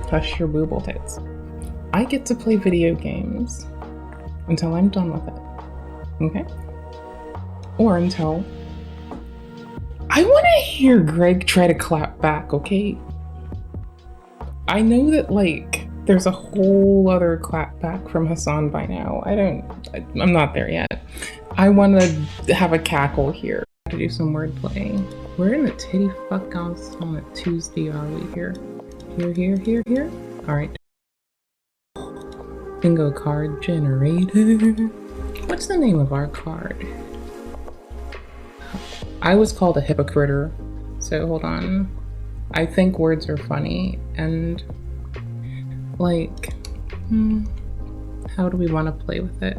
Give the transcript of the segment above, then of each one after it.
Hush your booble tits. I get to play video games until I'm done with it, okay? Or until I want to hear Greg try to clap back, okay? I know that, like, there's a whole other clap back from Hasan by now. I'm not there yet. I want to have a cackle here to do some wordplay. Where in the titty fuck house on a Tuesday are we here? Here? Alright. Bingo card generator. What's the name of our card? I was called a hypocrite, so hold on. I think words are funny, and like, how do we want to play with it?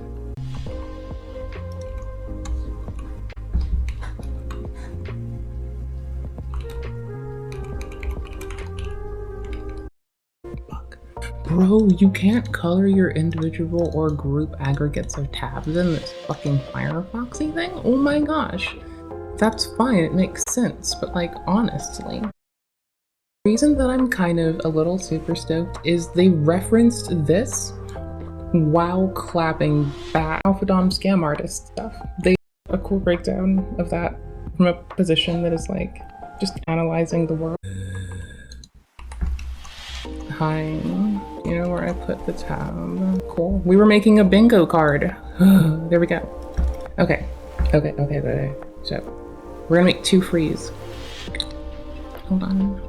Fuck. Bro, you can't color your individual or group aggregates of tabs in this fucking Firefoxy thing? Oh my gosh. That's fine, it makes sense, but like, honestly. The reason that I'm kind of a little super stoked is they referenced this while clapping back Alpha Dom scam artist stuff. They have a cool breakdown of that from a position that is like, just analyzing the world. Hi, you know where I put the tab? Cool. We were making a bingo card. There we go. Okay. So, we're gonna make 2 frees. Hold on.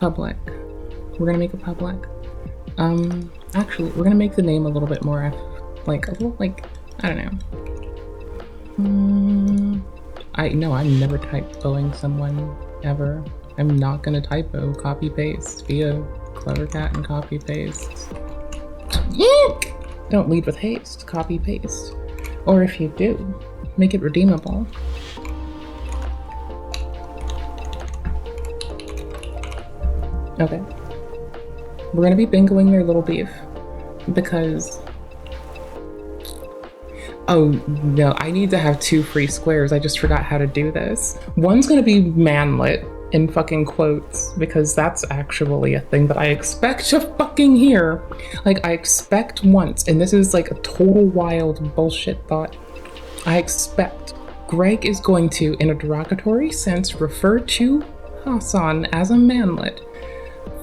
Public. We're gonna make a public. Actually, we're gonna make the name a little bit more, I don't know. I'm never typoing someone, ever. I'm not gonna typo, copy paste, be a clever cat and copy paste. Eek! Don't lead with haste, copy paste. Or if you do, make it redeemable. Okay. We're gonna be bingoing their little beef because, oh no, I need to have 2 free squares. I just forgot how to do this. One's gonna be manlet in fucking quotes because that's actually a thing that I expect to fucking hear. Like, I expect once, and this is like a total wild bullshit thought. I expect Greg is going to, in a derogatory sense, refer to Hasan as a manlet.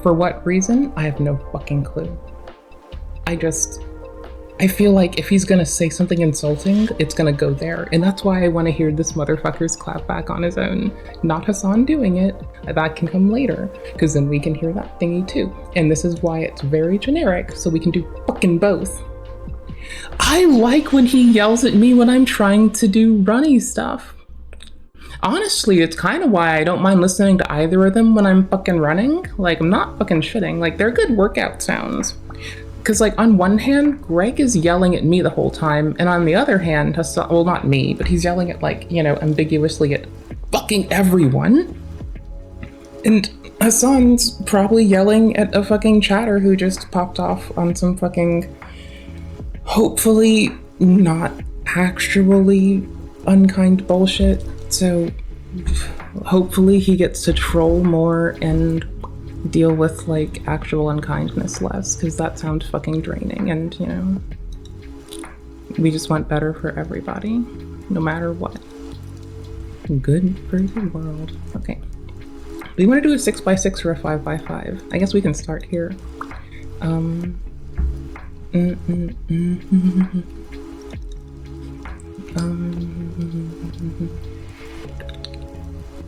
For what reason? I have no fucking clue. I feel like if he's gonna say something insulting, it's gonna go there. And that's why I wanna hear this motherfucker's clap back on his own. Not Hasan doing it. That can come later, because then we can hear that thingy too. And this is why it's very generic, so we can do fucking both. I like when he yells at me when I'm trying to do runny stuff. Honestly, it's kind of why I don't mind listening to either of them when I'm fucking running. Like, I'm not fucking shitting. Like, they're good workout sounds. Because, like, on one hand, Greg is yelling at me the whole time, and on the other hand, Hasan, well, not me, but he's yelling at, like, you know, ambiguously at fucking everyone. And Hasan's probably yelling at a fucking chatter who just popped off on some fucking, hopefully not actually unkind bullshit. So hopefully he gets to troll more and deal with like actual unkindness less, because that sounds fucking draining, and you know, we just want better for everybody, no matter what. Good for the world. Okay. Do you want to do a 6x6 or a 5x5? I guess we can start here.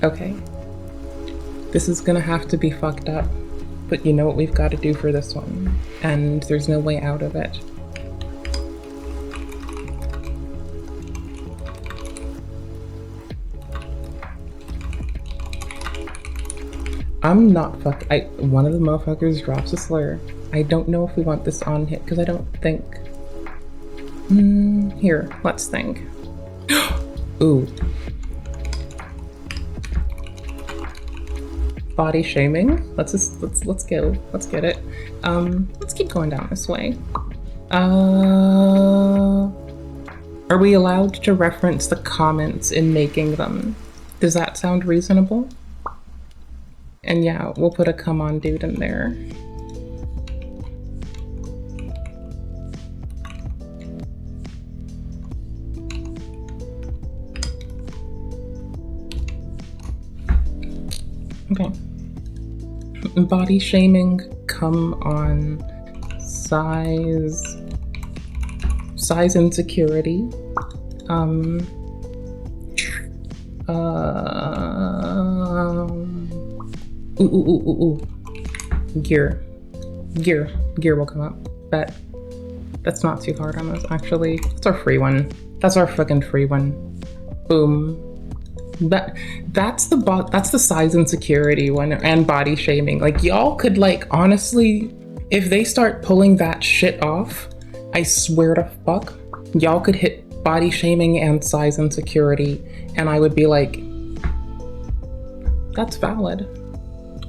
Okay. This is gonna have to be fucked up, but you know what we've got to do for this one, and there's no way out of it. I'm not one of the motherfuckers drops a slur. I don't know if we want this on hit, because I don't think... Here, let's think. Ooh. Body shaming. Let's go. Let's get it. Let's keep going down this way. Are we allowed to reference the comments in making them? Does that sound reasonable? And yeah, we'll put a come on dude in there. Okay. Body shaming, come on, size insecurity, gear will come up, but that's not too hard on us, actually. That's our free one. That's our fucking free one. Boom. That's the size insecurity one, and body shaming. Like, y'all could, like, honestly, if they start pulling that shit off, I swear to fuck, y'all could hit body shaming and size insecurity, and I would be like, that's valid.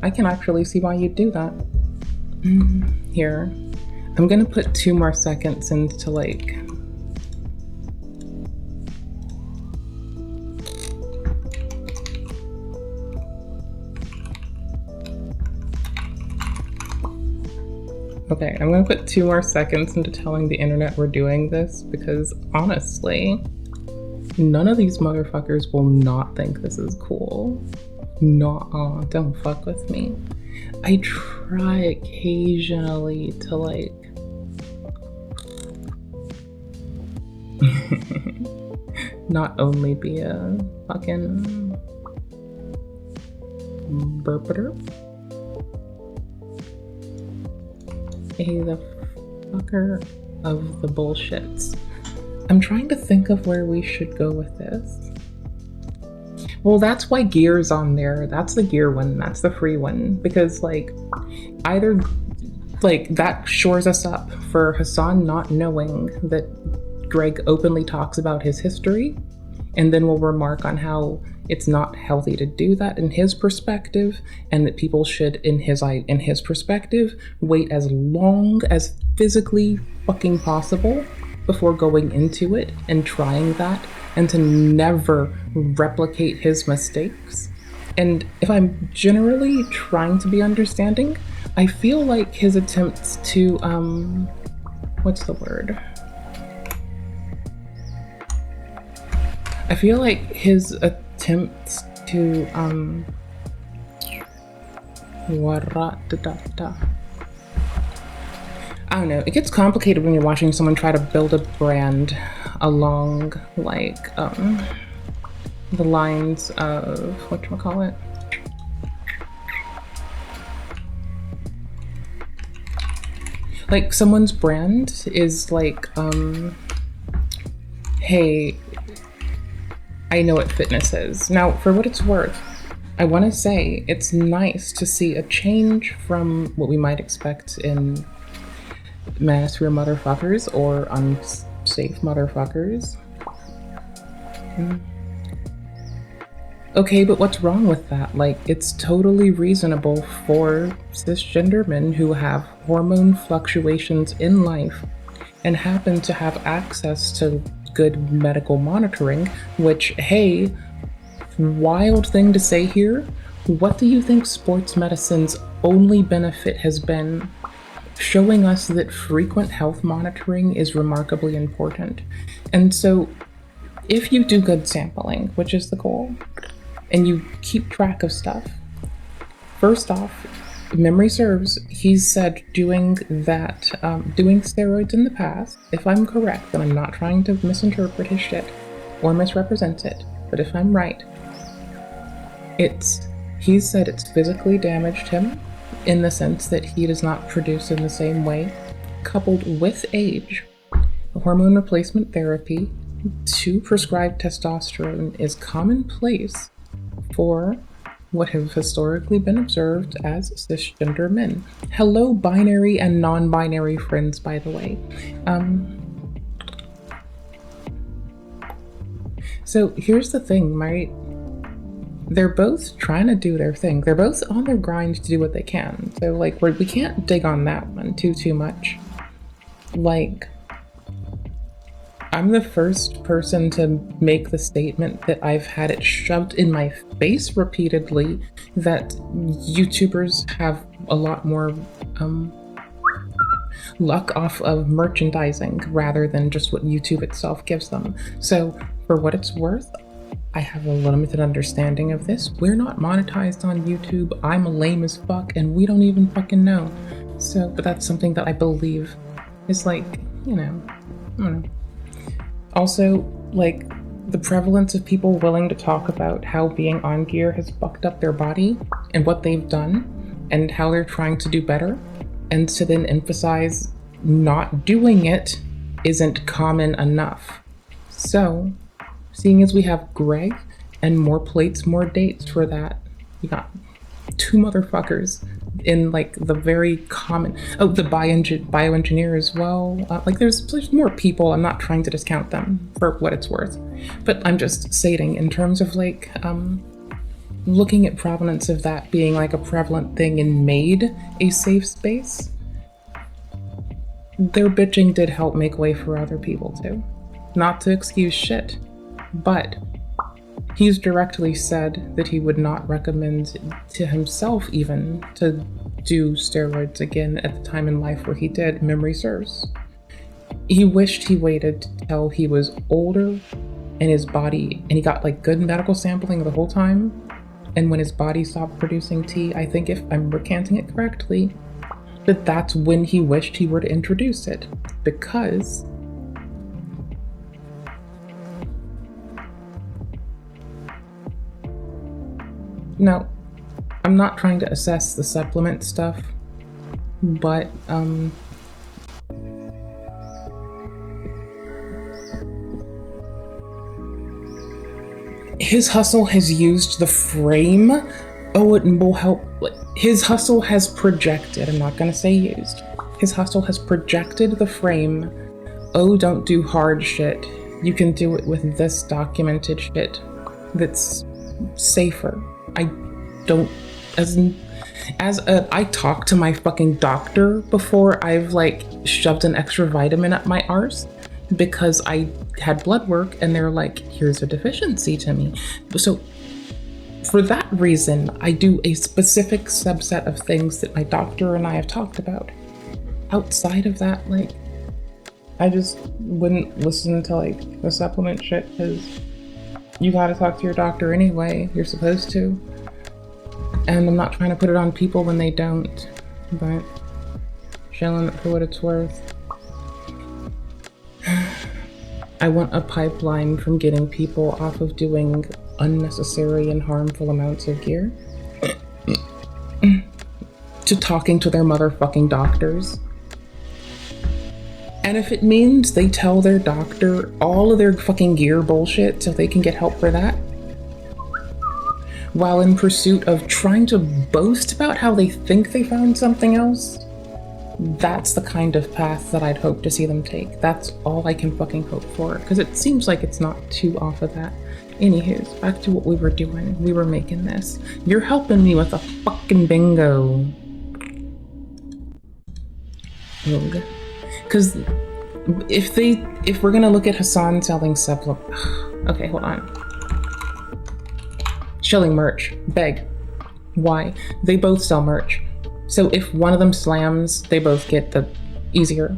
I can actually see why you'd do that. Here, I'm gonna put 2 more seconds into, like, okay, I'm gonna put 2 more seconds into telling the internet we're doing this, because honestly, none of these motherfuckers will not think this is cool. Nuh-uh, don't fuck with me. I try occasionally to, like, not only be a fucking burpeter. The fucker of the bullshits. I'm trying to think of where we should go with this. Well, that's why gear's on there. That's the gear one. That's the free one. Because, like, either, like, that shores us up for Hasan not knowing that Greg openly talks about his history, and then we'll remark on how it's not healthy to do that in his perspective, and that people should, in his perspective, wait as long as physically fucking possible before going into it and trying that, and to never replicate his mistakes. And if I'm generally trying to be understanding, I feel like his attempts to, what's the word? I feel like his attempts to, I don't know, it gets complicated when you're watching someone try to build a brand along, like, the lines of, whatchamacallit? Like, someone's brand is like, hey, I know what fitness is. Now, for what it's worth, I want to say it's nice to see a change from what we might expect in manosphere motherfuckers or unsafe motherfuckers. Okay, but what's wrong with that? Like, it's totally reasonable for cisgender men who have hormone fluctuations in life and happen to have access to good medical monitoring, which, hey, wild thing to say here, what do you think sports medicine's only benefit has been? Showing us that frequent health monitoring is remarkably important. And so if you do good sampling, which is the goal, and you keep track of stuff, first off, memory serves, he's said doing that, doing steroids in the past, if I'm correct, and I'm not trying to misinterpret his shit or misrepresent it, but if I'm right, he's said it's physically damaged him in the sense that he does not produce in the same way, coupled with age. Hormone replacement therapy to prescribe testosterone is commonplace for what have historically been observed as cisgender men. Hello, binary and non-binary friends, by the way. So here's the thing, right? They're both trying to do their thing. They're both on their grind to do what they can. So, like, we can't dig on that one too much. Like, I'm the first person to make the statement that I've had it shoved in my face repeatedly that YouTubers have a lot more luck off of merchandising rather than just what YouTube itself gives them. So for what it's worth, I have a limited understanding of this. We're not monetized on YouTube. I'm lame as fuck and we don't even fucking know. So, but that's something that I believe is like, you know, I don't know. Also, like, the prevalence of people willing to talk about how being on gear has fucked up their body and what they've done and how they're trying to do better, and to then emphasize not doing it isn't common enough. So, seeing as we have Greg and more plates, more dates for that, we got 2 motherfuckers in like the very common, the bioengineer as well. Like there's more people. I'm not trying to discount them for what it's worth, but I'm just stating in terms of like looking at prevalence of that being like a prevalent thing and made a safe space. Their bitching did help make way for other people too. Not to excuse shit, but he's directly said that he would not recommend to himself even to do steroids again at the time in life where he did, memory serves. He wished he waited till he was older in his body and he got like good medical sampling the whole time. And when his body stopped producing tea, I think if I'm recanting it correctly, that's when he wished he were to introduce it, because now, I'm not trying to assess the supplement stuff, but his hustle has used the frame. Oh, it will help. His hustle has projected, I'm not gonna say used. His hustle has projected the frame. Oh, don't do hard shit. You can do it with this documented shit that's safer. I don't, I talk to my fucking doctor before I've like shoved an extra vitamin up my arse because I had blood work and they're like, here's a deficiency to me. So for that reason, I do a specific subset of things that my doctor and I have talked about. Outside of that, like, I just wouldn't listen to like the supplement shit because you gotta talk to your doctor anyway. You're supposed to. And I'm not trying to put it on people when they don't, but chilling it for what it's worth. I want a pipeline from getting people off of doing unnecessary and harmful amounts of gear to talking to their motherfucking doctors. And if it means they tell their doctor all of their fucking gear bullshit so they can get help for that, while in pursuit of trying to boast about how they think they found something else, that's the kind of path that I'd hope to see them take. That's all I can fucking hope for, because it seems like it's not too off of that. Anywho's, back to what we were doing. We were making this. You're helping me with a fucking bingo. Because if we're gonna look at Hasan selling supplement, okay, hold on. Shilling merch, beg. Why? They both sell merch. So if one of them slams, they both get the easier.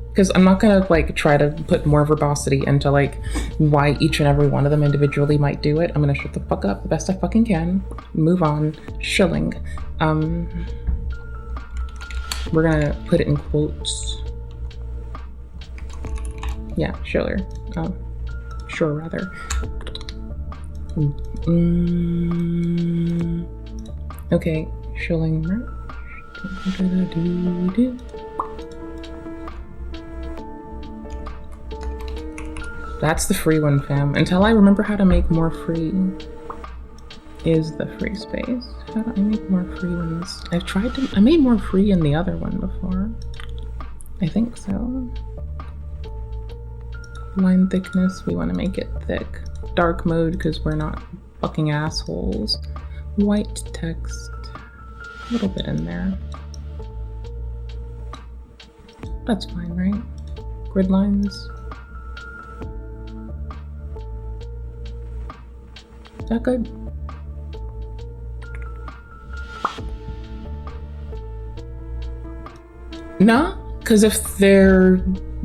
Because I'm not gonna like try to put more verbosity into like why each and every one of them individually might do it. I'm gonna shut the fuck up the best I fucking can. Move on. Shilling. We're gonna put it in quotes. Yeah, shiller. Sure, rather. Okay, shilling merch. That's the free one, fam. Until I remember how to make more free is the free space. How do I make more free ones? I made more free in the other one before. I think so. Line thickness, we want to make it thick. Dark mode, because we're not fucking assholes. White text, a little bit in there. That's fine, right? Grid lines. that good? No, because if they're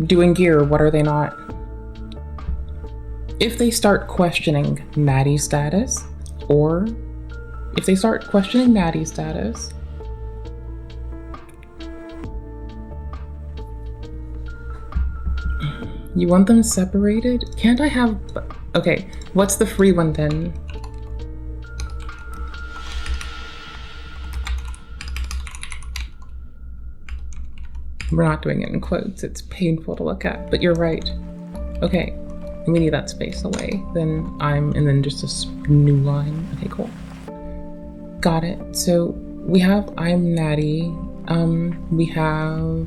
doing gear, what are they not? If they start questioning natty status, or if they start questioning natty status, you want them separated? Can't I have, okay, what's the free one then? We're not doing it in quotes, it's painful to look at, but you're right. Okay, we need that space away. Then and then just a new line. Okay, cool. Got it. So we have I'm natty. We have,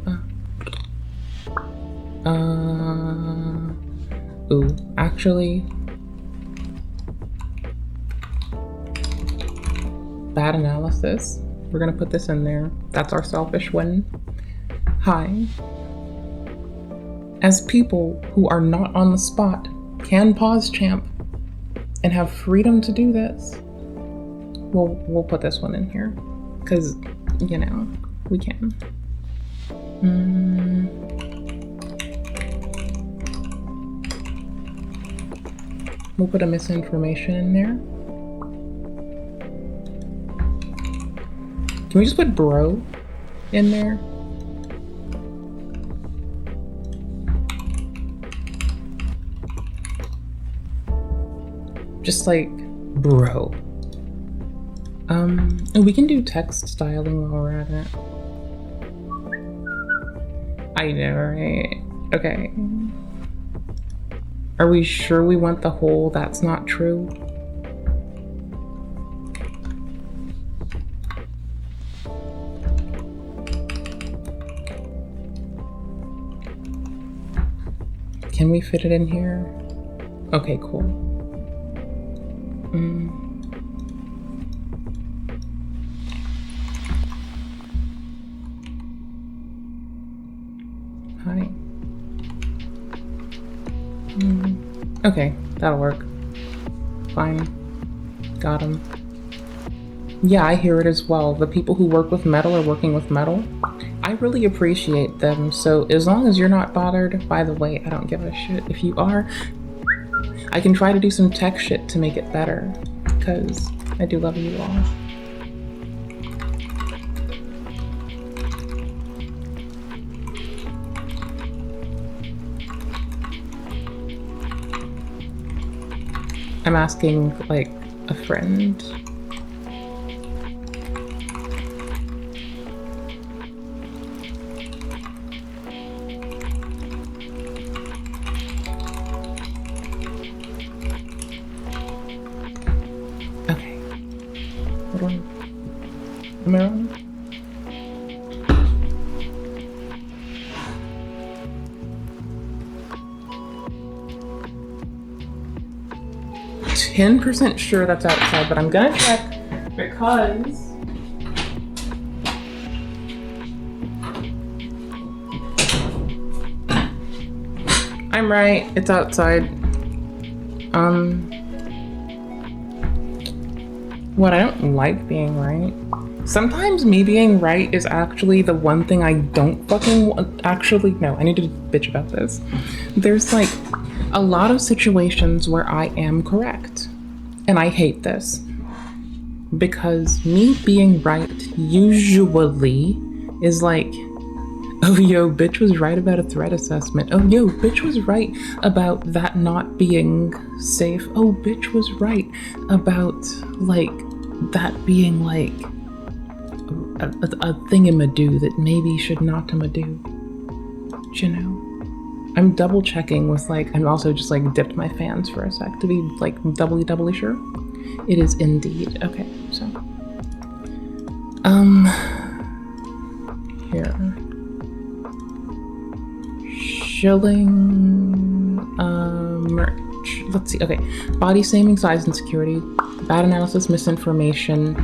ooh, actually, bad analysis. We're gonna put this in there. That's our selfish one. Hi. As people who are not on the spot can pause champ and have freedom to do this, we'll put this one in here because, you know, we can. We'll put a misinformation in there. Can we just put bro in there? Just like, bro. We can do text styling while we're at it. I know, right? Okay. Are we sure we want the whole that's not true? Can we fit it in here? Okay, cool. Hi. Okay, that'll work. Fine. Got him. Yeah, I hear it as well. The people who work with metal are working with metal. I really appreciate them, so as long as you're not bothered, by the way, I don't give a shit. If you are, I can try to do some tech shit to make it better, because I do love you all. I'm asking, like, a friend. Okay. Hold on. Am I wrong? %, sure that's outside, but I'm gonna check because I'm right, it's outside. What, I don't like being right. Sometimes me being right is actually the one thing I don't fucking want. Actually, no, I need to bitch about this. There's like a lot of situations where I am correct, and I hate this because me being right usually is like, oh yo, bitch was right about a threat assessment. Oh yo, bitch was right about that not being safe. Oh, bitch was right about like that being like a thingamadoo that maybe should not to do. You know? I'm double checking with like, I'm also just like dipped my fans for a sec to be like doubly sure. It is indeed. Okay, so. Here. Shilling, merch. Let's see, okay. Body shaming, size insecurity, bad analysis, misinformation,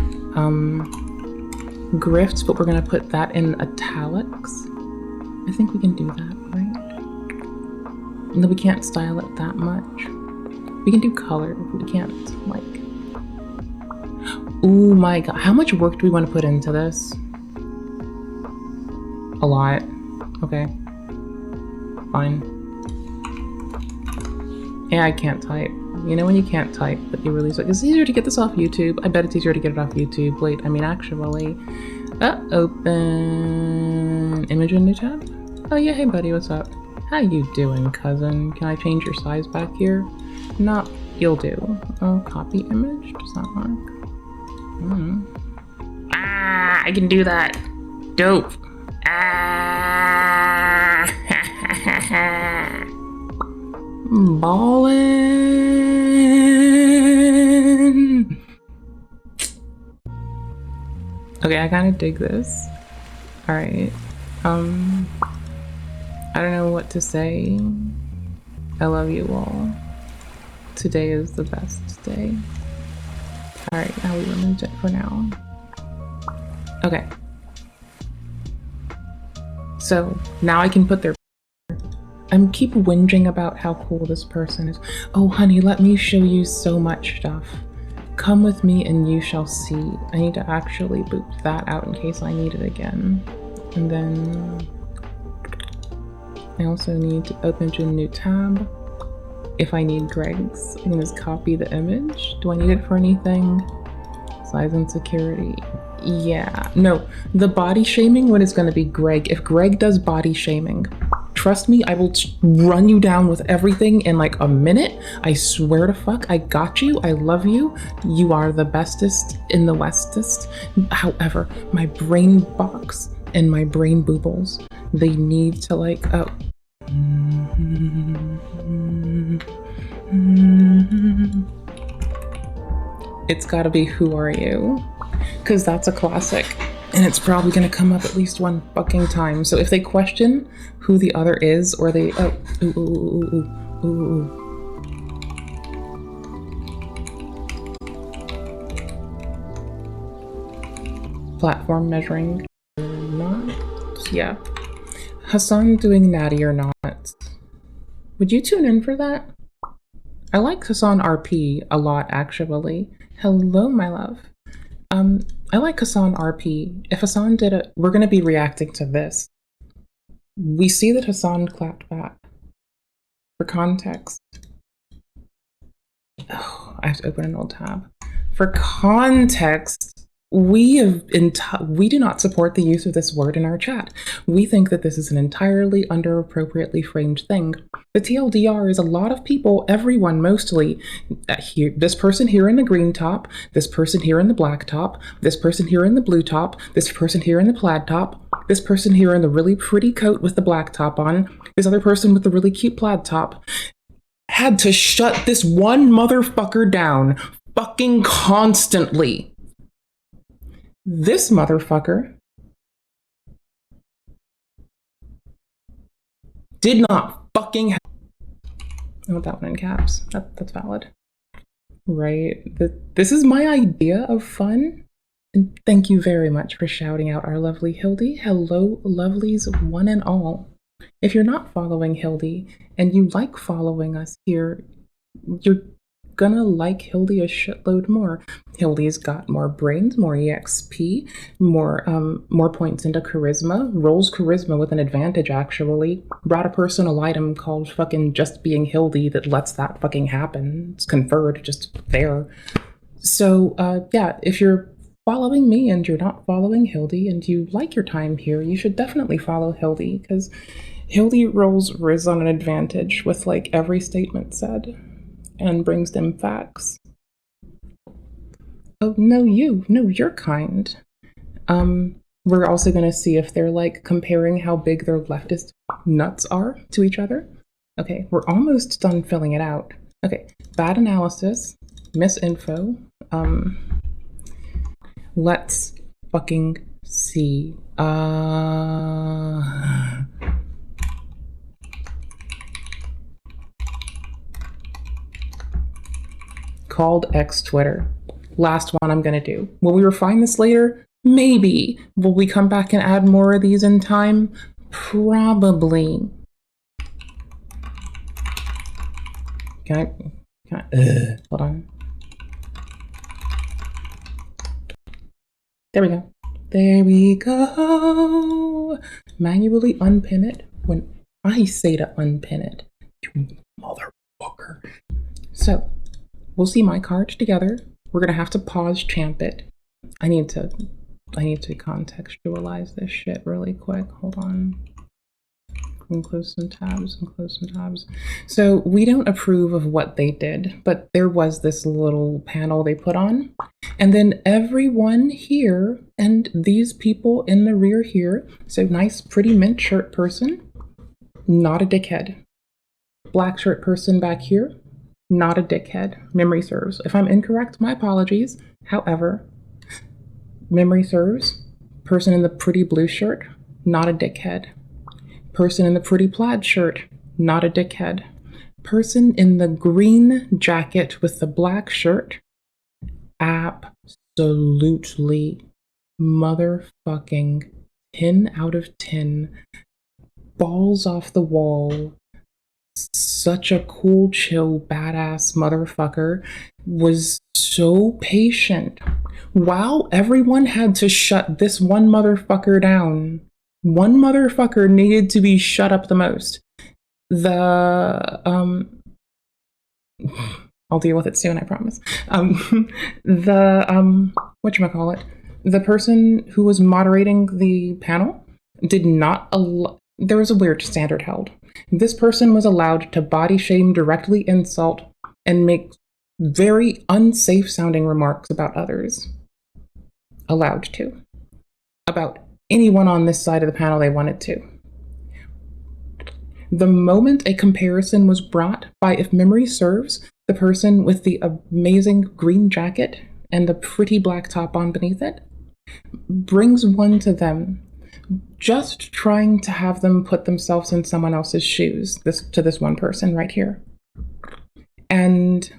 grifts, but we're gonna put that in italics. I think we can do that, right? And then we can't style it that much. We can do color, but we can't like Oh my god, how much work do we want to put into this? A lot. Okay. Fine. Yeah, I can't type. You know when you can't type, but you really it's easier to get this off YouTube. I bet it's easier to get it off YouTube. Wait, I mean actually. Open image in new tab. Oh yeah, hey buddy, what's up? How you doing, cousin? Can I change your size back here? No, you'll do. Oh, copy image? Does that work? Ah, I can do that. Dope. Ah, ballin'. Okay, I kind of dig this. All right. I don't know what to say. I love you all. Today is the best day. All right, now we removed it for now. Okay. So now I can put their. I'm keep whinging about how cool this person is. Oh, honey, let me show you so much stuff. Come with me and you shall see. I need to actually boot that out in case I need it again. And then I also need to open a new tab. If I need Greg's, I can just copy the image. Do I need it for anything? Size and security. Yeah, no, the body shaming one is gonna be Greg. If Greg does body shaming, trust me, I will run you down with everything in like a minute. I swear to fuck, I got you, I love you. You are the bestest in the westest. However, my brain box and my brain boobles, they need to like, oh. It's gotta be who are you? Because that's a classic. And it's probably gonna come up at least one fucking time. So if they question who the other is, or they, oh, ooh. Platform measuring, not, yeah. Hasan doing natty or not. Would you tune in for that? I like HasanRP a lot, actually. Hello, my love. I like HasanRP. If Hasan did it, we're gonna be reacting to this. We see that Hasan clapped back. For context. Oh, I have to open an old tab. For context, we do not support the use of this word in our chat. We think that this is an entirely under-appropriately framed thing. The TLDR is a lot of people, everyone mostly, here, this person here in the green top, this person here in the black top, this person here in the blue top, this person here in the plaid top, this person here in the really pretty coat with the black top on, this other person with the really cute plaid top, had to shut this one motherfucker down fucking constantly. This motherfucker did not fucking I want that one in caps. That's valid. Right. This is my idea of fun. And thank you very much for shouting out our lovely Hildy. Hello, lovelies, one and all. If you're not following Hildy and you like following us here, you're gonna like Hildy a shitload more. Hildy's got more brains, more EXP, more points into charisma, rolls charisma with an advantage actually. Brought a personal item called fucking just being Hildy that lets that fucking happen. It's conferred just there. So yeah, if you're following me and you're not following Hildy and you like your time here, you should definitely follow Hildy because Hildy rolls Riz on an advantage with like every statement said. And brings them facts. Oh, no, you're kind. We're also gonna see if they're like comparing how big their leftist nuts are to each other. Okay, we're almost done filling it out. Okay, bad analysis, misinfo. Let's fucking see. Called X Twitter. Last one I'm gonna do. Will we refine this later? Maybe. Will we come back and add more of these in time? Probably. Can I hold on. There we go. There we go. Manually unpin it when I say to unpin it. You motherfucker. So, we'll see my cards together. We're gonna have to pause champ it. I need to contextualize this shit really quick. Hold on. And close some tabs and close some tabs. So we don't approve of what they did, but there was this little panel they put on. And then everyone here and these people in the rear here, so nice, pretty mint shirt person, not a dickhead. Black shirt person back here, not a dickhead. Memory serves. If I'm incorrect, my apologies. However, memory serves. Person in the pretty blue shirt, not a dickhead. Person in the pretty plaid shirt, not a dickhead. Person in the green jacket with the black shirt, absolutely motherfucking 10 out of 10. Balls off the wall. Such a cool, chill, badass motherfucker. Was so patient. While everyone had to shut this one motherfucker down, one motherfucker needed to be shut up the most. I'll deal with it soon, I promise. Whatchamacallit? The person who was moderating the panel did not allow, there was a weird standard held. This person was allowed to body shame, directly insult, and make very unsafe sounding remarks about others. Allowed to. About anyone on this side of the panel they wanted to. The moment a comparison was brought by, if memory serves, the person with the amazing green jacket and the pretty black top on beneath it, brings one to them, just trying to have them put themselves in someone else's shoes, to this one person right here. And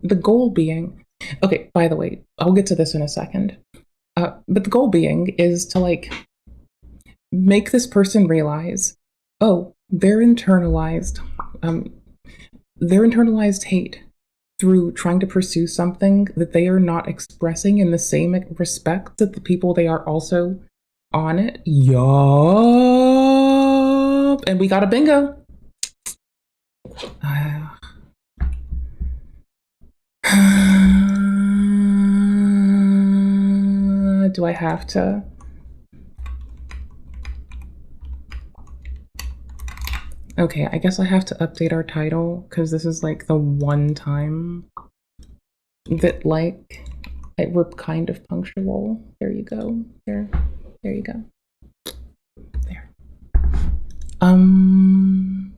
the goal being, okay, by the way, I'll get to this in a second. But the goal being is to make this person realize, oh, they're internalized hate through trying to pursue something that they are not expressing in the same respect that the people they are also on it. Yup. And we got a bingo. Do I have to? Okay, I guess I have to update our title because this is like the one time that we're kind of punctual. There you go. There you go. There. I'm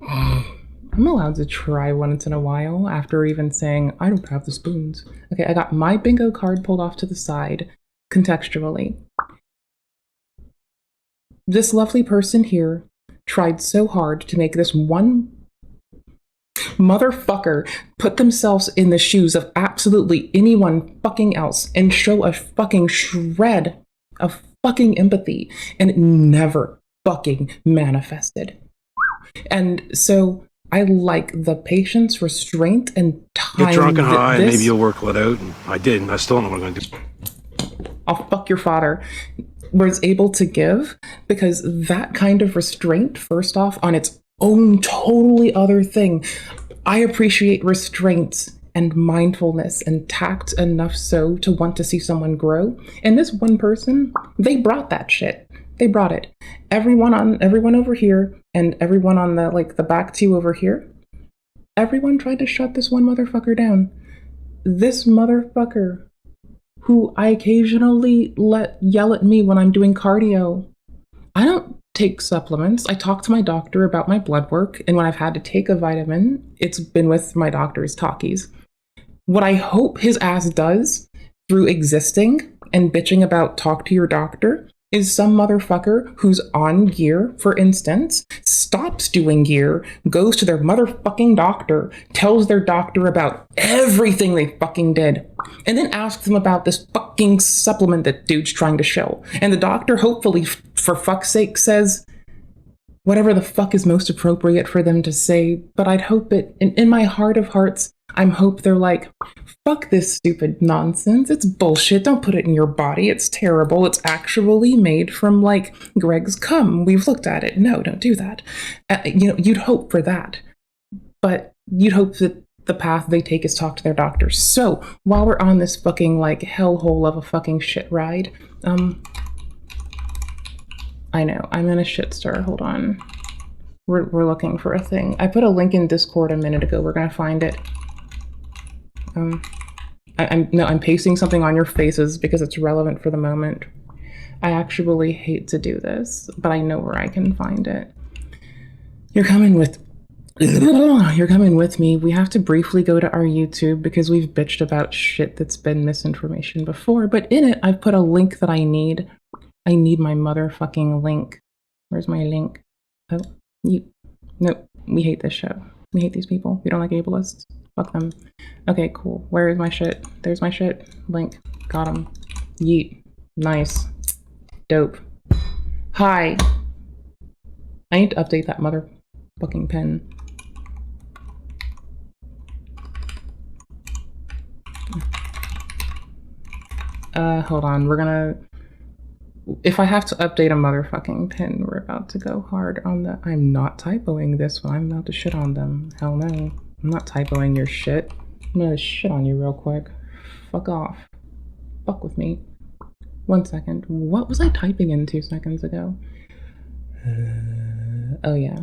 allowed to try once in a while after even saying I don't have the spoons. Okay, I got my bingo card pulled off to the side. Contextually, this lovely person here tried so hard to make this one motherfucker put themselves in the shoes of absolutely anyone fucking else and show a fucking shred of fucking empathy, and it never fucking manifested. And so I like the patience, restraint, and time. Get drunk and high, and maybe you'll work it out. And I did, and I still don't know what I'm going to do. I'll fuck your father, was able to give, because that kind of restraint, first off, on its own totally other thing. I appreciate restraint and mindfulness and tact enough so to want to see someone grow. And this one person, they brought that shit. They brought it. Everyone over here and everyone on the back two over here, everyone tried to shut this one motherfucker down. This motherfucker, who I occasionally let yell at me when I'm doing cardio. I don't take supplements. I talk to my doctor about my blood work, and when I've had to take a vitamin, it's been with my doctor's talkies. What I hope his ass does through existing and bitching about talk to your doctor is some motherfucker who's on gear, for instance, stops doing gear, goes to their motherfucking doctor, tells their doctor about everything they fucking did, and then asks them about this fucking supplement that dude's trying to shill. And the doctor, hopefully, for fuck's sake, says whatever the fuck is most appropriate for them to say, but I'd hope it, in my heart of hearts, I'm hope they're like, fuck this stupid nonsense. It's bullshit. Don't put it in your body. It's terrible. It's actually made from like Greg's cum. We've looked at it. No, don't do that. You'd hope for that. But you'd hope that the path they take is talk to their doctors. So while we're on this fucking like hellhole of a fucking shit ride, I know, I'm in a shit stir. Hold on. We're looking for a thing. I put a link in Discord a minute ago. We're gonna find it. I'm pasting something on your faces because it's relevant for the moment. I actually hate to do this, but I know where I can find it. You're coming with me. We have to briefly go to our YouTube because we've bitched about shit that's been misinformation before, but in it, I've put a link that I need. I need my motherfucking link. Where's my link? Oh, nope, we hate this show. We hate these people. We don't like ableists. Fuck them. Okay, cool. Where is my shit? There's my shit. Link. Got him. Yeet. Nice. Dope. Hi. I need to update that motherfucking pen. Hold on. We're gonna... If I have to update a motherfucking pin, we're about to go hard on the... I'm not typoing this one. I'm about to shit on them. Hell no. I'm not typoing your shit. I'm gonna shit on you real quick. Fuck off. Fuck with me. 1 second. What was I typing in 2 seconds ago? Oh yeah.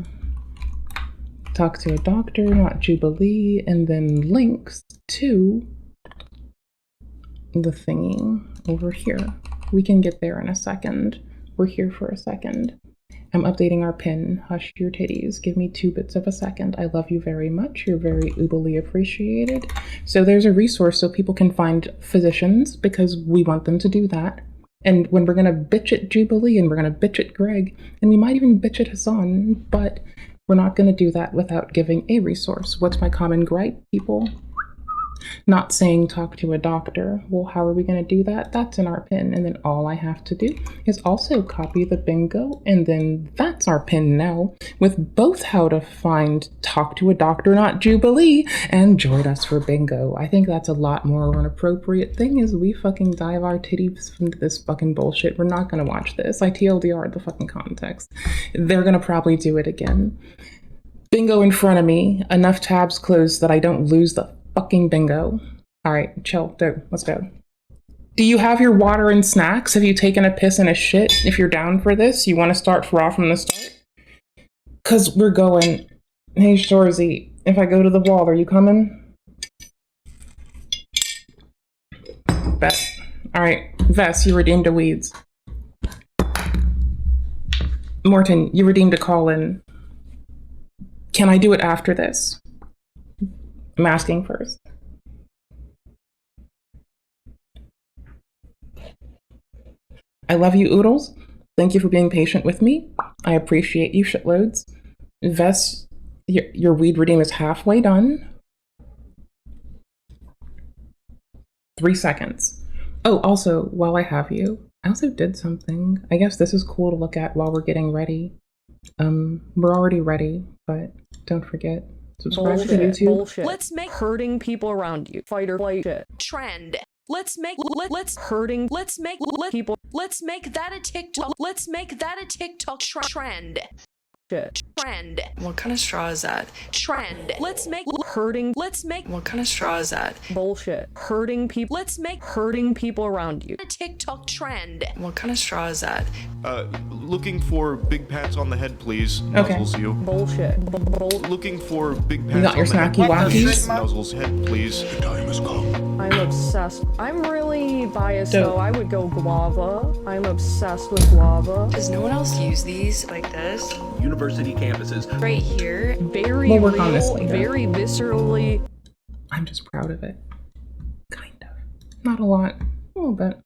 Talk to a doctor, not Jubilee, and then links to the thingy over here. We can get there in a second. We're here for a second. I'm updating our pin. Hush your titties. Give me 2 bits of a second. I love you very much. You're very oobly appreciated. So there's a resource so people can find physicians because we want them to do that. And when we're gonna bitch at Jubilee and we're gonna bitch at Greg, and we might even bitch at Hasan, but we're not gonna do that without giving a resource. What's my common gripe, people? Not saying talk to a doctor. Well, how are we going to do that? That's in our pin. And then all I have to do is also copy the bingo. And then that's our pin now with both how to find talk to a doctor, not Jubilee, and join us for bingo. I think that's a lot more of an appropriate thing as we fucking dive our titties into this fucking bullshit. We're not going to watch this. I TLDR the fucking context. They're going to probably do it again. Bingo in front of me. Enough tabs closed that I don't lose the fucking bingo. All right, chill, dude, let's go. Do you have your water and snacks? Have you taken a piss and a shit? If you're down for this, you want to start raw from the start? Cause we're going. Hey, Shorzy, if I go to the wall, are you coming? Bet. All right, Vess, you redeemed a weeds. Morton, you redeemed a call-in. Can I do it after this? I'm asking first. I love you, Oodles. Thank you for being patient with me. I appreciate you shitloads. Vess, your weed redeem is halfway done. 3 seconds. Oh, also, while I have you, I also did something. I guess this is cool to look at while we're getting ready. We're already ready, but don't forget. Subscribe to YouTube. Bullshit. Let's make hurting people around you fight or flight shit trend. Let's make that a TikTok. Let's make that a TikTok trend. Shit. Trend. What kind of straw is that? Trend. Let's make hurting. What kind of straw is that? Bullshit. Hurting people. Let's make hurting people around you a TikTok trend. What kind of straw is that? Looking for big pats on the head, please. Okay. Nuzzles you. Bullshit. Looking for big pats You got your on the snacky head. wackies? Nuzzles head, please. The time has come. I'm obsessed. I'm really biased Dope. though. I would go guava. I'm obsessed with guava. Does no one else use these like this? University campuses. Right here? Very We'll work on this real, later. very viscerally. I'm just proud of it. Kind of. Not a lot. A little bit.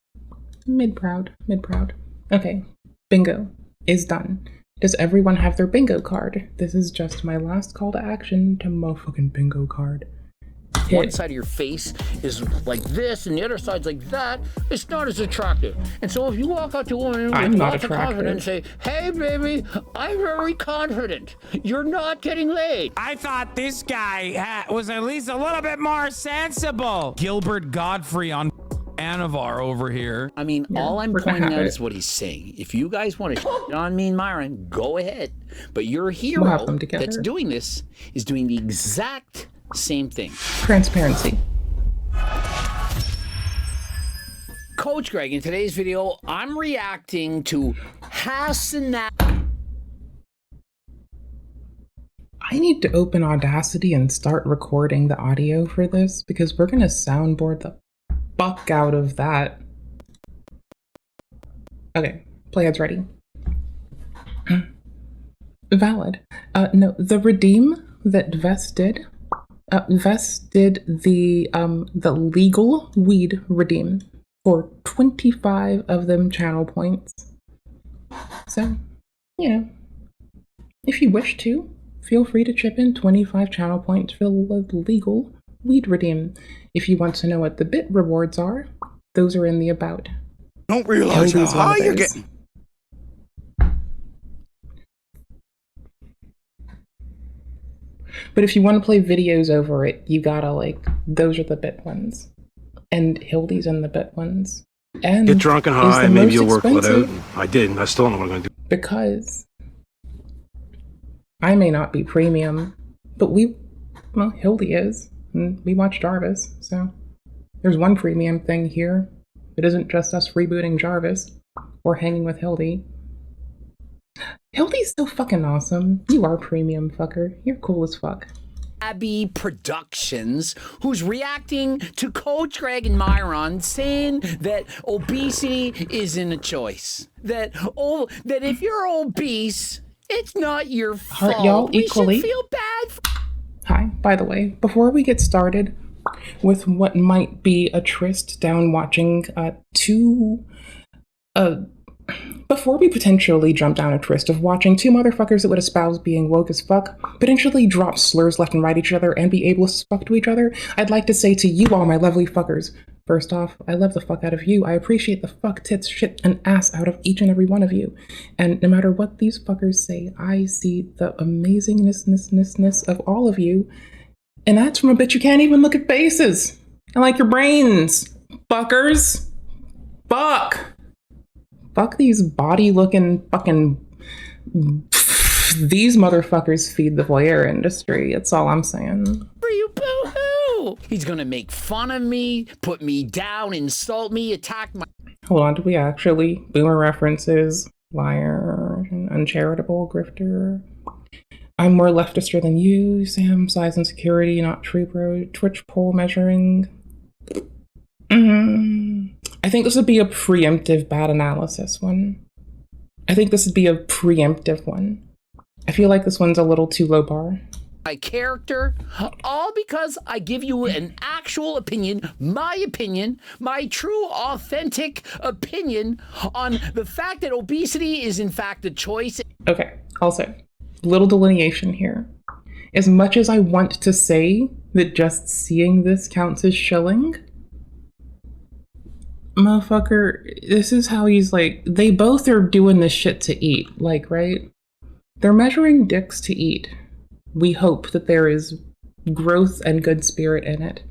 Mid-proud. Mid-proud. Okay. Bingo is done. Does everyone have their bingo card? This is just my last call to action to motherfucking bingo card. one side of your face is like this and the other side's like that, it's not as attractive. And so if you walk out to a woman with lots of confidence and say, hey baby, I'm very confident, you're not getting laid. I thought this guy was at least a little bit more sensible. Gilbert Godfrey on Anavar over here. I mean, all I'm pointing out is what he's saying. If you guys want to shit on me and Myron, go ahead. But your hero that's doing this is doing the exact same thing. Transparency. Coach Greg, in today's video, I'm reacting to HasanAbi. I need to open Audacity and start recording the audio for this because we're gonna soundboard the fuck out of that. Okay, playhead's ready. Valid. No, the redeem that Vest did. Vest did the legal weed redeem for 25 of them channel points. So, you know, if you wish to, feel free to chip in 25 channel points for the legal weed redeem. If you want to know what the bit rewards are, those are in the about. Don't realize how high you're getting. But if you want to play videos over it, you gotta, like, those are the bit ones. And Hildy's in the bit ones. And get drunk and high, maybe you'll work it out. I did, and I still don't know what I'm going to do. Because I may not be premium, but well, Hildy is. And we watch Jarvis, so there's one premium thing here. It isn't just us rebooting Jarvis or hanging with Hildy. Hildy's so fucking awesome. You are premium, fucker. You're cool as fuck. Abi Productions, who's reacting to Coach Greg and Myron saying that obesity isn't a choice. That if you're obese, it's not your fault. Aren't y'all equally? We should feel bad. Hi, by the way, before we get started with what might be a tryst down watching before we potentially jump down a tryst of watching two motherfuckers that would espouse being woke as fuck, potentially drop slurs left and right each other and be ableist as fuck to each other, I'd like to say to you all my lovely fuckers, first off, I love the fuck out of you. I appreciate the fuck, tits, shit, and ass out of each and every one of you. And no matter what these fuckers say, I see the amazingness of all of you. And that's from a bitch you can't even look at faces. I like your brains, fuckers. Fuck. Fuck these body-looking fucking... These motherfuckers feed the voyeur industry. That's all I'm saying. For you, boo-hoo! He's gonna make fun of me, put me down, insult me, attack my... Hold on, do we actually? Boomer references, liar, uncharitable, grifter. I'm more leftister than you, Sam. Size and security, not true, bro. Twitch poll measuring. I think this would be a preemptive bad analysis one. I think this would be a preemptive one. I feel like this one's a little too low bar. My character, all because I give you an actual opinion, my true, authentic opinion on the fact that obesity is in fact a choice. Okay, also, little delineation here. As much as I want to say that just seeing this counts as shilling, motherfucker, this is how he's like, they both are doing this shit to eat, like, right? They're measuring dicks to eat. We hope that there is growth and good spirit in it.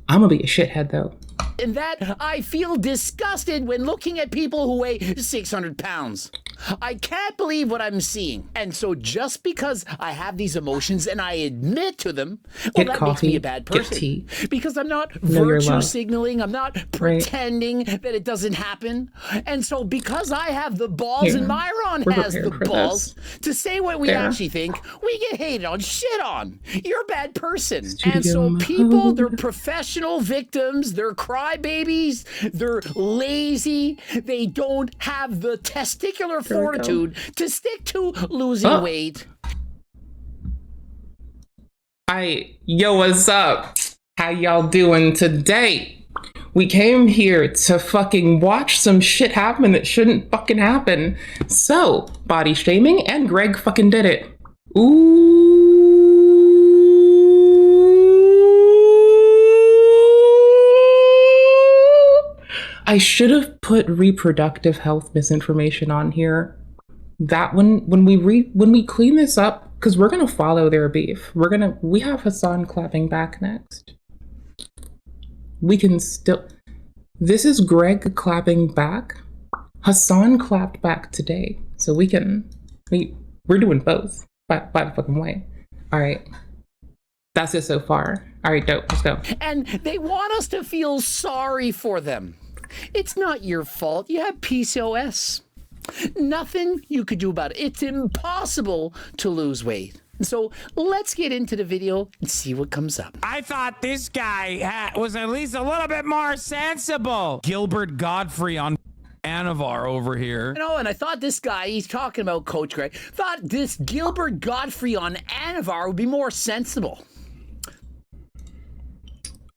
I'm gonna be a shithead, though. And that I feel disgusted when looking at people who weigh 600 pounds. I can't believe what I'm seeing. And so just because I have these emotions and I admit to them, well, that makes me a bad person. Because I'm not virtue signaling, I'm not pretending that it doesn't happen. And so because I have the balls and Myron has the balls to say what we actually think, we get hated on, shit on. You're a bad person. And so people, they're professional victims, they're crybabies, they're lazy, they don't have the testicular fortitude to stick to losing weight. Yo, what's up? How y'all doing today? We came here to fucking watch some shit happen that shouldn't fucking happen. So, body shaming, and Greg fucking did it. Ooh. I should have put reproductive health misinformation on here. That when we clean this up, because we're gonna follow their beef. We have Hasan clapping back next. We can still. This is Greg clapping back. Hasan clapped back today, so we're doing both. By the fucking way. All right. That's it so far. All right, dope. Let's go. And they want us to feel sorry for them. It's not your fault. You have PCOS. Nothing you could do about it. It's impossible to lose weight. So let's get into the video and see what comes up. I thought this guy was at least a little bit more sensible. Gilbert Godfrey on Anavar over here. And I thought this guy, he's talking about Coach Greg, thought this Gilbert Godfrey on Anavar would be more sensible.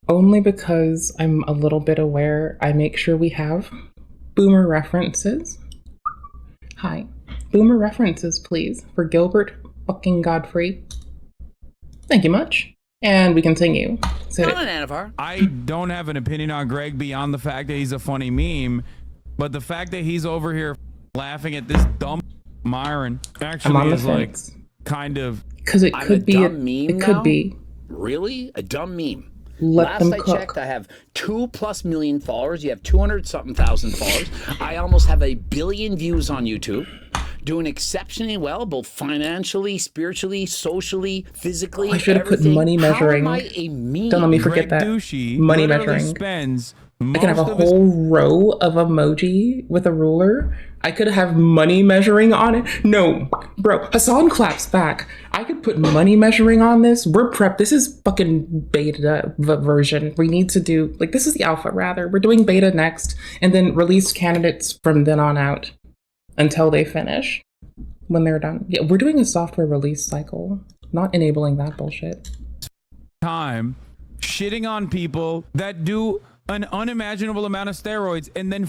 Only because I'm a little bit aware, I make sure we have boomer references. Hi. Boomer references, please, for Gilbert fucking Godfrey. Thank you much. And we continue. On Anavar. I don't have an opinion on Greg beyond the fact that he's a funny meme, but the fact that he's over here laughing at this dumb Myron actually is like kind of... Because it could be a dumb meme. It could be. Really? A dumb meme. Last I checked, I have 2+ million followers. You have 200-something thousand followers. I almost have 1 billion views on YouTube. Doing exceptionally well, both financially, spiritually, socially, physically. I should have put money measuring. How am I a meme? Don't let me forget that. Money measuring. I can have a whole row of emoji with a ruler. I could have money measuring on it. No, bro, Hasan claps back. I could put money measuring on this. We're prepped. This is fucking beta version. We need to do, like, this is the alpha rather. We're doing beta next and then release candidates from then on out until they finish when they're done. Yeah, we're doing a software release cycle, not enabling that bullshit. Time shitting on people that do an unimaginable amount of steroids and then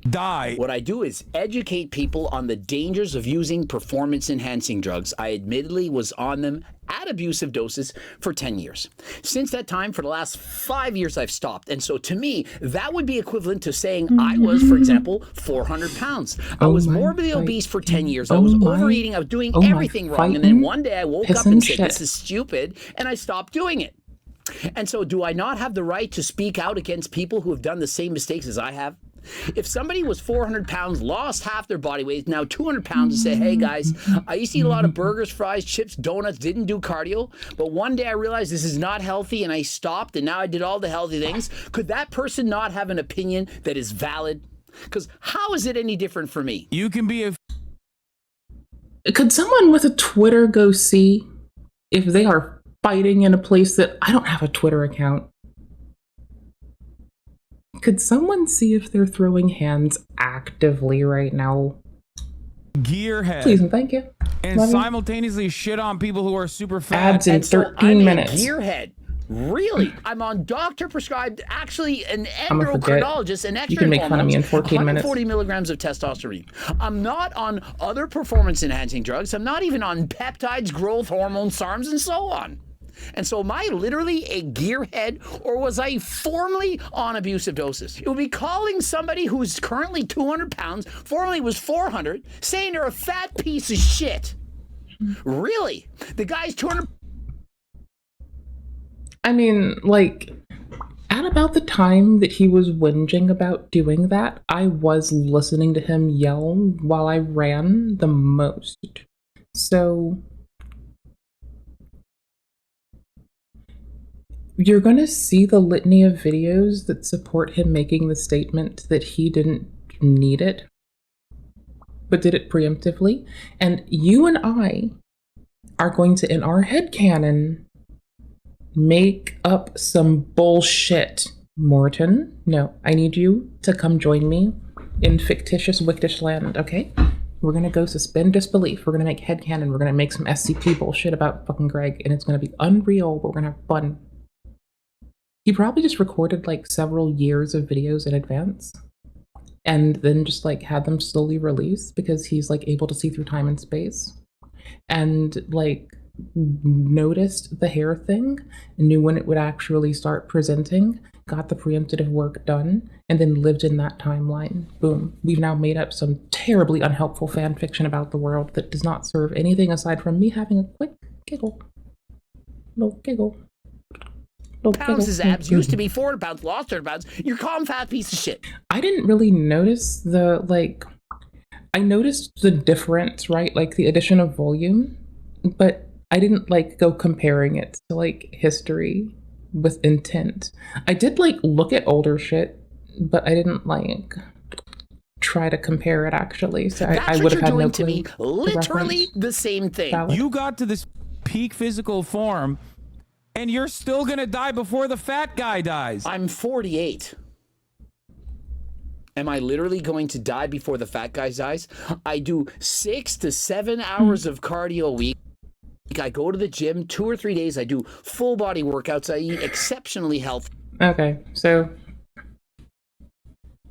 die. What I do is educate people on the dangers of using performance-enhancing drugs. I admittedly was on them at abusive doses for 10 years. Since that time, for the last 5 years, I've stopped. And so to me, that would be equivalent to saying I was, for example, 400 pounds. I was morbidly obese for 10 years. I was overeating. I was doing everything wrong. And then one day I woke up and said, this is stupid. And I stopped doing it. And so do I not have the right to speak out against people who have done the same mistakes as I have? If somebody was 400 pounds, lost half their body weight, now 200 pounds, and say, hey guys, I used to eat a lot of burgers, fries, chips, donuts, didn't do cardio, but one day I realized this is not healthy and I stopped and now I did all the healthy things, could that person not have an opinion that is valid? Because how is it any different for me? You can be a... Could someone with a Twitter go see if they are fighting in a place that I don't have a Twitter account? Could someone see if they're throwing hands actively right now? Gearhead. Please and thank you. And simultaneously shit on people who are super fat. Ads in 13 minutes. Gearhead. Really? I'm on doctor prescribed, actually an endocrinologist, an extra you can make fun of me in 14 minutes. 140 milligrams of testosterone. I'm not on other performance enhancing drugs. I'm not even on peptides, growth hormones, SARMs, and so on. And so am I literally a gearhead, or was I formerly on abusive doses? It would be calling somebody who's currently 200 pounds, formerly was 400, saying they're a fat piece of shit. Really? The guy's 200. I mean, like, at about the time that he was whinging about doing that, I was listening to him yell while I ran the most. So you're going to see the litany of videos that support him making the statement that he didn't need it, but did it preemptively. And you and I are going to, in our headcanon, make up some bullshit. Morton, no, I need you to come join me in fictitious Wictish land, okay? We're gonna go suspend disbelief. We're gonna make headcanon. We're gonna make some SCP bullshit about fucking Greg, and it's gonna be unreal, but we're gonna have fun. He probably just recorded like several years of videos in advance and then just like had them slowly release because he's like able to see through time and space, and like noticed the hair thing and knew when it would actually start presenting, got the preemptive work done, and then lived in that timeline. Boom. We've now made up some terribly unhelpful fan fiction about the world that does not serve anything aside from me having a quick giggle. Little giggle. Pounds his abs used to be 4 pounds, lost 30 pounds. You're calm, fat piece of shit. I didn't really notice the, like, I noticed the difference, right? Like the addition of volume, but I didn't like go comparing it to like history with intent. I did like look at older shit, but I didn't like try to compare it actually. So I would have had no clue. Me, literally the same thing. Valid. You got to this peak physical form, and you're still gonna die before the fat guy dies. I'm 48. Am I literally going to die before the fat guy dies? I do 6 to 7 hours of cardio a week. I go to the gym 2 or 3 days. I do full body workouts. I eat exceptionally healthy. Okay, so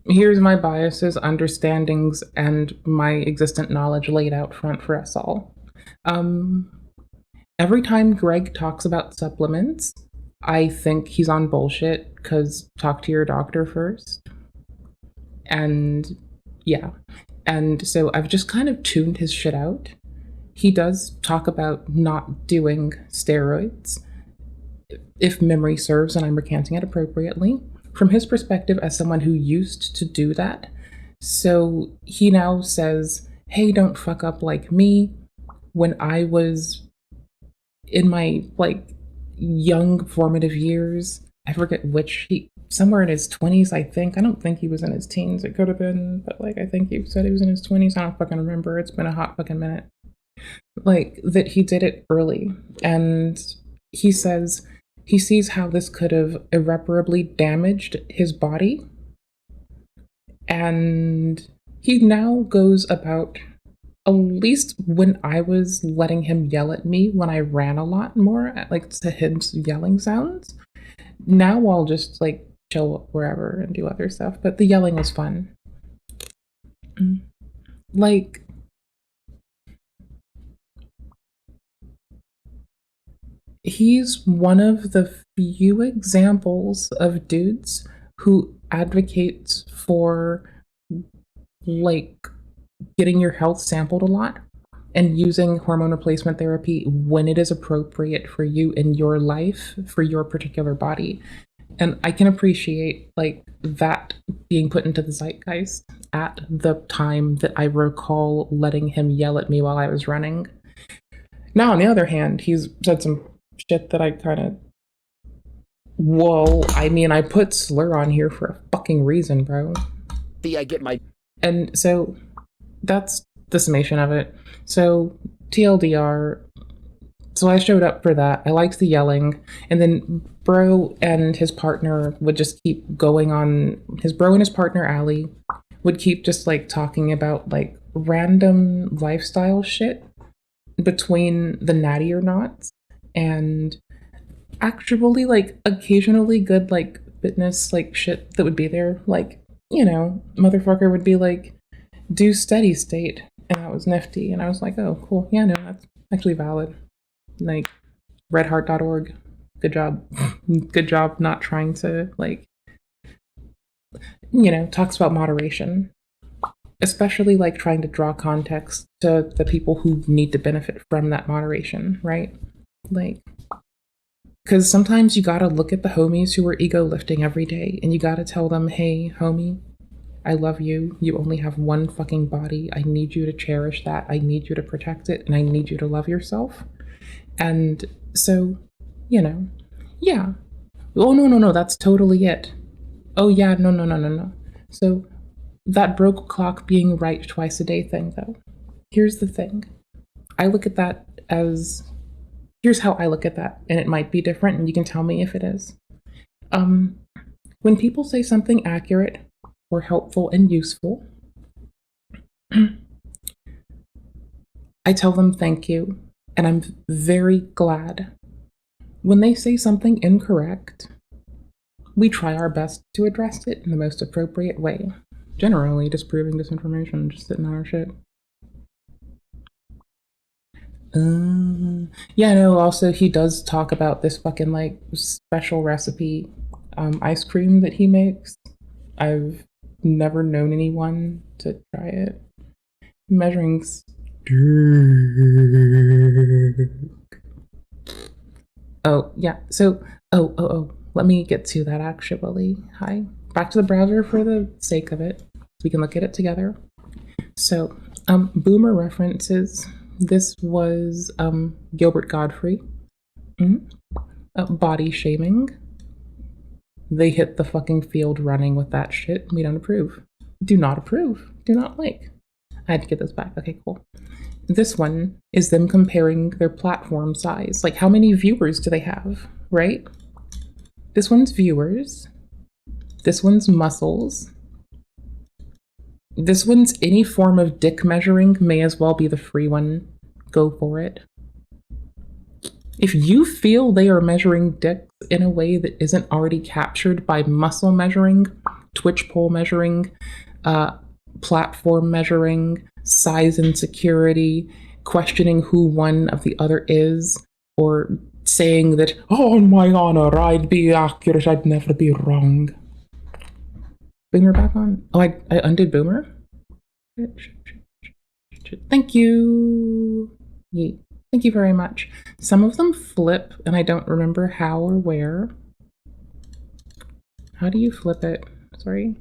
here's my biases, understandings, and my existent knowledge laid out front for us all. Every time Greg talks about supplements, I think he's on bullshit, because talk to your doctor first. And yeah, and so I've just kind of tuned his shit out. He does talk about not doing steroids, if memory serves and I'm recanting it appropriately, from his perspective as someone who used to do that. So he now says, hey, don't fuck up like me. When I was in my like young formative years, I forget which, somewhere in his 20s, I think. I don't think he was in his teens. It could have been, but like I think he said he was in his 20s. I don't fucking remember. It's been a hot fucking minute. Like that he did it early. And he says he sees how this could have irreparably damaged his body. And he now goes about, at least when I was letting him yell at me when I ran a lot more, like to his yelling sounds. Now I'll just like chill wherever and do other stuff, but the yelling was fun. Like, he's one of the few examples of dudes who advocates for like getting your health sampled a lot and using hormone replacement therapy when it is appropriate for you in your life, for your particular body. And I can appreciate like that being put into the zeitgeist at the time that I recall letting him yell at me while I was running. Now, on the other hand, he's said some shit that I kind of, whoa, I mean, I put slur on here for a fucking reason, bro. I get my... And so that's the summation of it. So TLDR, so I showed up for that. I liked the yelling. And then bro and his partner would just keep going on. His bro and his partner, Allie, would keep just like talking about like random lifestyle shit between the natty or nots and actually like occasionally good like fitness like shit that would be there. Like, you know, motherfucker would be like, do steady state. And that was nifty. And I was like, oh, cool. Yeah, no, that's actually valid. Like, redheart.org. Good job. Good job not trying to, like, you know, talks about moderation. Especially, like, trying to draw context to the people who need to benefit from that moderation, right? Like, because sometimes you gotta look at the homies who are ego lifting every day and you gotta tell them, hey, homie, I love you. You only have one fucking body. I need you to cherish that. I need you to protect it. And I need you to love yourself. And so, you know, yeah. Oh, no. That's totally it. Oh, yeah. No. So that broke clock being right twice a day thing, though. Here's the thing. I look at that as, here's how I look at that. And it might be different and you can tell me if it is. When people say something accurate, or helpful and useful, I tell them thank you, and I'm very glad. When they say something incorrect, we try our best to address it in the most appropriate way, generally disproving disinformation, just sitting on our shit. Yeah, no, also he does talk about this fucking like special recipe ice cream that he makes. I've never known anyone to try it. Measuring stick. Oh, yeah. So, let me get to that actually. Hi. Back to the browser for the sake of it. We can look at it together. So, boomer references. This was Gilbert Godfrey. Body shaming. They hit the fucking field running with that shit. We don't approve. Do not approve. Do not like. I had to get this back. Okay, cool. This one is them comparing their platform size. Like, how many viewers do they have, right? This one's viewers. This one's muscles. This one's any form of dick measuring may as well be the free one. Go for it. If you feel they are measuring dicks in a way that isn't already captured by muscle measuring, Twitch poll measuring, platform measuring, size insecurity, questioning who one of the other is, or saying that, oh, on my honor, I'd be accurate, I'd never be wrong. Boomer back on? Oh, I undid Boomer? Thank you. Yeet. Thank you very much. Some of them flip, and I don't remember how or where. How do you flip it? Sorry.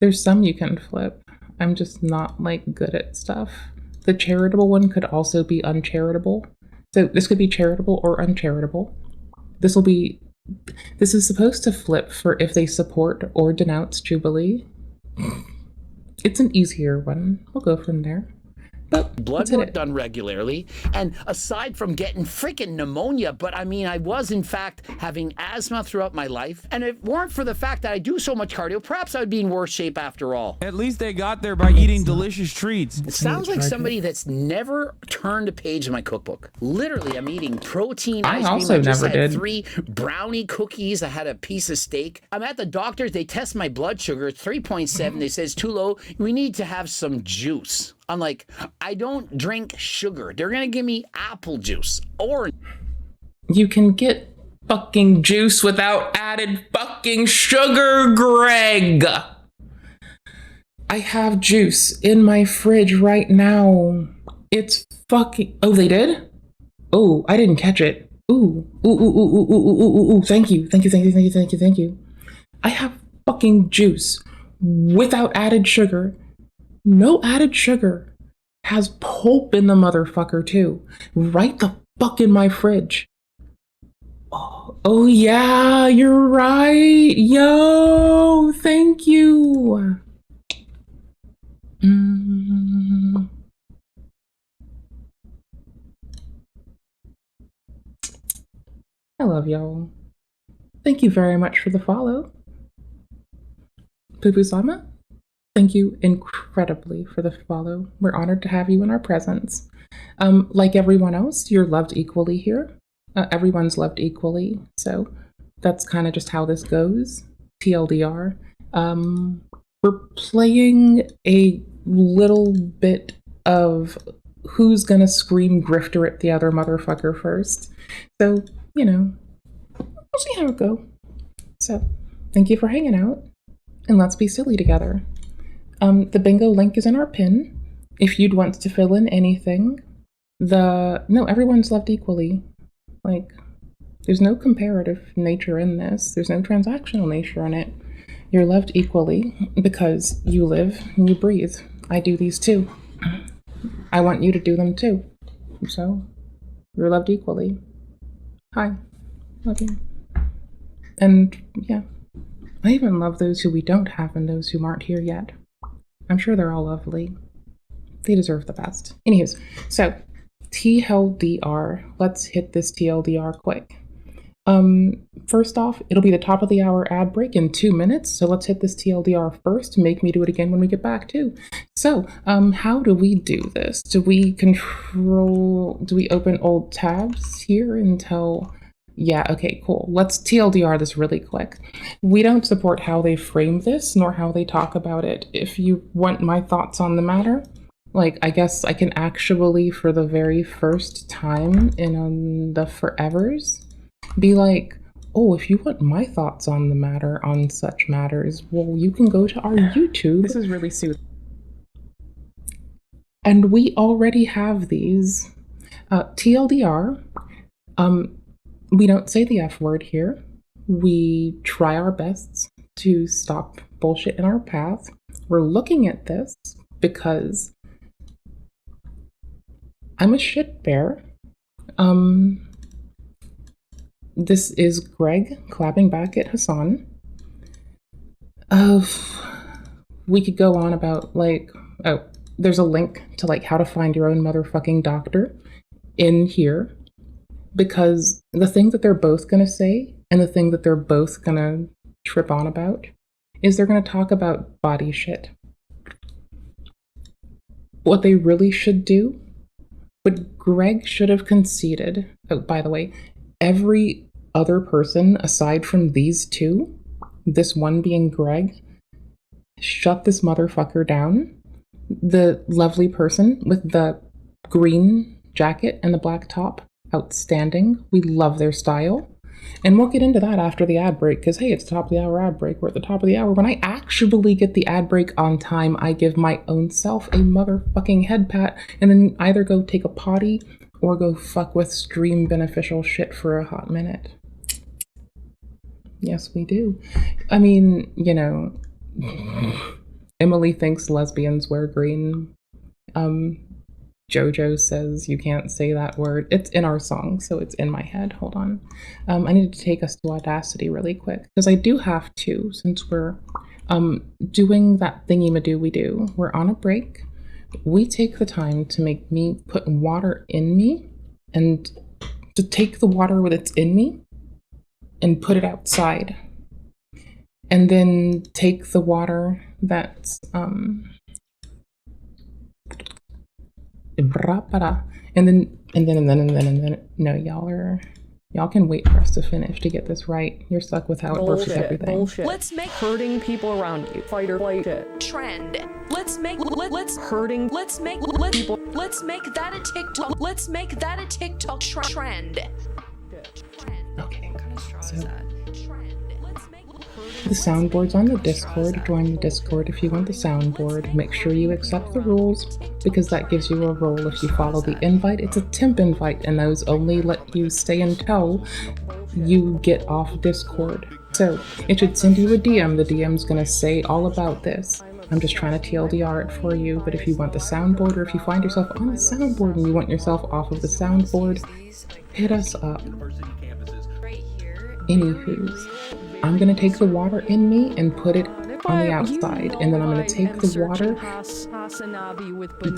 There's some you can flip. I'm just not, like, good at stuff. The charitable one could also be uncharitable. So this could be charitable or uncharitable. This is supposed to flip for if they support or denounce Jubilee. It's an easier one. We'll go from there. Blood work done regularly, and aside from getting freaking pneumonia, but I mean, I was in fact having asthma throughout my life, and if it weren't for the fact that I do so much cardio, perhaps I would be in worse shape after all. At least they got there by eating delicious treats. It sounds like somebody that's never turned a page in my cookbook. Literally, I'm eating protein ice cream. Also I just never had did. 3 brownie cookies. I had a piece of steak. I'm at the doctor's. They test my blood sugar. It's 3.7. They say it's too low. We need to have some juice. I'm like, I don't drink sugar. They're gonna give me apple juice or... You can get fucking juice without added fucking sugar, Greg. I have juice in my fridge right now. It's fucking... Oh, they did? Oh, I didn't catch it. Ooh. Thank you. I have fucking juice without added sugar. No added sugar. Has pulp in the motherfucker too. Right the fuck in my fridge. Oh yeah, you're right. Yo, thank you. I love y'all. Thank you very much for the follow. Pupusama? Thank you incredibly for the follow. We're honored to have you in our presence. Like everyone else, you're loved equally here. Everyone's loved equally. So that's kind of just how this goes. TLDR. We're playing a little bit of who's gonna scream grifter at the other motherfucker first. So, you know, we'll see how it goes. So, thank you for hanging out, and let's be silly together. The bingo link is in our pin. If you'd want to fill in anything, no, everyone's loved equally. Like, there's no comparative nature in this. There's no transactional nature in it. You're loved equally because you live and you breathe. I do these too. I want you to do them too. So, you're loved equally. Hi. Love you. And, yeah. I even love those who we don't have and those who aren't here yet. I'm sure they're all lovely. They deserve the best. Anywho, so TLDR. Let's hit this TLDR quick. First off, it'll be the top of the hour ad break in 2 minutes. So let's hit this TLDR first. Make me do it again when we get back too. So, how do we do this? Do we open old tabs here until... Yeah, okay, cool. Let's TLDR this really quick. We don't support how they frame this, nor how they talk about it. If you want my thoughts on the matter, like, I guess I can actually, for the very first time in the forevers, be like, oh, if you want my thoughts on the matter, on such matters, well, you can go to our YouTube. This is really soothing. And we already have these. TLDR, we don't say the F word here. We try our best to stop bullshit in our path. We're looking at this because I'm a shit bear. This is Greg clapping back at Hasan. We could go on about like, oh, there's a link to like how to find your own motherfucking doctor in here, because the thing that they're both gonna say and the thing that they're both gonna trip on about is they're gonna talk about body shit. What they really should do, what Greg should have conceded, oh, by the way, every other person aside from these two, this one being Greg, shut this motherfucker down. The lovely person with the green jacket and the black top, outstanding. We love their style. And we'll get into that after the ad break, because hey, it's top of the hour ad break. We're at the top of the hour. When I actually get the ad break on time, I give my own self a motherfucking head pat and then either go take a potty or go fuck with stream beneficial shit for a hot minute. Yes, we do. I mean, you know, Emily thinks lesbians wear green. Jojo says you can't say that word. It's in our song, so it's in my head. Hold on. I need to take us to Audacity really quick, because I do have to, since we're doing that thingy-ma-do we do. We're on a break. We take the time to make me put water in me, and to take the water that's in me and put it outside. And then take the water that's and then no, y'all can wait for us to finish to get this right. You're stuck with how it works with everything. Bullshit. Let's make hurting people around you. Fight or flight trend. Let's make hurting. Let's make people. Let's make that a TikTok. Let's make that a TikTok trend. Okay. What kind of straw is that? The soundboard's on the Discord. Join the Discord if you want the soundboard. Make sure you accept the rules, because that gives you a role if you follow the invite. It's a temp invite, and those only let you stay until you get off Discord. So it should send you a DM. The DM's gonna say all about this. I'm just trying to TLDR it for you, but if you want the soundboard, or if you find yourself on a soundboard and you want yourself off of the soundboard, hit us up. Anywho's, I'm gonna take the water in me and put it on the outside, and then I'm gonna take the water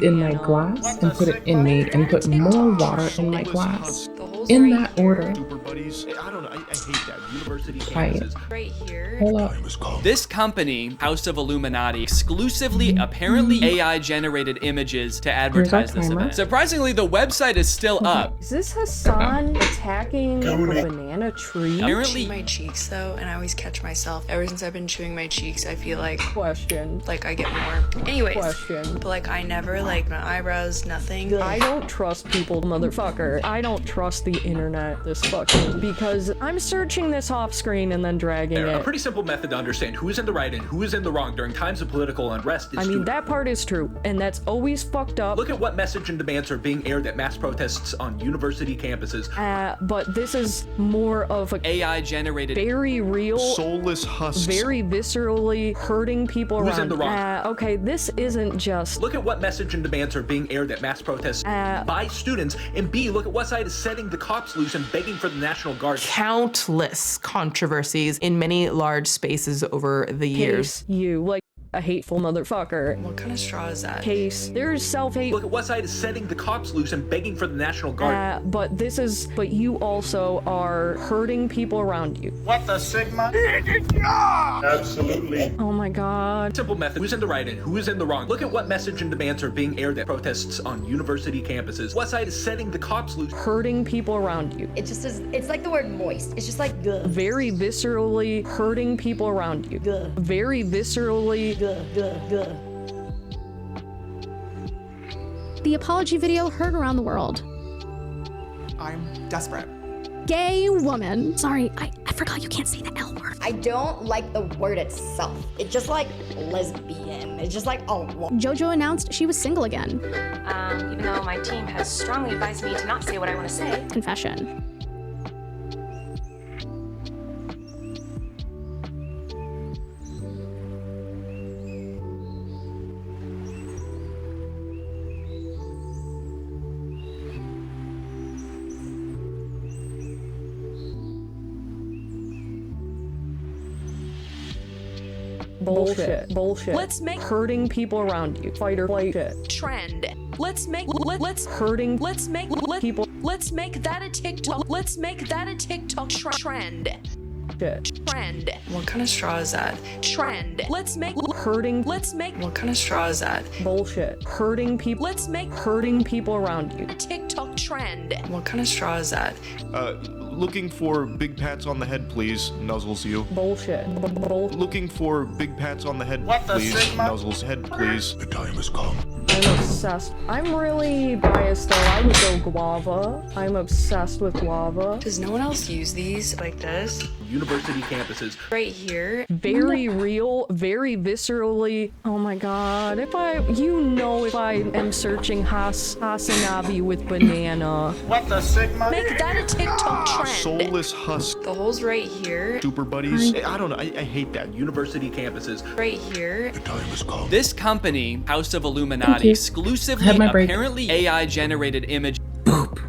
in my glass and put it in me and put more water in my glass. In that order. Right here. Hold up. This company, House of Illuminati, exclusively, apparently AI-generated images to advertise this event. Surprisingly, the website is still up. Is this Hasan attacking a banana tree? Apparently, Chew my cheeks though, and I always catch myself. Ever since I've been chewing my cheeks, I feel like I get more. Anyways, but like I never like my eyebrows, nothing. I don't trust people, motherfucker. I don't trust the internet this fucking, because I'm searching this off screen and then dragging it. A pretty simple method to understand who is in the right and who is in the wrong during times of political unrest is that part is true, and that's always fucked up. Look at what message and demands are being aired at mass protests on university campuses. But this is more of a AI-generated, very real, soulless husks. Very viscerally hurting people Who's around. in the wrong? Okay, this isn't just. Look at what message and demands are being aired at mass protests by students, and B, look at what side is setting the cops loose and begging for the National Guard. Countless controversies in many large spaces over the years. You, like a hateful motherfucker. What kind of straw is that? Case. There's self-hate. Look at what side is setting the cops loose and begging for the National Guard. But you also are hurting people around you. What the Sigma? Absolutely. Oh my god. Simple method. Who's in the right and who is in the wrong? Look at what message and demands are being aired at protests on university campuses. What side is setting the cops loose? Hurting people around you. It just is, it's like the word moist. It's just like, ugh. Very viscerally hurting people around you. Ugh. Very viscerally. The apology video heard around the world. I'm desperate. gay woman. Sorry, I forgot you can't say the L word. I don't like the word itself. It's just like lesbian. It's just like, oh. JoJo announced she was single again. Even though my team has strongly advised me to not say what I want to say. Confession. Bullshit. Let's make hurting people around you. Fight or flight shit. Trend. Let's make that a TikTok. Let's make that a TikTok Trend. Trend. What kind of straw is that? Trend. Let's make hurting. What kind of straw is that? Bullshit. Hurting people. Let's make hurting people around you. TikTok trend. What kind of straw is that? Looking for big pats on the head, please. Nuzzles you. Bullshit. Looking for big pats on the head, please. Nuzzles head, please. The time has come. I'm obsessed. I'm really biased though. I would go guava. I'm obsessed with guava. Does no one else use these like this? University campuses. Right here. Very real, very viscerally. Oh my god. If I am searching HasanAbi with banana. What the sigma? Make that a TikTok trend. Soulless husk. The hole's right here. Super buddies. I don't know. I hate that. University campuses. Right here. The time has come. This company, House of Illuminati, exclusively apparently AI generated image. Boop.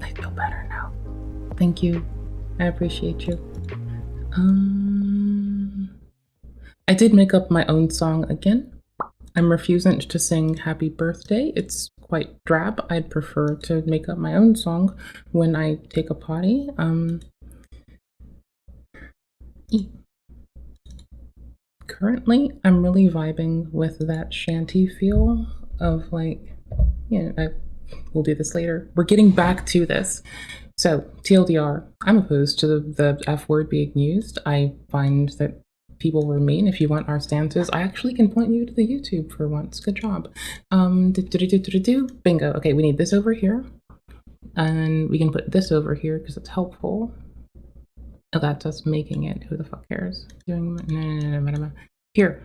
I feel better now. Thank you. I appreciate you. I did make up my own song again. I'm refusing to sing Happy Birthday. It's quite drab. I'd prefer to make up my own song when I take a potty. Currently, I'm really vibing with that shanty feel of like, we'll do this later. We're getting back to this. So, TLDR, I'm opposed to the F word being used. I find that people were mean. If you want our stances, I actually can point you to the YouTube for once. Good job. Bingo. Okay, we need this over here. And we can put this over here because it's helpful. Oh, that's us making it. Who the fuck cares? No. Here.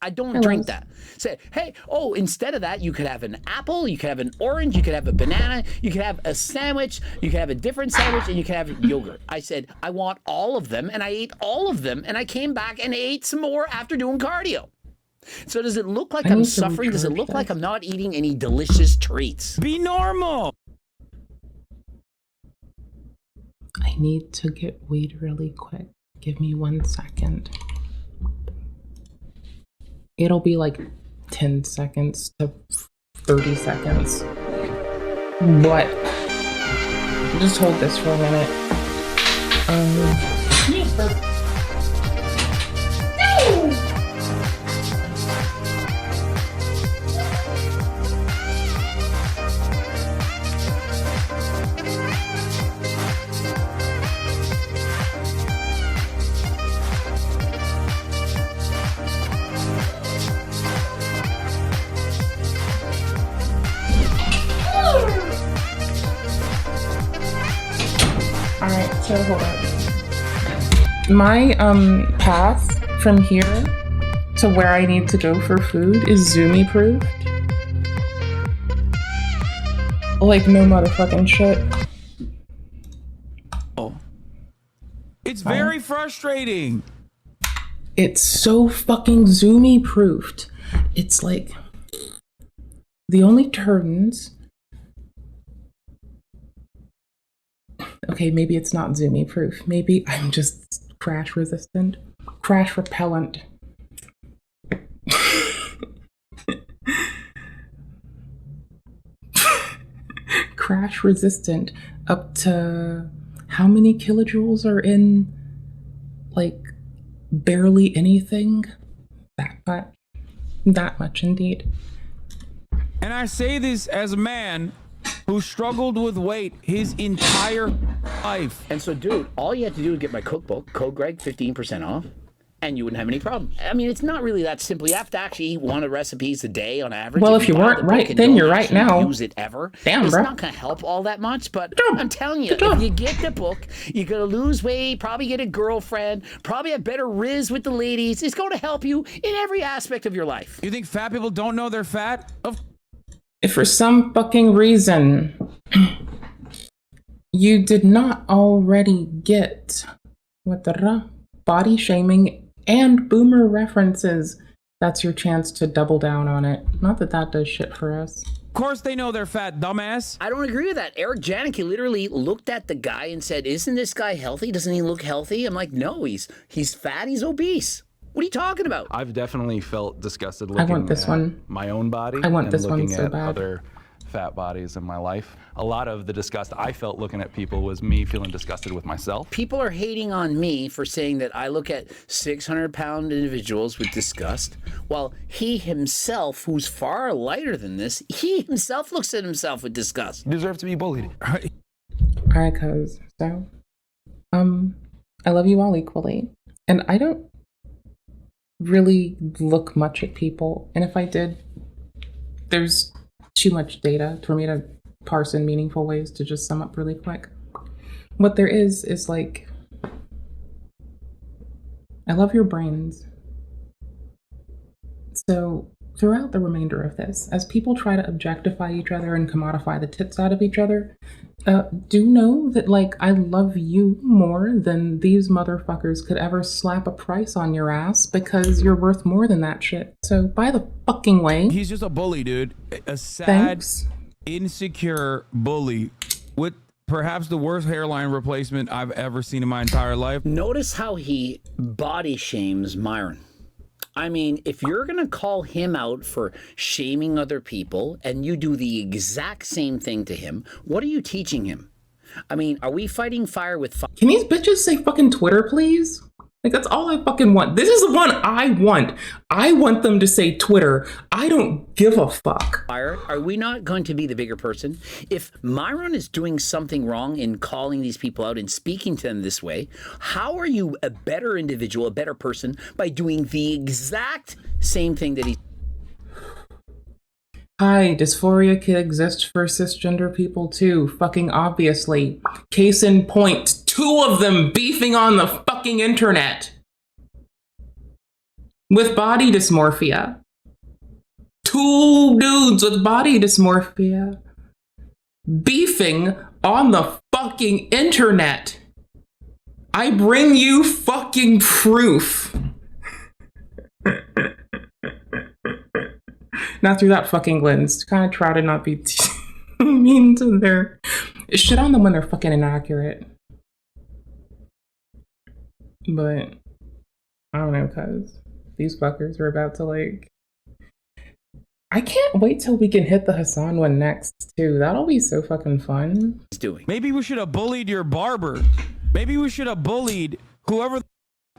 I don't drink that. Say, hey, instead of that, you could have an apple, you could have an orange, you could have a banana, you could have a sandwich, you could have a different sandwich, and you could have yogurt. I said, I want all of them, and I ate all of them, and I came back and ate some more after doing cardio. So does it look like I'm suffering? Does it look like I'm not eating any delicious treats? Be normal! I need to get weed really quick. Give me 1 second. It'll be like 10 seconds to 30 seconds. What? Just hold this for a minute. Alright, so hold on. My path from here to where I need to go for food is Zoomy proofed. Like no motherfucking shit. It's very frustrating. It's so fucking Zoomy proofed. It's like the only turns. Okay, maybe it's not Zoomy proof. Maybe I'm just crash resistant. Crash repellent. Crash resistant up to how many kilojoules are in like barely anything? That much. That much indeed. And I say this as a man who struggled with weight his entire life. And so, dude, all you have to do is get my cookbook, code Greg, 15% off. and you wouldn't have any problem. I mean, it's not really that simple. You have to actually eat 1 recipes a day on average. Well, if you weren't right, then you're right now. Use it ever. Damn, it's bro. not going to help all that much, but I'm telling you, if you get the book, you're going to lose weight, probably get a girlfriend, probably have better riz with the ladies. It's going to help you in every aspect of your life. You think fat people don't know they're fat? If for some fucking reason you did not already get body shaming and boomer references, that's your chance to double down on it. Not that that does shit for us. Of course they know they're fat, dumbass. I don't agree with that. Eric Janicki literally looked at the guy and said, isn't this guy healthy? Doesn't he look healthy? I'm like, no, he's fat, he's obese. What are you talking about? I've definitely felt disgusted looking at my own body I want and this looking one so at bad. other fat bodies in my life. A lot of the disgust I felt looking at people was me feeling disgusted with myself. People are hating on me for saying that I look at 600-pound individuals with disgust, while he himself, who's far lighter than this, he himself looks at himself with disgust. You deserve to be bullied. All right, cuz. So, I love you all equally. And I don't really look much at people. And if I did, there's too much data for me to parse in meaningful ways to just sum up really quick. What there is like, I love your brains. So throughout the remainder of this, as people try to objectify each other and commodify the tits out of each other, do know that, like, I love you more than these motherfuckers could ever slap a price on your ass, because you're worth more than that shit. So by the fucking way. He's just a bully, dude. A sad, insecure bully with perhaps the worst hairline replacement I've ever seen in my entire life. Notice how he body shames Myron. I mean, if you're going to call him out for shaming other people and you do the exact same thing to him, what are you teaching him? I mean, are we fighting fire with fire? Can these bitches say fucking Twitter, please? Like, that's all I fucking want. This is the one I want. I want them to say Twitter. I don't give a fuck. Are we not going to be the bigger person? If Myron is doing something wrong in calling these people out and speaking to them this way, how are you a better individual, a better person, by doing the exact same thing that he... Hi, dysphoria can exist for cisgender people too, fucking obviously. Case in point, 2 of them beefing on the fucking internet with body dysmorphia. 2 dudes with body dysmorphia beefing on the fucking internet. I bring you fucking proof. Not through that fucking lens. Kind of try to not be mean to their shit on them when they're fucking inaccurate. But I don't know, cuz these fuckers are about to, like, I can't wait till we can hit the Hasan one next too. That'll be so fucking fun. He's doing. Maybe we should have bullied your barber. Maybe we should have bullied whoever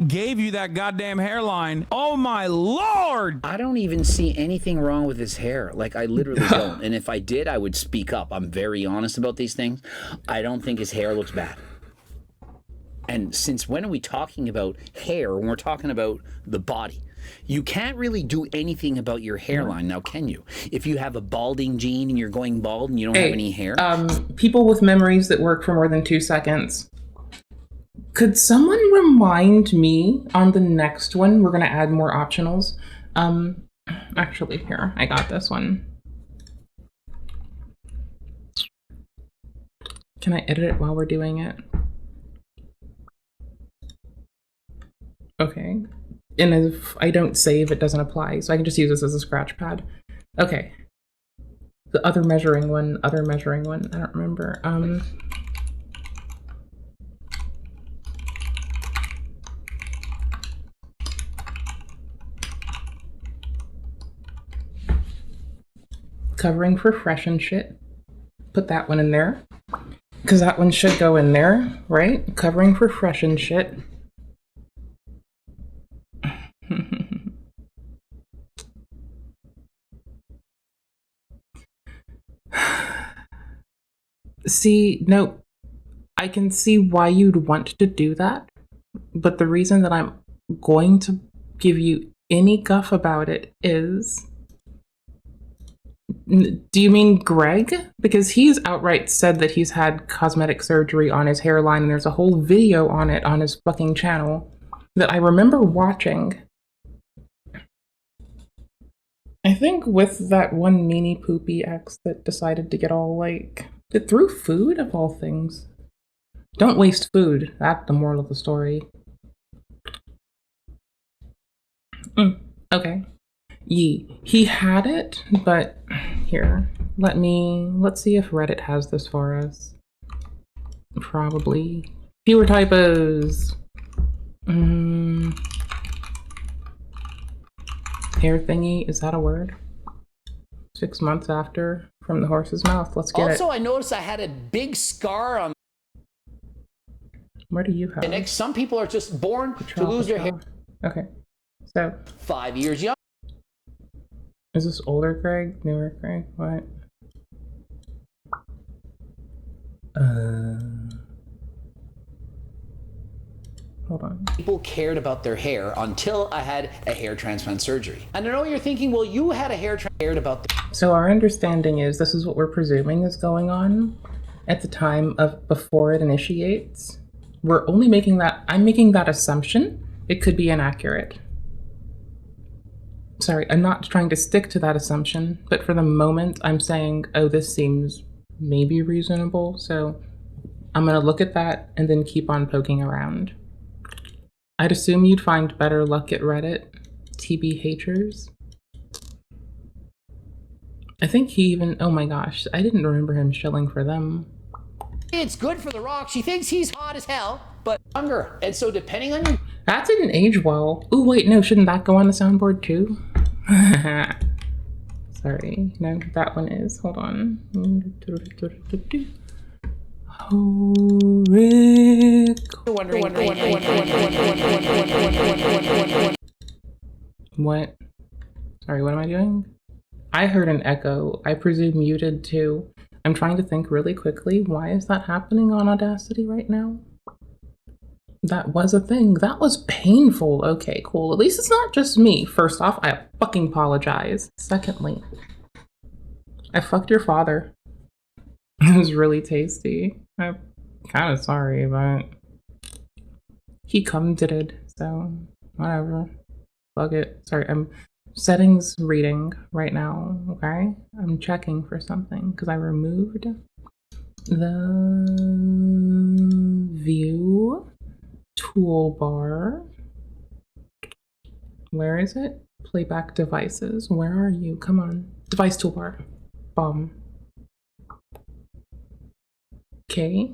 gave you that goddamn hairline. Oh my lord! I don't even see anything wrong with his hair. Like, I literally don't. And if I did, I would speak up. I'm very honest about these things. I don't think his hair looks bad. And since when are we talking about hair when we're talking about the body? You can't really do anything about your hairline now, can you? If you have a balding gene and you're going bald and you don't have any hair. People with memories that work for more than 2 seconds. Could someone remind me on the next one? We're gonna add more optionals. Actually, here, I got this one. Can I edit it while we're doing it? Okay. And if I don't save, it doesn't apply, so I can just use this as a scratch pad. Okay. The other measuring one, I don't remember. Covering for Fresh&Fit. Put that one in there, because that one should go in there, right? Covering for Fresh&Fit. See, no, I can see why you'd want to do that, but the reason that I'm going to give you any guff about it is... Do you mean Greg? Because he's outright said that he's had cosmetic surgery on his hairline, and there's a whole video on it on his fucking channel that I remember watching. I think with that one meanie poopy ex that decided to get all like... It threw food of all things. Don't waste food. That's the moral of the story. Okay. He had it, but here, let's see if Reddit has this for us. Probably. Fewer typos. Hair thingy, is that a word? 6 months after from the horse's mouth. Let's get it. Also, I noticed I had a big scar on. Where do you have the neck. Some people are just born to lose their hair. Okay, so 5 years young. Is this older Greg? Newer Greg? What? Hold on. People cared about their hair until I had a hair transplant surgery. And I know you're thinking, well, you had a hair cared about the... So our understanding is this is what we're presuming is going on at the time of before it initiates. We're only making that, I'm making that assumption. It could be inaccurate. Sorry, I'm not trying to stick to that assumption, but for the moment I'm saying, oh, this seems maybe reasonable. So I'm gonna look at that and then keep on poking around. I'd assume you'd find better luck at Reddit, TB haters. I think he even, oh my gosh, I didn't remember him shilling for them. It's good for The Rock. She thinks he's hot as hell, but younger. And so depending on your... That didn't age well. Oh wait, no, shouldn't that go on the soundboard too? Sorry, no, that one is, hold on. Oh, Rick. What? Sorry, what am I doing? I heard an echo. I presume muted too. I'm trying to think really quickly. Why is that happening on Audacity right now? That was a thing. That was painful. Okay, cool. At least it's not just me. First off, I fucking apologize. Secondly, I fucked your father. It was really tasty. I'm kind of sorry, but he committed, so whatever. Fuck it. Sorry, I'm settings reading right now, okay? I'm checking for something because I removed the view toolbar. Where is it? Playback devices. Where are you? Come on. Device toolbar. Bomb. Okay.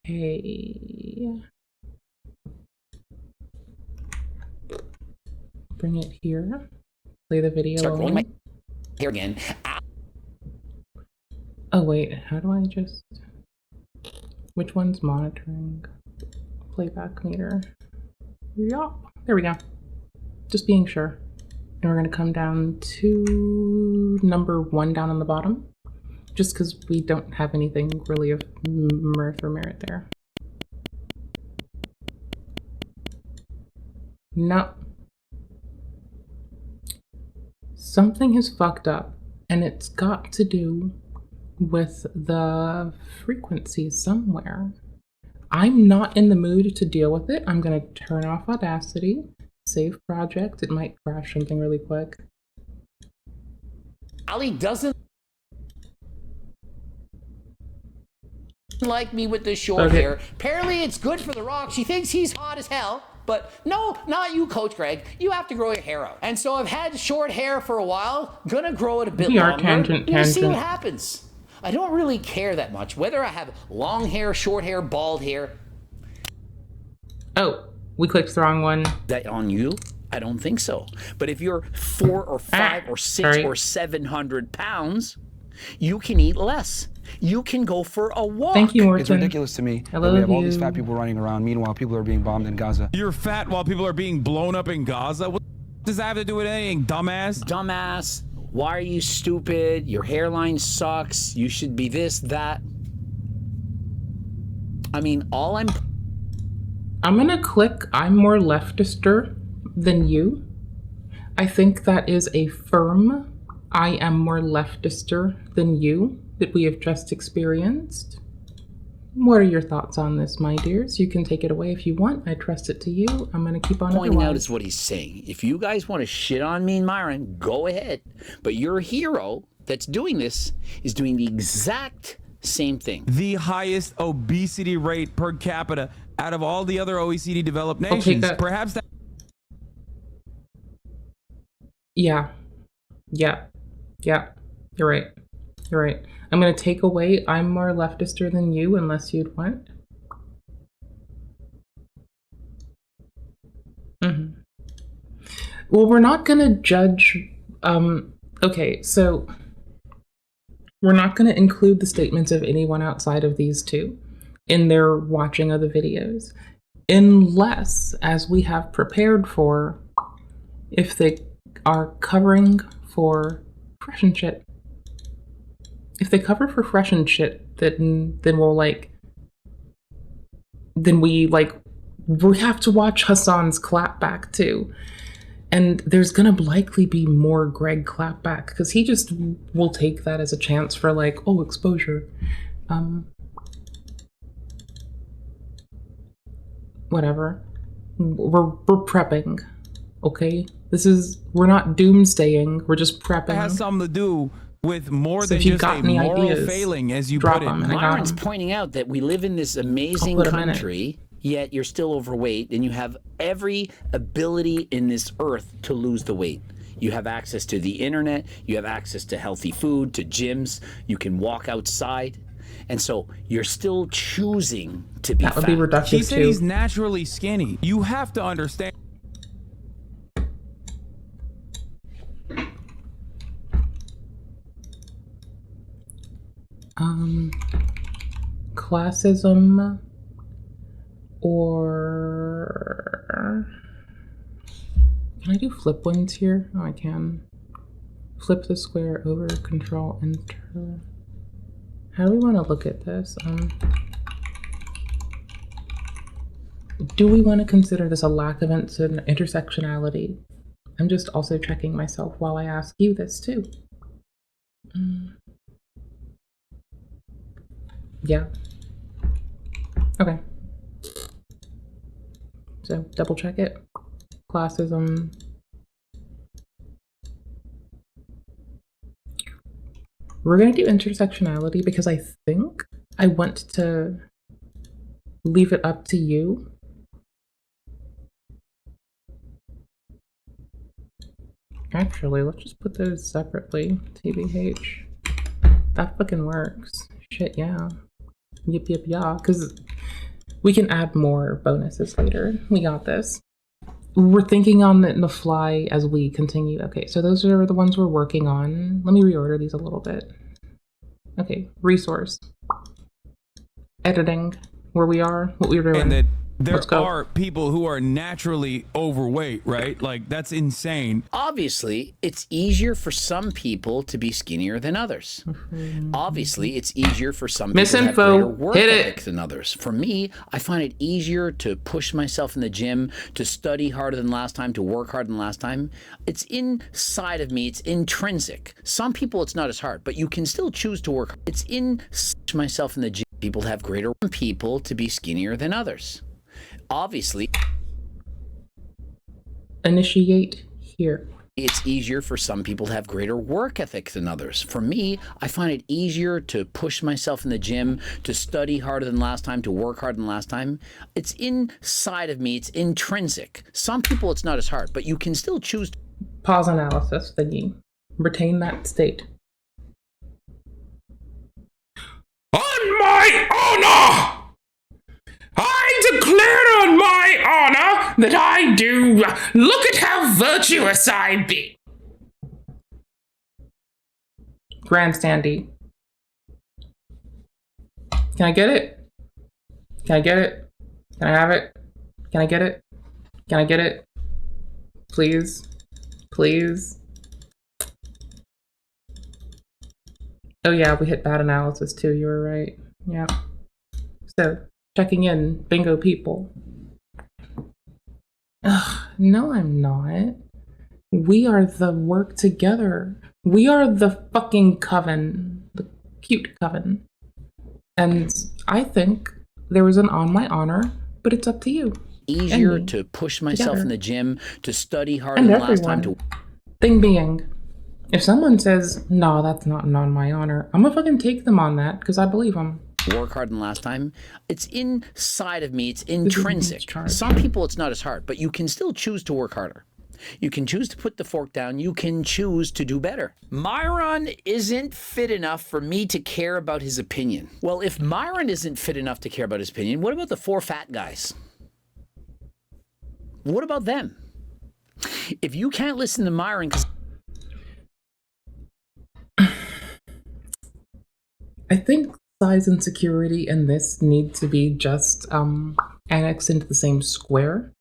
Okay. Bring it here. Play the video. Start growing my hair again. Oh wait, how do I just... Which one's monitoring? Playback meter. Yeah, there we go. Just being sure. And we're gonna come down to number 1 down on the bottom. Just because we don't have anything really of mirth or merit there. No. Something has fucked up, and it's got to do with the frequency somewhere. I'm not in the mood to deal with it. I'm gonna turn off Audacity, save project. It might crash something really quick. Ali doesn't like me with the short hair. Apparently it's good for The Rock. She thinks he's hot as hell. But no, not you, Coach Greg. You have to grow your hair out. And so I've had short hair for a while. Gonna grow it a bit longer. We'll see what happens. I don't really care that much whether I have long hair, short hair, bald hair. Oh, we clicked the wrong one. That on you? I don't think so. But if you're 4 or 5 or 6 or 700 pounds, you can eat less. You can go for a walk. Thank you, Morton. It's ridiculous to me that we have all these fat people running around. Meanwhile, people are being bombed in Gaza. You're fat while people are being blown up in Gaza? What does that have to do with anything, dumbass? Dumbass. Why are you stupid? Your hairline sucks. You should be this, that. I mean, I'm gonna click I'm more leftister than you. I think that is a firm I am more leftister than you that we have just experienced. What are your thoughts on this, my dears? You can take it away if you want. I trust it to you. I'm going to keep on pointing out is what he's saying. If you guys want to shit on me and Myron, go ahead. But your hero that's doing this is doing the exact same thing. The highest obesity rate per capita out of all the other OECD developed nations. Perhaps that. Yeah. You're right. I'm going to take away I'm more leftister than you unless you'd want. Well, we're not going to judge. Okay, so we're not going to include the statements of anyone outside of these two in their watching of the videos, unless, as we have prepared for, if they are covering for Fresh and Shit. If they cover for Fresh and Shit, then we'll we have to watch Hasan's clapback too. And there's gonna likely be more Greg clapback because he just will take that as a chance for exposure. Whatever. We're prepping, okay? We're not doomsdaying, we're just prepping. It has something to do with more So than if you just got a any moral ideas, failing, as you drop put it. them, and I got Myron's 'em. pointing out that we live in this amazing I'll put 'em in it. country, yet you're still overweight, and you have every ability in this earth to lose the weight. You have access to the internet, you have access to healthy food, to gyms, you can walk outside, and so you're still choosing to be That would fat. be reductive He said he's naturally skinny. You have to understand. Classism or can I do flip ones here? Oh, I can. Flip the square over, control, enter. How do we want to look at this? Do we want to consider this a lack of intersectionality? I'm just also checking myself while I ask you this too. Yeah. Okay. So double check it. Classism. We're gonna do intersectionality because I think I want to leave it up to you. Actually, let's just put those separately. TBH. That fucking works. Shit, yeah. Yep, yeah. Because we can add more bonuses later. We got this. We're thinking on the fly as we continue. Okay, so those are the ones we're working on. Let me reorder these a little bit. Okay, resource. Editing. Where we are, what we're doing. And that there are people who are naturally overweight, right? Like, that's insane. Obviously, it's easier for some people to be skinnier than others. Obviously, it's easier for some people to have greater work ethic than others. For me, I find it easier to push myself in the gym, to study harder than last time, to work harder than last time. It's inside of me. It's intrinsic. Some people, it's not as hard, but you can still choose to work. It's inside myself in the gym. People have greater people to be skinnier than others. Obviously, initiate here. It's easier for some people to have greater work ethic than others. For me, I find it easier to push myself in the gym, to study harder than last time, to work harder than last time. It's inside of me. It's intrinsic. Some people, it's not as hard, but you can still choose. Pause analysis thingy. Retain that state. On my honor! I declare on my honor that I do. Look at how virtuous I be. Grandstandy. Can I get it? Can I get it? Can I have it? Can I get it? Can I get it? Please? Please? Oh yeah, we hit bad analysis too, you were right. Yeah. So, checking in. Bingo people. Ugh, no, I'm not. We are the work together. We are the fucking coven. The cute coven. And I think there was an on my honor, but it's up to you. Easier to push myself in the gym, to study harder and than last time. Thing being, if someone says, no, that's not an on my honor, I'm gonna fucking take them on that because I believe them. Work harder than last time. It's inside of me. It's intrinsic. Some people it's not as hard, but you can still choose to work harder. You can choose to put the fork down. You can choose to do better. Myron isn't fit enough for me to care about his opinion. Well, if Myron isn't fit enough to care about his opinion, what about the 4 fat guys? What about them? If you can't listen to Myron, I think size insecurity and this need to be just annexed into the same square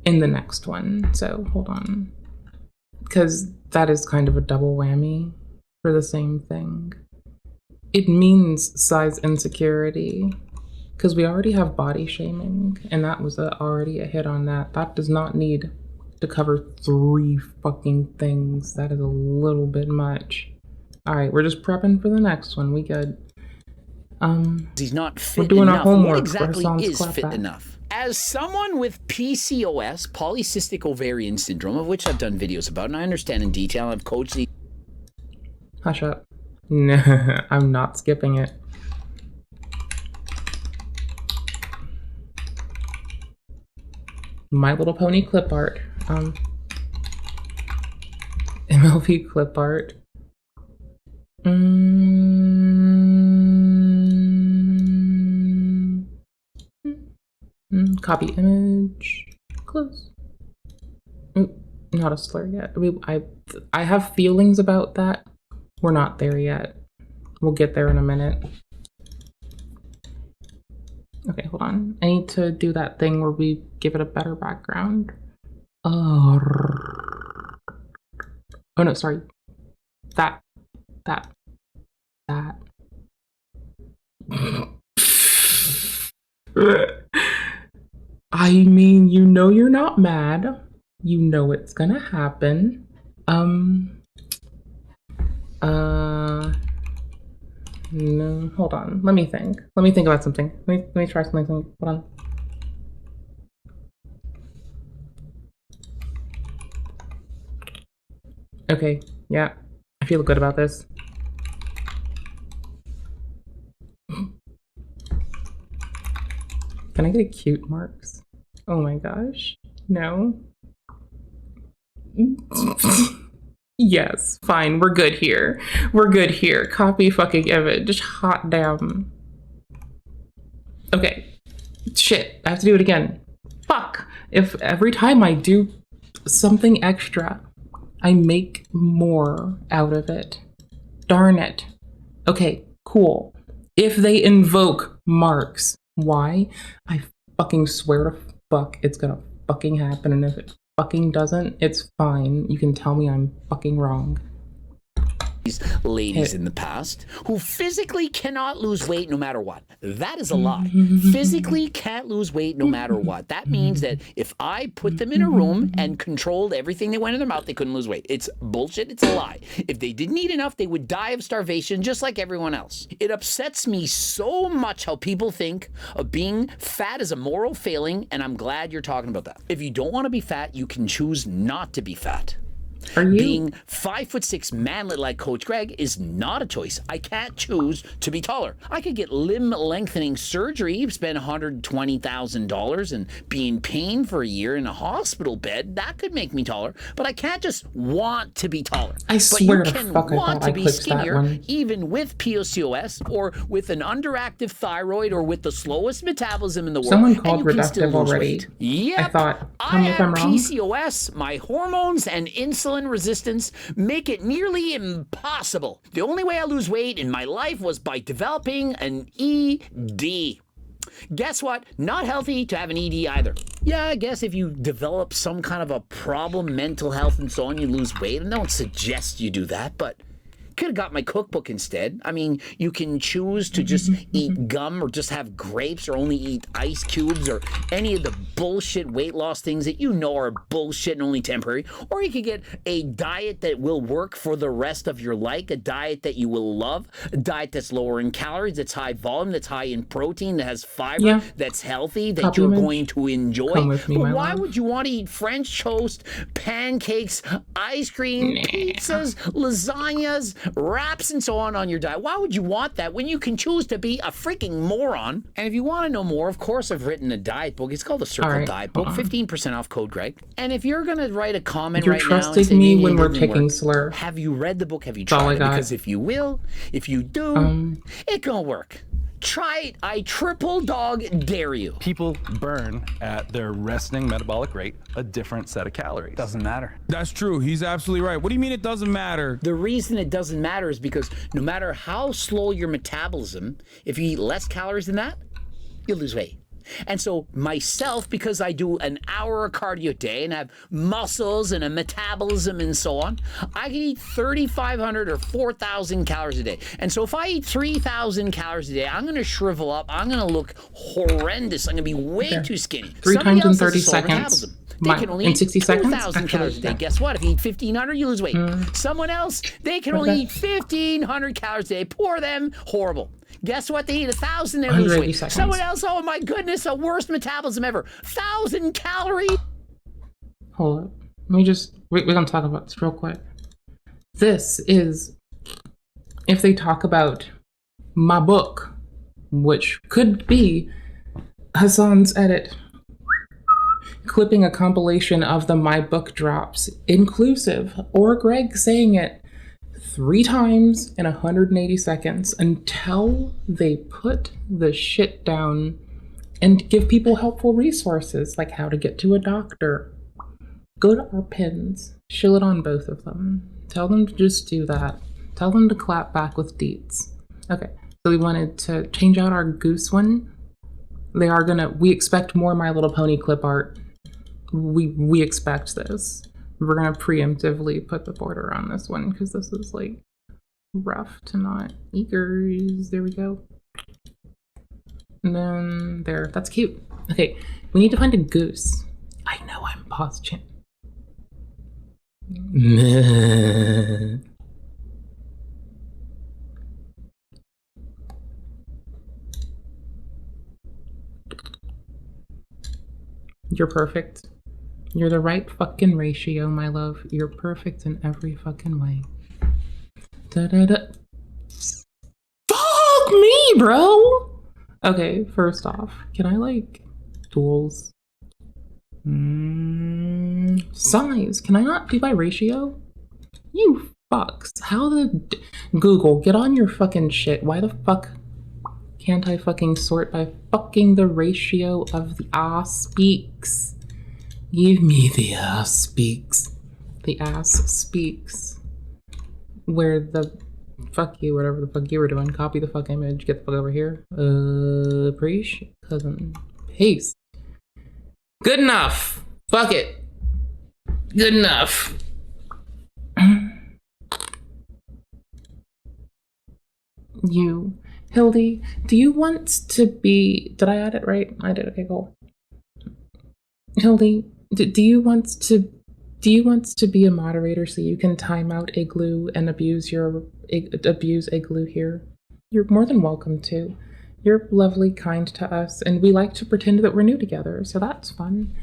in the next one. So hold on, because that is kind of a double whammy for the same thing. It means size insecurity because we already have body shaming, and that was already a hit on that. That does not need to cover 3 fucking things. That is a little bit much. All right, we're just prepping for the next one. We good. He's not fit we're doing enough. Our homework What exactly is clap fit back. enough? As someone with PCOS, polycystic ovarian syndrome, of which I've done videos about, and I understand in detail, I've coached the... Hush up. No, I'm not skipping it. My Little Pony clip art. MLP clip art. Copy image. Close. Ooh, not a slur yet. I have feelings about that. We're not there yet. We'll get there in a minute. Okay, hold on. I need to do that thing where we give it a better background. Oh no, sorry. That. I mean, you know you're not mad. You know it's gonna happen. No, hold on. Let me think. Let me think about something. Let me try something. Hold on. Okay, yeah. I feel good about this. Can I get a cute marks? Oh my gosh. No. Yes, fine. We're good here. We're good here. Copy fucking image. Hot damn. Okay. Shit. I have to do it again. Fuck. If every time I do something extra, I make more out of it. Darn it. Okay, cool. If they invoke marks, why? I fucking swear to fuck it's gonna fucking happen, and if it fucking doesn't, it's fine. You can tell me I'm fucking wrong. These ladies in the past who physically cannot lose weight no matter what. That is a lie. Physically can't lose weight no matter what. That means that if I put them in a room and controlled everything that went in their mouth, they couldn't lose weight. It's bullshit. It's a lie. If they didn't eat enough, they would die of starvation just like everyone else. It upsets me so much how people think of being fat as a moral failing, and I'm glad you're talking about that. If you don't want to be fat, you can choose not to be fat. Being 5'6" manlet like Coach Greg is not a choice. I can't choose to be taller. I could get limb lengthening surgery, spend $120,000 and be in pain for a year in a hospital bed. That could make me taller, but I can't just want to be taller. I swear to but you can fuck, want I to be clicked that skinnier one. even with PCOS or with an underactive thyroid or with the slowest metabolism in the world. Someone called and you can still reductive lose already. weight. Yep. I thought, I if I'm have wrong. PCOS, my hormones and insulin resistance make it nearly impossible. The only way I lose weight in my life was by developing an ED. Guess what? Not healthy to have an ED either. Yeah, I guess if you develop some kind of a problem, mental health and so on, you lose weight. And don't suggest you do that, but Could have got my cookbook instead. I mean, you can choose to just eat gum or just have grapes or only eat ice cubes or any of the bullshit weight loss things that you know are bullshit and only temporary. Or you could get a diet that will work for the rest of your life, a diet that you will love, a diet that's lower in calories, that's high volume, that's high in protein, that has fiber, that's healthy, that you're going to enjoy. But why would you want to eat French toast, pancakes, ice cream, pizzas, lasagnas, wraps, and so on your diet? Why would you want that when you can choose to be a freaking moron? And if you want to know more, of course, I've written a diet book. It's called the Circle Diet Book. 15% off code Greg. And if you're going to write a comment right now and say, me when we're picking slur. Have you read the book? Have you tried it? Because if you will, if you do, it gonna work. Try it. I triple dog dare you. People burn at their resting metabolic rate a different set of calories. Doesn't matter. That's true. He's absolutely right. What do you mean it doesn't matter? The reason it doesn't matter is because no matter how slow your metabolism, if you eat less calories than that, you'll lose weight. And so myself, because I do an hour of cardio a day and have muscles and a metabolism and so on, I can eat 3,500 or 4,000 calories a day. And so if I eat 3,000 calories a day, I'm going to shrivel up. I'm going to look horrendous. I'm going to be way too skinny. 3 times in 30 seconds. They can only eat 60 seconds? 2,000 calories a day. Guess what? If you eat 1,500, you lose weight. Someone else, they can only eat 1,500 calories a day. Poor them. Horrible. Guess what? They eat 1,000, they lose weight. Someone else, oh my goodness, the worst metabolism ever. 1,000 calories. Hold up. Let me just, we're going to talk about this real quick. This is, if they talk about my book, which could be Hasan's edit, clipping a compilation of the My Book drops, inclusive, or Greg saying it 3 times in 180 seconds until they put the shit down and give people helpful resources like how to get to a doctor. Go to our pins, shill it on both of them. Tell them to just do that. Tell them to clap back with deets. Okay, so we wanted to change out our goose one. We expect more My Little Pony clip art. We expect this. We're gonna preemptively put the border on this one because this is like rough to not eagers. There we go. And then there, that's cute. Okay, we need to find a goose. I know I'm pausing. You're perfect. You're the right fucking ratio, my love. You're perfect in every fucking way. Da-da-da. Fuck me, bro! Okay, first off, can I, like, tools? Size. Can I not do by ratio? You fucks. How the... Google, get on your fucking shit. Why the fuck can't I fucking sort by fucking the ratio of the ass speaks? Give me the ass speaks. The ass speaks. Where the fuck you, whatever the fuck you were doing. Copy the fuck image. Get the fuck over here. Appreciate cousin. Paste. Good enough. Fuck it. Good enough. You. Hildy, do you want to be... Did I add it right? I did. Okay, cool. Hildy, do you want to be a moderator so you can time out Igloo and abuse Igloo here? You're more than welcome to. You're lovely, kind to us, and we like to pretend that we're new together, so that's fun.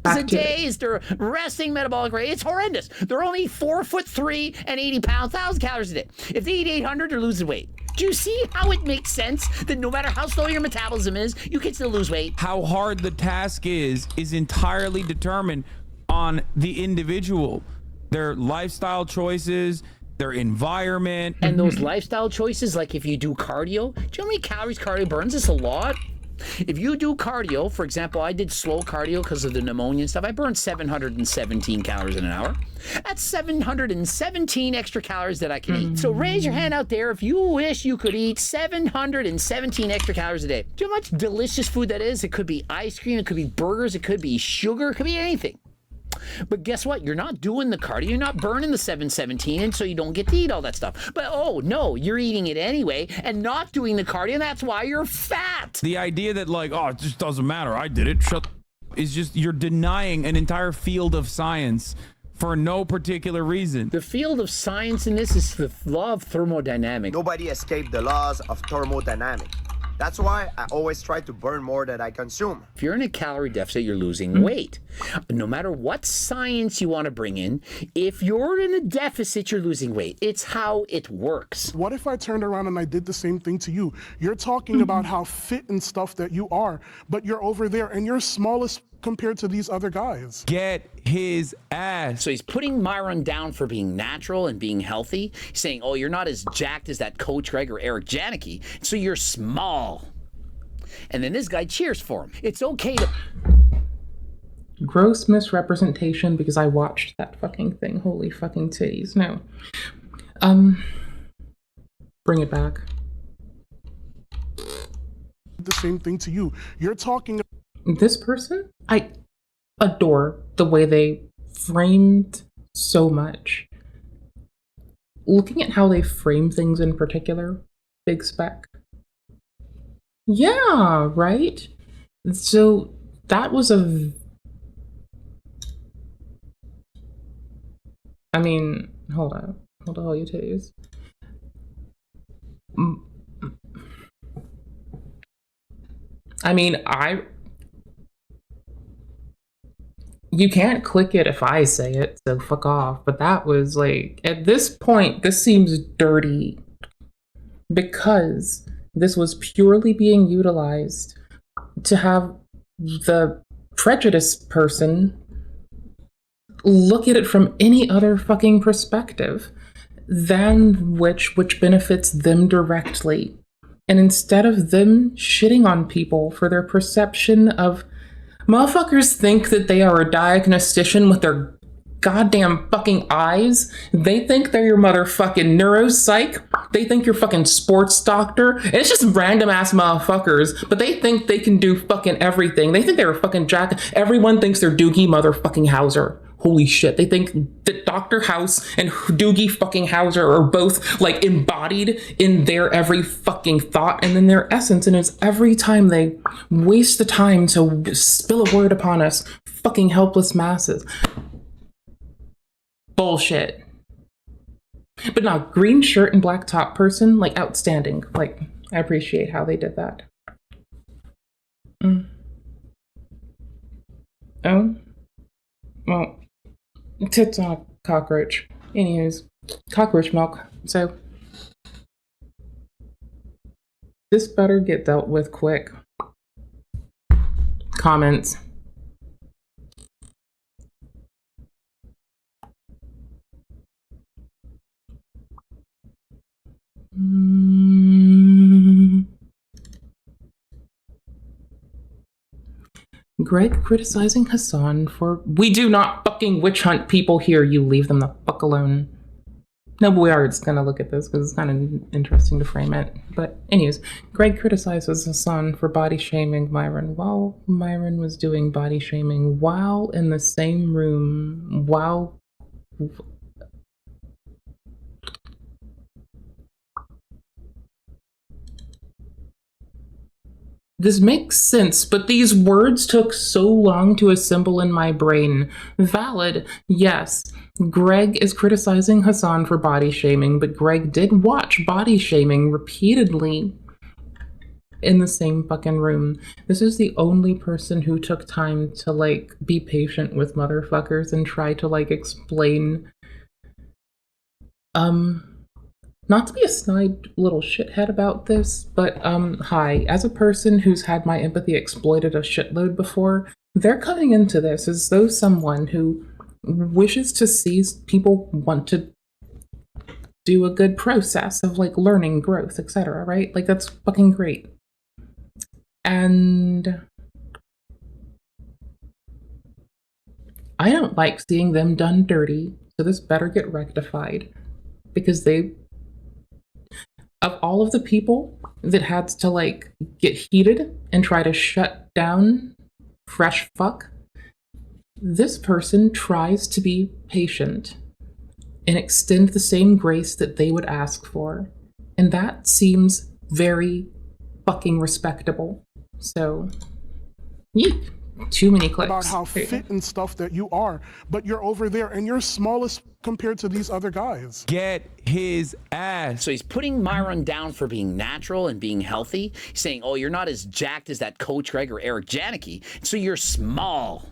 A day is their resting metabolic rate. It's horrendous. They're only 4'3" and 80 pounds, 1,000 calories a day. If they eat 800, they're losing weight. Do you see how it makes sense that no matter how slow your metabolism is, you can still lose weight? How hard the task is entirely determined on the individual. Their lifestyle choices, their environment. And those lifestyle choices, like if you do cardio, do you know how many calories cardio burns? It's a lot. If you do cardio, for example, I did slow cardio because of the pneumonia and stuff. I burned 717 calories in an hour. That's 717 extra calories that I can eat. So raise your hand out there if you wish you could eat 717 extra calories a day. Do you know how much delicious food that is? It could be ice cream, it could be burgers, it could be sugar, it could be anything. But guess what? You're not doing the cardio. You're not burning the 717, and so you don't get to eat all that stuff. But oh no, you're eating it anyway and not doing the cardio, and that's why you're fat. The idea that like, oh, it just doesn't matter, I did it, shut, is just, you're denying an entire field of science for no particular reason. The field of science in this is the law of thermodynamics. Nobody escaped the laws of thermodynamics. That's why I always try to burn more than I consume. If you're in a calorie deficit, you're losing weight. No matter what science you want to bring in, if you're in a deficit, you're losing weight. It's how it works. What if I turned around and I did the same thing to you? You're talking about how fit and stuff that you are, but you're over there and you're smallest compared to these other guys. Get his ass. So he's putting Myron down for being natural and being healthy. He's saying, oh, you're not as jacked as that Coach Greg or Eric Janicki, so you're small. And then this guy cheers for him. It's okay to... Gross misrepresentation because I watched that fucking thing. Holy fucking titties. No. Bring it back. The same thing to you. You're talking... This person, I adore the way they framed so much. Looking at how they frame things in particular, big spec. Yeah, right? So that was a... I mean, hold on. Hold on, you titties. I mean, you can't click it if I say it, so fuck off. But that was like, at this point, this seems dirty because this was purely being utilized to have the prejudiced person look at it from any other fucking perspective than which benefits them directly. And instead of them shitting on people for their perception of... Motherfuckers think that they are a diagnostician with their goddamn fucking eyes. They think they're your motherfucking neuropsych. They think you're fucking sports doctor. It's just random ass motherfuckers, but they think they can do fucking everything. They think they're a fucking jack. Everyone thinks they're Doogie motherfucking Howser. Holy shit. They think that Dr. House and Doogie fucking Howser are both like embodied in their every fucking thought and in their essence. And it's every time they waste the time to spill a word upon us, fucking helpless masses. Bullshit. But no, green shirt and black top person, like outstanding. Like, I appreciate how they did that. Oh? Well, tits on a cockroach. Anyways, cockroach milk. So, this better get dealt with quick. Comments. Greg criticizing Hasan for... We do not fucking witch hunt people here. You leave them the fuck alone. No, but we are just gonna look at this because it's kind of interesting to frame it. But anyways, Greg criticizes Hasan for body shaming Myron while Myron was doing body shaming while in the same room while... This makes sense, but these words took so long to assemble in my brain. Valid, yes. Greg is criticizing Hasan for body shaming, but Greg did watch body shaming repeatedly in the same fucking room. This is the only person who took time to, like, be patient with motherfuckers and try to, like, explain, not to be a snide little shithead about this, but, hi, as a person who's had my empathy exploited a shitload before, they're coming into this as though someone who wishes to see people want to do a good process of, like, learning, growth, etc., right? Like, that's fucking great. And I don't like seeing them done dirty, so this better get rectified. Because of all of the people that had to like get heated and try to shut down Fresh Fuck, this person tries to be patient and extend the same grace that they would ask for. And that seems very fucking respectable. So, yeek. Too many clicks. About how fit and stuff that you are, but you're over there and you're smallest compared to these other guys. Get his ass. So he's putting Myron down for being natural and being healthy, saying, oh, you're not as jacked as that Coach Greg or Eric Janicki, so you're small.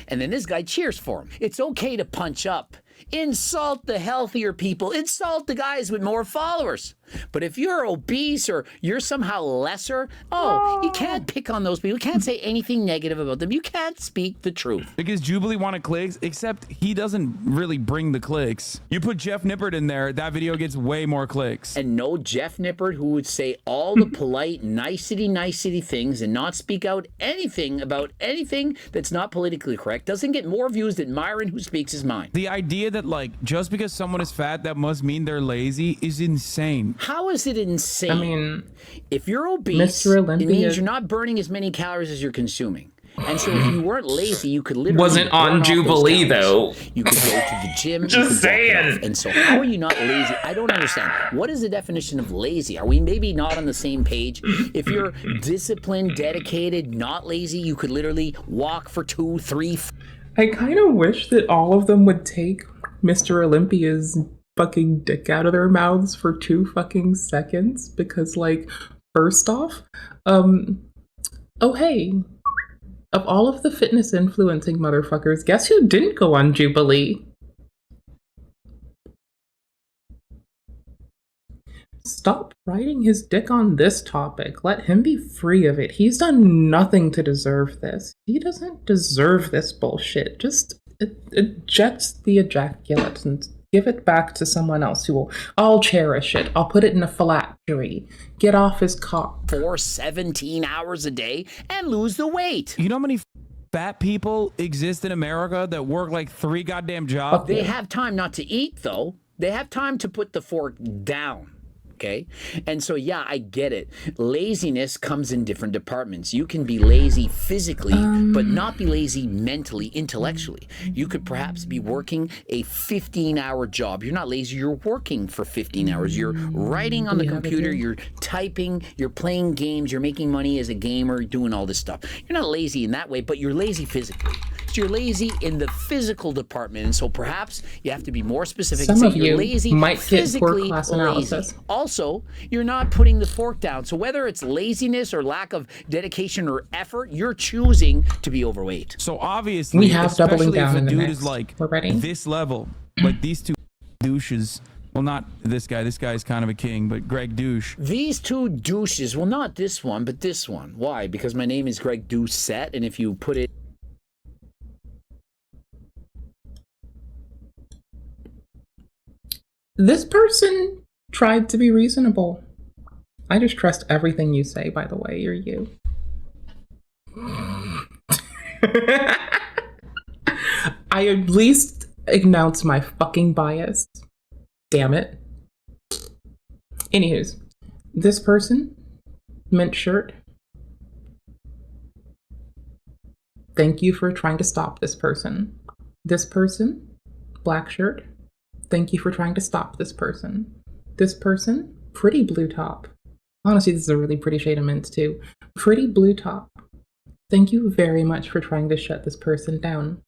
And then this guy cheers for him. It's okay to punch up. Insult the healthier people. Insult the guys with more followers. But if you're obese or you're somehow lesser, you can't pick on those people. You can't say anything negative about them. You can't speak the truth. Because Jubilee wanted clicks, except he doesn't really bring the clicks. You put Jeff Nippert in there, that video gets way more clicks. And no Jeff Nippert, who would say all the polite, nicety things and not speak out anything about anything that's not politically correct, doesn't get more views than Myron, who speaks his mind. The idea that, like, just because someone is fat, that must mean they're lazy is insane. How is it insane? I mean, if you're obese, Mr. Olympia, it means you're not burning as many calories as you're consuming. And so if you weren't lazy, you could literally wasn't on Jubilee though. You could go to the gym. Just saying. And so how are you not lazy? I don't understand. What is the definition of lazy? Are we maybe not on the same page? If you're disciplined, dedicated, not lazy, you could literally walk for 2, 3. I kind of wish that all of them would take Mr. Olympia's fucking dick out of their mouths for 2 fucking seconds, because, like, first off, oh hey, of all of the fitness influencing motherfuckers, guess who didn't go on Jubilee? Stop riding his dick on this topic. Let him be free of it. He's done nothing to deserve this. He doesn't deserve this bullshit. Just eject the ejaculate and give it back to someone else who will. I'll cherish it. I'll put it in a phylactery. Get off his cock. For 17 hours a day and lose the weight. You know how many fat people exist in America that work like 3 goddamn jobs? They have time not to eat, though. They have time to put the fork down. Okay. And so, yeah, I get it. Laziness comes in different departments. You can be lazy physically, but not be lazy mentally, intellectually. You could perhaps be working a 15-hour job. You're not lazy. You're working for 15 hours. You're writing on the computer. You're typing. You're playing games. You're making money as a gamer, doing all this stuff. You're not lazy in that way, but you're lazy physically. So you're lazy in the physical department. And so perhaps you have to be more specific. Some of you're you lazy might get poor physically class lazy. analysis. Also, you're not putting the fork down. So whether it's laziness or lack of dedication or effort, you're choosing to be overweight. So obviously, we have doubling down if a in the dude next. is like We're ready. this level, like these 2 douches. Well, not this guy. This guy is kind of a king, but Greg Douche. These 2 douches, well, not this one, but this one. Why? Because my name is gregdoucette, and if you put it... This person tried to be reasonable. I just trust everything you say, by the way. You're you. I at least announce my fucking bias. Damn it. Anywho's, this person, mint shirt. Thank you for trying to stop this person. This person, black shirt. Thank you for trying to stop this person. This person, pretty blue top. Honestly, this is a really pretty shade of mint too. Pretty blue top. Thank you very much for trying to shut this person down.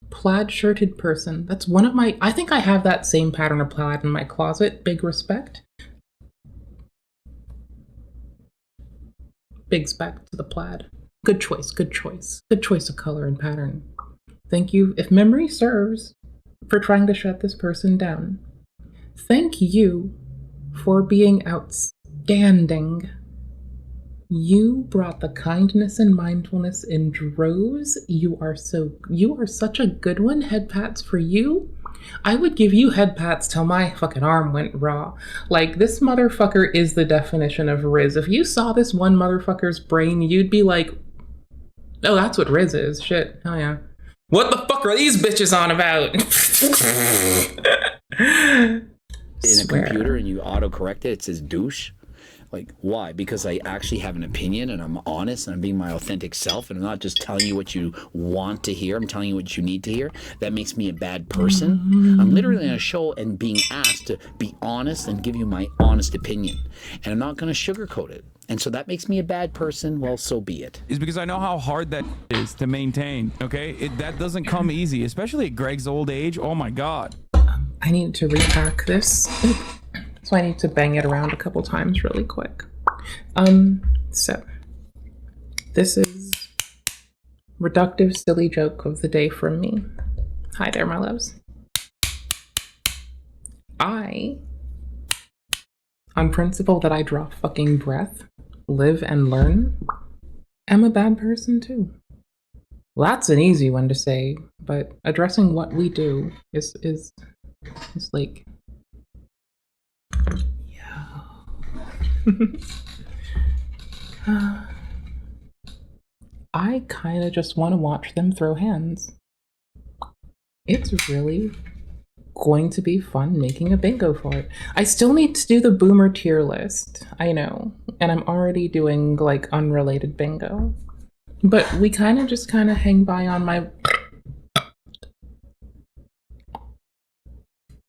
Plaid shirted person. That's one of my, I think I have that same pattern of plaid in my closet. Big respect. Big respect to the plaid. Good choice, good choice. Good choice of color and pattern. Thank you, if memory serves, for trying to shut this person down. Thank you for being outstanding. You brought the kindness and mindfulness in droves. You are such a good one. Head pats for you. I would give you head pats till my fucking arm went raw. Like, this motherfucker is the definition of Riz. If you saw this one motherfucker's brain, you'd be like, oh, that's what Riz is. Shit. Oh, yeah. What the fuck are these bitches on about? In a computer and you autocorrect it, it says douche. Like, why? Because I actually have an opinion and I'm honest and I'm being my authentic self and I'm not just telling you what you want to hear. I'm telling you what you need to hear. That makes me a bad person. I'm literally on a show and being asked to be honest and give you my honest opinion. And I'm not going to sugarcoat it. And so that makes me a bad person. Well, so be it. Is because I know how hard that is to maintain, okay? That doesn't come easy, especially at Greg's old age. Oh my God. I need to repack this. So I need to bang it around a couple times really quick. So this is reductive silly joke of the day from me. Hi there, my loves. I, on principle that I draw fucking breath, live and learn, am a bad person too. Well, that's an easy one to say, but addressing what we do is like, I kind of just want to watch them throw hands. It's really going to be fun making a bingo for it. I still need to do the boomer tier list, I know, and I'm already doing like unrelated bingo, but we kind of hang by on my...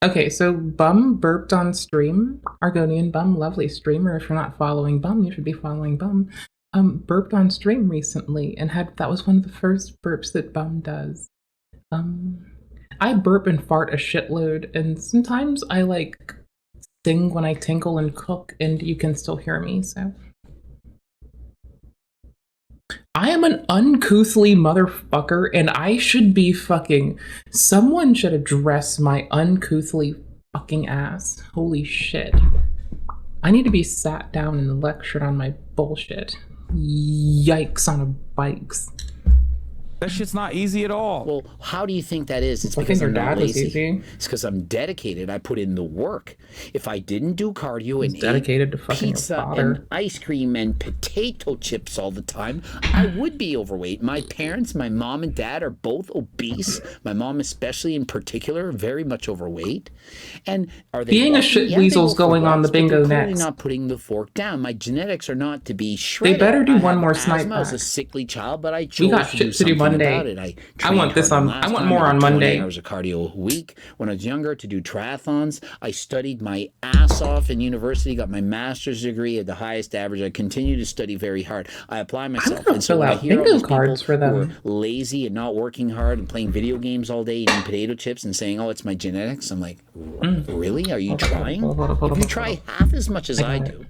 Okay, so Bum burped on stream. Argonian Bum, lovely streamer. If you're not following Bum, you should be following Bum. Burped on stream recently and that was one of the first burps that Bum does. I burp and fart a shitload, and sometimes I like sing when I tinkle and cook, and you can still hear me, so. I am an uncouthly motherfucker, and I should be fucking... Someone should address my uncouthly fucking ass. Holy shit. I need to be sat down and lectured on my bullshit. Yikes on a bikes. That shit's not easy at all. Well, how do you think that is? It's because I'm not lazy. It's because I'm dedicated. I put in the work. If I didn't do cardio and dedicated to fucking pizza your father and ice cream and potato chips all the time, I would be overweight. My parents, my mom and dad, are both obese. My mom, especially in particular, very much overweight. And are they being a shit weasel's going on the bingo next? next. Not putting the fork down. My genetics are not to be shredded. They better do one more snipe I was a back. sickly child, but I chose We got to shit do to do something Monday. about it. I want this on. I want more on 20 Monday. hours of cardio a week. When I was younger, to do triathlons, I studied my ass off in university, got my master's degree at the highest average. I continue to study very hard. I apply myself. And so I hear all these cards for them who are lazy and not working hard and playing video games all day, eating potato chips and saying, "Oh, it's my genetics." I'm like, really? Are you trying? If you try half as much as I do,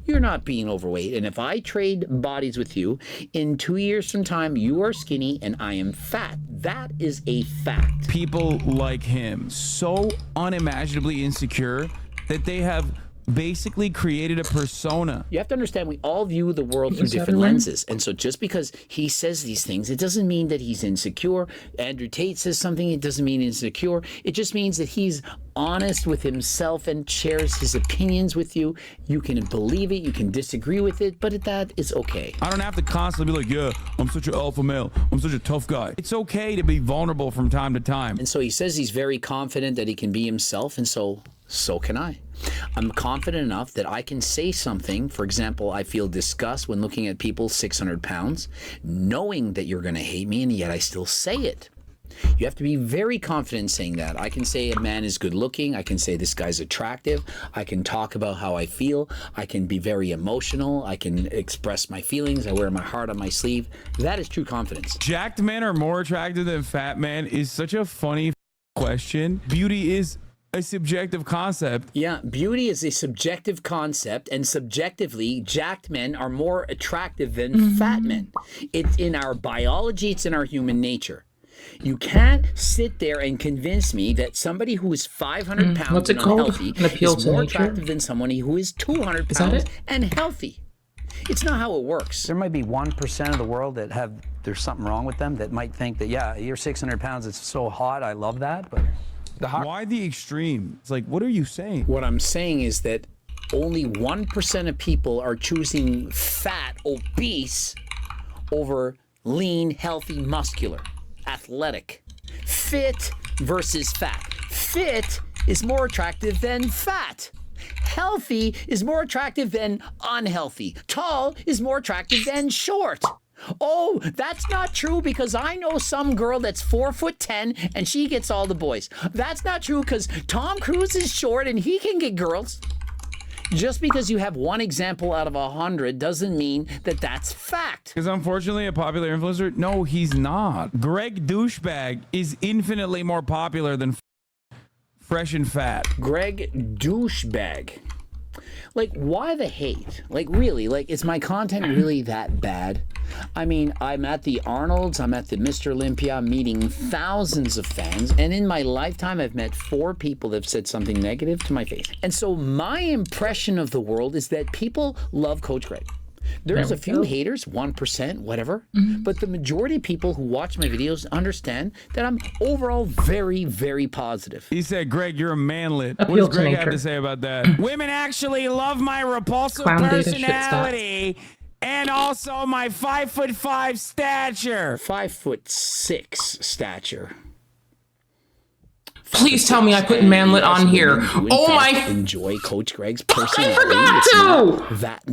you're not being overweight. And if I trade bodies with you, in 2 years from time, you are skinny and I am fat. That is a fact. People like him, so unimaginably insecure that they have basically created a persona. You have to understand, we all view the world through different lenses. And so just because he says these things, it doesn't mean that he's insecure. Andrew Tate says something, it doesn't mean insecure. It just means that he's honest with himself and shares his opinions with you. You can believe it, you can disagree with it, but that is okay. I don't have to constantly be like, yeah, I'm such an alpha male, I'm such a tough guy. It's okay to be vulnerable from time to time. And so he says he's very confident that he can be himself, and so can I. I'm confident enough that I can say something. For example, I feel disgust when looking at people 600 pounds, knowing that you're going to hate me, and yet I still say it. You have to be very confident in saying that. I can say a man is good looking. I can say this guy's attractive. I can talk about how I feel. I can be very emotional. I can express my feelings. I wear my heart on my sleeve. That is true confidence. Jacked men are more attractive than fat men is such a funny question. Beauty is a subjective concept. Yeah, beauty is a subjective concept, and subjectively, jacked men are more attractive than fat men. It's in our biology, it's in our human nature. You can't sit there and convince me that somebody who is 500 pounds and unhealthy is more attractive than someone who is 200 pounds and healthy. It's not how it works. There might be 1% of the world that there's something wrong with them that might think that, yeah, you're 600 pounds, it's so hot, I love that, but Why the extreme? It's like, what are you saying? What I'm saying is that only 1% of people are choosing fat, obese, over lean, healthy, muscular, athletic. Fit versus fat. Fit is more attractive than fat. Healthy is more attractive than unhealthy. Tall is more attractive than short. Oh, that's not true because I know some girl that's 4'10" and she gets all the boys. That's not true because Tom Cruise is short and he can get girls. Just because you have one example out of 100 doesn't mean that that's fact. Because unfortunately, a popular influencer, no, he's not. Greg Douchebag is infinitely more popular than Fresh and Fat. Greg Douchebag. Like, why the hate? Like, really? Like, is my content really that bad? I mean, I'm at the Arnold's, I'm at the Mr. Olympia, meeting thousands of fans, and in my lifetime, I've met 4 people that have said something negative to my face. And so my impression of the world is that people love Coach Greg. There's a few haters, 1%, whatever, but the majority of people who watch my videos understand that I'm overall very, very positive. He said, Greg, you're a manlet. What does Greg have to say about that? Women actually love my repulsive personality and also my 5'5" stature. 5'6" stature. Please tell me I put manlet on here. Oh my! Enjoy Coach Greg's personality. I forgot to. That.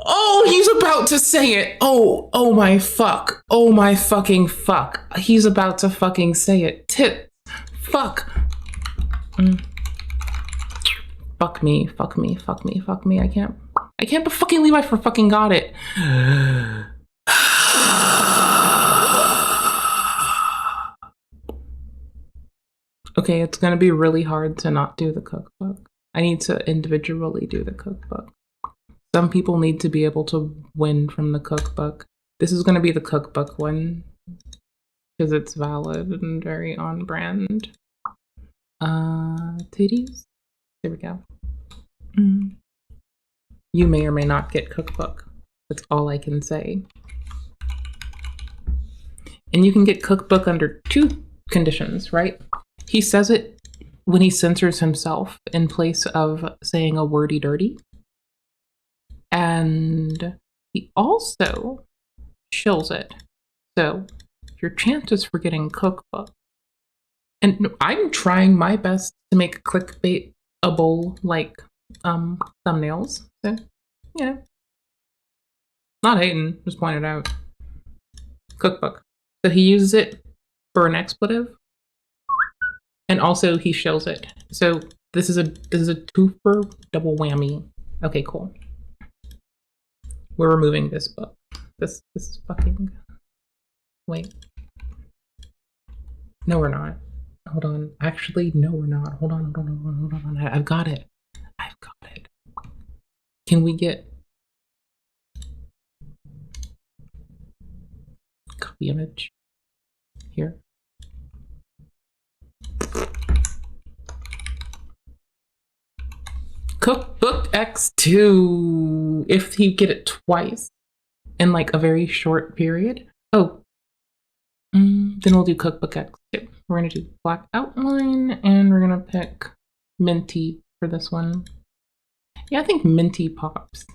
Oh, he's about to say it. Oh my fuck. Oh my fucking fuck. He's about to fucking say it. Tip. Fuck. Fuck me. Fuck me. Fuck me. Fuck me. I can't but fucking Levi for fucking got it. Okay, it's gonna be really hard to not do the cookbook. I need to individually do the cookbook. Some people need to be able to win from the cookbook. This is going to be the cookbook one because it's valid and very on brand. Titties. There we go. You may or may not get cookbook. That's all I can say. And you can get cookbook under 2 conditions, right? He says it when he censors himself in place of saying a wordy dirty. And he also shills it. So your chances for getting cookbook. And I'm trying my best to make clickbaitable like thumbnails. So yeah. Not hating, just pointed out. Cookbook. So he uses it for an expletive. And also he shills it. So this is a twofer double whammy. Okay, cool. We're removing this book. This fucking... Wait. No, we're not. Hold on. Actually, no, we're not. Hold on. I've got it. Can we get... Copy image. Here. Cookbook X2. If he get it twice in like a very short period. Oh, then we'll do Cookbook X2. We're gonna do black outline and we're gonna pick minty for this one. Yeah, I think minty pops.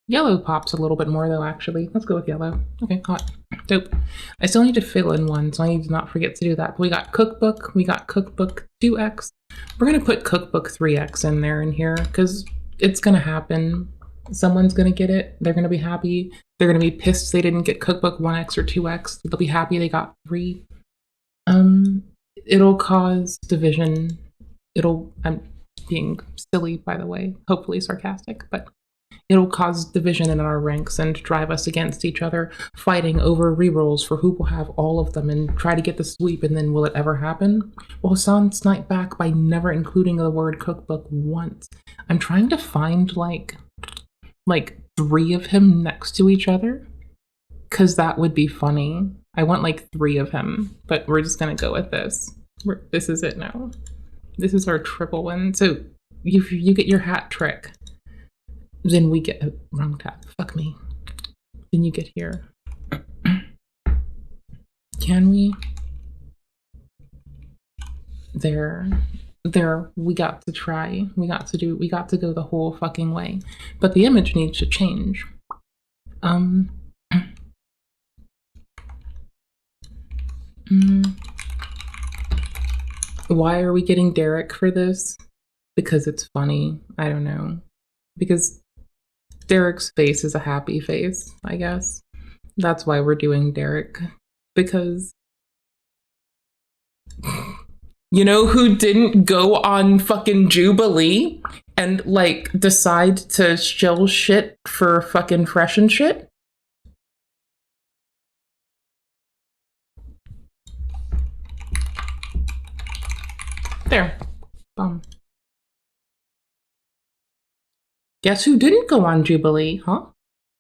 Yellow pops a little bit more though, actually. Let's go with yellow. Okay, hot. Dope. I still need to fill in one, so I need to not forget to do that. But we got cookbook, we got cookbook 2X. We're gonna put cookbook 3X in there in here because it's gonna happen. Someone's gonna get it. They're gonna be happy. They're gonna be pissed they didn't get cookbook 1X or 2X. They'll be happy they got 3. It'll cause division. I'm being silly, by the way, hopefully sarcastic, but it'll cause division in our ranks and drive us against each other, fighting over rerolls for who will have all of them and try to get the sweep, and then will it ever happen? Well, Hasan sniped back by never including the word cookbook once. I'm trying to find like 3 of him next to each other, because that would be funny. I want like 3 of him, but we're just gonna go with this. This is it now. This is our triple win. So if you get your hat trick, then we get... wrong tab. Fuck me. Then you get here. Can we? we got to try. We got to go the whole fucking way. But the image needs to change. Why are we getting Derek for this? Because it's funny. I don't know. Because Derek's face is a happy face, I guess. That's why we're doing Derek. Because you know who didn't go on fucking Jubilee and like decide to shill shit for fucking Fresh and Shit? There. Guess who didn't go on Jubilee, huh?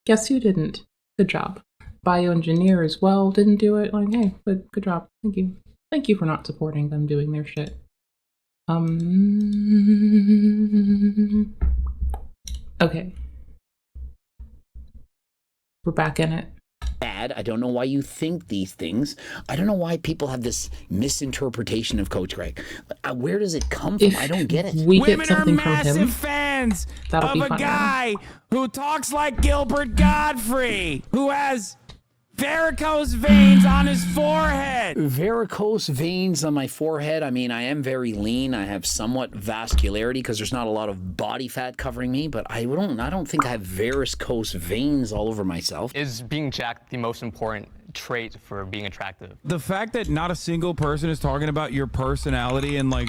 Guess who didn't? Good job. Bioengineer as well didn't do it. Like, hey, good job. Thank you. Thank you for not supporting them doing their shit. Okay. We're back in it. Bad. I don't know why you think these things. I don't know why people have this misinterpretation of Coach Greg. Where does it come from? I don't get it. Women are massive fans of a guy who talks like Gilbert Godfrey, who has varicose veins on his forehead. Varicose veins on my forehead. I mean, I am very lean. I have somewhat vascularity because there's not a lot of body fat covering me, but I don't think I have varicose veins all over myself. Is being jacked the most important trait for being attractive? The fact that not a single person is talking about your personality and like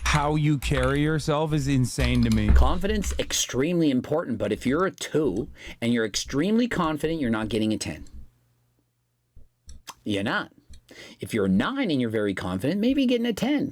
how you carry yourself is insane to me. Confidence, extremely important, but if you're a 2 and you're extremely confident, you're not getting a 10. You're not. If you're a 9 and you're very confident, maybe getting a 10.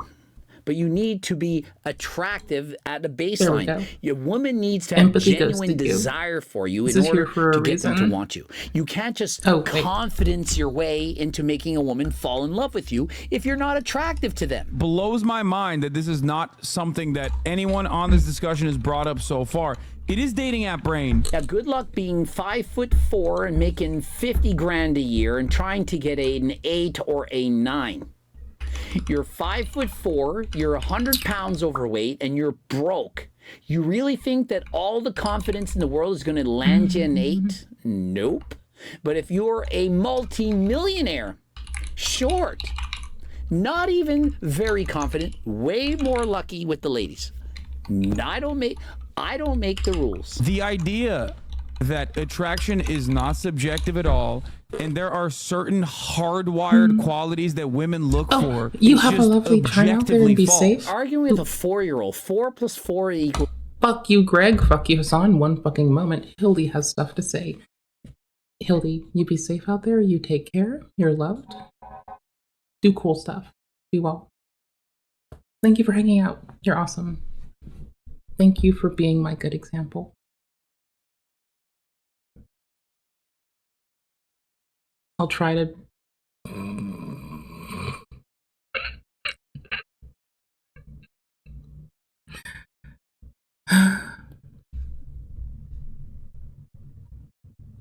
But you need to be attractive at the baseline. Your woman needs to have genuine desire for you in order to get them to want you. You can't just confidence your way into making a woman fall in love with you if you're not attractive to them. Blows my mind that this is not something that anyone on this discussion has brought up so far. It is dating app brain. Yeah, good luck being 5'4" and making 50 grand a year and trying to get an 8 or a 9. You're 5'4", you're 100 pounds overweight, and you're broke. You really think that all the confidence in the world is going to land you an 8? Nope. But if you're a multi-millionaire, short, not even very confident, way more lucky with the ladies. I don't make the rules. The idea that attraction is not subjective at all, and there are certain hardwired qualities that women look for. You have a lovely time out there and be safe. Arguing with a 4-year-old, 4 + 4 equals... Fuck you, Greg. Fuck you, Hasan. One fucking moment. Hildy has stuff to say. Hildy, you be safe out there. You take care. You're loved. Do cool stuff. Be well. Thank you for hanging out. You're awesome. Thank you for being my good example. I'll try to...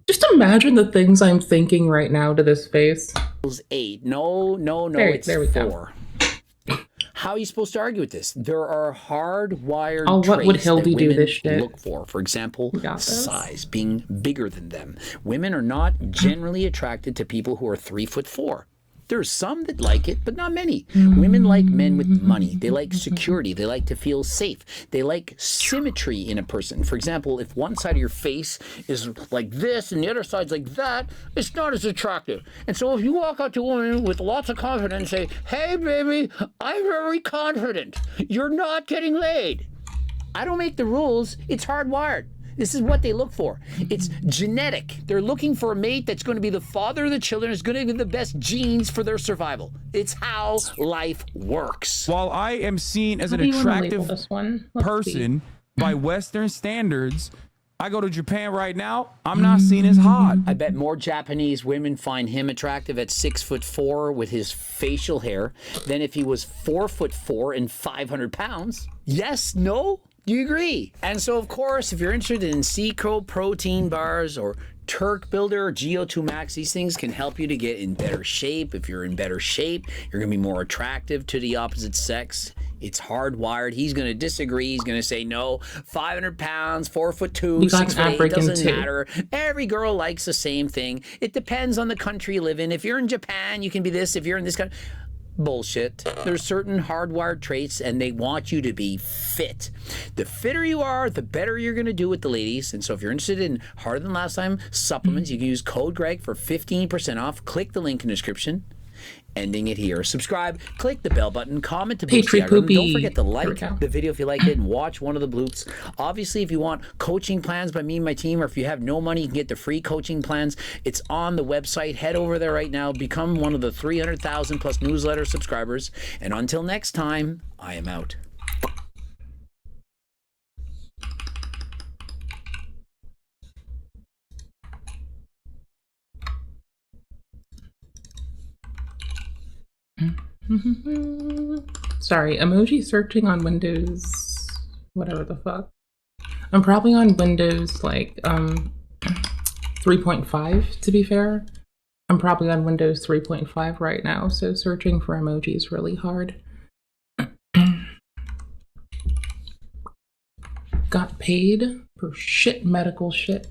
Just imagine the things I'm thinking right now to this face. 8. No, it's 4. How are you supposed to argue with this? There are hardwired traits what would Hildy that do women this shit? look for. For example, size, being bigger than them. Women are not generally attracted to people who are 3'4". There's some that like it, but not many. Women like men with money. They like security. They like to feel safe. They like symmetry in a person. For example, if one side of your face is like this and the other side's like that, it's not as attractive. And so if you walk out to a woman with lots of confidence and say, "Hey, baby, I'm very confident. You're not getting laid." I don't make the rules. It's hardwired. This is what they look for. It's genetic. They're looking for a mate that's going to be the father of the children, is going to give the best genes for their survival. It's how life works. While I am seen as an attractive person by Western standards, I go to Japan right now, I'm not seen as hot. I bet more Japanese women find him attractive at 6'4" with his facial hair than if he was 4'4" and 500 pounds. Yes? No? Do you agree? And so, of course, if you're interested in Seacrow protein bars or Turk Builder, GO2 Max, these things can help you to get in better shape. If you're in better shape, you're going to be more attractive to the opposite sex. It's hardwired. He's going to disagree. He's going to say no. 500 pounds, 4'2", 6'8", doesn't matter. Every girl likes the same thing. It depends on the country you live in. If you're in Japan, you can be this. If you're in this country, bullshit. There's certain hardwired traits, and they want you to be fit. The fitter you are, the better you're going to do with the ladies. And so if you're interested in Harder Than Last Time supplements, you can use code Greg for 15% off. Click the link in the description. Ending it here. Subscribe, click the bell button, comment to boost the algorithm. Don't forget to like the video if you liked it and watch one of the bloops. Obviously, if you want coaching plans by me and my team, or if you have no money, you can get the free coaching plans. It's on the website. Head over there right now. Become one of the 300,000 plus newsletter subscribers. And until next time, I am out. Sorry, emoji searching on Windows, whatever the fuck. I'm probably on Windows like 3.5 to be fair. I'm probably on Windows 3.5 right now, so searching for emoji is really hard. Got paid for shit medical shit.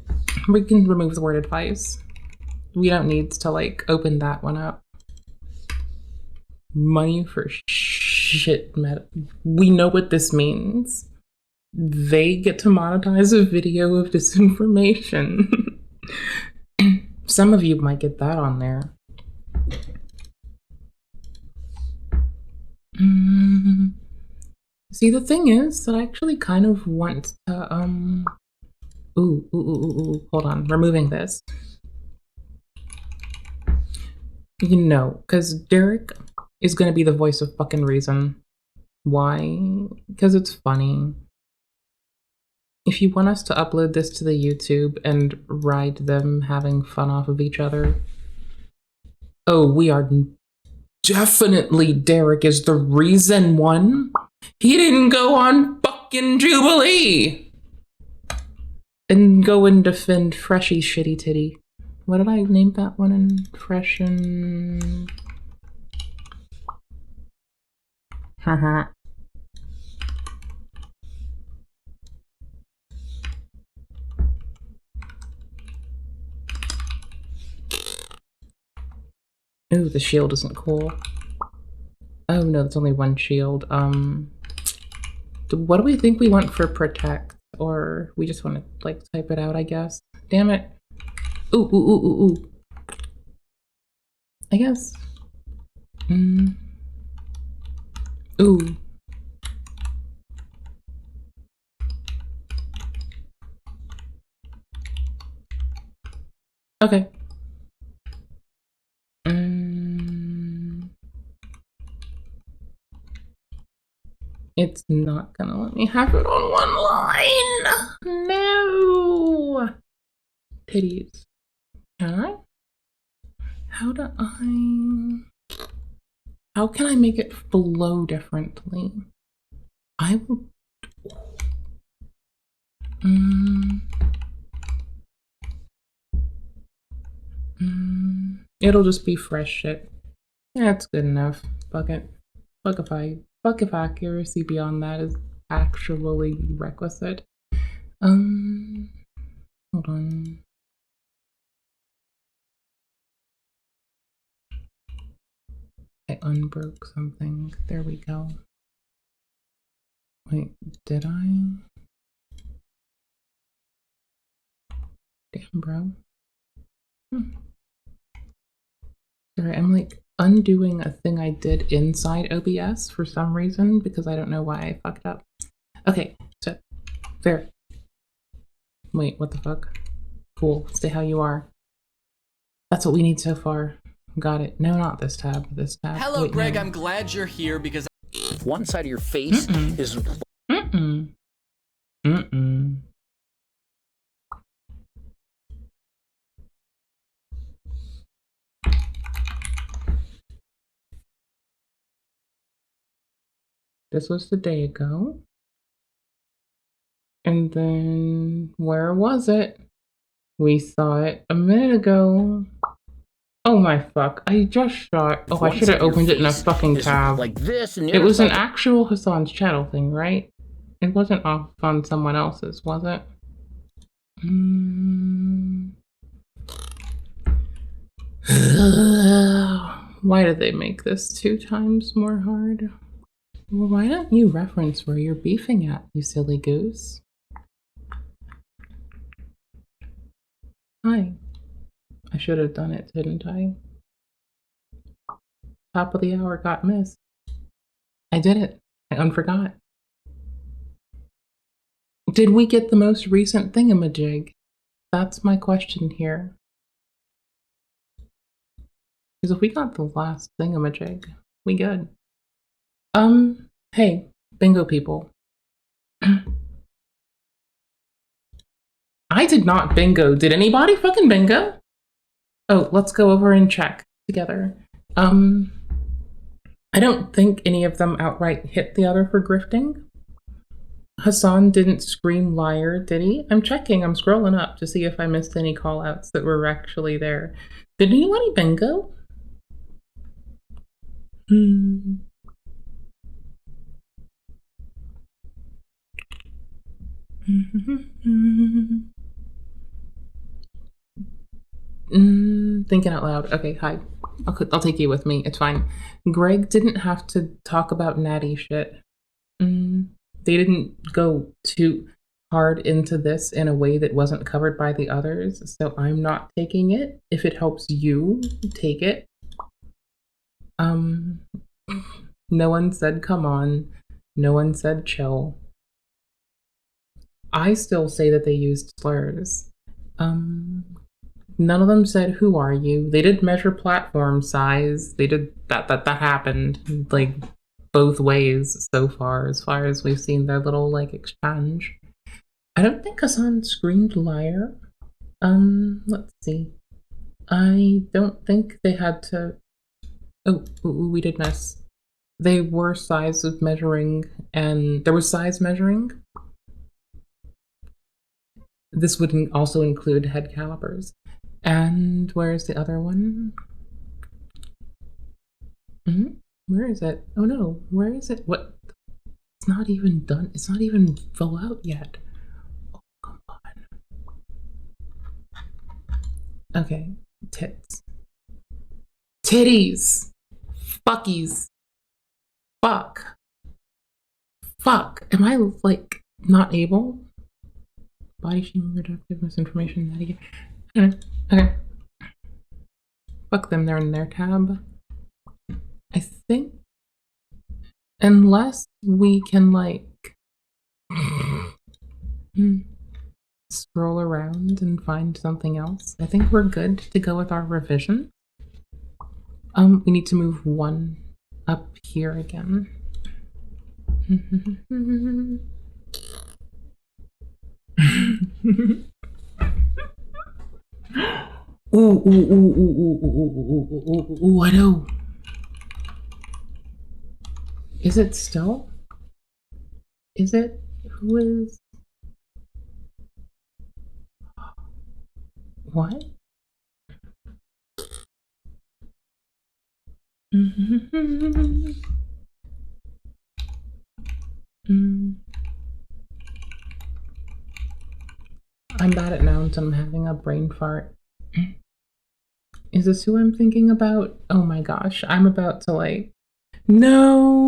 We can remove the word advice. We don't need to like open that one up. Money for shit. We know what this means. They get to monetize a video of disinformation. Some of you might get that on there. See, the thing is that I actually kind of want to, hold on, removing this. You know, because Derek is going to be the voice of fucking reason. Why? Because it's funny. If you want us to upload this to the YouTube and ride them having fun off of each other, oh, we are definitely Derek is the reason one. He didn't go on fucking Jubilee and go and defend Freshy's shitty titty. What did I name that one in Fresh and... Haha. Ooh, the shield isn't cool. Oh no, that's only one shield. What do we think we want for protect? Or we just want to like type it out, I guess. Damn it. Ooh. I guess. Ooh. Okay. It's not gonna let me have it on one line. No. Titties. Can I? How can I make it flow differently? I will... It'll just be fresh shit. Yeah, it's good enough. Fuck it. Fuck if accuracy beyond that is actually requisite. Hold on. I unbroke something. There we go. Wait, did I? Damn, bro. Sorry, I'm like undoing a thing I did inside OBS for some reason because I don't know why I fucked up. Okay, so there. Wait, what the fuck? Cool, stay how you are. That's what we need so far. Got it. No, not this tab. This tab. Hello, wait, Greg. no. I'm glad you're here because one side of your face is... This was the day ago. And then, where was it? We saw it a minute ago. Oh my fuck, I just shot. Oh, I should have opened it in a fucking tab. Like this, and it was an actual Hasan's channel thing, right? It wasn't off on someone else's, was it? Why did they make this 2 times more hard? Well, why don't you reference where you're beefing at, you silly goose? Hi. I should have done it, didn't I? Top of the hour got missed. I did it. I unforgot. Did we get the most recent thingamajig? That's my question here. Because if we got the last thingamajig, we good. Hey, bingo people. I did not bingo. Did anybody fucking bingo? Oh, let's go over and check together. I don't think any of them outright hit the other for grifting. Hasan didn't scream liar, did he? I'm checking, I'm scrolling up to see if I missed any callouts that were actually there. Did anybody bingo? Thinking out loud. Okay, hi. I'll take you with me. It's fine. Greg didn't have to talk about natty shit. They didn't go too hard into this in a way that wasn't covered by the others, so I'm not taking it. If it helps you, take it. No one said come on. No one said chill. I still say that they used slurs. None of them said, who are you? They did measure platform size. They did that happened, like, both ways so far as we've seen their little, like, exchange. I don't think Hasan screamed liar. Let's see. I don't think they had to... Oh, we did miss. They were size of measuring, and there was size measuring. This would also include head calipers. And where's the other one? Where is it? Oh no, where is it? What? It's not even done. It's not even full out yet. Oh, come on. Okay, tits. Titties! Fuckies. Fuck. Fuck. Am I, like, not able? Body shaming, reductive misinformation, natty. Okay. Fuck them, they're in their tab. I think, unless we can, like, scroll around and find something else, I think we're good to go with our revision. We need to move one up here again. Ooh, I know. Is it still? Is it? Who is? What? I'm bad at nouns and I'm having a brain fart. Is this who I'm thinking about? Oh my gosh, I'm about to, like... No!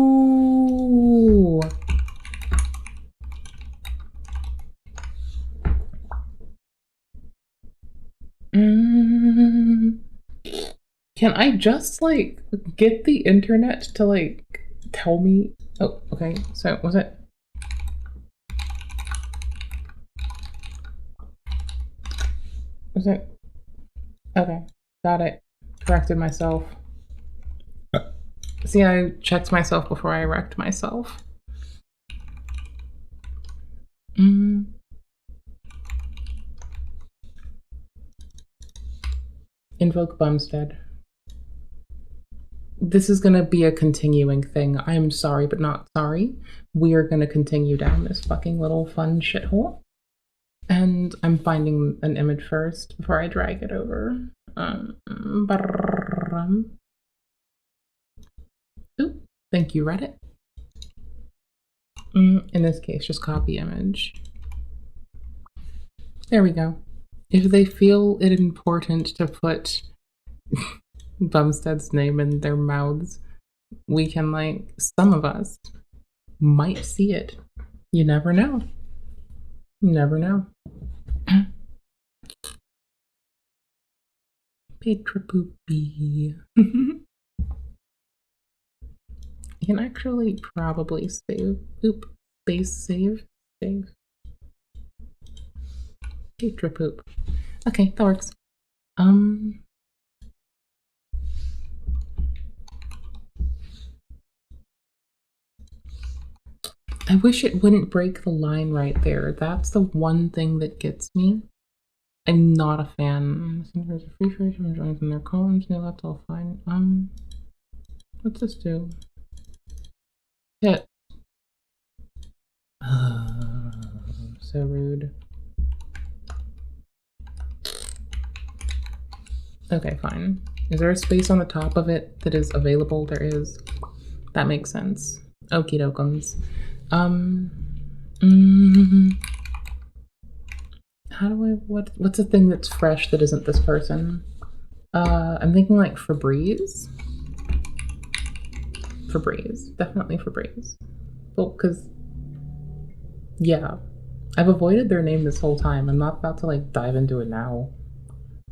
Can I just, like, get the internet to, like, tell me? Oh, okay, so was it? Was it? Okay, got it. Corrected myself. See, I checked myself before I wrecked myself. Invoke Bumstead. This is gonna be a continuing thing. I am sorry, but not sorry. We are gonna continue down this fucking little fun shithole. And I'm finding an image first before I drag it over. Oop, thank you, Reddit. In this case, just copy image. There we go. If they feel it important to put Bumstead's name in their mouths, we can, like, some of us might see it. You never know. You never know. Petrapoopy. You can actually probably save. Oop. Space save. Save. Petrapoop. Okay, that works. I wish it wouldn't break the line right there. That's the one thing that gets me. I'm not a fan. There's a free version joins in their columns. No, that's all fine. What's this do? Hit. So rude. Okay, fine. Is there a space on the top of it that is available? There is. That makes sense. Okie dokums. How do I, what's the thing that's fresh that isn't this person? I'm thinking like Febreze. Febreze, definitely Febreze. Well, because, yeah, I've avoided their name this whole time. I'm not about to like dive into it now.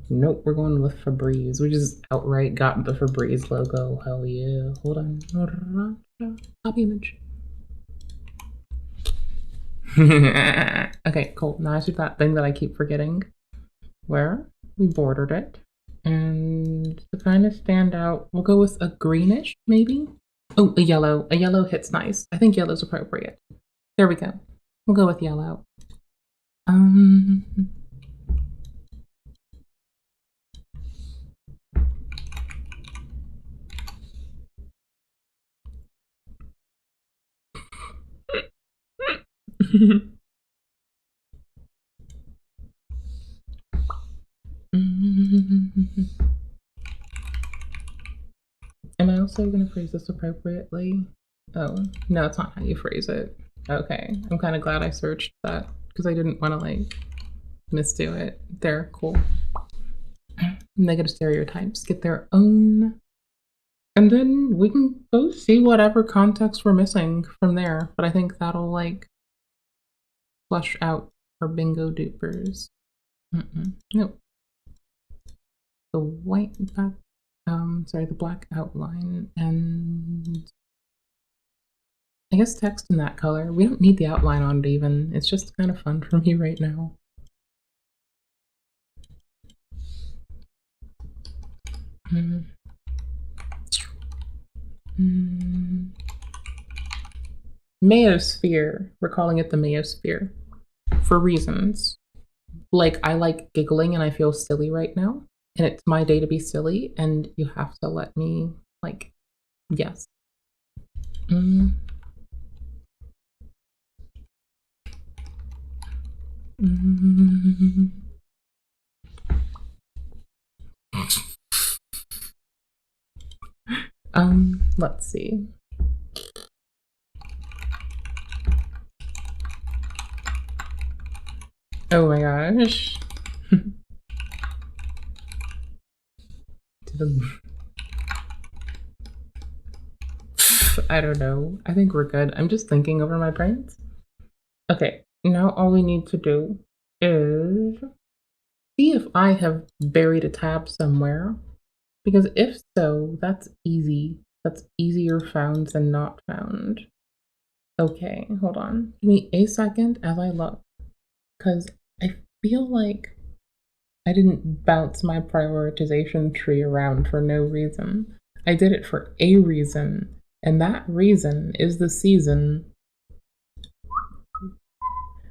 Nope, we're going with Febreze. We just outright got the Febreze logo. Hell yeah. Hold on. Copy image. Okay, cool. Now I see that thing that I keep forgetting. Where we bordered it. And to kind of stand out, we'll go with a greenish, maybe? Oh, a yellow. A yellow hits nice. I think yellow's appropriate. There we go. We'll go with yellow. Am I also going to phrase this appropriately? Oh, no, that's not how you phrase it. Okay, I'm kind of glad I searched that because I didn't want to like misdo it. There, cool. Negative stereotypes get their own, and then we can go see whatever context we're missing from there. But I think that'll like flush out our bingo dupers. Nope. The white back, sorry, the black outline, and I guess text in that color. We don't need the outline on it even. It's just kind of fun for me right now. Mayosphere. We're calling it the Mayosphere for reasons. Like, I like giggling and I feel silly right now. And it's my day to be silly, and you have to let me, like, yes. Let's see. Oh my gosh. I don't know. I think we're good. I'm just thinking over my brains. Okay, now all we need to do is see if I have buried a tab somewhere. Because if so, that's easy. That's easier found than not found. Okay, hold on. Give me a second as I look. Because I feel like I didn't bounce my prioritization tree around for no reason. I did it for a reason. And that reason is the season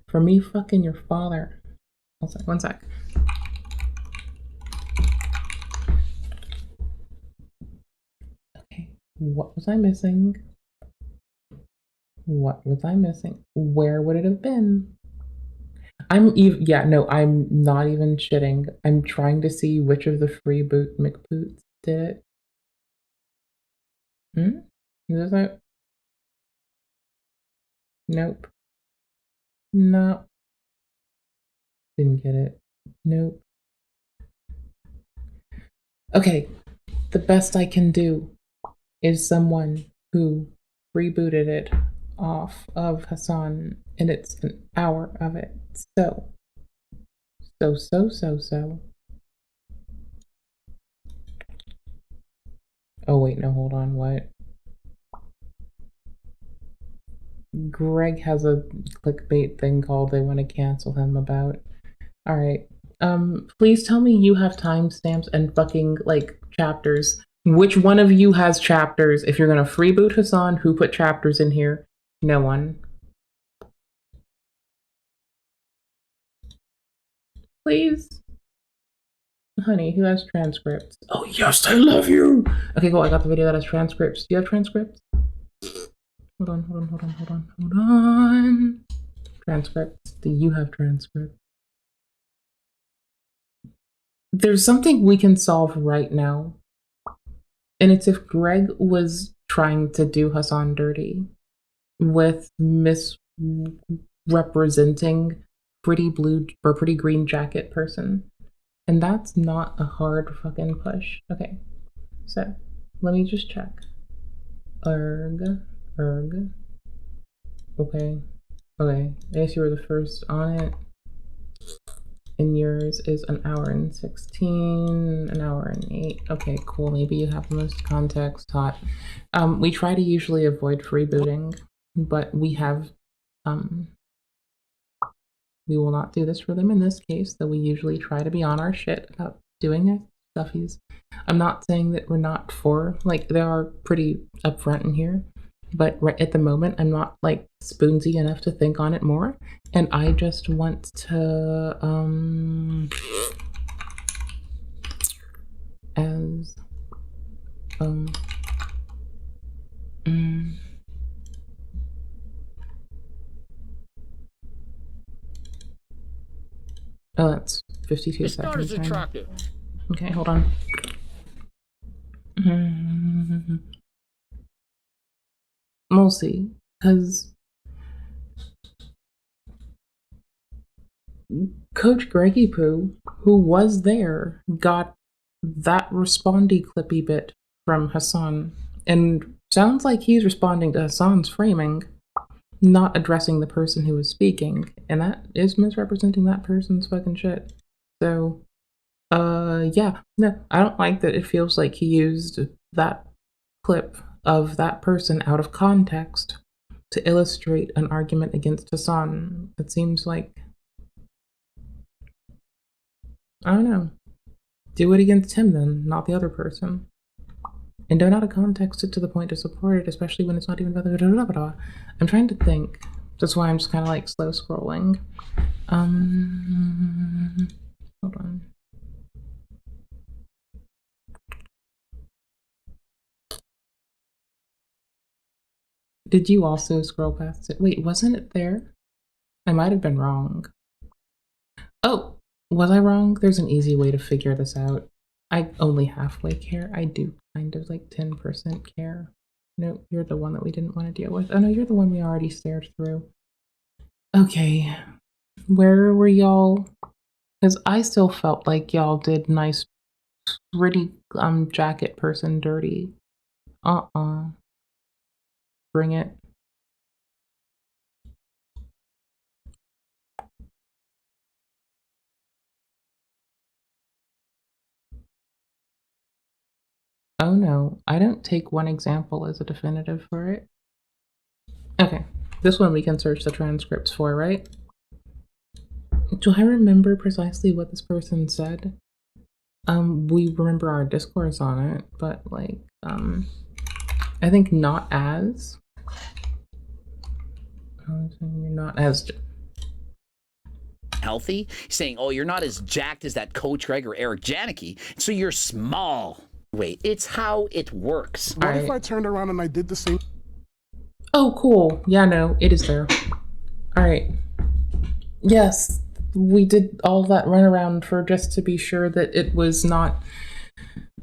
for me fucking your father. One sec. Okay, what was I missing? What was I missing? Where would it have been? Yeah, no, I'm not even shitting. I'm trying to see which of the freeboot McBoots did it. Is that? Nope. No. Didn't get it. Nope. Okay, the best I can do is someone who rebooted it off of Hasan, and it's an hour of it. So. Oh wait, no, hold on, what? Greg has a clickbait thing called they want to cancel him about. Alright. Please tell me you have timestamps and fucking, like, chapters. Which one of you has chapters? If you're gonna freeboot Hasan, who put chapters in here? No one. Please? Honey, who has transcripts? Oh yes, I love you! Okay, cool, I got the video that has transcripts. Do you have transcripts? Hold on. Transcripts. Do you have transcripts? There's something we can solve right now. And it's if Greg was trying to do Hasan dirty with misrepresenting pretty blue or pretty green jacket person. And that's not a hard fucking push. Okay, so let me just check. Erg. Okay. I guess you were the first on it. And yours is an hour and 16, an hour and 8. Okay, cool. Maybe you have the most context taught. We try to usually avoid freebooting, but we have, we will not do this for them in this case, though we usually try to be on our shit about doing it. Stuffies. I'm not saying that we're not for, like, they are pretty upfront in here, but right at the moment, I'm not, like, spoonsy enough to think on it more, and I just want to, oh, that's 52 It's not as seconds. attractive. Okay, hold on. We'll see, because Coach Greggy Poo, who was there, got that respondy clippy bit from Hasan, and sounds like he's responding to Hasan's framing, not addressing the person who was speaking, and that is misrepresenting that person's fucking shit. So, yeah, no, I don't like that it feels like he used that clip of that person out of context to illustrate an argument against Hasan. It seems like, I don't know, do it against him then, not the other person. And don't out of context it to the point to support it, especially when it's not even about the I'm trying to think. That's why I'm just kind of like slow scrolling. Hold on. Did you also scroll past it? Wait, wasn't it there? I might have been wrong. Oh, was I wrong? There's an easy way to figure this out. I only halfway care. I do kind of like 10% care. No, you're the one that we didn't want to deal with. Oh no, you're the one we already stared through. Okay, where were y'all? Because I still felt like y'all did nice, pretty jacket person dirty. Bring it. Oh no, I don't take one example as a definitive for it. Okay, this one we can search the transcripts for, right? Do I remember precisely what this person said? We remember our discourse on it, but like, I think not as. You're not as healthy, saying, oh, you're not as jacked as that Coach Greg or Eric Janicki, so you're small. Wait, it's how it works. What if I turned around and I did the same? Oh, cool. Yeah, no, it is there. All right. Yes, we did all that runaround for just to be sure that it was not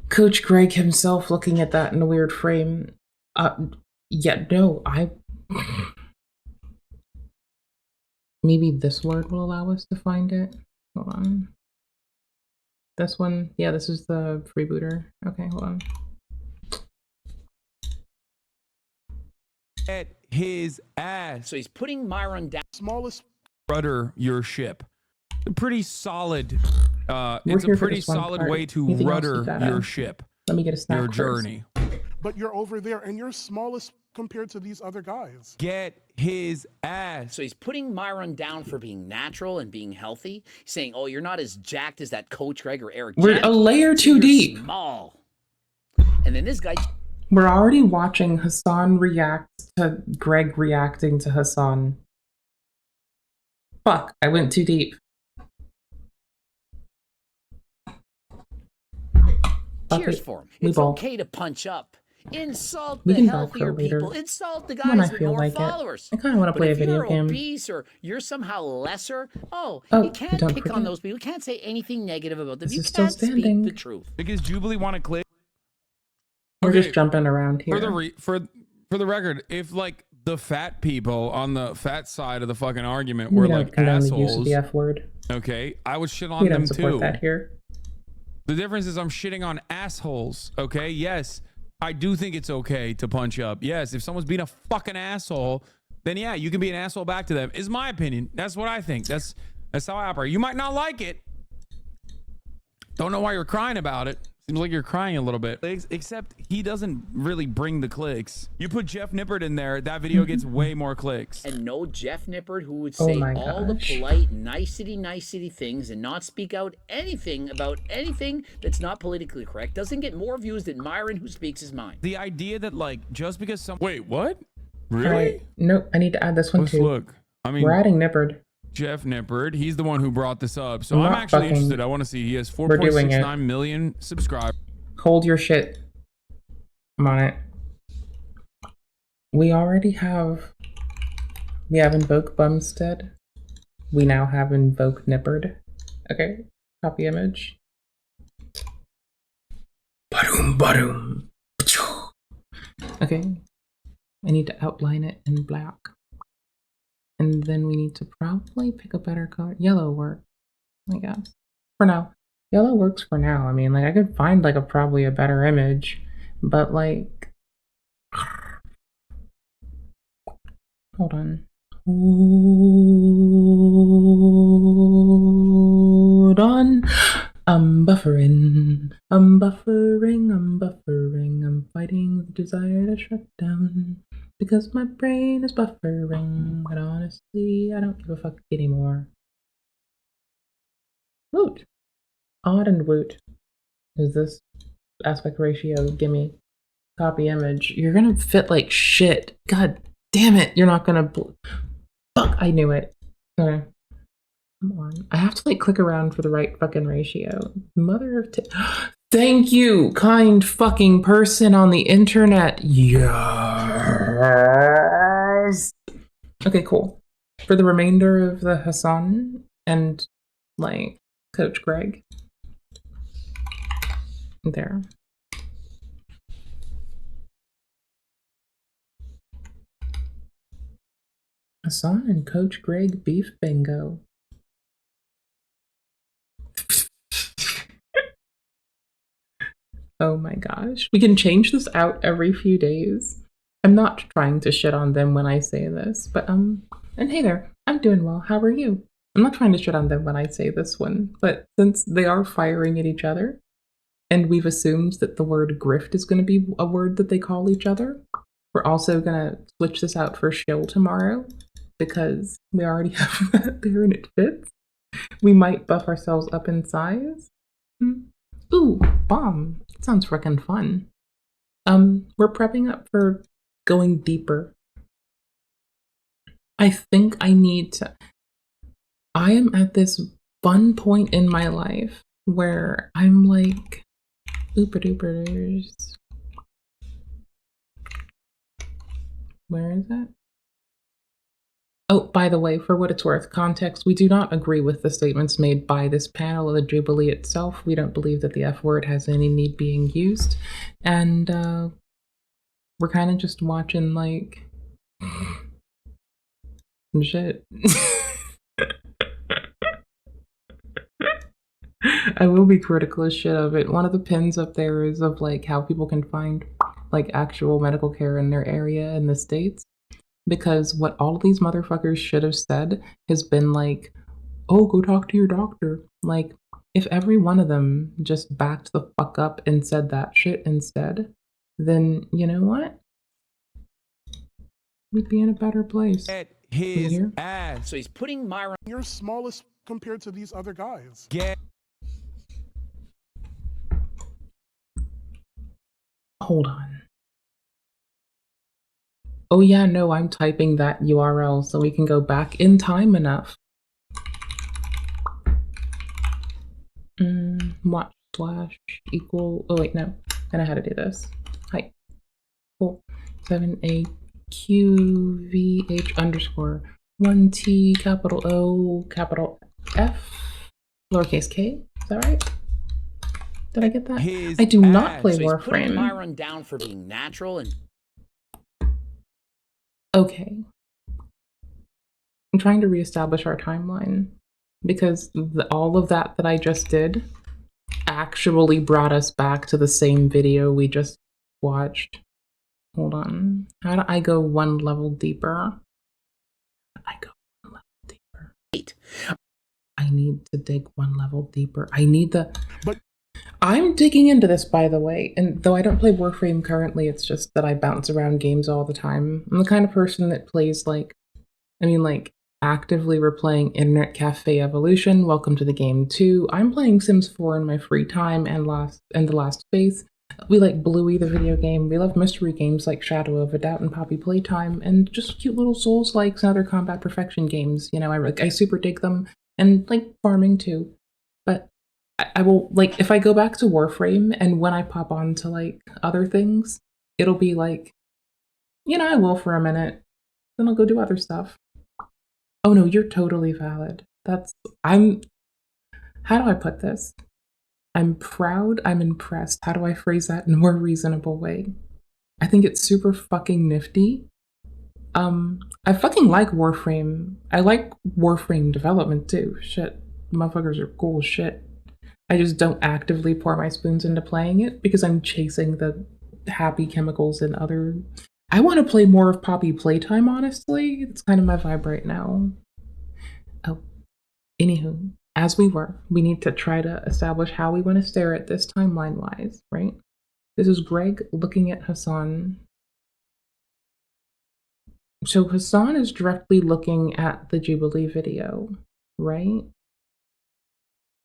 Coach Greg himself looking at that in a weird frame. Yeah, no, maybe this word will allow us to find it. Hold on. This one, yeah, this is the freebooter. Okay, hold on. At his ass. So he's putting Myron down. Smallest. Rudder your ship. Pretty solid. It's a pretty solid way to rudder your ship. Let me get a snack. Your journey. But you're over there and you're smallest compared to these other guys. Get his ass. So he's putting Myron down for being natural and being healthy, saying, "Oh, you're not as jacked as that Coach Greg or Eric." We're a layer too deep. Small. And then this guy. We're already watching Hasan react to Greg reacting to Hasan. Fuck, I went too deep. Cheers for him. It's okay to punch up. Insult we the can healthier later. people. Insult the guys with more followers. I kind of want to play a video game. If you're obese or you're somehow lesser, you can't pick on those people. You can't say anything negative about them. You can't speak the truth. Because Jubilee want to click. We're just jumping around here. For the record, if like the fat people on the fat side of the fucking argument were like assholes, the use of the F word. Okay, I would shit on We them don't support too. that here. The difference is I'm shitting on assholes. Okay, yes, I do think it's okay to punch up. Yes, if someone's being a fucking asshole, then yeah, you can be an asshole back to them. Is my opinion. That's what I think. That's how I operate. You might not like it. Don't know why you're crying about it. Seems like you're crying a little bit. Except he doesn't really bring the clicks. You put Jeff Nippert in there, that video gets way more clicks. And no Jeff Nippert who would say all the polite, nicety things and not speak out anything about anything that's not politically correct doesn't get more views than Myron who speaks his mind. The idea that like just because some wait, what? Really? Right. Nope, I need to add this one too. Look, I mean, we're adding Nippert. Jeff Nippert, he's the one who brought this up. So I'm actually interested. I want to see. He has 4.69 million subscribers. Hold your shit. I'm on it. We already have... We have Invoke Bumstead. We now have Invoke Nippert. Okay, copy image. Ba-doom. Okay, I need to outline it in black. And then we need to probably pick a better color. Yellow works, I guess. For now. Yellow works for now. I mean, like, I could find, like, probably a better image. But, like... Hold on. Hold on. I'm buffering. I'm fighting the desire to shut down. Because my brain is buffering, but honestly, I don't give a fuck anymore. Woot. Odd and woot. Is this aspect ratio? Gimme. Copy image. You're gonna fit like shit. God damn it. You're not gonna... Fuck, I knew it. Okay. Come on. I have to like click around for the right fucking ratio. Mother of... Thank you, kind fucking person on the internet. Yes. Okay, cool. For the remainder of the Hasan and like Coach Greg. There. Hasan and Coach Greg beef bingo. Oh my gosh. We can change this out every few days. I'm not trying to shit on them when I say this, but and hey there, I'm doing well. How are you? I'm not trying to shit on them when I say this one, but since they are firing at each other, and we've assumed that the word grift is going to be a word that they call each other, we're also going to switch this out for shill tomorrow, because we already have that there and it fits. We might buff ourselves up in size. Ooh, bomb. Sounds frickin' fun. We're prepping up for going deeper. I think I need to... I am at this fun point in my life where I'm like... Ooper-doopers. Where is it? Oh, by the way, for what it's worth, context, we do not agree with the statements made by this panel of the Jubilee itself. We don't believe that the F word has any need being used. And we're kind of just watching, like, some shit. I will be critical as shit of it. One of the pins up there is of, like, how people can find, like, actual medical care in their area in the States. Because what all of these motherfuckers should have said has been like, oh, go talk to your doctor. Like, if every one of them just backed the fuck up and said that shit instead, then you know what? We'd be in a better place. His ass. So he's putting Myron. You're smallest compared to these other guys. Hold on. Oh yeah, no, I'm typing that URL so we can go back in time enough. Watch slash equal, oh wait, no. I know how to do this. Hi. Cool. 7AQVH underscore 1T capital O capital F lowercase k. Is that right? Did I get that? I do not play So he's putting Warframe. Myron down for being natural and Okay. I'm trying to reestablish our timeline because all of that I just did actually brought us back to the same video we just watched. Hold on. How do I go one level deeper? I go one level deeper. I need to dig one level deeper. I need the... I'm digging into this, by the way, and though I don't play Warframe currently, it's just that I bounce around games all the time. I'm the kind of person that plays, like, actively we're playing Internet Cafe Evolution, Welcome to the Game 2. I'm playing Sims 4 in my free time and The Last Faith. We like Bluey, the video game. We love mystery games like Shadow of a Doubt and Poppy Playtime, and just cute little Souls-likes and other combat perfection games. You know, I super dig them, and, like, farming too. But I will, like, if I go back to Warframe and when I pop on to, like, other things, it'll be like, you know, I will for a minute, then I'll go do other stuff. Oh no, you're totally valid. How do I put this? I'm proud, I'm impressed. How do I phrase that in a more reasonable way? I think it's super fucking nifty. I fucking like Warframe. I like Warframe development too. Shit, motherfuckers are cool as shit. I just don't actively pour my spoons into playing it because I'm chasing the happy chemicals and other... I want to play more of Poppy Playtime, honestly. It's kind of my vibe right now. Oh, anywho, as we need to try to establish how we want to stare at this timeline-wise, right? This is Greg looking at Hasan. So Hasan is directly looking at the Jubilee video, right?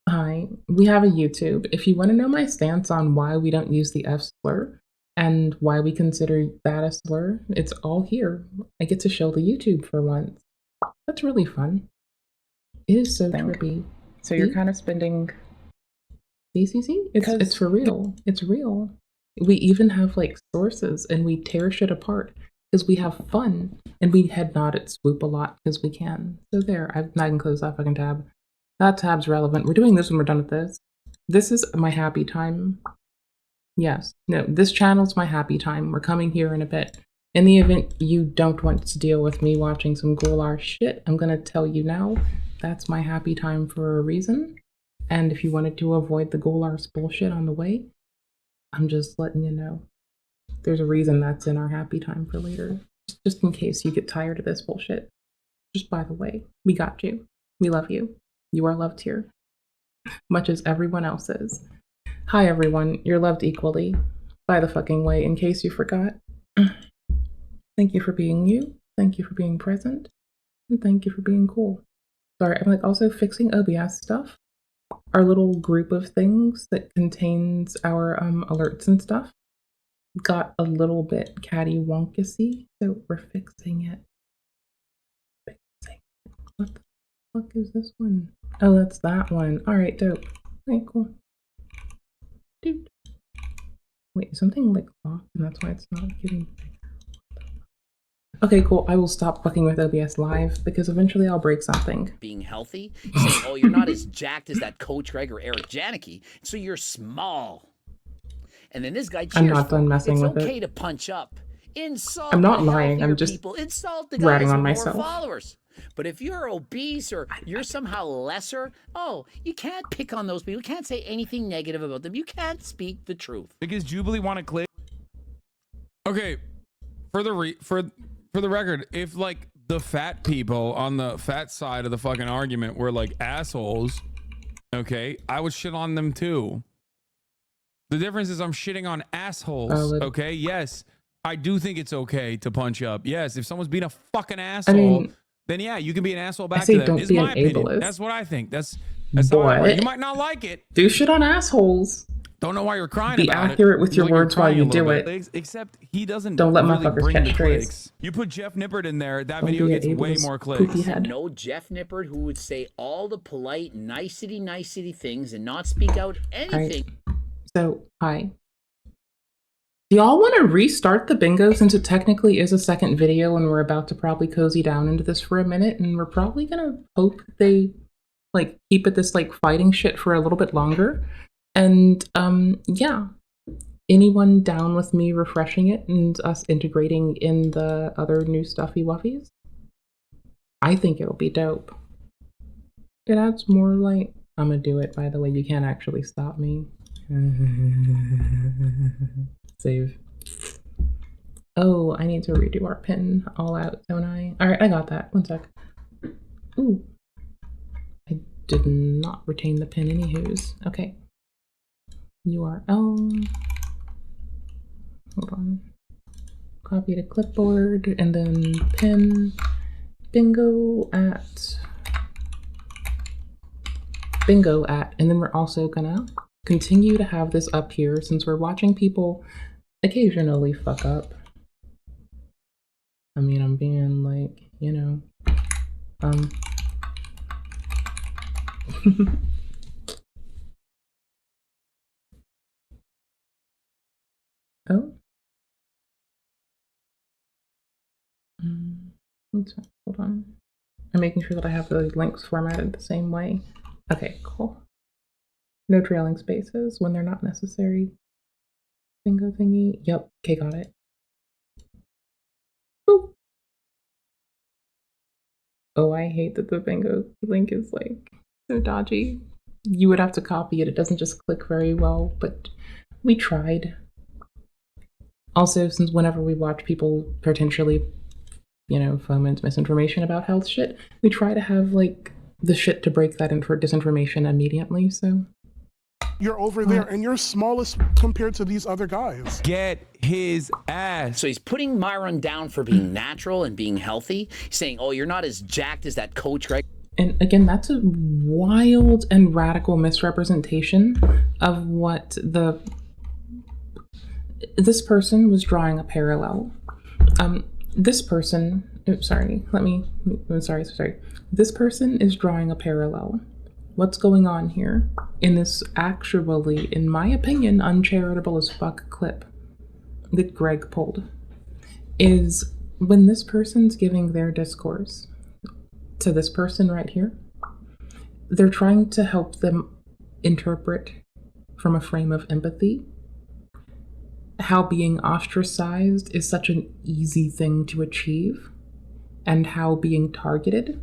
Hi, we have a YouTube. If you want to know my stance on why we don't use the F slur and why we consider that a slur, it's all here. I get to show the YouTube for once. That's really fun. It is so trippy. So you're kind of spending... See? It's for real. It's real. We even have, like, sources and we tear shit apart because we have fun and we head nod at Swoop a lot because we can. So there, I can close that fucking tab. That tab's relevant. We're doing this when we're done with this. This is my happy time. Yes. No, this channel's my happy time. We're coming here in a bit. In the event you don't want to deal with me watching some Golar shit, I'm gonna tell you now, that's my happy time for a reason. And if you wanted to avoid the Golar's bullshit on the way, I'm just letting you know. There's a reason that's in our happy time for later. Just in case you get tired of this bullshit. Just by the way, we got you. We love you. You are loved here, much as everyone else is. Hi everyone, you're loved equally. By the fucking way, in case you forgot. Thank you for being you, thank you for being present, and thank you for being cool. Sorry, I'm like also fixing OBS stuff. Our little group of things that contains our alerts and stuff got a little bit catty-wonkusy, so we're fixing it. What the fuck is this one? Oh, that's that one. Alright, dope. Okay, cool. Dude. Wait, is something like locked and that's why it's not getting bigger? Okay, cool. I will stop fucking with OBS Live because eventually I'll break something. Being healthy, saying, oh, you're not as jacked as that Coach Greg or Eric Janicki, so you're small. And then this guy cheers. I'm not done messing with it's okay it. to punch up. Insult I'm not the lying. I'm healthier just people. Insult the guys ratting on with myself. more followers. But if you're obese or you're somehow lesser, oh, you can't pick on those people. You can't say anything negative about them. You can't speak the truth. Because Jubilee want to click. Okay, for the record, if like the fat people on the fat side of the fucking argument were like assholes, okay, I would shit on them too. The difference is I'm shitting on assholes. Okay, yes, I do think it's okay to punch up. Yes, if someone's being a fucking asshole, then yeah, you can be an asshole back to them. Is my opinion. That's what I think. That's how I work. You might not like it. Do shit on assholes. Don't know why you're crying Be about it. accurate with your Like words while you do it. Except he doesn't. Don't let really motherfuckers bring catch the strays. clicks. You put Jeff Nippert in there, that Don't video be gets an way ableist more poopy clicks. head. No Jeff Nippert who would say all the polite, nicety things and not speak out anything. Right. So, hi. Do y'all want to restart the bingo since it technically is a second video and we're about to probably cozy down into this for a minute and we're probably gonna hope they like keep it this like fighting shit for a little bit longer. And yeah. Anyone down with me refreshing it and us integrating in the other new stuffy wuffies? I think it'll be dope. It adds more light. I'm gonna do it, by the way. You can't actually stop me. Save. Oh, I need to redo our pin all out, don't I? Alright, I got that. One sec. Ooh. I did not retain the pin anywho's. Okay. URL. Hold on. Copy to clipboard and then pin bingo at, and then we're also gonna continue to have this up here since we're watching people occasionally fuck up. I mean, I'm being like, you know, oh. Hold on. I'm making sure that I have the links formatted the same way. Okay, cool. No trailing spaces when they're not necessary. Bingo thingy. Yep. Okay, got it. Boop. Oh, I hate that the bingo link is like so dodgy. You would have to copy it. It doesn't just click very well, but we tried. Also, since whenever we watch people potentially, you know, foment misinformation about health shit, we try to have like the shit to break that in for disinformation immediately, so. You're over there and you're smallest compared to these other guys. Get his ass. So he's putting Myron down for being natural and being healthy, saying, oh, you're not as jacked as that Coach Greg. And again, that's a wild and radical misrepresentation of what this person was drawing a parallel. This person, sorry. This person is drawing a parallel. What's going on here in this actually, in my opinion, uncharitable as fuck clip that Greg pulled is when this person's giving their discourse to this person right here, they're trying to help them interpret from a frame of empathy how being ostracized is such an easy thing to achieve and how being targeted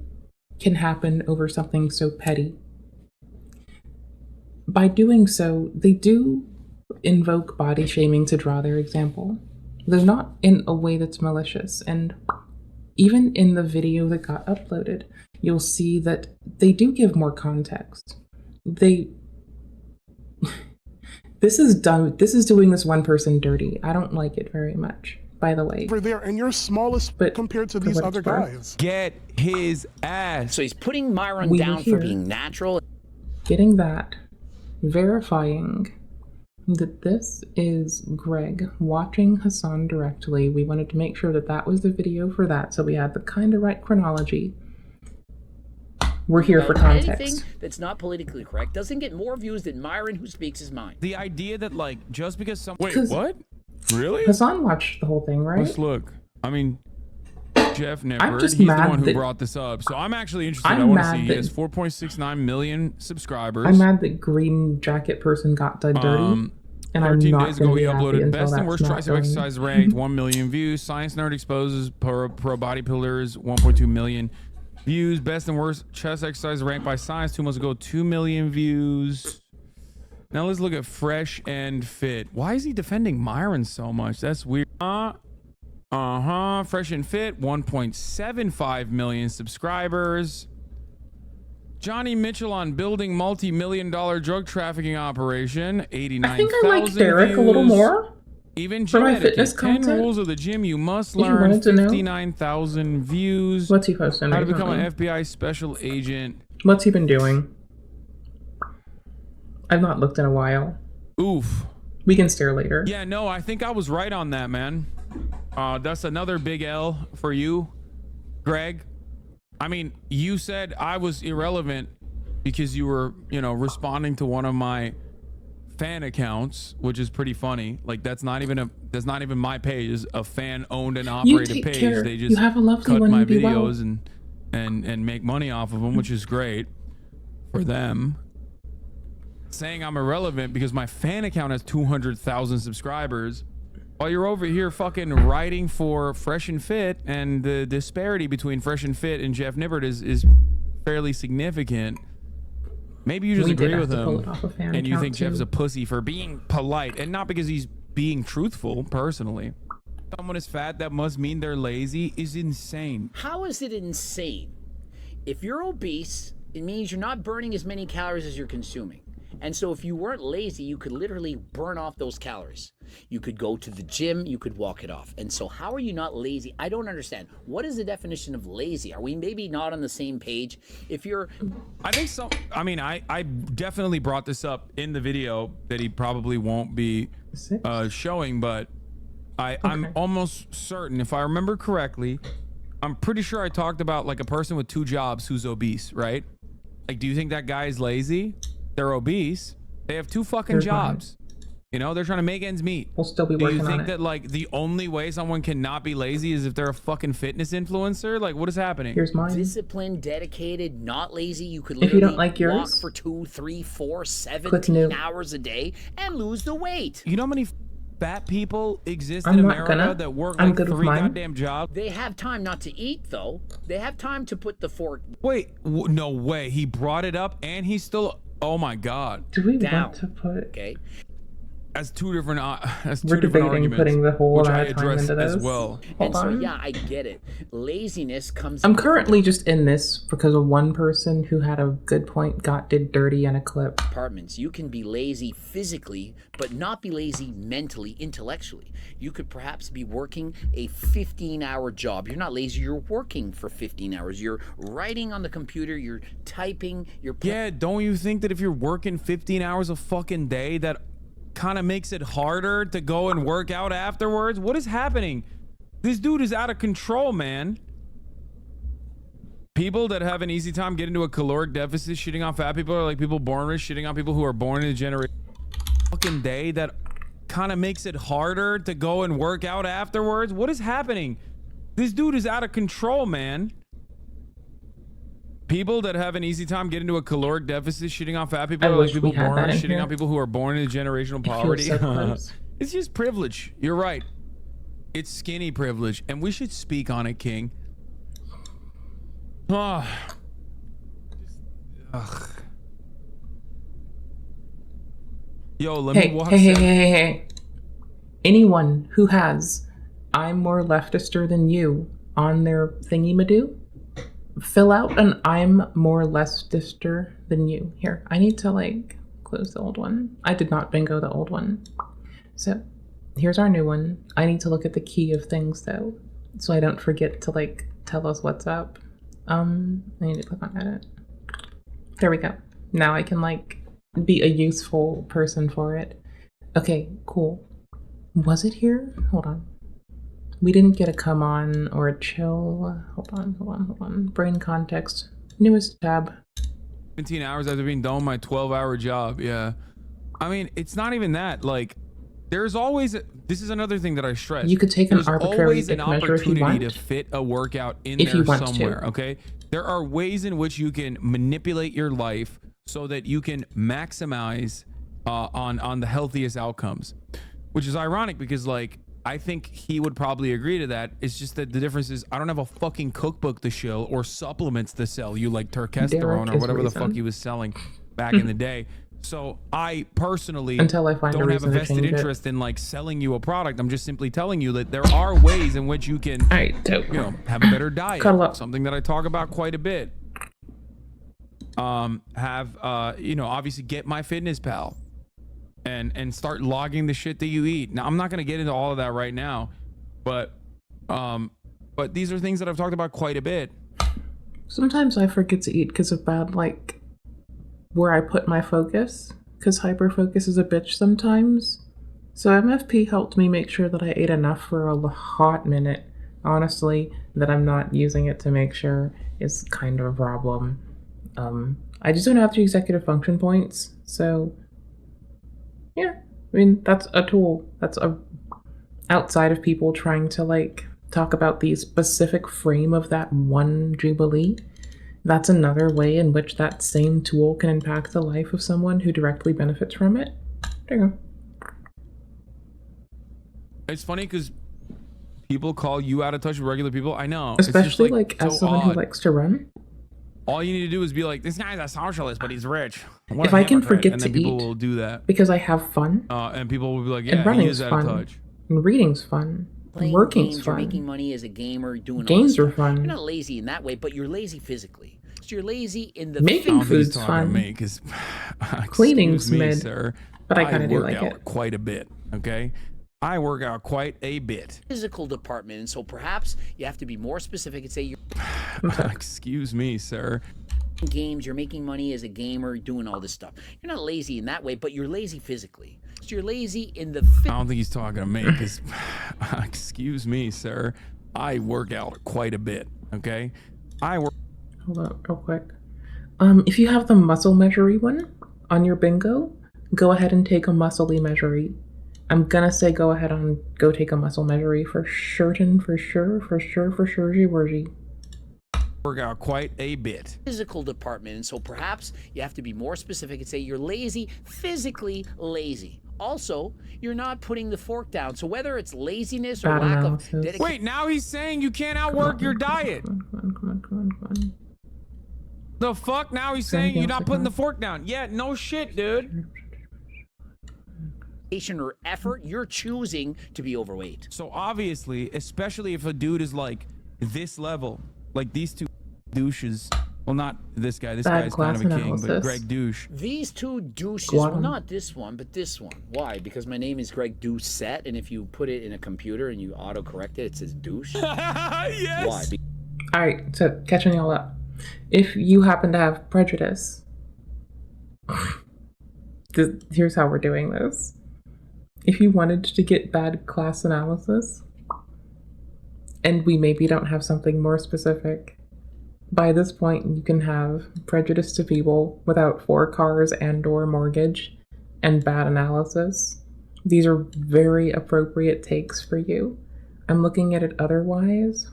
can happen over something so petty. By doing so, they do invoke body shaming to draw their example. They're not in a way that's malicious, and even in the video that got uploaded, you'll see that they do give more context. This is doing this one person dirty. I don't like it very much, by the way. Over there, and you're smallest compared to these other guys. Get his ass. So he's putting Myron down for being natural. Getting that, verifying that this is Greg watching Hasan directly. We wanted to make sure that that was the video for that, so we had the kind of right chronology. We're here for context. Anything that's not politically correct doesn't get more views than Myron who speaks his mind. The idea that like just because some wait, what? Really? Hasan watched the whole thing, right? Let's look. I mean, Jeff Nippert. I'm just He's the mad one who that- brought this up. So I'm actually interested. I'm I want to mad see. He that- has 4.69 million subscribers. I'm mad that green jacket person got done dirty. And I'm 13 not days gonna ago, he be happy uploaded until best and that's worst not tricep done. exercise ranked, 1 million views. Science Nerd exposes pro body pillars, 1.2 million views. Best and worst chest exercise ranked by Science 2 months ago, 2 million views. Now let's look at Fresh and Fit. Why is he defending Myron so much? That's weird. Fresh and Fit, 1.75 million subscribers. Johnny Mitchell on building multi-million-dollar drug trafficking operation, 89,000 I think I like Derek a little more. Even for gym my etiquette, fitness 10 content. rules of the gym you must If you learn, wanted to know. 59,000 views. What's he posting How to become an recently? FBI special agent. What's he been doing? I've not looked in a while. Oof. We can stare later. Yeah, no, I think I was right on that, man. That's another big L for you, Greg. I mean, you said I was irrelevant because you were, you know, responding to one of my fan accounts, which is pretty funny. Like that's not even my page. It's a fan owned and operated take page. care. They just You have a lovely cut one. my You be well. videos and make money off of them, which is great for them. Saying I'm irrelevant because my fan account has 200,000 subscribers while you're over here fucking writing for Fresh and Fit, and the disparity between Fresh and Fit and Jeff Nippert is fairly significant. Maybe you just We did agree have with to pull him it off a fan and you account, think Jeff's too. a pussy for being polite and not because he's being truthful personally. Someone is fat, that must mean they're lazy, is insane. How is it insane? If you're obese, it means you're not burning as many calories as you're consuming. And so if you weren't lazy, you could literally burn off those calories. You could go to the gym, you could walk it off. And so how are you not lazy? I don't understand. What is the definition of lazy? Are we maybe not on the same page? If you're... I think so. I mean, I definitely brought this up in the video that he probably won't be showing, but I'm almost certain, if I remember correctly, I'm pretty sure I talked about like a person with 2 jobs who's obese, right? Like, do you think that guy is lazy? They're obese. They have 2 fucking Here's jobs. You know, they're trying to make ends meet. We'll still be Do working you on think it. that like the only way someone can not be lazy is if they're a fucking fitness influencer? Like, what is happening? Here's mine. Disciplined, dedicated, not lazy. You could If you literally don't like walk yours, for 2, 3, 4, click 17 new. hours a day and lose the weight. You know how many fat people exist I'm in not America gonna. that work I'm like good with 3 mine. goddamn jobs? They have time not to eat, though. They have time to put the fork. Wait, no way. He brought it up and he's still. Oh my god. Do we down. want to put? Okay. That's 2 different. That's 2 We're different debating arguments, putting the whole which I amount of time addressed into as this. well. And Hold so, on. yeah, I get it. Laziness comes. I'm currently just in this because of one person who had a good point did dirty in a clip. Apartments. You can be lazy physically, but not be lazy mentally, intellectually. You could perhaps be working a 15-hour job. You're not lazy. You're working for 15 hours. You're writing on the computer. You're typing. You're Yeah, don't you think that if you're working 15 hours a fucking day, that kind of makes it harder to go and work out afterwards? What is happening? This dude is out of control, man. People that have an easy time getting to a caloric deficit, shitting on fat people, are like people born rich, shitting on people who are born in a generation fucking day, that kind of makes it harder to go and work out afterwards. What is happening? This dude is out of control, man. People that have an easy time getting to a caloric deficit, shitting on fat people, I are like wish people we had born that in shitting here. on people who are born in generational feels poverty. so close. It's just privilege. You're right. It's skinny privilege, and we should speak on it, King. Ugh. Yo, let me walk. Hey. Anyone who has "I'm more leftister than you" on their thingy-madoo, fill out an "I'm more leftister than you." Here, I need to like close the old one. I did not bingo the old one. So here's our new one. I need to look at the key of things though, so I don't forget to like tell us what's up. I need to click on edit. There we go. Now I can like be a useful person for it. Okay, cool. Was it here? Hold on. We didn't get a come on or a chill. Hold on. Brain context. Newest tab. 17 hours after being done with my 12-hour job. Yeah. I mean, it's not even that. Like, There's always this is another thing that I stress. You could take an There's arbitrary always an dick measure if you opportunity want. to fit a workout in If you there want to. somewhere. Okay, there are ways in which you can manipulate your life so that you can maximize on the healthiest outcomes, which is ironic because like I think he would probably agree to that. It's just that the difference is I don't have a fucking cookbook to show or supplements to sell you like turkesterone or whatever the fuck he was selling back in the day. So I personally Until I find a don't have a reason to vested change it. interest in like selling you a product. I'm just simply telling you that there are ways in which you can, you know, have a better diet. Something that I talk about quite a bit. You know, obviously get MyFitnessPal and start logging the shit that you eat. Now I'm not gonna get into all of that right now, but these are things that I've talked about quite a bit. Sometimes I forget to eat because of bad, like, where I put my focus, because hyperfocus is a bitch sometimes. So MFP helped me make sure that I ate enough for a hot minute. Honestly, that I'm not using it to make sure is kind of a problem. I just don't have the executive function points, so yeah, I mean, that's a tool. That's outside of people trying to like talk about the specific frame of that one Jubilee. That's another way in which that same tool can impact the life of someone who directly benefits from it. There you go. It's funny because people call you out of touch with regular people. I know. Especially it's just, like as someone who likes to run. All you need to do is be like, this guy's a socialist, but he's rich. If I can forget and to then people eat will do that. because I have fun, And people will be like, and yeah, he running's is out of fun, touch. and reading's fun, Playing and working's games, you're fun. making money as a gamer, doing all Games this are stuff. fun. You're not lazy in that way, but you're lazy physically. So you're lazy in the Making food's fun. Cleaning's Excuse me, mid, sir. but I kinda do work like out it. quite a bit. Okay, I work out quite a bit. physical department, and so perhaps you have to be more specific and say you're Excuse me, sir. games, you're making money as a gamer, doing all this stuff. You're not lazy in that way, but you're lazy physically. So you're lazy in the I don't think he's talking to me because, excuse me, sir. I work out quite a bit. Okay, I work. Hold up, real quick. If you have the muscle measury one on your bingo, go ahead and take a muscly measury. I'm gonna say go ahead and go take a muscle measury for certain, for sure, Georgie. Work out quite a bit. physical department, and so perhaps you have to be more specific and say you're lazy, physically lazy. Also, you're not putting the fork down. So whether it's laziness or Bad lack analysis. of dedication. Wait, now he's saying you can't outwork your diet. Come on. The fuck? Now he's saying you're not putting the fork down. Yeah, no shit, dude. Or effort, you're choosing to be overweight. So obviously, especially if a dude is like this level, like these two douches. Well, not this guy. This Bad guy's kind of a class king, but analysis. Greg douche. These two douches, Squat well, 'em. not this one, but this one. Why? Because my name is gregdoucette, and if you put it in a computer and you auto-correct it, it says douche. Yes. Why? All right, so catching y'all up. If you happen to have prejudice, here's how we're doing this. If you wanted to get bad class analysis, and we maybe don't have something more specific, by this point you can have prejudice to people without 4 cars and or mortgage and bad analysis. These are very appropriate takes for you. I'm looking at it otherwise.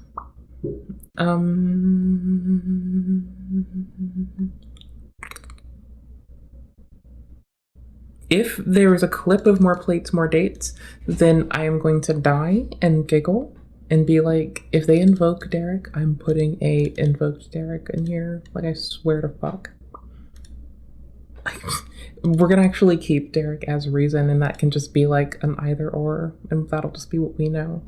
If there is a clip of more plates, more dates, then I am going to die and giggle and be like, if they invoke Derek, I'm putting a invoked Derek in here. Like, I swear to fuck. We're gonna actually keep Derek as reason, and that can just be like an either or, and that'll just be what we know.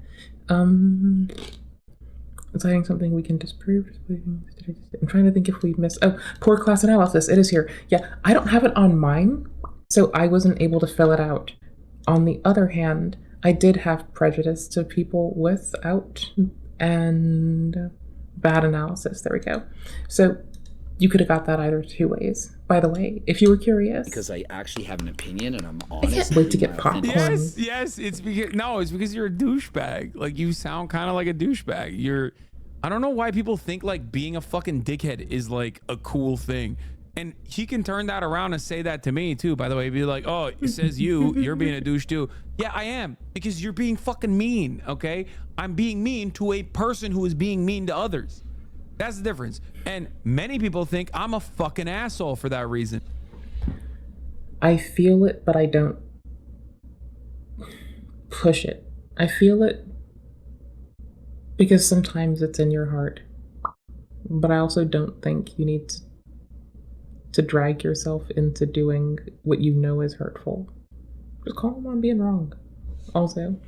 Citing something we can disprove. I'm trying to think if we missed. Oh, poor class analysis. It is here. Yeah, I don't have it on mine, so I wasn't able to fill it out. On the other hand, I did have prejudice to people without and bad analysis. There we go. So you could have got that either 2 ways. By the way, if you were curious. Because I actually have an opinion and I'm I honest. can't wait to get popcorn. Yes, it's because you're a douchebag. Like, you sound kind of like a douchebag. I don't know why people think like being a fucking dickhead is like a cool thing. And he can turn that around and say that to me too, by the way. Be like, oh, it says you're being a douche too. Yeah, I am, because you're being fucking mean, okay? I'm being mean to a person who is being mean to others. That's the difference. And many people think I'm a fucking asshole for that reason. I feel it, but I don't push it. I feel it because sometimes it's in your heart. But I also don't think you need to drag yourself into doing what you know is hurtful. Just call them on being wrong. Also,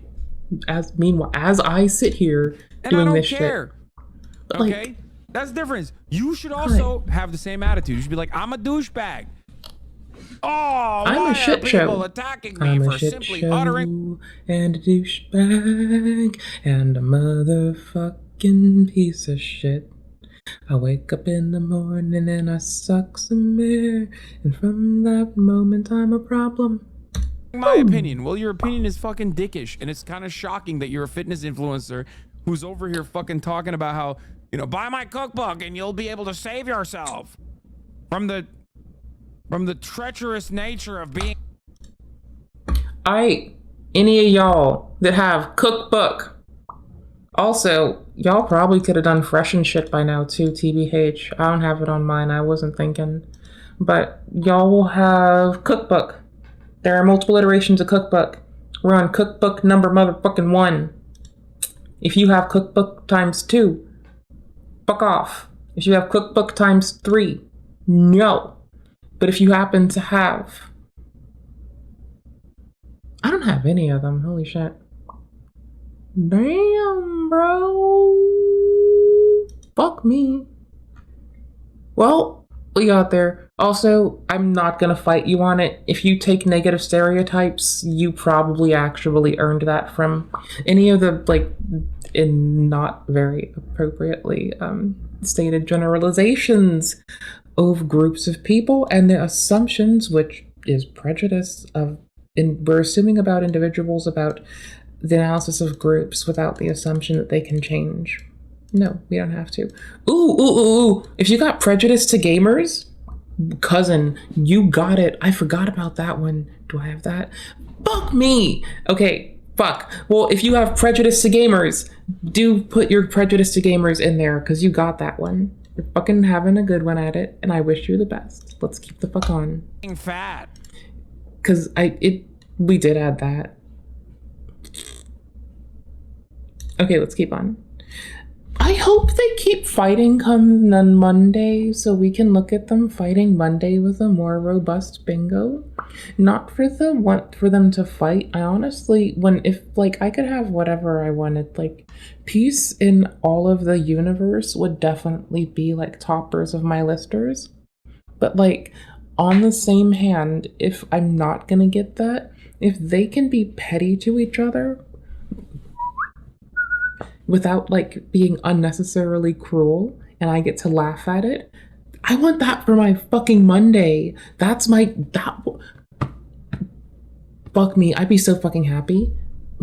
meanwhile, as I sit here doing this shit. Okay? That's the difference. You should also have the same attitude. You should be like, I'm a douchebag. Oh, I'm a shit show. Attacking me I'm for a shit simply show uttering and a douchebag and a motherfucking piece of shit. I wake up in the morning and I suck some air, and from that moment I'm a problem. my opinion. Well, your opinion is fucking dickish, and it's kind of shocking that you're a fitness influencer who's over here fucking talking about how, you know, buy my cookbook and you'll be able to save yourself from the treacherous nature of being. Any of y'all that have cookbook. Also, y'all probably could have done fresh and shit by now too, TBH. I don't have it on mine. I wasn't thinking. But y'all will have cookbook. There are multiple iterations of cookbook. We're on cookbook number motherfucking 1. If you have cookbook times 2, fuck off. If you have cookbook times 3, no. But if you happen to have... I don't have any of them. Holy shit. Damn, bro. Fuck me. Well, we got there. Also, I'm not gonna fight you on it. If you take negative stereotypes, you probably actually earned that from any of the, like, in not very appropriately stated generalizations of groups of people and the assumptions, which is prejudice of, we're assuming about individuals, about the analysis of groups without the assumption that they can change. No, we don't have to. Ooh. If you got prejudice to gamers, cousin, you got it. I forgot about that one. Do I have that? Fuck me. Okay, fuck. Well, if you have prejudice to gamers, do put your prejudice to gamers in there, because you got that one. You're fucking having a good one at it, and I wish you the best. Let's keep the fuck on. Fat. Because we did add that. Okay, let's keep on. I hope they keep fighting come on Monday so we can look at them fighting Monday with a more robust bingo. Not for for them to fight. I honestly, if I could have whatever I wanted, like peace in all of the universe would definitely be like toppers of my listers. But like on the same hand, if I'm not gonna get that, if they can be petty to each other without like being unnecessarily cruel and I get to laugh at it, I want that for my fucking Monday. Fuck me, I'd be so fucking happy.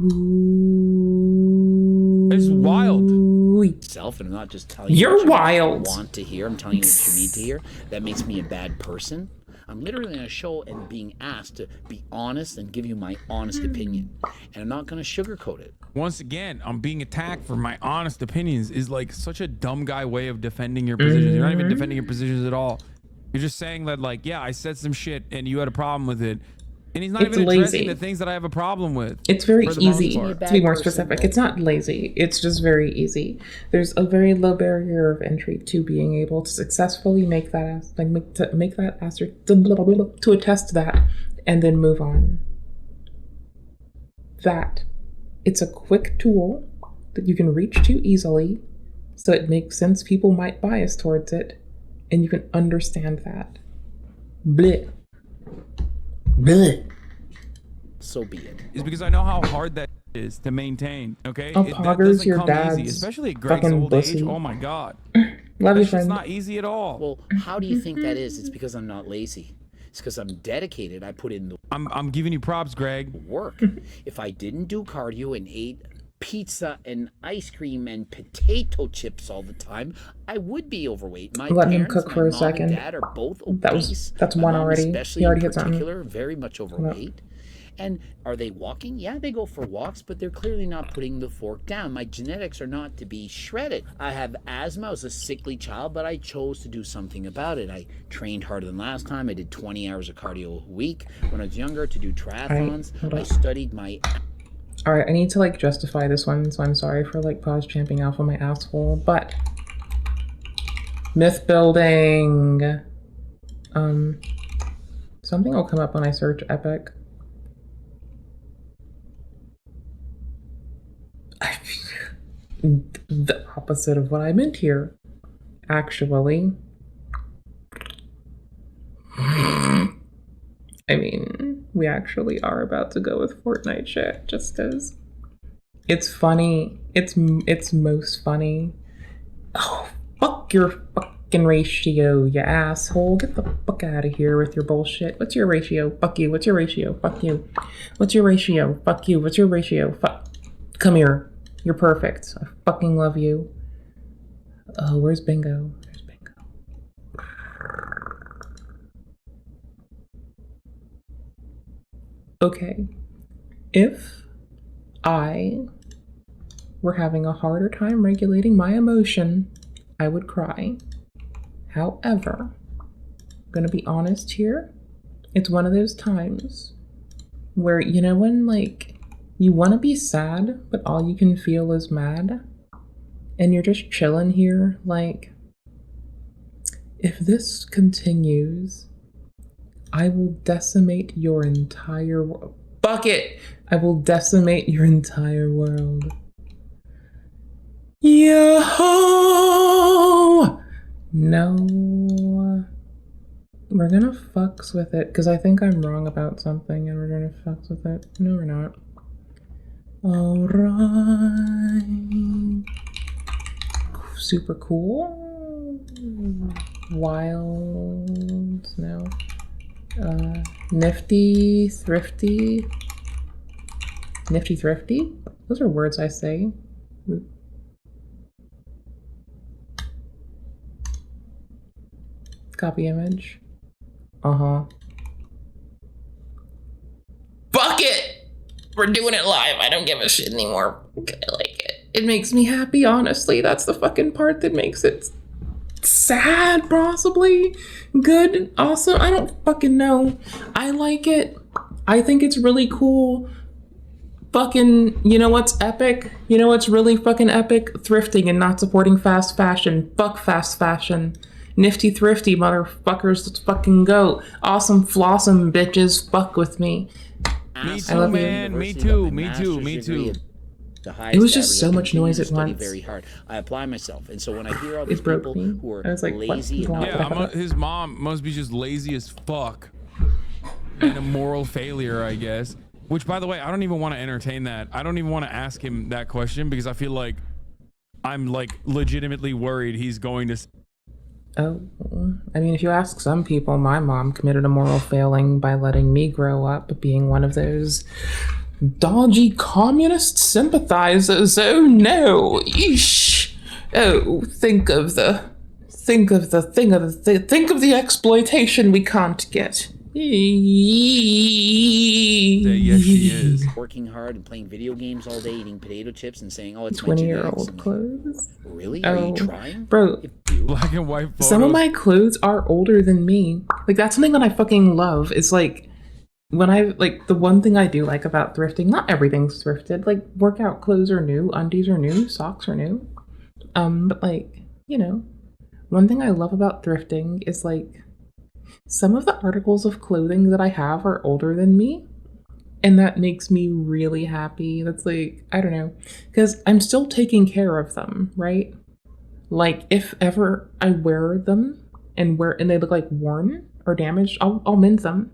Ooh. It's wild. Self, and I'm not just telling you You're what wild. You want to hear. I'm telling you what you need to hear. That makes me a bad person. I'm literally on a show and being asked to be honest and give you my honest opinion. And I'm not going to sugarcoat it. Once again, I'm being attacked for my honest opinions is like such a dumb guy way of defending your positions. You're not even defending your positions at all. You're just saying that, like, yeah, I said some shit and you had a problem with it. And he's not even addressing the things that I have a problem with. It's very easy, to be more specific. It's not lazy. It's just very easy. There's a very low barrier of entry to being able to successfully make that, to attest to that, and then move on. That it's a quick tool that you can reach to easily, so it makes sense people might bias towards it, and you can understand that. Blech. Blech. So be it. Is because I know how hard that is to maintain. Okay, that doesn't your come dad's easy, especially at Greg's fucking old pussy. age. Oh my god, love you, it's friend. not easy at all. Well, how do you think that is? It's because I'm not lazy. It's because I'm dedicated. I put in the I'm giving you props, Greg. Work. If I didn't do cardio and ate pizza and ice cream and potato chips all the time, I would be overweight. My Let him parents, cook my for a mom second. and dad are both obese. That's My one mom already. especially He already in hit something. particular, very much overweight. And are they walking? Yeah, they go for walks, but they're clearly not putting the fork down. My genetics are not to be shredded. I have asthma. I was a sickly child, but I chose to do something about it. I trained harder than last time. I did 20 hours of cardio a week when I was younger to do triathlons. I studied my... All right, I need to like justify this one, so I'm sorry for like pause champing off on my asshole, but myth building. Something will come up when I search epic. The opposite of what I meant here, actually. I mean, we actually are about to go with Fortnite shit, just because it's funny. It's most funny. Oh, fuck your fucking ratio, you asshole. Get the fuck out of here with your bullshit. What's your ratio? Fuck you. What's your ratio? Fuck you. What's your ratio? Fuck you. What's your ratio? Fuck. Come here. You're perfect. I fucking love you. Oh, where's Bingo? There's Bingo. Okay. If I were having a harder time regulating my emotion, I would cry. However, I'm gonna be honest here. It's one of those times where, you know, when like you want to be sad, but all you can feel is mad, and you're just chilling here, like, if this continues, I will decimate your entire world. Fuck it! I will decimate your entire world. Yo! No. We're gonna fucks with it, because I think I'm wrong about something, and we're gonna fucks with it. No, we're not. Alright. Super cool. Wild. No. Nifty, thrifty. Nifty, thrifty? Those are words I say. Copy image. Uh-huh. Fuck it! We're doing it live. I don't give a shit anymore. I like it. It makes me happy, honestly. That's the fucking part that makes it sad, possibly. Good, awesome. I don't fucking know. I like it. I think it's really cool. Fucking, you know what's epic? You know what's really fucking epic? Thrifting and not supporting fast fashion. Fuck fast fashion. Nifty thrifty motherfuckers, let's fucking go. Awesome flossom bitches, fuck with me. Me too, man. Me too. Me too. Me too. It was just so much noise at once. Very hard. I apply myself, and so when I hear all these people who are like, lazy, his mom must be just lazy as fuck and a moral failure, I guess. Which, by the way, I don't even want to entertain that. I don't even want to ask him that question because I feel like I'm like legitimately worried he's going to. Oh, I mean, if you ask some people, my mom committed a moral failing by letting me grow up being one of those dodgy communist sympathizers. Oh no, eesh. Oh, think of the exploitation we can't get. Yes, she is. Working hard and playing video games all day, eating potato chips and saying, "Oh, it's 20-year-old clothes." Really? Are you trying, bro? Black and white photos. Some of my clothes are older than me. Like that's something that I fucking love. It's like when I like the one thing I do like about thrifting. Not everything's thrifted. Like workout clothes are new, undies are new, socks are new. But like you know, one thing I love about thrifting is like. Some of the articles of clothing that I have are older than me, and that makes me really happy. That's like, I don't know, because I'm still taking care of them, right? Like, if ever I wear them and they look like worn or damaged, I'll mend them,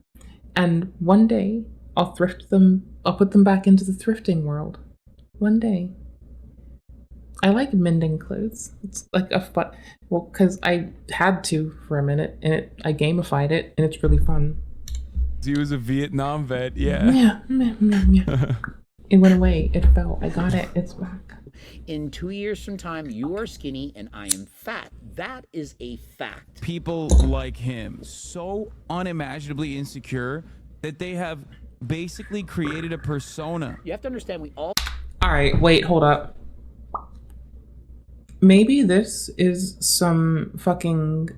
and one day I'll thrift them, I'll put them back into the thrifting world. One day. I like mending clothes. It's like a fun, well, because I had to for a minute, and I gamified it, and it's really fun. He was a Vietnam vet, yeah. Yeah. It went away. It fell. I got it. It's back. In 2 years from time, you are skinny and I am fat. That is a fact. People like him, so unimaginably insecure that they have basically created a persona. You have to understand, we all... All right, wait, hold up. Maybe this is some fucking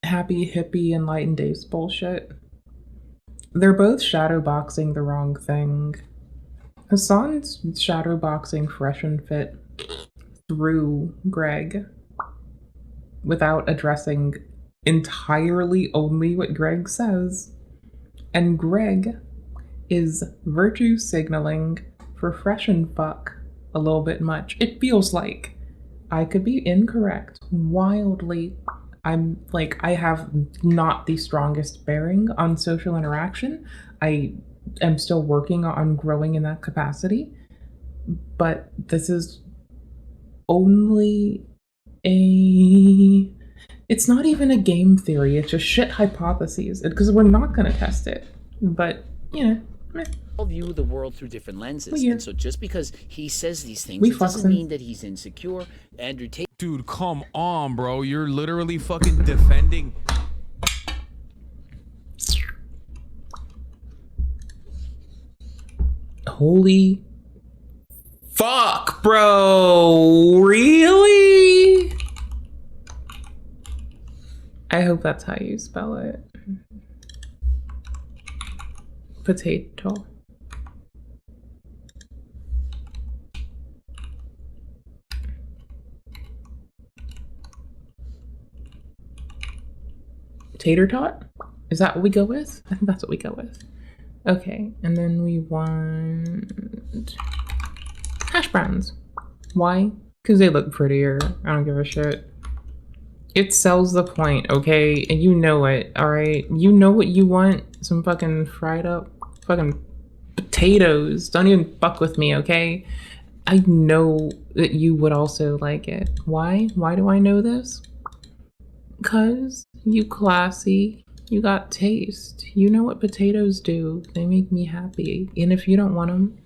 happy, hippie, enlightened days bullshit. They're both shadowboxing the wrong thing. Hasan's shadowboxing Fresh&Fit through Greg without addressing entirely only what Greg says. And Greg is virtue signaling for Fresh and Fuck a little bit much. It feels like I could be incorrect wildly. I'm like, I have not the strongest bearing on social interaction. I am still working on growing in that capacity, but this is only it's not even a game theory, it's just shit hypotheses, because we're not going to test it, but you know, all view the world through different lenses, yeah. and so just because he says these things, We it doesn't fucking- mean that he's insecure. Andrew Tate. Dude, come on, bro. You're literally fucking defending. Holy fuck, bro. Really? I hope that's how you spell it. Potato. Tater tot? Is that what we go with? I think that's what we go with. Okay, and then we want hash browns. Why? Because they look prettier. I don't give a shit. It sells the point, okay? And you know it, alright? You know what you want? Some fucking fried up fucking potatoes. Don't even fuck with me, okay? I know that you would also like it. Why? Why do I know this? Because you classy. You got taste. You know what potatoes do. They make me happy. And if you don't want them,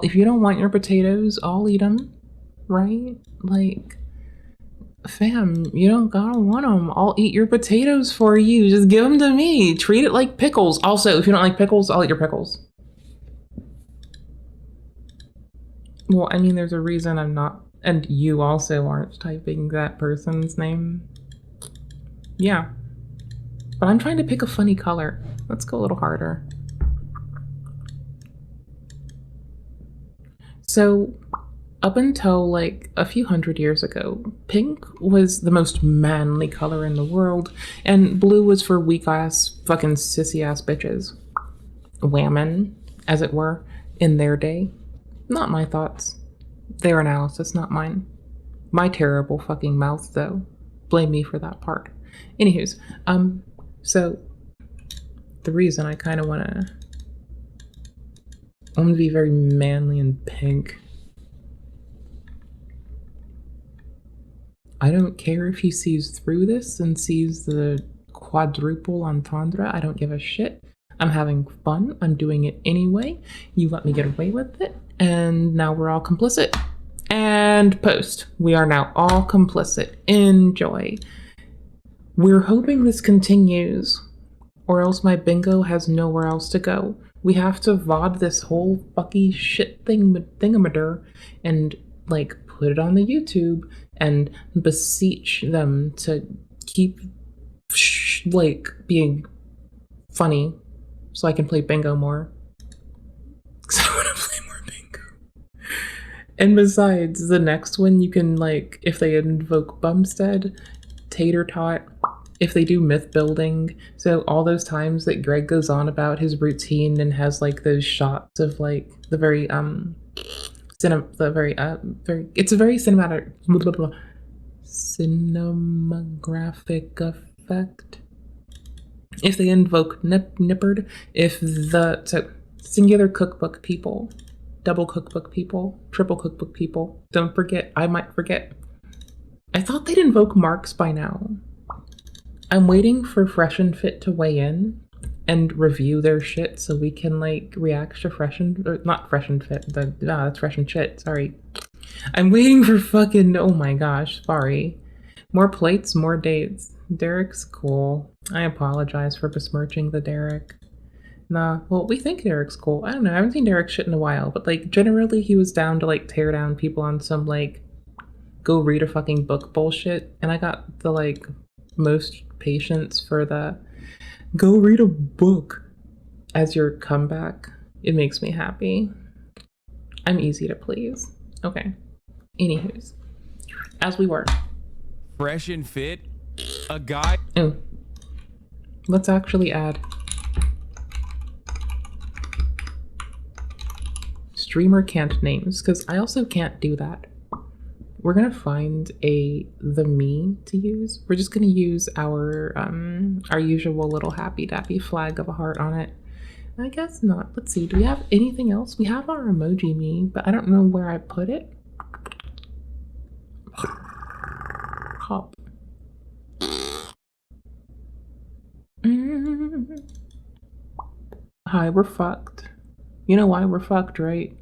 if you don't want your potatoes, I'll eat them, right? Like, fam, you don't gotta want them. I'll eat your potatoes for you. Just give them to me. Treat it like pickles. Also, if you don't like pickles, I'll eat your pickles. Well, I mean, there's a reason I'm not, and you also aren't typing that person's name. Yeah. But I'm trying to pick a funny color. Let's go a little harder. So, up until like a few hundred years ago, pink was the most manly color in the world, and blue was for weak-ass, fucking sissy-ass bitches. Women, as it were, in their day. Not my thoughts. Their analysis, not mine. My terrible fucking mouth, though. Blame me for that part. Anywho's, so the reason I kind of want to be very manly and pink. I don't care if he sees through this and sees the quadruple entendre. I don't give a shit. I'm having fun. I'm doing it anyway. You let me get away with it. And now we're all complicit. And post. We are now all complicit. Enjoy. We're hoping this continues, or else my bingo has nowhere else to go. We have to VOD this whole fucky shit thingamadur and like put it on the YouTube and beseech them to keep like being funny so I can play bingo more. Because I want to play more bingo. And besides, the next one you can like, if they invoke Bumstead, Tater Tot, if they do myth building, so all those times that Greg goes on about his routine and has like those shots of like the very it's a very cinematic cinematographic effect. If they invoke Nippard, if so singular cookbook people, double cookbook people, triple cookbook people, don't forget, I might forget. I thought they'd invoke Marks by now. I'm waiting for Fresh and Fit to weigh in and review their shit so we can like react to Fresh and or not Fresh and Fit. That's Fresh and Shit. Sorry, I'm waiting for fucking. Oh my gosh, sorry. More plates, more dates. Derek's cool. I apologize for besmirching the Derek. Nah, well, we think Derek's cool. I don't know. I haven't seen Derek shit in a while, but like generally he was down to like tear down people on some like go read a fucking book bullshit, and I got the like most patience for the go read a book as your comeback. It makes me happy. I'm easy to please. Okay. Anywho's, as we were. Fresh and Fit, a guy. Oh, let's actually add streamer can't names, because I also can't do that. We're gonna find the me to use. We're just gonna use our usual little happy dappy flag of a heart on it. I guess not. Let's see. Do we have anything else? We have our emoji me, but I don't know where I put it. Hop. Hi, we're fucked. You know why we're fucked, right?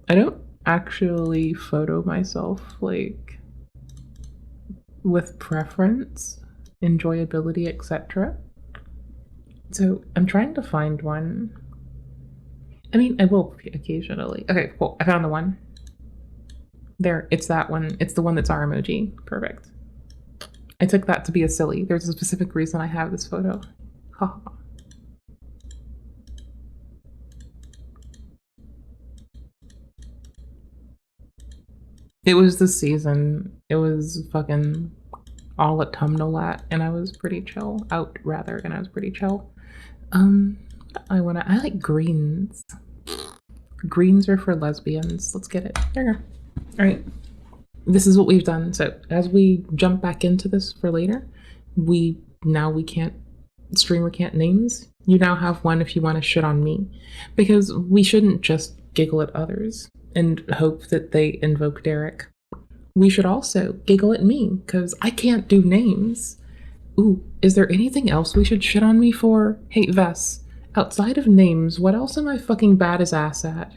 I don't actually photo myself like with preference, enjoyability, etc. So I'm trying to find one. I mean, I will occasionally. Okay, cool. I found the one. There, it's that one. It's the one that's our emoji. Perfect. I took that to be a silly. There's a specific reason I have this photo. Haha. It was the season. It was fucking all autumnal and I was pretty chill. Out rather, and I was pretty chill. I like greens. Greens are for lesbians. Let's get it. There you go. Alright. This is what we've done. So as we jump back into this for later, streamer can't names. You now have one if you want to shit on me. Because we shouldn't just giggle at others and hope that they invoke Derek. We should also giggle at me, because I can't do names. Ooh, is there anything else we should shit on me for? Hey, Vess, outside of names, what else am I fucking bad as ass at?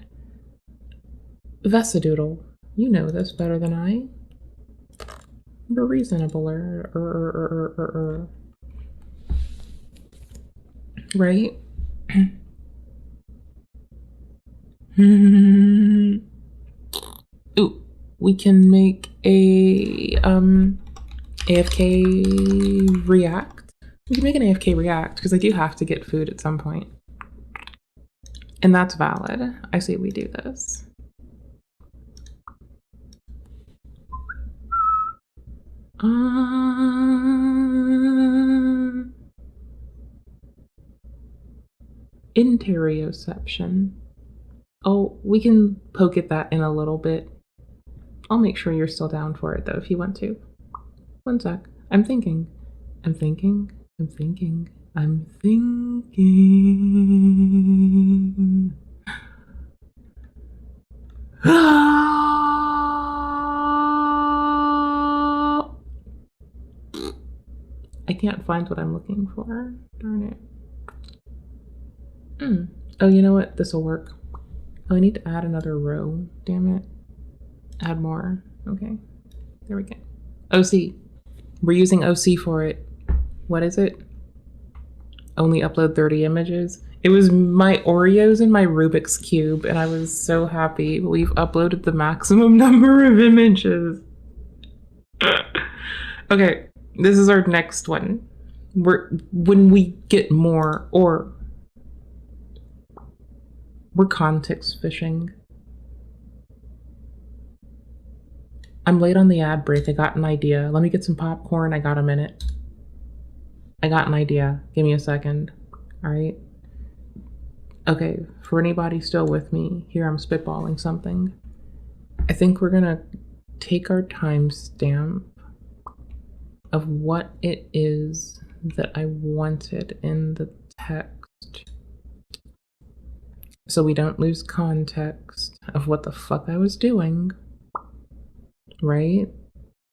Vessadoodle, you know this better than I. You're reasonabler. Right? Ooh, we can make a AFK react. We can make an AFK react because I do have to get food at some point. And that's valid. I say we do this. Interoception. Oh, we can poke at that in a little bit. I'll make sure you're still down for it though if you want to. One sec. I'm thinking. I can't find what I'm looking for. Darn it. Oh, you know what? This will work. Oh, I need to add another row. Damn it. Add more. Okay. There we go. OC. We're using OC for it. What is it? Only upload 30 images. It was my Oreos and my Rubik's Cube, and I was so happy. We've uploaded the maximum number of images. Okay, this is our next one. When we get more, or we're context fishing. I'm late on the ad break. I got an idea. Let me get some popcorn. I got a minute. I got an idea. Give me a second. All right. Okay, for anybody still with me, here I'm spitballing something. I think we're gonna take our timestamp of what it is that I wanted in the text, so we don't lose context of what the fuck I was doing, right?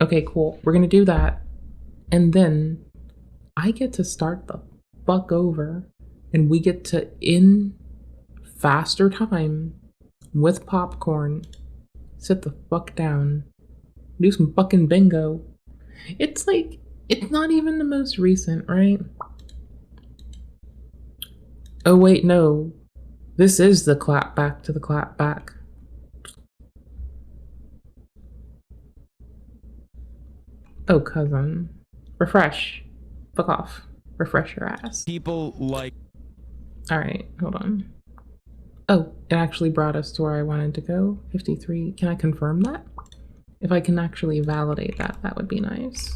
Okay, cool. We're gonna do that, and then I get to start the fuck over and we get to, in faster time, with popcorn, sit the fuck down, do some fucking bingo. It's like, it's not even the most recent, right? Oh wait, no. This is the clap back to the clap back. Oh, cousin. Refresh. Fuck off. Refresh your ass. People like... Alright, hold on. Oh, it actually brought us to where I wanted to go. 53. Can I confirm that? If I can actually validate that, that would be nice.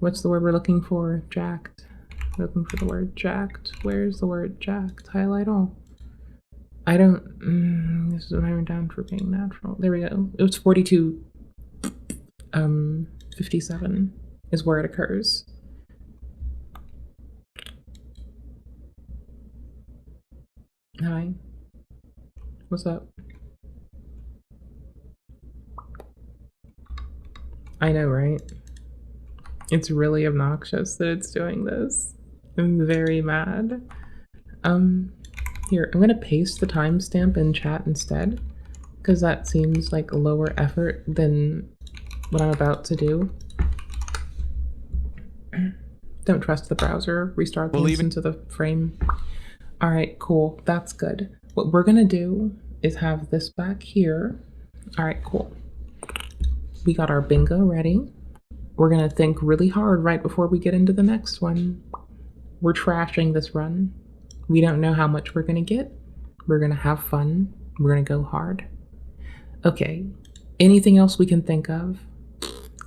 What's the word we're looking for? Jacked. We're looking for the word jacked. Where's the word jacked? Highlight all. I don't... this is what I'm down for being natural. There we go. It was 42. 57 is where it occurs. Hi. What's up? I know, right? It's really obnoxious that it's doing this. I'm very mad. Here, I'm gonna paste the timestamp in chat instead, because that seems like lower effort than what I'm about to do. Don't trust the browser. Restart the instance of the frame. Alright, cool. That's good. What we're gonna do is have this back here. Alright, cool. We got our bingo ready. We're gonna think really hard right before we get into the next one. We're trashing this run. We don't know how much we're gonna get. We're gonna have fun. We're gonna go hard. Okay, anything else we can think of?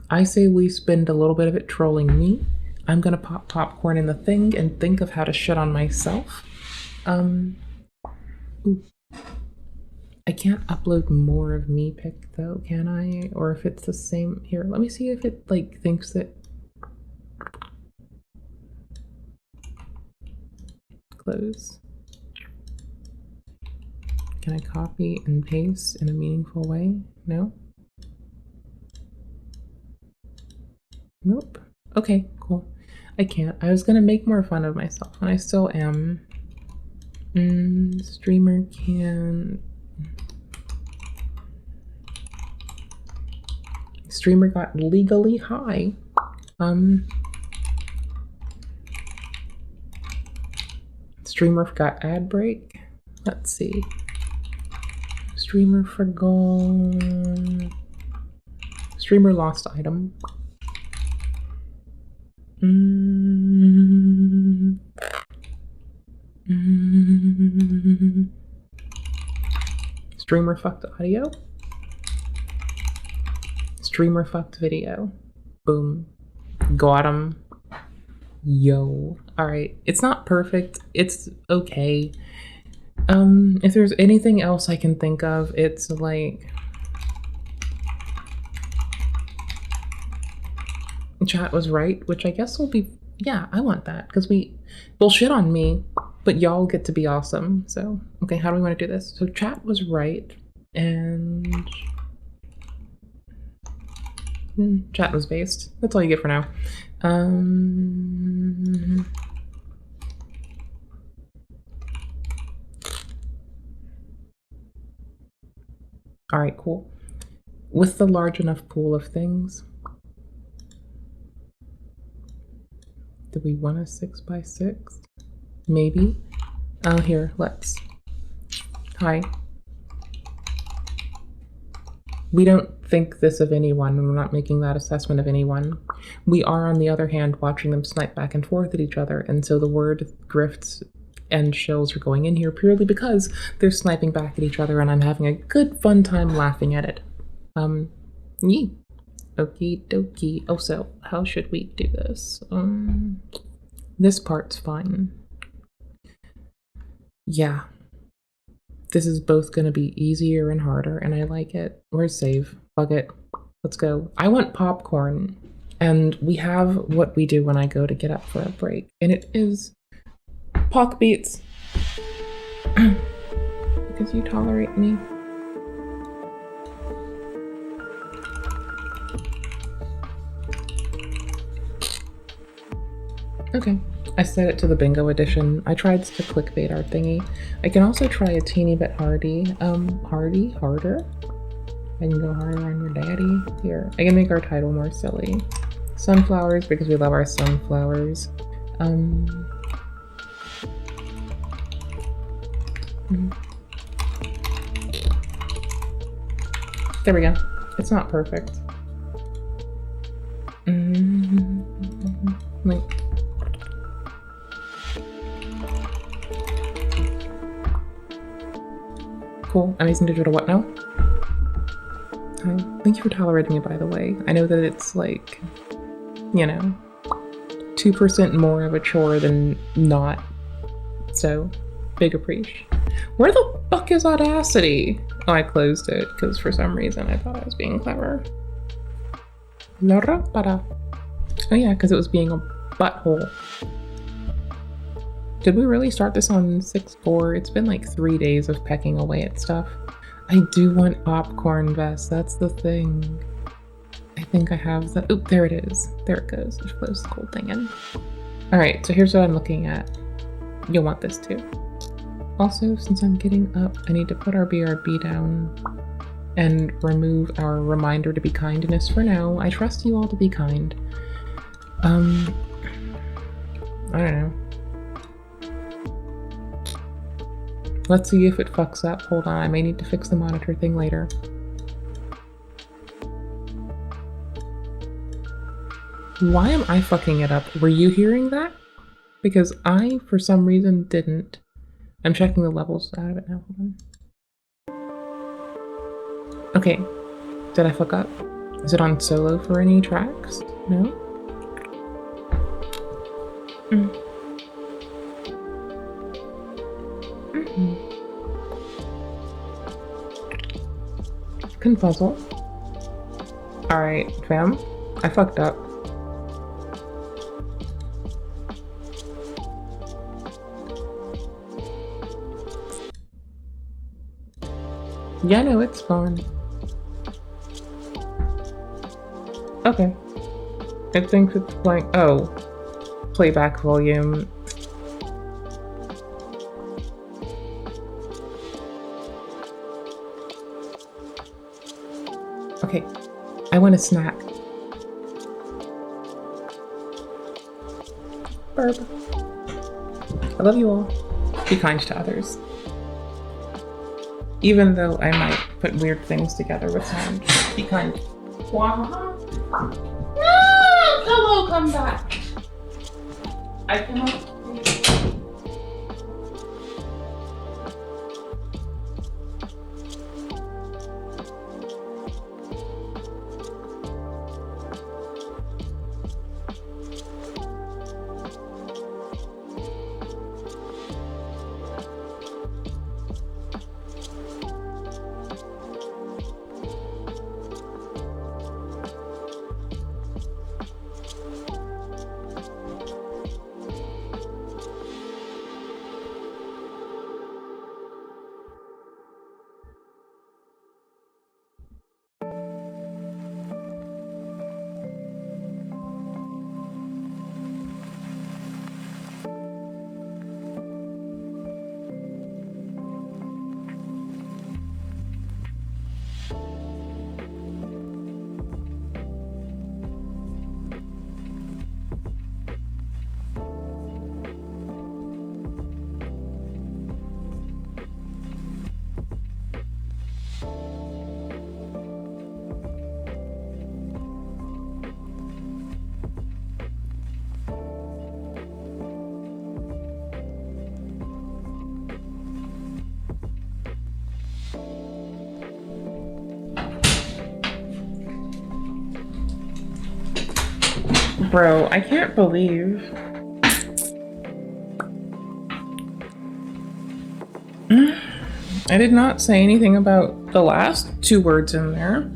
I say we spend a little bit of it trolling me. I'm gonna pop popcorn in the thing and think of how to shit on myself. Ooh. I can't upload more of me pic though, can I? Or if it's the same, here, let me see if it like thinks that. Close. Can I copy and paste in a meaningful way? No? Nope. Okay, cool. I can't. I was gonna make more fun of myself, and I still am. Streamer can... Streamer got legally high. Streamer got ad break. Let's see. Streamer forgot. Streamer lost item. Streamer fucked audio. Streamer fucked video. Boom. Got him. Yo. Alright. It's not perfect. It's okay. If there's anything else I can think of, it's like... Chat was right, which I guess will be... Yeah, I want that, because we'll shit on me, but y'all get to be awesome. So, okay, how do we want to do this? So chat was right, and... chat was based. That's all you get for now. Alright, cool. With the large enough pool of things, do we want a 6x6? Maybe. Oh, here, let's. Hi. We don't think this of anyone, and we're not making that assessment of anyone. We are, on the other hand, watching them snipe back and forth at each other, and so the word grifts and shells are going in here purely because they're sniping back at each other, and I'm having a good fun time laughing at it. Yee. Okie dokie. Oh, so how should we do this? This part's fine. Yeah. This is both gonna be easier and harder, and I like it. Where's save? Fuck it. Let's go. I want popcorn, and we have what we do when I go to get up for a break, and it is Pock Beats. Because you tolerate me. Okay, I set it to the bingo edition. I tried to clickbait our thingy. I can also try a teeny bit harder. I can go harder on your daddy. Here, I can make our title more silly. Sunflowers, because we love our sunflowers. There we go. It's not perfect. Wait. Cool. Amazing digital what now? Hi. Thank you for tolerating me, by the way. I know that it's like, you know, 2% more of a chore than not. So, big appreciation. Where the fuck is Audacity? Oh, I closed it because for some reason I thought I was being clever. Oh yeah, because it was being a butthole. Did we really start this on 6/4? It's been like 3 days of pecking away at stuff. I do want popcorn vest, that's the thing. I think I have that. Oop, there it is. There it goes. Just close the whole thing in. Alright, so here's what I'm looking at. You'll want this too. Also, since I'm getting up, I need to put our BRB down and remove our reminder to be kindness for now. I trust you all to be kind. I don't know. Let's see if it fucks up. Hold on, I may need to fix the monitor thing later. Why am I fucking it up? Were you hearing that? Because I, for some reason, didn't. I'm checking the levels out of it now. Hold on. Okay. Did I fuck up? Is it on solo for any tracks? No? Confuzzle. Alright, fam. I fucked up. Yeah, no, it's fine. Okay. It thinks it's playing. Oh. Playback volume. Okay. I want a snack. Burp. I love you all. Be kind to others. Even though I might put weird things together with sound. Be kind. No! Hello, come back! I cannot. Bro, I can't believe. I did not say anything about the last 2 words in there.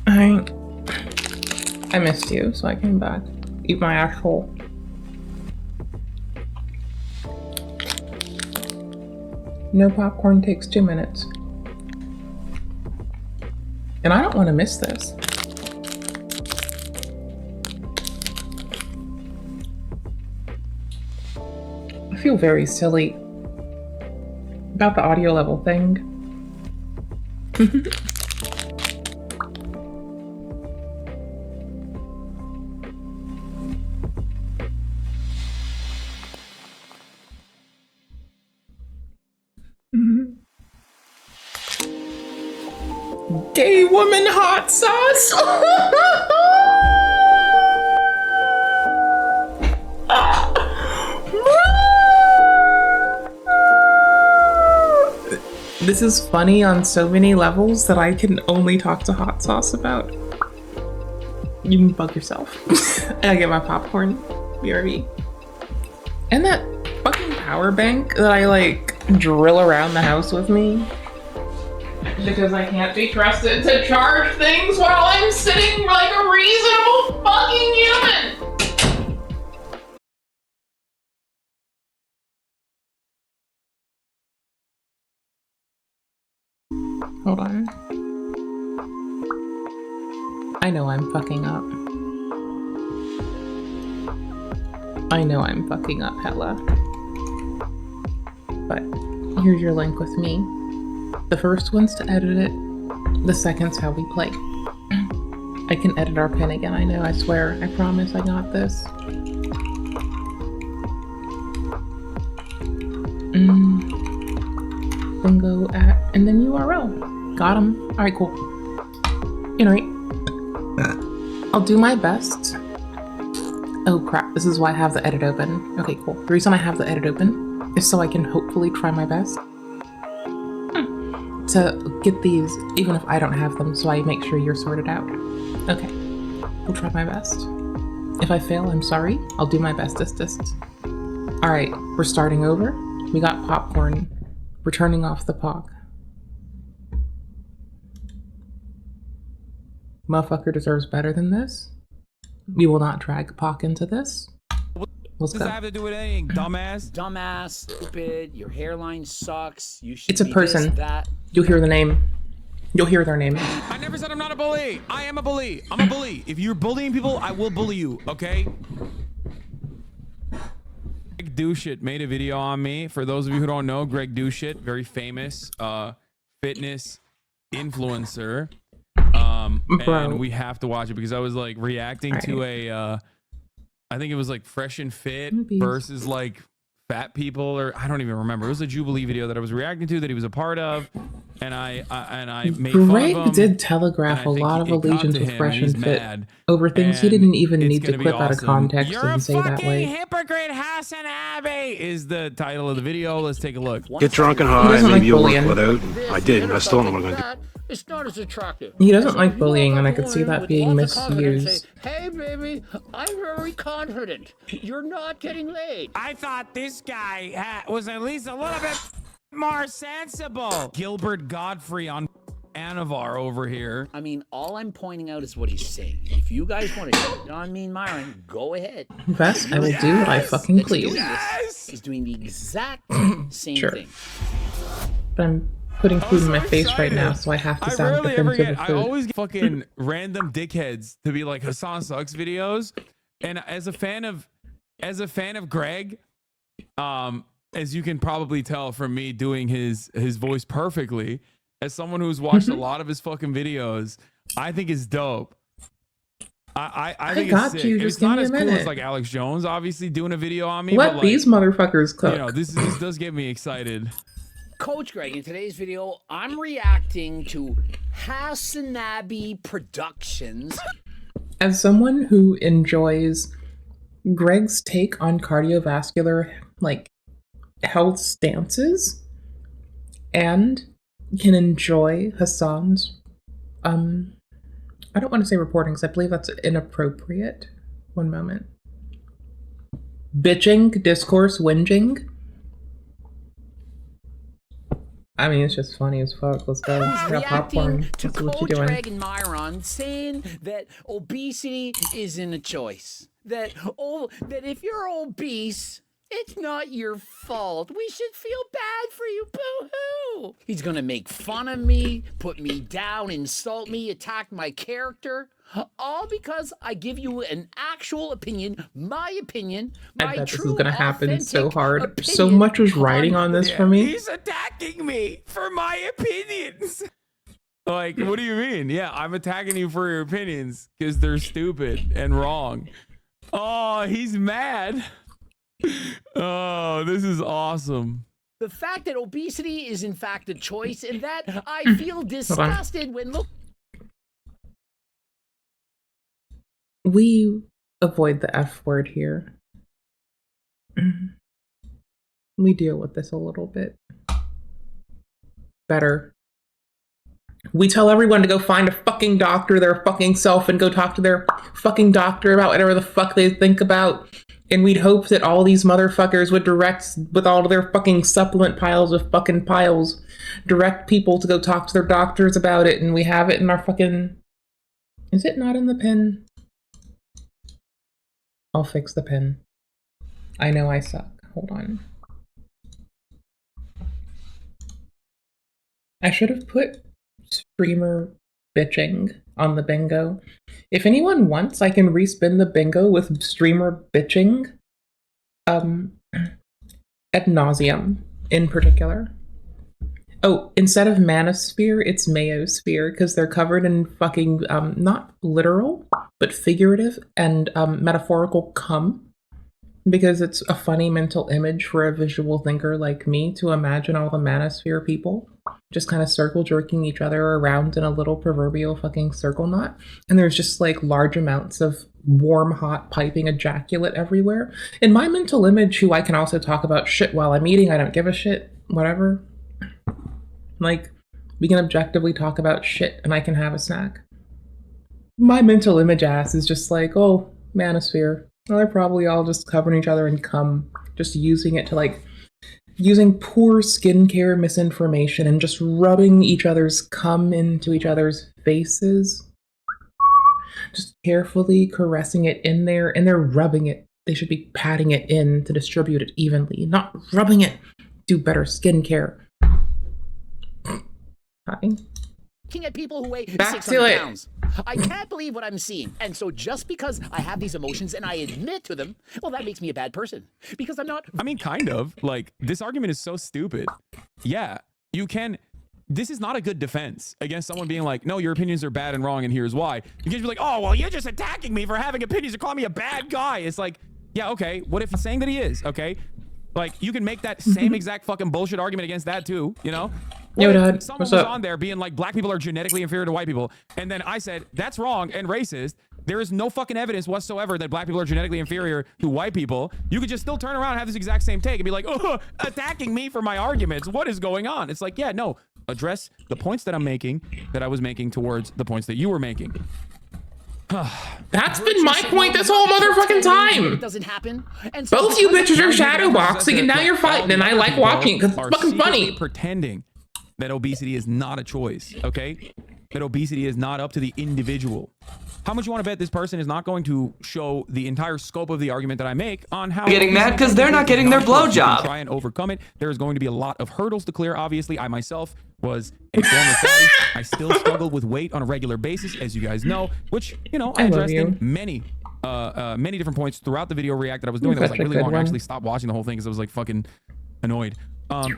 I missed you, so I came back. Eat my asshole. No popcorn takes 2 minutes. And I don't want to miss this. feel very silly about the audio level thing. Gay woman hot sauce. This is funny on so many levels that I can only talk to hot sauce about. You can bug yourself. And I get my popcorn. BRB. And that fucking power bank that I like drill around the house with me. Because I can't be trusted to charge things while I'm sitting like a reasonable fucking human. Hold on. I know I'm fucking up. I know I'm fucking up hella. But here's your link with me. The first one's to edit it. The second's how we play. I can edit our pen again, I know, I swear. I promise I got this. Bingo at, and then URL. Got him. Alright, cool. Alright. I'll do my best. Oh crap, this is why I have the edit open. Okay, cool. The reason I have the edit open is so I can hopefully try my best to get these, even if I don't have them, so I make sure you're sorted out. Okay, we'll try my best. If I fail, I'm sorry. I'll do my bestest. Alright, we're starting over. We got popcorn. We're turning off the POC. Motherfucker deserves better than this. We will not drag POC into this. Let's go. Does that have to do with anything, dumbass? Dumbass, stupid, your hairline sucks, you should It's a be person. this, that. You'll hear the name. You'll hear their name. I never said I'm not a bully. I am a bully. I'm a bully. If you're bullying people, I will bully you, okay? Gregdoucette made a video on me. For those of you who don't know, Gregdoucette, very famous fitness influencer. And we have to watch it because I was like reacting to a I think it was like Fresh&Fit versus like fat people, or I don't even remember. It was a Jubilee video that I was reacting to that he was a part of, and I made fun of him. Greg did telegraph a lot of allegiance with Fresh&Fit over things he didn't even need to clip out of context and say that way. Hypocrite HasanAbi is the title of the video. Let's take a look. Get drunk and high, maybe you'll work it out. I did, and I still don't know what I'm gonna do. It's not as attractive. He doesn't like bullying, and I could see that being misused. Hey, baby, I'm very confident. You're not getting laid. I thought this guy was at least a little bit more sensible. Gilbert Godfrey on Anavar over here. I mean, all I'm pointing out is what he's saying. If you guys want to shit on me and Myron, go ahead. Best, I will do what I fucking please. He's doing the exact same thing. But I'm putting food in my face right now, so I have to sound defensive of food. I always get fucking random dickheads to be like Hasan Sucks videos, and as a fan of Greg, as you can probably tell from me doing his voice perfectly, as someone who's watched a lot of his fucking videos, I think is dope. I think it's sick. It's not as cool as like Alex Jones obviously doing a video on me. Let but these motherfuckers cook. You know, this does get me excited. Coach Greg, in today's video, I'm reacting to HasanAbi Productions. As someone who enjoys Greg's take on cardiovascular, like, health stances, and can enjoy Hasan's, I don't want to say reporting, because I believe that's inappropriate. One moment. Bitching, discourse, whinging. I mean, it's just funny as fuck. Let's go. I got popcorn. To Let's see what Coach you're doing. Greg and Myron saying that obesity isn't a choice. That if you're obese, it's not your fault. We should feel bad for you. Boo-hoo. He's gonna make fun of me, put me down, insult me, attack my character. All because I give you an actual opinion, my I bet this is gonna happen so authentic hard. opinion So much was riding on this for me. He's attacking me for my opinions. Like, what do you mean? Yeah, I'm attacking you for your opinions because they're stupid and wrong. Oh, he's mad. Oh, this is awesome. The fact that obesity is in fact a choice, and that I feel disgusted when look. We avoid the F word here. We deal with this a little bit better. We tell everyone to go find a fucking doctor, their fucking self, and go talk to their fucking doctor about whatever the fuck they think about. And we'd hope that all these motherfuckers would direct, with all of their fucking supplement piles of fucking piles, direct people to go talk to their doctors about it. And we have it in our fucking... Is it not in the pin? I'll fix the pin. I know I suck. Hold on. I should have put streamer bitching on the bingo. If anyone wants, I can respin the bingo with streamer bitching. Ad nauseum in particular. Oh, instead of manosphere, it's mayosphere, because they're covered in fucking, not literal, but figurative and metaphorical cum. Because it's a funny mental image for a visual thinker like me to imagine all the manosphere people just kind of circle jerking each other around in a little proverbial fucking circle knot. And there's just like large amounts of warm, hot, piping ejaculate everywhere. In my mental image, who I can also talk about shit while I'm eating, I don't give a shit, whatever. Like, we can objectively talk about shit and I can have a snack. My mental image ass is just like, oh, manosphere. Well, they're probably all just covering each other in cum, just using it to like, using poor skincare misinformation and just rubbing each other's cum into each other's faces. Just carefully caressing it in there, and they're rubbing it. They should be patting it in to distribute it evenly, not rubbing it. Do better skincare. Hi. Looking at people who weigh Back 600 pounds. I can't believe what I'm seeing. And so just because I have these emotions and I admit to them, well, that makes me a bad person. Because I'm not... I mean, kind of. Like, this argument is so stupid. Yeah, you can... This is not a good defense against someone being like, no, your opinions are bad and wrong, and here's why. You can just be like, oh, well, you're just attacking me for having opinions. You're calling me a bad guy. It's like, yeah, okay. What if he's saying that he is, okay? Like, you can make that same exact fucking bullshit argument against that too, you know? Yo, Dad, someone what's was up? on there being like, black people are genetically inferior to white people, and then I said, that's wrong and racist. There is no fucking evidence whatsoever that black people are genetically inferior to white people. You could just still turn around and have this exact same take and be like, oh, attacking me for my arguments. What is going on? It's like, yeah, no, address the points that I'm making, that I was making towards the points that you were making. That's been my point this whole motherfucking time. It doesn't happen. And Both you bitches are shadowboxing and now you're fighting and I like watching because it's fucking funny. Pretending that obesity is not a choice, okay? That obesity is not up to the individual. How much you want to bet this person is not going to show the entire scope of the argument that I make on how... Getting mad because they're not getting their blowjob. Try and overcome it. There is going to be a lot of hurdles to clear. Obviously, I myself was a former fatty. I still struggle with weight on a regular basis, as you guys know, which, you know, I addressed in many different points throughout the video react that I was doing. That was like really long. I actually stopped watching the whole thing because I was like fucking annoyed.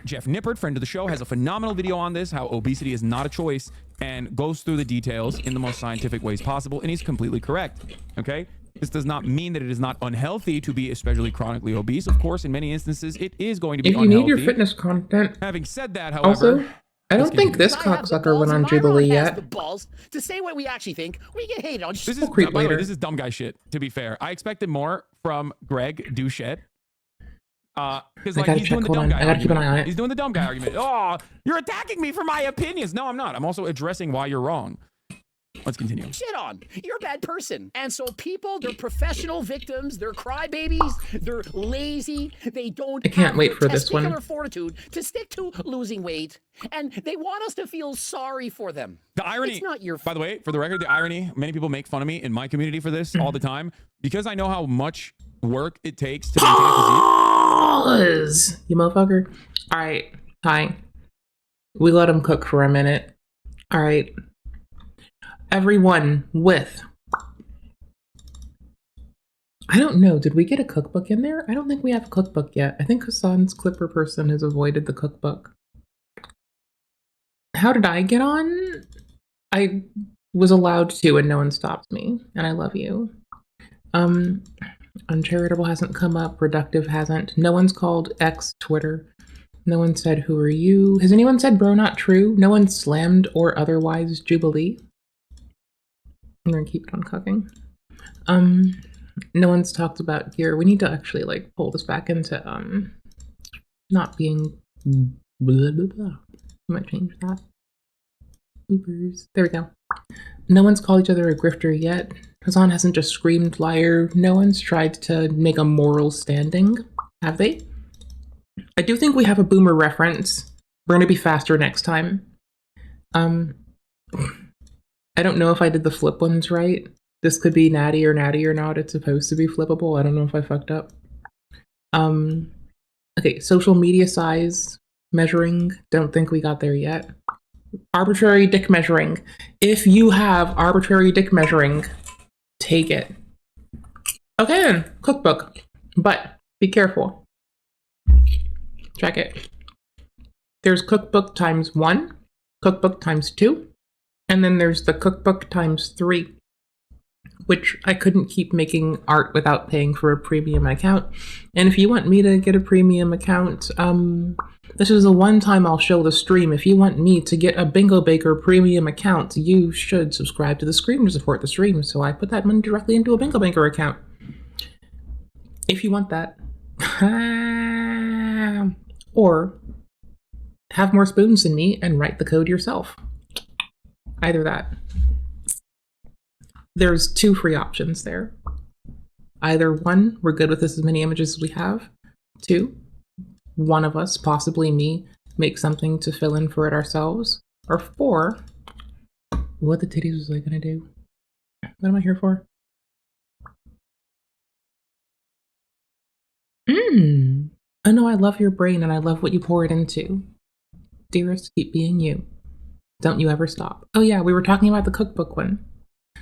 Jeff Nippert, friend of the show, has a phenomenal video on this, how obesity is not a choice, and goes through the details in the most scientific ways possible, and he's completely correct, okay? This does not mean that it is not unhealthy to be especially chronically obese. Of course, in many instances, it is going to be unhealthy. If you need your fitness content. Having said that, however... Also, I don't think this cocksucker went on Jubilee yet. The balls to say what we actually think. We get hated on. This is, by the way, this is dumb guy shit, to be fair. I expected more from Gregdoucette. Because like he's doing the dumb guy argument. He's doing the dumb guy argument. Oh, you're attacking me for my opinions. No, I'm not. I'm also addressing why you're wrong. Let's continue. Shit on. You're a bad person. And so people, they're professional victims. They're crybabies. They're lazy. They don't I can't wait for this one. Testicular fortitude to stick to losing weight. And they want us to feel sorry for them. The irony, it's not your by the way, for the record, the irony, many people make fun of me in my community for this all the time because I know how much work it takes to maintain a physique. You motherfucker. All right. Hi. We let him cook for a minute. All right. Everyone with I don't know. Did we get a cookbook in there? I don't think we have a cookbook yet. I think Hassan's Clipper person has avoided the cookbook. How did I get on? I was allowed to and no one stopped me. And I love you. Uncharitable hasn't come up. Reductive hasn't. No one's called X Twitter. No one said, who are you? Has anyone said bro not true? No one slammed or otherwise Jubilee. I'm gonna keep it on cooking. No one's talked about gear. We need to actually like pull this back into not being blah blah blah. I might change that. Ubers. There we go. No one's called each other a grifter yet. Hasan hasn't just screamed liar. No one's tried to make a moral standing. Have they? I do think we have a boomer reference. We're gonna be faster next time. I don't know if I did the flip ones right. This could be natty or not. It's supposed to be flippable. I don't know if I fucked up. Okay, social media size measuring. Don't think we got there yet. Arbitrary dick measuring. If you have arbitrary dick measuring, take it. Okay then, cookbook. But be careful. Check it. There's cookbook times 1, cookbook times 2, and then there's the cookbook times 3, which I couldn't keep making art without paying for a premium account. And if you want me to get a premium account, this is the one time I'll show the stream. If you want me to get a Bingo Baker premium account, you should subscribe to the stream to support the stream. So I put that money directly into a Bingo Baker account. If you want that. Or have more spoons than me and write the code yourself. Either that. There's 2 free options there. Either 1, we're good with this as many images as we have. 2, one of us, possibly me, make something to fill in for it ourselves. Or 4, what the titties was I gonna do? What am I here for? Oh no, I love your brain and I love what you pour it into. Dearest, keep being you. Don't you ever stop. Oh yeah, we were talking about the cookbook one.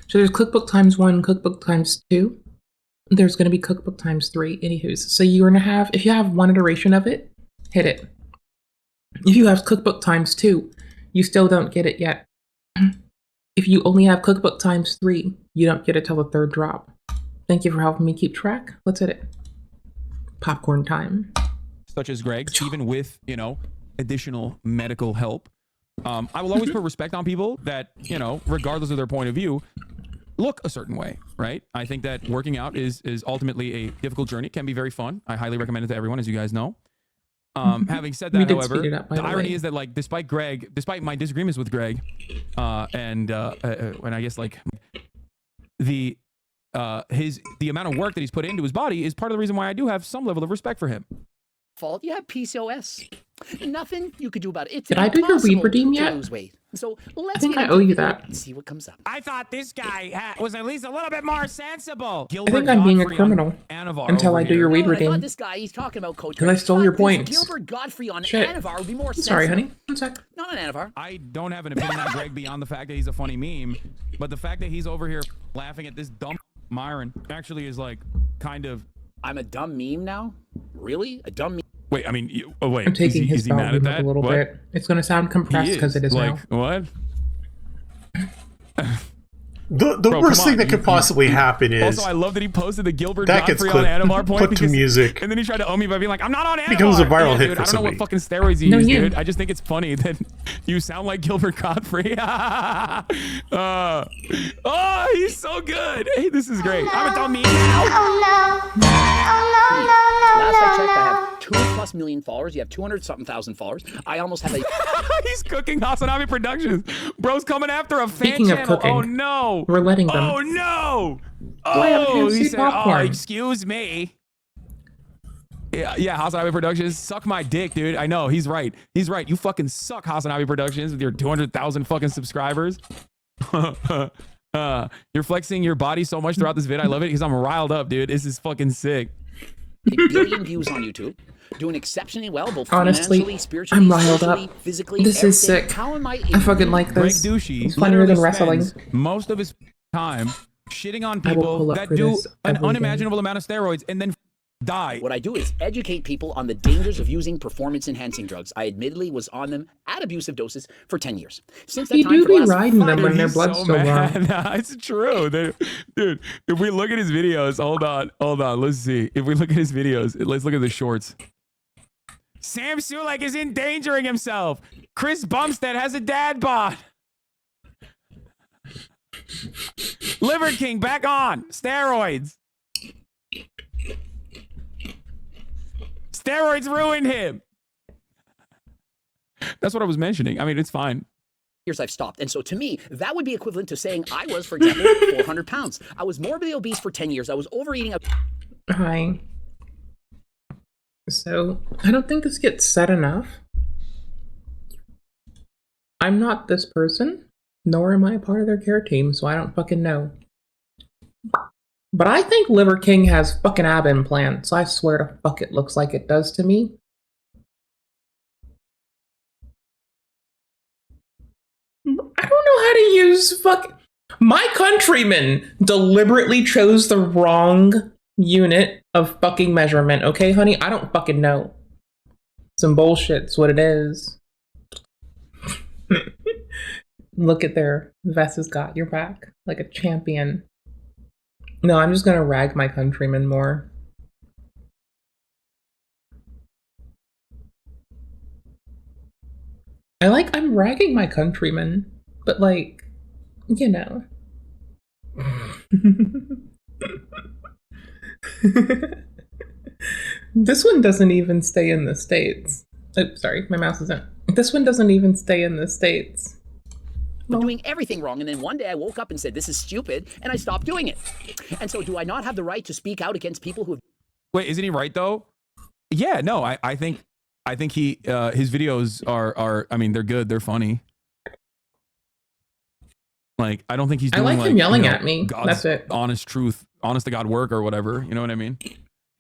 So there's cookbook times 1, cookbook times 2. There's going to be cookbook times 3. Anywho's. So you're going to have, if you have 1 iteration of it, hit it. If you have cookbook times 2, you still don't get it yet. If you only have cookbook times 3, you don't get it till the 3rd drop. Thank you for helping me keep track. Let's hit it. Popcorn time. Such as Greg's, even with, you know, additional medical help. I will always put respect on people that, you know, regardless of their point of view, look a certain way, right? I think that working out is ultimately a difficult journey. It can be very fun. I highly recommend it to everyone, as you guys know. Having said that, however, the irony is that, like, despite my disagreements with Greg, and I guess like the amount of work that he's put into his body is part of the reason why I do have some level of respect for him. Fault, you have PCOS. Nothing you could do about it. It's Did I do your weed redeem yet? So let's I think I owe you that. And see what comes up. I thought this guy was at least a little bit more sensible. I think I'm being a criminal until I do your weed redeem. This guy, he's talking about Coach. Because I stole your points. Gilbert Godfrey on Anavar would be more sensible. Sorry, honey. One sec. Not on Anavar. I don't have an opinion on Greg beyond the fact that he's a funny meme, but the fact that he's over here laughing at this dumb Myron actually is like kind of. I'm a dumb meme now? Really? A dumb meme? Wait, I mean, wait. I'm taking his is he mad at that? a little bit. It's going to sound compressed because it is like, now. What? The worst thing that could possibly happen is. Also, I love that he posted the Gilbert that Godfrey gets on Anavar point. Put to music. And then he tried to own me by being like, I'm not on Anavar. Becomes a viral hit dude, for I don't know somebody. what fucking steroids you use, dude. I just think it's funny that you sound like Gilbert Godfrey. Oh, he's so good. Hey, this is great. I'm a dumb meme now. Oh no. Last I checked, I have 2+ million followers. You have 200-something thousand followers. I almost have a. He's cooking HasanAbi Productions. Bro's coming after a fan Speaking of channel. cooking, oh no. We're letting them. Oh no. Blam, Oh, he KFC said, popcorn. oh, excuse me. Yeah, HasanAbi Productions. Suck my dick, dude. I know, he's right. He's right. You fucking suck, HasanAbi Productions, with your 200,000 fucking subscribers. You're flexing your body so much throughout this vid. I love it because I'm riled up, dude. This is fucking sick. 1 billion views on YouTube. Doing exceptionally well, both Honestly, financially, spiritually, I'm riled socially, up. physically. This is everything. sick. How am I fucking like Greg this. Douchey It's funnier than wrestling. most of his time shitting on I will people pull up that for do this an every day. unimaginable amount of steroids and then die. What I do is educate people on the dangers of using performance-enhancing drugs. I admittedly was on them at abusive doses for 10 years. Since that You time, do for the be last riding 5 them when their He's blood's so still mad. warm. Nah, it's true. Dude, if we look at his videos, hold on, let's see. If we look at his videos, let's look at the shorts. Sam Sulek is endangering himself. Chris Bumstead has a dad bod. Liver King back on steroids. Steroids ruined him. That's what I was mentioning. I mean, it's fine. Years I've stopped. And so to me, that would be equivalent to saying I was, for example, 400 pounds. I was morbidly obese for 10 years. I was overeating. Hi. So, I don't think this gets said enough. I'm not this person, nor am I a part of their care team, so I don't fucking know. But I think Liver King has fucking ab implants. I swear to fuck it looks like it does to me. I don't know how to use My countrymen deliberately chose the wrong unit of fucking measurement, okay, honey? I don't fucking know. Some bullshit's what it is. Look at there. Vest has got your back like a champion. No, I'm just gonna rag my countrymen more. I'm ragging my countrymen, but like, you know. This one doesn't even stay in the States. Oh, sorry, my mouse isn't. This one doesn't even stay in the States. Doing everything wrong, and then one day I woke up and said, this is stupid, and I stopped doing it. And so do I not have the right to speak out against people who have... Wait, isn't he right though? Yeah, no, I think he his videos are I mean, they're good, they're funny. Like, I don't think he's doing I like him yelling at me. God's That's it. honest to God work or whatever. You know what I mean?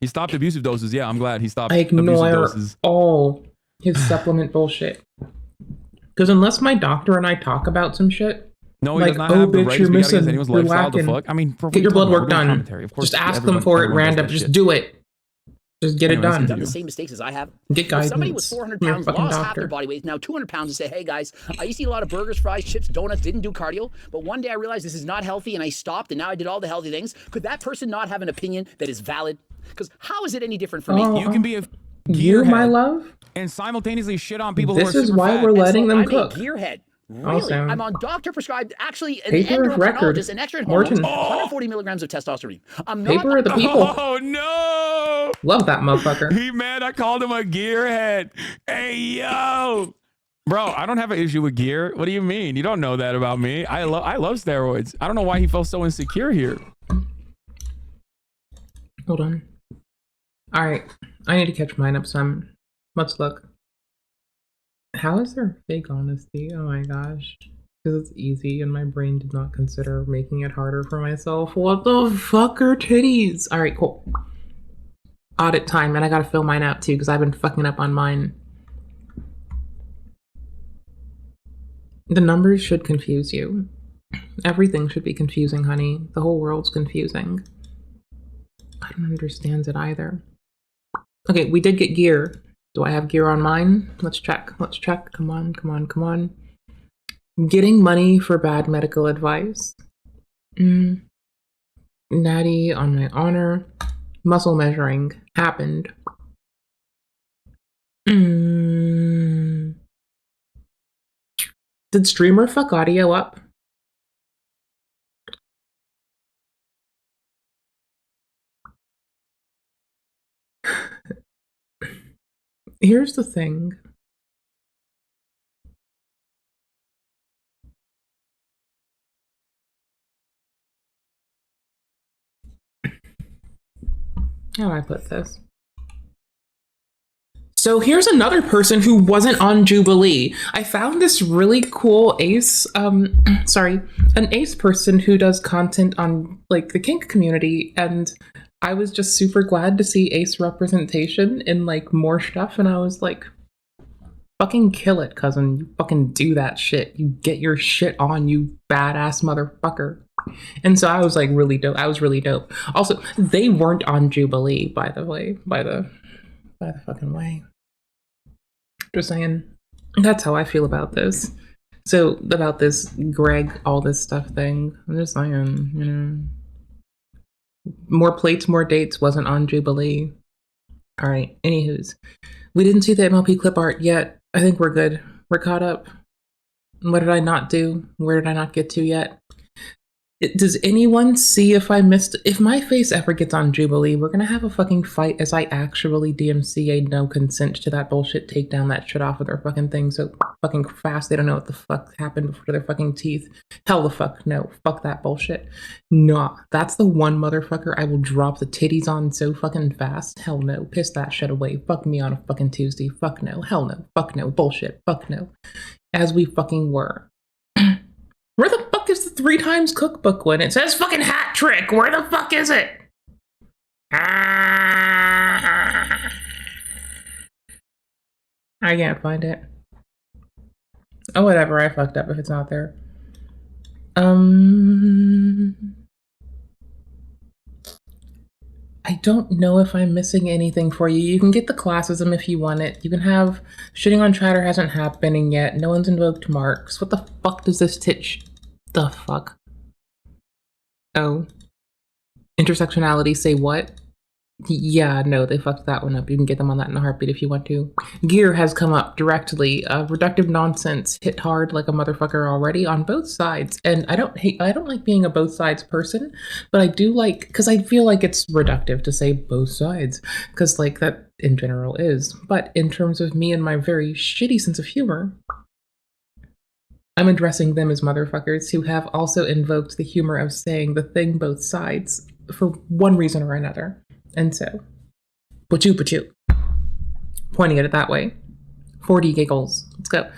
He stopped abusive doses. Yeah, I'm glad he stopped I abusive ignore doses. all his supplement bullshit. Because unless my doctor and I talk about some shit, No, he like, does not have the bitch, right you're to speak out against missing, anyone's you're lifestyle. The lacking. fuck? I mean, Get your blood work done. Of course, Just ask them for it random. Just do it. Just get it done. done the same mistakes as I have. Get If somebody guidance was 400 from your pounds, fucking lost half doctor. their body weight, is now 200 pounds, and say, hey guys, I used to eat a lot of burgers, fries, chips, donuts, didn't do cardio, but one day I realized this is not healthy and I stopped and now I did all the healthy things. Could that person not have an opinion that is valid? Because how is it any different for me? You can be a You, my gearhead love? and simultaneously shit on people This who are is super why fat. we're letting And so them I'm cook. a gearhead. Really? Awesome. I'm on doctor prescribed, actually, an Paper of record. endocrinologist, an extra hormones, Morton. 140 milligrams of testosterone. I'm not Paper of the people. Oh no! Love that motherfucker. He mad I called him a gearhead. Hey yo! Bro, I don't have an issue with gear. What do you mean? You don't know that about me. I love steroids. I don't know why he felt so insecure here. Hold on. Alright. I need to catch mine up some. Let's look. How is there fake honesty? Oh my gosh. Because it's easy and my brain did not consider making it harder for myself. What the fuck are titties? Alright, cool. Audit time, and I gotta fill mine out too because I've been fucking up on mine. The numbers should confuse you. Everything should be confusing, honey. The whole world's confusing. I don't understand it either. Okay, we did get gear. Do I have gear on mine? Let's check. Let's check. Come on, come on, come on. Getting money for bad medical advice. Natty on my honor. Muscle measuring. Happened. Did streamer fuck audio up? Here's the thing. How do I put this? So here's another person who wasn't on Jubilee. I found this really cool ace, an ace person who does content on like the kink community, and I was just super glad to see ace representation in like more stuff, and I was like, fucking kill it, cousin. You fucking do that shit. You get your shit on, you badass motherfucker. And so I was like really dope. I was really dope. Also, they weren't on Jubilee, by the way, by the fucking way. Just saying. That's how I feel about this. So about this Greg, all this stuff thing. I'm just saying, you know. More plates, more dates wasn't on Jubilee. All right. Anywho's, we didn't see the MLP clip art yet. I think we're good. We're caught up. What did I not do? Where did I not get to yet? Does anyone see if I missed? If my face ever gets on Jubilee, we're gonna have a fucking fight as I actually DMC a no consent to that bullshit, take down that shit off of their fucking thing so fucking fast they don't know what the fuck happened before their fucking teeth. Hell the fuck no. Fuck that bullshit. Nah, that's the one motherfucker I will drop the titties on so fucking fast. Hell no. Piss that shit away. Fuck me on a fucking Tuesday. Fuck no. Hell no. Fuck no. Bullshit. Fuck no. As we fucking were. Where the fuck is the 3 times cookbook one? It says fucking hat trick. Where the fuck is it? I can't find it. Oh, whatever. I fucked up if it's not there. I don't know if I'm missing anything for you. You can get the classism if you want it. You can have shitting on chatter hasn't happening yet. No one's invoked marks. What the fuck does this titch? The fuck? Oh. Intersectionality say what? Yeah, no, they fucked that one up. You can get them on that in a heartbeat if you want to. Gear has come up directly. Reductive nonsense hit hard like a motherfucker already on both sides. And I don't like being a both sides person, but I do like, because I feel like it's reductive to say both sides, because like that in general is. But in terms of me and my very shitty sense of humor, I'm addressing them as motherfuckers who have also invoked the humor of saying the thing both sides for one reason or another. And so, pachoo. Pointing at it that way. 40 giggles. Let's go.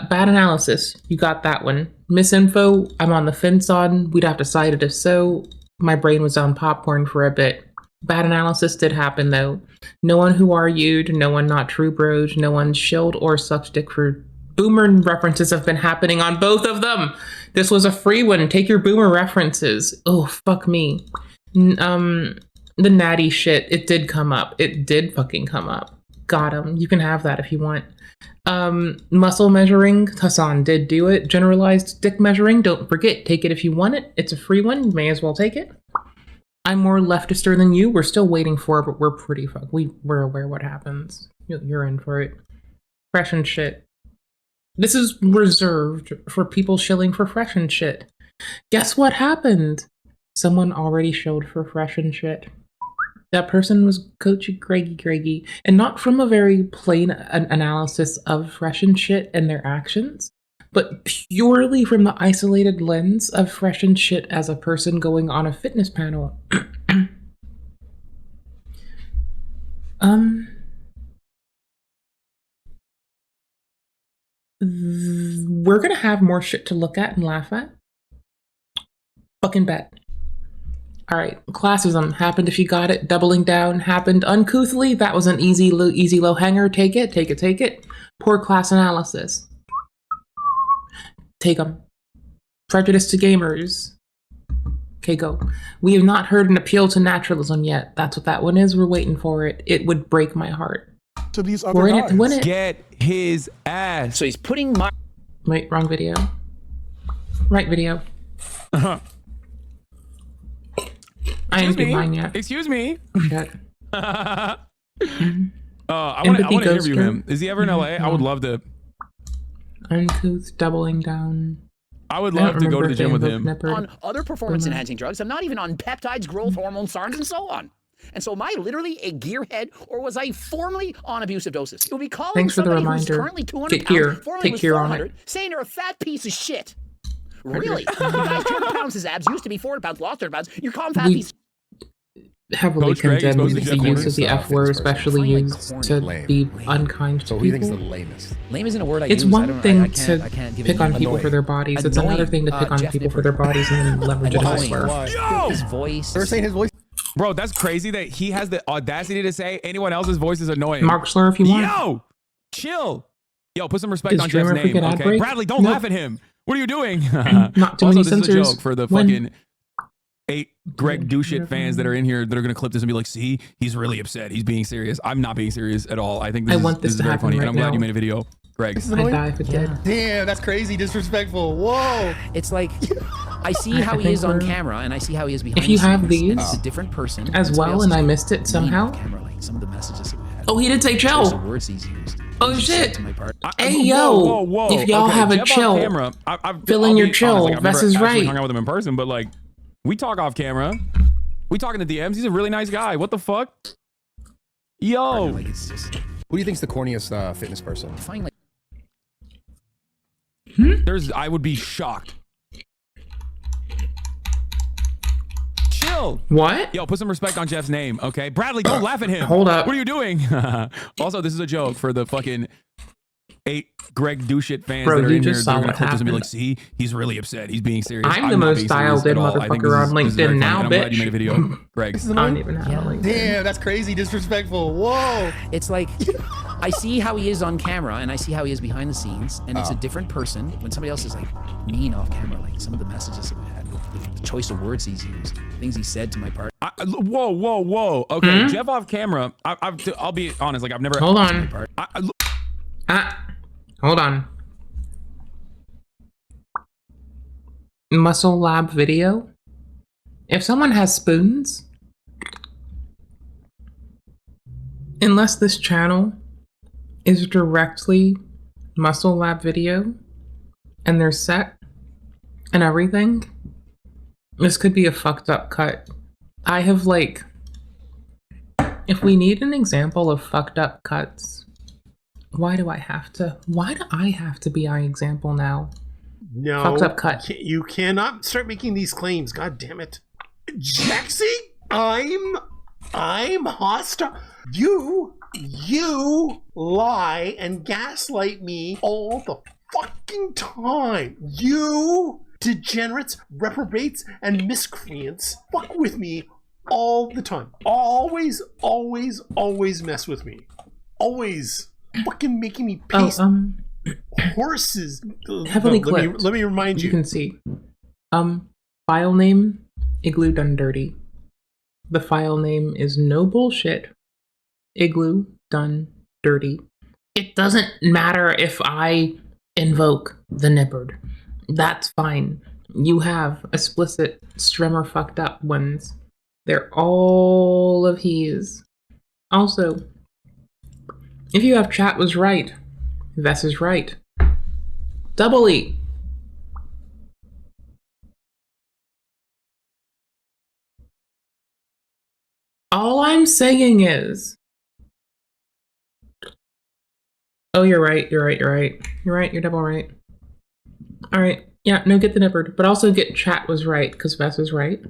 Bad analysis. You got that one. Misinfo. I'm on the fence on. We'd have to cite it if so. My brain was on popcorn for a bit. Bad analysis did happen though. No one who argued. No one not true bros. No one shilled or sucked dick for. Boomer references have been happening on both of them. This was a free one. Take your boomer references. Oh, fuck me. The natty shit, it did come up. It did fucking come up. Got him. You can have that if you want. Muscle measuring, Hasan did do it. Generalized dick measuring, don't forget. Take it if you want it. It's a free one. You may as well take it. I'm more leftister than you. We're still waiting for it, but we're pretty fucked. We're aware what happens. You're in for it. Fresh and shit. This is reserved for people shilling for fresh and shit. Guess what happened? Someone already shilled for fresh and shit. That person was Coach Greggy, and not from a very plain analysis of fresh and shit and their actions, but purely from the isolated lens of fresh and shit as a person going on a fitness panel. We're gonna have more shit to look at and laugh at. Fucking bet. All right, classism happened if you got it. Doubling down happened uncouthly. That was an easy low hanger. Take it. Poor class analysis. Take them. Prejudice to gamers. Okay, go. We have not heard an appeal to naturalism yet. That's what that one is. We're waiting for it. It would break my heart. To these other We're in guys. it to win it. Get his ass. So he's putting my... Wait, wrong video. Right video. I didn't do mine yet. Excuse me. Shit. I want to interview him. Is he ever in LA? I would love to. Uncouth, doubling down. I would love to go to the gym with him. On other performance-enhancing drugs. I'm not even on peptides, growth hormone, SARMs, and so on. And so am I literally a gearhead, or was I formerly on abusive doses? You'll be calling Thanks for the somebody who's reminder. currently 200 Take pounds, care. formerly Take was care on 400, it. saying you're a fat piece of shit. Really? The guy's 200 pounds, his abs used to be 400 pounds, lost 100 pounds. You're calling fat piece. Heavily Coach Greg is condemn supposed to the be use of the F word, especially used to be unkind to So who thinks people. the lamest? Lame isn't a word I It's use. one thing to pick on people Annoying. for their bodies. It's another thing to pick on Jeff people for Nippert. their bodies and then leverage it elsewhere. Yo! His voice. They're saying his voice. Bro, that's crazy that he has the audacity to say anyone else's voice is annoying. Mark slur if you want. Yo! Chill. Yo, put some respect Is on Jeff's Dreamer name, freaking okay? adbreak? Bradley, don't No. laugh at him. What are you doing? Not too Also, many this is a censors. joke for the When- fucking 8 gregdoucette fans that are in here that are gonna clip this and be like, see, he's really upset. He's being serious. I'm not being serious at all. I think this is to very happen funny, right and I'm glad now. you made a video, Greg. I'd die if it did. Damn, that's crazy disrespectful. Whoa. It's like I see I how he think is on we're- camera, and I see how he is behind. If you the have scenes, and these it's a different person as Somebody well, else and is I missed it mean somehow. on camera, like some of the messages that we had. Oh, he did say The chill. choice of words he's used. Oh Things he said shit. to my part. Hey yo, if y'all have a Jeff chill, off camera, fill I'll in be your honest, chill. like, I've Vess never is actually right. hung out with him in person, but like, we talk off camera. We talk in the DMs. He's a really nice guy. What the fuck? Yo. Like, it's just, who do you think's the corniest fitness person? Finally. I would be shocked. Chill. What? Yo, put some respect on Jeff's name, okay? Bradley, don't laugh at him. Hold up. What are you doing? Also, this is a joke for the fucking 8 gregdoucette fans Bro, that are you in here just that are saw gonna what clip this and be like, happened. see, he's really upset. He's being serious. I'm the not most being serious dialed in at all. I think motherfucker on this is very LinkedIn funny, now, and I'm glad bitch. you made a video, Greg. I don't even have a LinkedIn. Damn, that's crazy disrespectful. Whoa. It's like I see how he is on camera, and I see how he is behind the scenes, and it's a different person when somebody else is like mean off camera, like some of the messages that we had, the choice of words he's used, things he said to my part. Whoa. Okay, Jeff off camera. I'll be honest. Like I've never. Hold on. Hold on. Muscle Lab video. If someone has spoons, unless this channel is directly Muscle Lab video and they're set and everything, this could be a fucked up cut. I have like, if we need an example of fucked up cuts, why do I have to be our example now? No, Fucked up cut. You cannot start making these claims. God damn it, Jaxie! I'm hostile. You lie and gaslight me all the fucking time. You degenerates, reprobates, and miscreants fuck with me all the time. Always mess with me. Always fucking making me paste horses. Heavily clipped. Let me remind you. You can see. File name, Igloo Done Dirty. The file name is no bullshit. Igloo Done Dirty. It doesn't matter if I invoke the nippered. That's fine. You have explicit strimmer fucked up ones. They're all of his. Also, if you have chat was right, Vess is right. Double E. All I'm saying is, oh, you're right, you're double right. All right, yeah, no, get the nippered, but also get chat was right, because Vess is right.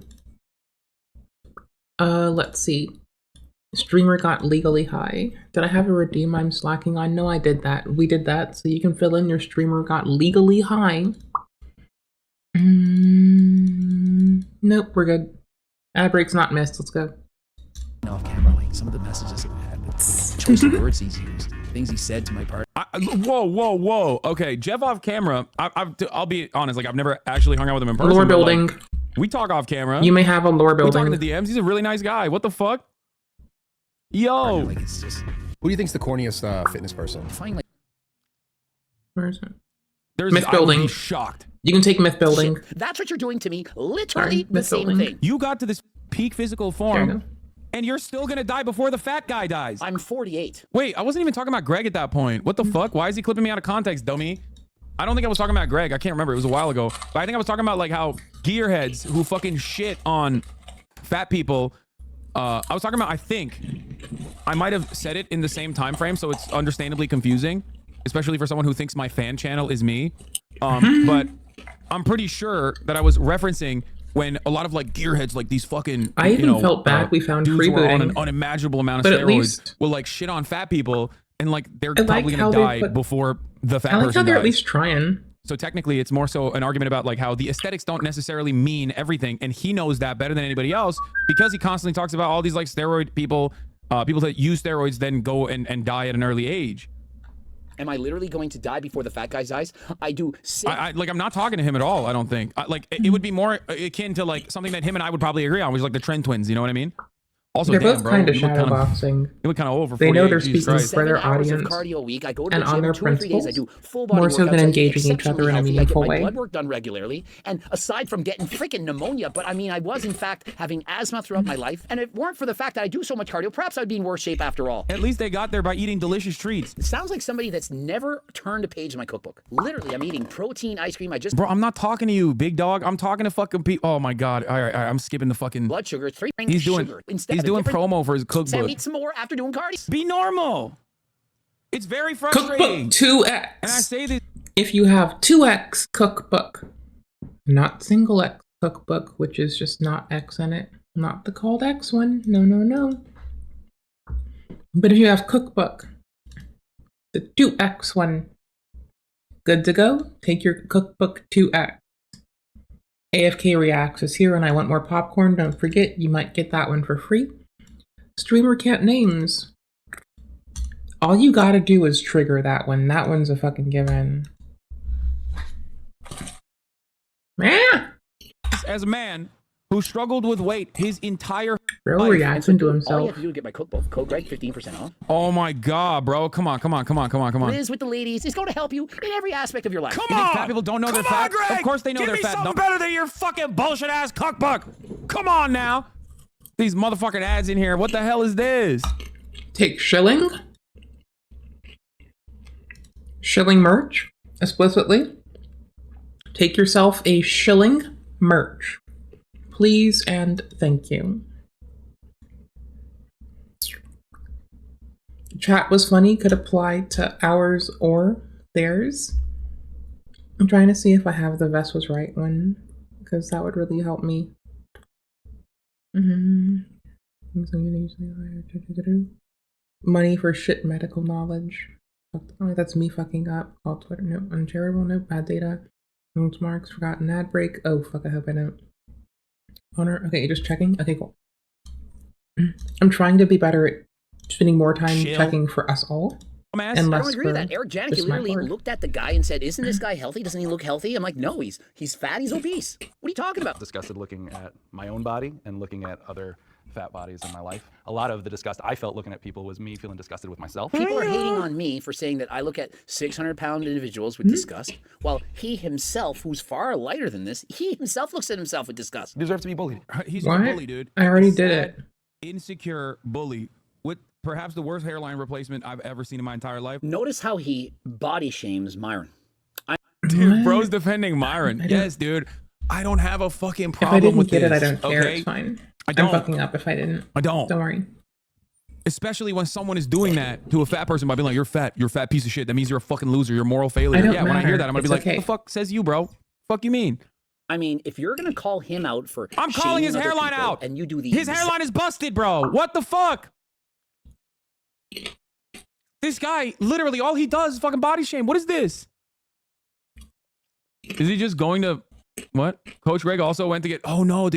Let's see. Streamer got legally high. Did I have a redeem I'm slacking on? No, I did that. We did that, so you can fill in your streamer got legally high. Nope, we're good. Adbreak's not missed, let's go. Off camera, like some of the messages that we had, the choice of words he's used, things he said to my part. Whoa. Okay, Jeff off camera. I'll be honest. Like I've never actually hung out with him in person. Lore but, building. like, we talk off camera. You may have a lore building. We talk in the DMs. He's a really nice guy. What the fuck? Yo. Like, it's just, who do you think's the corniest fitness person? Finally. Where is it? I Myth would building. be shocked. You can take myth building. That's what you're doing to me. Literally Sorry, the myth same building. thing. You got to this peak physical There you form, go. and you're still gonna die before the fat guy dies. I'm 48. Wait, I wasn't even talking about Greg at that point. What the fuck? Why is he clipping me out of context, dummy? I don't think I was talking about Greg. I can't remember. It was a while ago. But I think I was talking about like how gearheads who fucking shit on fat people. I was talking about, I think I might have said it in the same time frame, so it's understandably confusing, especially for someone who thinks my fan channel is me. But I'm pretty sure that I was referencing when a lot of like gearheads, like these fucking, I even felt bad we found dudes who are on an freebooting. unimaginable amount of But at steroids least- will like shit on fat people, and like they're I like probably how gonna they die put- before the fat I like person how they're dies. at least trying. So technically, it's more so an argument about like how the aesthetics don't necessarily mean everything, and he knows that better than anybody else because he constantly talks about all these like steroid people, people that use steroids then go and die at an early age. Am I literally going to die before the fat guy's eyes? I do. Like, I'm not talking to him at all. I don't think. Like, it would be more akin to like something that him and I would probably agree on, which is like the trend twins. You know what I mean? Also, they're damn, both bro, kind of you look shadowboxing. You look kind of over. They know they're 48, speaking for their 7 hours of audience cardio a week. I go to and the on gym their 2 or 3 days. I principles, do full body more so than workouts. I eat engaging each other in a exceptionally healthy. I meaningful get my way. blood work done regularly. And aside from getting freaking pneumonia, but I mean, I was in fact having asthma throughout my life. And if it weren't for the fact that I do so much cardio, perhaps I'd be in worse shape after all. At least they got there by eating delicious treats. It sounds like somebody that's never turned a page in my cookbook. Literally, I'm eating protein ice cream. Bro, I'm not talking to you, big dog. I'm talking to fucking people. Oh my god. All right, I'm skipping the fucking blood sugar. 3 He's doing. sugar. Instead He's of a doing different- promo for his cookbook. Eat some more after doing cardio. Be normal. It's very frustrating. Cookbook 2X. And I say this. If you have 2X cookbook, not single X cookbook, which is just not X in it, not the called X one. No. But if you have cookbook, the 2X one, good to go. Take your cookbook 2X. AFK Reacts is here, and I want more popcorn. Don't forget, you might get that one for free. Streamer can't names. All you gotta do is trigger that one. That one's a fucking given. As a man who struggled with weight his entire Bro life. reacting to All you himself. have to do is get my cookbook. Code Greg, 15% off. Oh my god, bro. Come on. Liz with the ladies is going to help you in every aspect of your life. You think fat people don't know their fat? Greg! Of course they know Give they're me fat. something better than your fucking bullshit ass cookbook. Come on now. These motherfucking ads in here. What the hell is this? Take shilling merch explicitly. Take yourself a shilling merch, please and thank you. Chat was funny, could apply to ours or theirs. I'm trying to see if I have the Vest was right one, because that would really help me. Money for shit medical knowledge. Oh, that's me fucking up. Call Twitter. Nope. Uncharitable. Nope. Bad data. Notes marks. Forgotten ad break. Oh, fuck. I hope I don't. Honor. Okay, just checking. Okay, cool. I'm trying to be better at spending more time checking for us all. I don't agree with that. Eric Janicki literally looked at the guy and said, "Isn't this guy healthy? Doesn't he look healthy?" I'm like, "No, he's fat. He's obese. What are you talking about?" Disgusted looking at my own body and looking at other fat bodies in my life. A lot of the disgust I felt looking at people was me feeling disgusted with myself. People are hating on me for saying that I look at 600-pound individuals with disgust, while he himself, who's far lighter than this, he himself looks at himself with disgust. He deserves to be bullied. He's What? a bully, dude. I already did it. Insecure bully with perhaps the worst hairline replacement I've ever seen in my entire life. Notice how he body shames Myron. Dude, bro's defending Myron. Yes, dude. I don't have a fucking If I problem didn't with get this. it, I don't care. Okay? It's fine. I don't. I'm fucking up if I didn't. I don't. Don't worry. Especially when someone is doing that to a fat person by being like, "You're fat. You're a fat piece of shit. That means you're a fucking loser. You're a moral failure." I don't Yeah, when I hear matter. that, I'm gonna It's be like, okay. "What the fuck says you, bro? Fuck you mean?" I mean, if you're gonna call him out for I'm calling shaming his other hairline people out. and you do the His hairline is busted, bro. What the fuck? This guy, literally, all he does is fucking body shame. What is this? Is he just going to what? Coach Greg also went to get. Oh no, was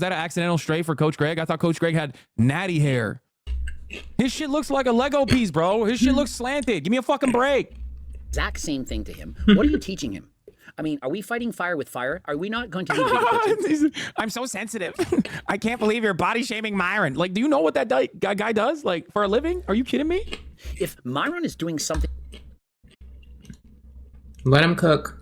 that an accidental stray for Coach Greg? I thought Coach Greg had natty hair. His shit looks like a Lego piece, bro. His shit looks slanted. Give me a fucking break. Exact same thing to him. What are you teaching him? I mean, are we fighting fire with fire? Are we not going to be I'm so sensitive. I can't believe you're body shaming Myron. Like, do you know what that guy does, like, for a living? Are you kidding me? If Myron is doing something Let him cook.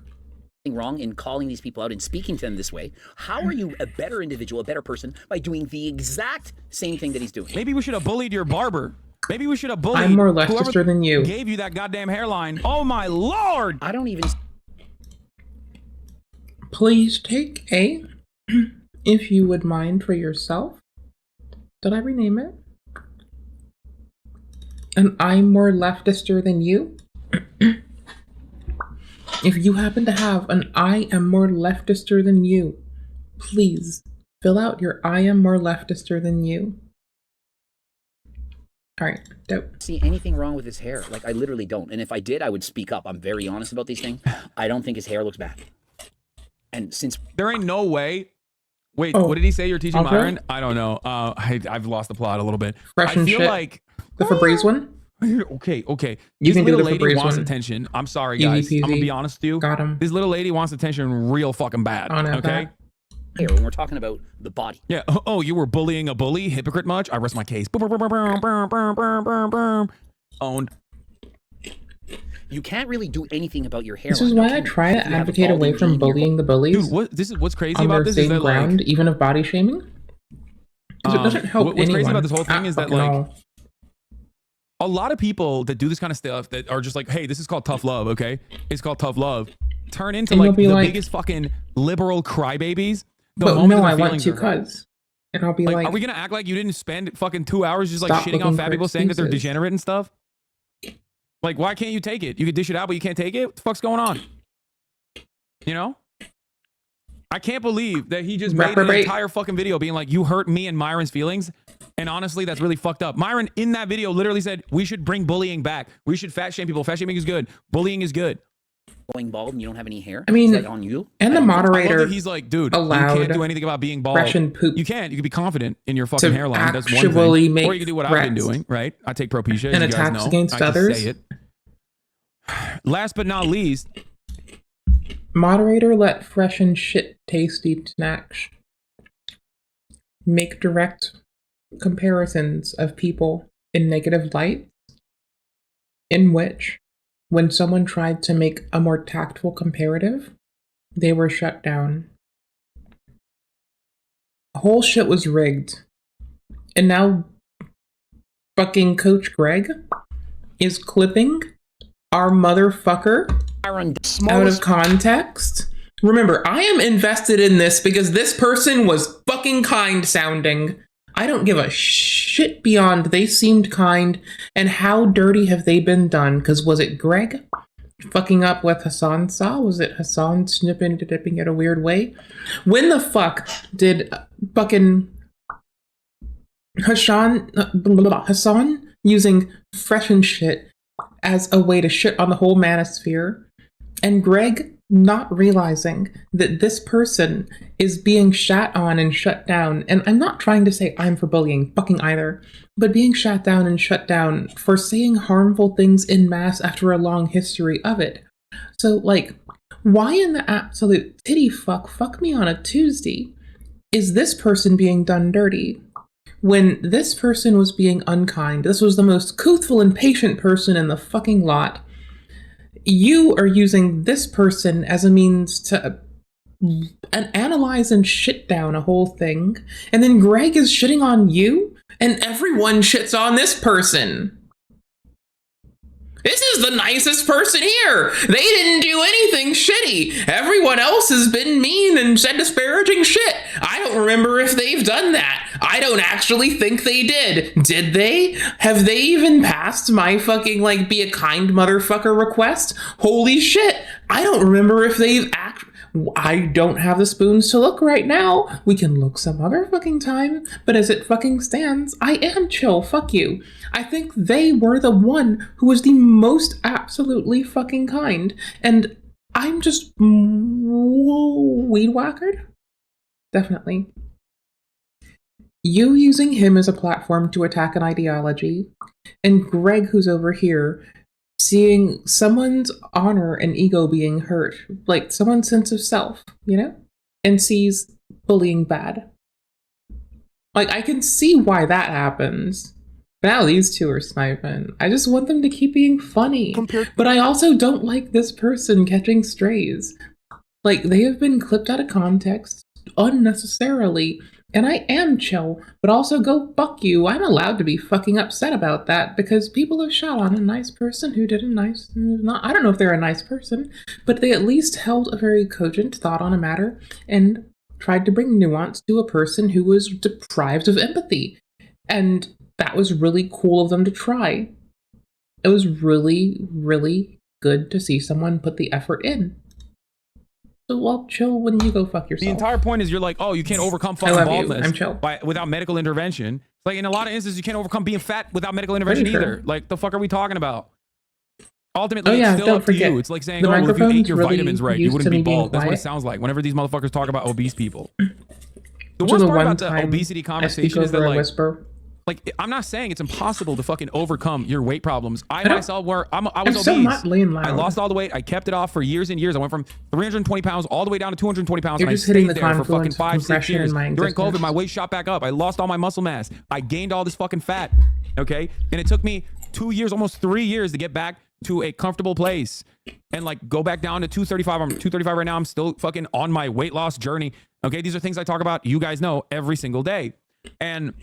Wrong in calling these people out and speaking to them this way, how are you a better individual, a better person by doing the exact same thing that he's doing? Maybe we should have bullied your barber. Maybe we should have bullied. I'm more Leicester than you. Gave you that goddamn hairline. Oh my lord! I don't even. Please take a, if you would mind, for yourself. Did I rename it? And I'm more leftister than you. If you happen to have an I am more leftister than you, please fill out your I am more leftister than you. All right, dope. See anything wrong with his hair? Like, I literally don't. And if I did, I would speak up. I'm very honest about these things. I don't think his hair looks bad. And since there ain't no way. Wait, what did he say? You're teaching Myron? I don't know. I've lost the plot a little bit. Fresh and I feel shit. like The Febreze one. Okay. You This can do little the lady Febreze wants one. attention. I'm sorry, Easy guys. I'm gonna peasy. be honest with you. Got him. This little lady wants attention real fucking bad. Okay. Here, when we're talking about the body. Yeah. Oh, you were bullying a bully? Hypocrite much? I rest my case. Owned. You can't really do anything about your hairline. This is why I try to advocate away from bullying the bullies. Dude, this is what's crazy on about their this is same that ground, like, even of body shaming. Because it doesn't help what's anyone. crazy about this whole thing is that fucking like all. a lot of people that do this kind of stuff that are just like, hey, this is called tough love, okay? It's called tough love. Turn into And like you'll be the like- biggest fucking liberal crybabies. The But moment no, their I want feelings to, are hurt. cuz. And I'll be like, are we gonna act like you didn't spend fucking 2 hours just like Stop shitting on looking fat for people saying that they're excuses. degenerate and stuff? Like, why can't you take it? You can dish it out, but you can't take it? What the fuck's going on? You know? I can't believe that he just made an Reprobate. entire fucking video being like, you hurt me and Myron's feelings. And honestly, that's really fucked up. Myron in that video literally said, we should bring bullying back. We should fat shame people. Fat shaming is good. Bullying is good. Going bald and you don't have any hair? I mean, Is that on you? and the I love moderator that he's like, dude, you allowed can't do anything about being bald. fresh and poop You can't. You can be confident in your fucking to hairline. That's one actually thing. make Or you can do what I've been threats doing, right? I take Propecia, and as you guys attacks know. against I can others. say it. Last but not least, moderator let fresh and shit tasty snacks make direct comparisons of people in negative light, in which, when someone tried to make a more tactful comparative, they were shut down. Whole shit was rigged. And now fucking Coach Greg is clipping our motherfucker out of context. Remember, I am invested in this because this person was fucking kind sounding. I don't give a shit beyond they seemed kind and how dirty have they been done? Because was it Greg fucking up with Hasan Saw? Was it Hasan snipping to dipping it a weird way? When the fuck did fucking Hasan using fresh and shit as a way to shit on the whole manosphere, and Greg not realizing that this person is being shat on and shut down? And I'm not trying to say I'm for bullying fucking either, but being shat down and shut down for saying harmful things in mass after a long history of it. So, like, why in the absolute titty fuck me on a Tuesday is this person being done dirty? When this person was being unkind, this was the most truthful and patient person in the fucking lot. You are using this person as a means to analyze and shit down a whole thing, and then Greg is shitting on you, and everyone shits on this person. This is the nicest person here. They didn't do anything shitty. Everyone else has been mean and said disparaging shit. I don't remember if they've done that. I don't actually think they did. Did they? Have they even passed my fucking, like, be a kind motherfucker request? Holy shit. I don't remember if they've I don't have the spoons to look right now. We can look some other fucking time. But as it fucking stands, I am chill. Fuck you. I think they were the one who was the most absolutely fucking kind. And I'm just weed whackered? Definitely. You using him as a platform to attack an ideology, and Greg, who's over here, seeing someone's honor and ego being hurt, like someone's sense of self, you know, and sees bullying bad. Like, I can see why that happens. But now these two are sniping. I just want them to keep being funny. But I also don't like this person catching strays. Like, they have been clipped out of context unnecessarily. And I am chill, but also go fuck you. I'm allowed to be fucking upset about that because people have shot on a nice person who did a nice, I don't know if they're a nice person, but they at least held a very cogent thought on a matter and tried to bring nuance to a person who was deprived of empathy. And that was really cool of them to try. It was really, really good to see someone put the effort in. So I'll chill when you go fuck yourself. the entire point is you're like, oh, you can't overcome fucking love you. baldness I'm chill. without medical intervention. Like, in a lot of instances, you can't overcome being fat without medical intervention Pretty either. sure. Like, the fuck are we talking about? Ultimately, Oh, yeah, it's still don't up to forget, you. It's like saying, the oh, well, if you ate microphone's your really vitamins right, you used wouldn't to be me being bald. That's what it quiet. sounds like whenever these motherfuckers talk about obese people. The Which worst is part about the one-time obesity I speak conversation is that, over a like, whisper. Like, I'm not saying it's impossible to fucking overcome your weight problems. I myself I was I'm obese. still not laying loud. I lost all the weight. I kept it off for years and years. I went from 320 pounds all the way down to 220 pounds. You're and just I hitting stayed the there for fucking confluence 5-6 years. in my During existence. COVID, my weight shot back up. I lost all my muscle mass. I gained all this fucking fat. Okay, and it took me 2 years, almost 3 years, to get back to a comfortable place and like go back down to 235. I'm 235 right now. I'm still fucking on my weight loss journey. Okay, these are things I talk about, you guys know, every single day. And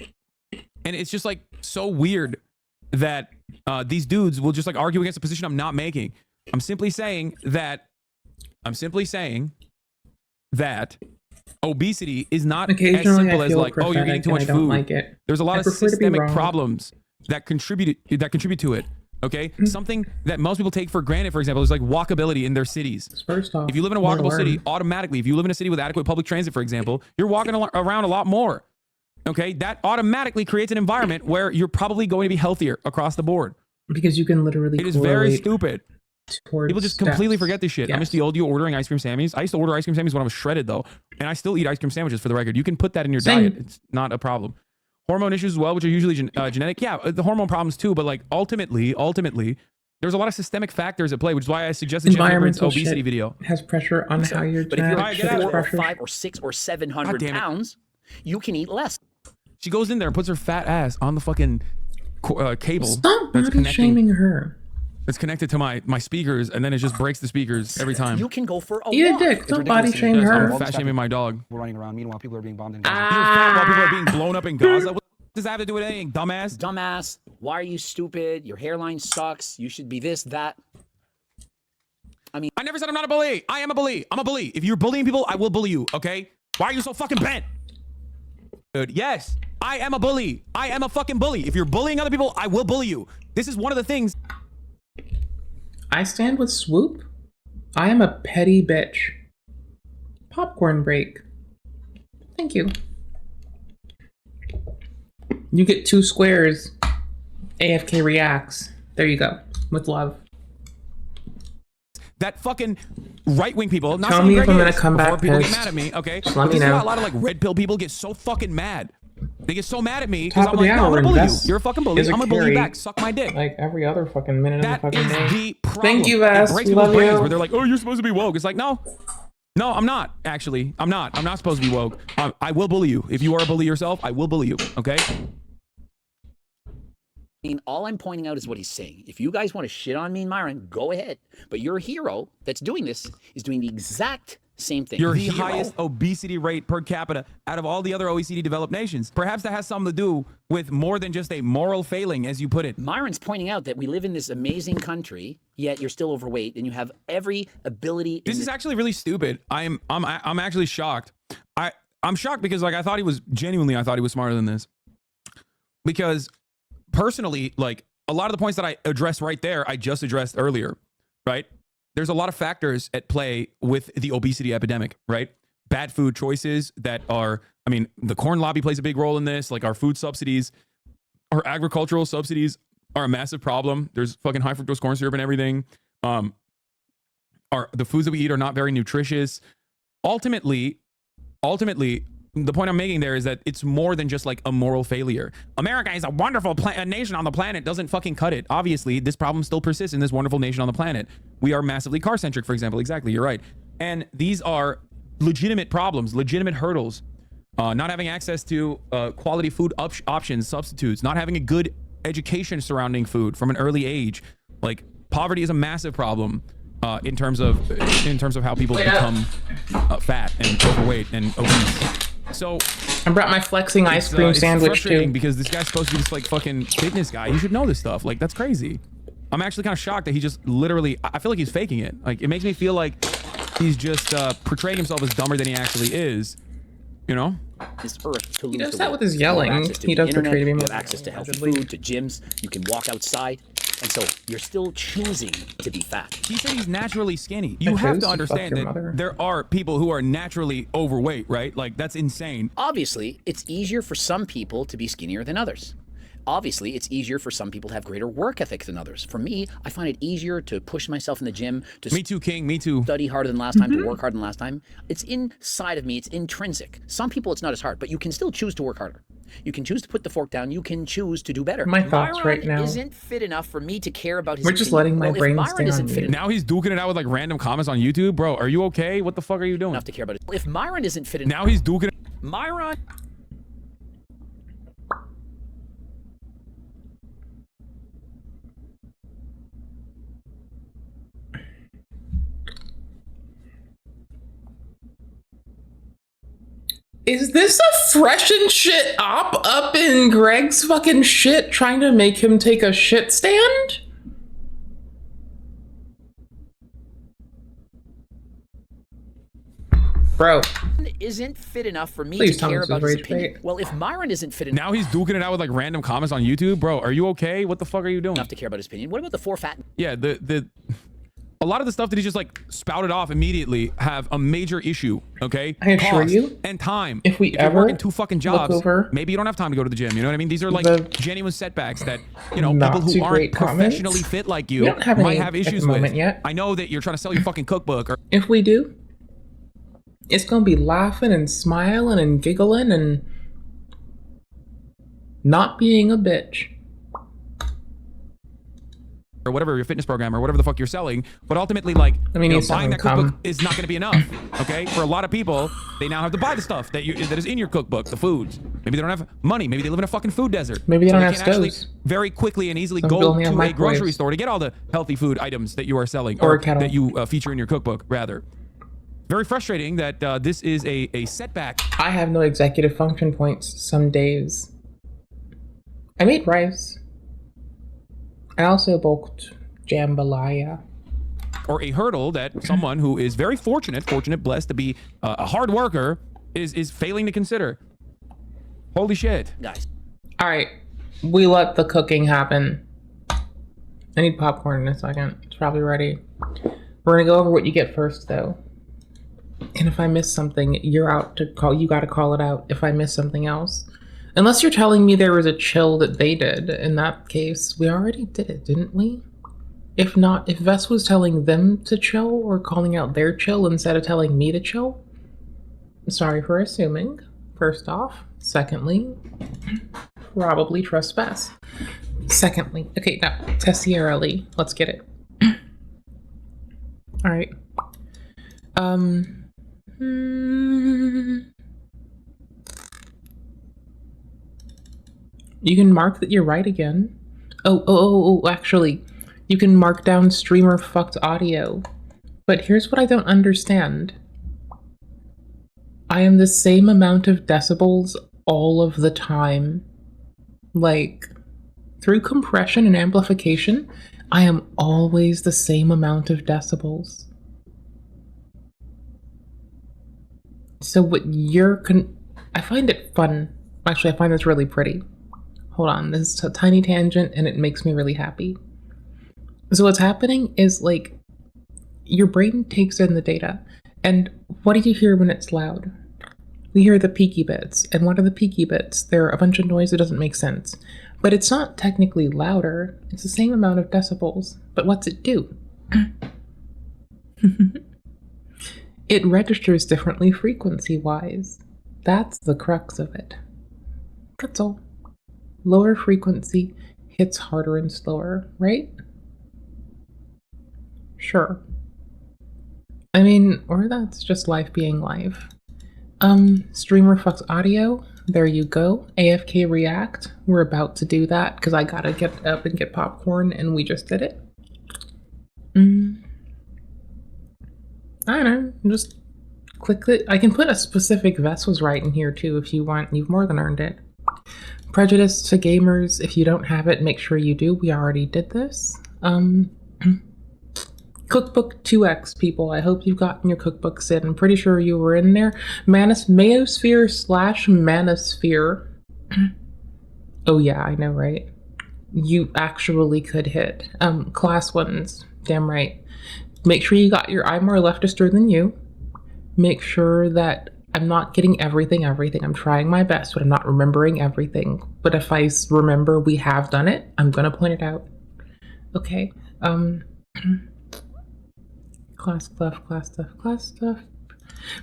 it's just like so weird that these dudes will just like argue against a position I'm not making. I'm simply saying that obesity is not as simple as like, oh, you're eating too much food. Like it. There's a lot I of prefer to be systemic wrong. problems that contribute to it. Okay, something that most people take for granted, for example, is like walkability in their cities. First off, if you live in a walkable city, automatically, if you live in a city with adequate public transit, for example, you're walking around a lot more. Okay, that automatically creates an environment where you're probably going to be healthier across the board. Because you can literally. It is very stupid. Towards People just completely steps. forget this shit. Yes. I miss the old you ordering ice cream Sammys. I used to order ice cream Sammys when I was shredded though, and I still eat ice cream sandwiches for the record. You can put that in your diet. It's not a problem. Hormone issues as well, which are usually genetic. Yeah, the hormone problems too, but like ultimately, there's a lot of systemic factors at play, which is why I suggested Jennifer's obesity video. Has pressure on how you're. But if you're 4 or 5 or 6 or 700 pounds, you can eat less. She goes in there and puts her fat ass on the fucking cable. Stop body shaming her. It's connected to my speakers, and then it just breaks the speakers every time. You can go for a Eat a walk. dick. Don't body shame her. I'm fat shaming my dog. We're running around. Meanwhile, people are being bombed in You're fat while people are being blown up in Gaza. What does that have to do with anything, dumbass? Dumbass. Why are you stupid? Your hairline sucks. You should be this, that. I mean, I never said I'm not a bully. I am a bully. I'm a bully. If you're bullying people, I will bully you, okay? Why are you so fucking bent? Dude, yes, I am a bully. I am a fucking bully. If you're bullying other people, I will bully you. This is one of the things. I stand with Swoop. I am a petty bitch. Popcorn break. Thank you. You get 2 squares. AFK reacts. There you go. With love. That fucking right-wing people. Not Tell saying me if Greg I'm gonna is, come before back people get pissed. mad at me, okay? Just But let me this is know. why a lot of like red pill people get so fucking mad. They get so mad at me Top because I'm of the like, no, I'm hour, gonna bully you. Invest You're a fucking bully. is a I'm gonna bully you carry. back. Suck my dick. Like every other fucking minute That of the fucking is day. the problem. Thank you, It Vest. breaks We people's love brains you. where they're like, oh, you're supposed to be woke. It's like, no, I'm not, actually. I'm not supposed to be woke. I will bully you. If you are a bully yourself, I will bully you, okay? I mean, all I'm pointing out is what he's saying. If you guys want to shit on me and Myron, go ahead. But your hero that's doing this is doing the exact same thing. You're The the hero. highest obesity rate per capita out of all the other OECD developed nations. Perhaps that has something to do with more than just a moral failing, as you put it. Myron's pointing out that we live in this amazing country, yet you're still overweight and you have every ability. This is actually really stupid. I'm actually shocked. I'm shocked because like I thought he was smarter than this. Because personally, like a lot of the points that I addressed right there, I just addressed earlier, right? There's a lot of factors at play with the obesity epidemic, right? Bad food choices that are, I mean, the corn lobby plays a big role in this. Like our food subsidies, our agricultural subsidies are a massive problem. There's fucking high fructose corn syrup and everything. The foods that we eat are not very nutritious. Ultimately, the point I'm making there is that it's more than just like a moral failure. America is a wonderful nation on the planet. Doesn't fucking cut it. Obviously, this problem still persists in this wonderful nation on the planet. We are massively car-centric, for example. Exactly, you're right. And these are legitimate problems, legitimate hurdles. Not having access to quality food options, substitutes, not having a good education surrounding food from an early age. Like poverty is a massive problem in terms of how people become fat and overweight and obese. So I brought my flexing ice cream sandwich frustrating too. because this guy's supposed to be this like fucking fitness guy. He should know this stuff. Like that's crazy. I'm actually kind of shocked that he just literally. I feel like he's faking it. Like it makes me feel like he's just portraying himself as dumber than he actually is. You know? This earth to lose does the that weight. with his You have yelling. access to He the does portray internet, to be you more have access to healthy allegedly. food, to gyms. You can walk outside. And so you're still choosing to be fat. He said he's naturally skinny. You have to understand that there are people who are naturally overweight, right? Like that's insane. Obviously, it's easier for some people to be skinnier than others. Obviously, it's easier for some people to have greater work ethic than others. For me, I find it easier to push myself in the gym, to Me too, King, me too. study harder than last time, to work harder than last time. It's inside of me, it's intrinsic. Some people it's not as hard, but you can still choose to work harder. You can choose to put the fork down. You can choose to do better. My thoughts Myron right now. isn't fit enough for me to care about his We're just opinion. letting my Well, if brain Myron stay isn't on fit mute. Now he's duking it out with like random comments on YouTube. Bro, are you okay? What the fuck are you doing? enough to care about it. If Myron isn't fit enough. Now he's duking it. Myron. Is this a fresh and shit up in Greg's fucking shit trying to make him take a shit stand? Bro. Isn't fit enough for me Please to tell me care this is about his rage opinion. bait. Well, if Myron isn't fit enough Now he's duking it out with like random comments on YouTube. Bro, are you okay? What the fuck are you doing? to care about his opinion, what about the four fat? Yeah, a lot of the stuff that he just like spouted off immediately have a major issue, okay? I assure Cost you, and time. if we you're ever working 2 fucking jobs, over maybe you don't have time to go to the gym. You know what I mean? These are like the genuine setbacks that, you know, not people too who aren't great professionally comments. fit like We you don't have might any have at the issues moment with. yet. I know that you're trying to sell your fucking cookbook. Or If we do, it's gonna be laughing and smiling and giggling and not being a bitch. or whatever your fitness program or whatever the fuck you're selling, but ultimately, like, I mean, you know, he's buying that selling cookbook cum. is not going to be enough. Okay, for a lot of people, they now have to buy the stuff that is in your cookbook, the foods. Maybe they don't have money. Maybe they live in a fucking food desert. Maybe they don't have can't actually stoves. very quickly and easily Some people go only have to a microwaves. grocery store to get all the healthy food items that you are selling Or a kettle. that you feature in your cookbook. Rather, very frustrating that this is a setback. I have no executive function points some days. I made rice. I also bulked jambalaya. Or a hurdle that someone who is very fortunate, blessed to be a hard worker, is failing to consider. Holy shit. Guys. All right, we let the cooking happen. I need popcorn in a second. It's probably ready. We're gonna go over what you get first, though. And if I miss something, you're out to call. You got to call it out if I miss something else. Unless you're telling me there was a chill that they did. In that case, we already did it, didn't we? If not, if Vess was telling them to chill or calling out their chill instead of telling me to chill, sorry for assuming, first off. Secondly, probably trust Vess. Secondly, okay, now, Tessierelli, let's get it. All right. You can mark that you're right again. Oh, actually, you can mark down streamer fucked audio. But here's what I don't understand. I am the same amount of decibels all of the time. Like, through compression and amplification, I am always the same amount of decibels. So what you're I find it fun. Actually, I find this really pretty. Hold on, this is a tiny tangent and it makes me really happy. So what's happening is, like, your brain takes in the data, and what do you hear when it's loud? We hear the peaky bits, and what are the peaky bits? They're a bunch of noise that doesn't make sense. But it's not technically louder, it's the same amount of decibels. But what's it do? It registers differently frequency-wise. That's the crux of it. That's all. Lower frequency hits harder and slower, right? Sure. I mean, or that's just life being life. Streamer fucks audio. There you go. AFK React. We're about to do that because I gotta get up and get popcorn, and we just did it. I don't know. Just click it. I can put a specific Vess was right in here too if you want. You've more than earned it. Prejudice to gamers. If you don't have it, make sure you do. We already did this. Cookbook 2X, people. I hope you've gotten your cookbooks in. I'm pretty sure you were in there. Mayosphere/Manosphere. Oh yeah, I know, right? You actually could hit. Class 1s. Damn right. Make sure you got your I'm more leftister than you. Make sure that I'm not getting everything. I'm trying my best, but I'm not remembering everything. But if I remember we have done it, I'm gonna point it out. Okay. Class stuff.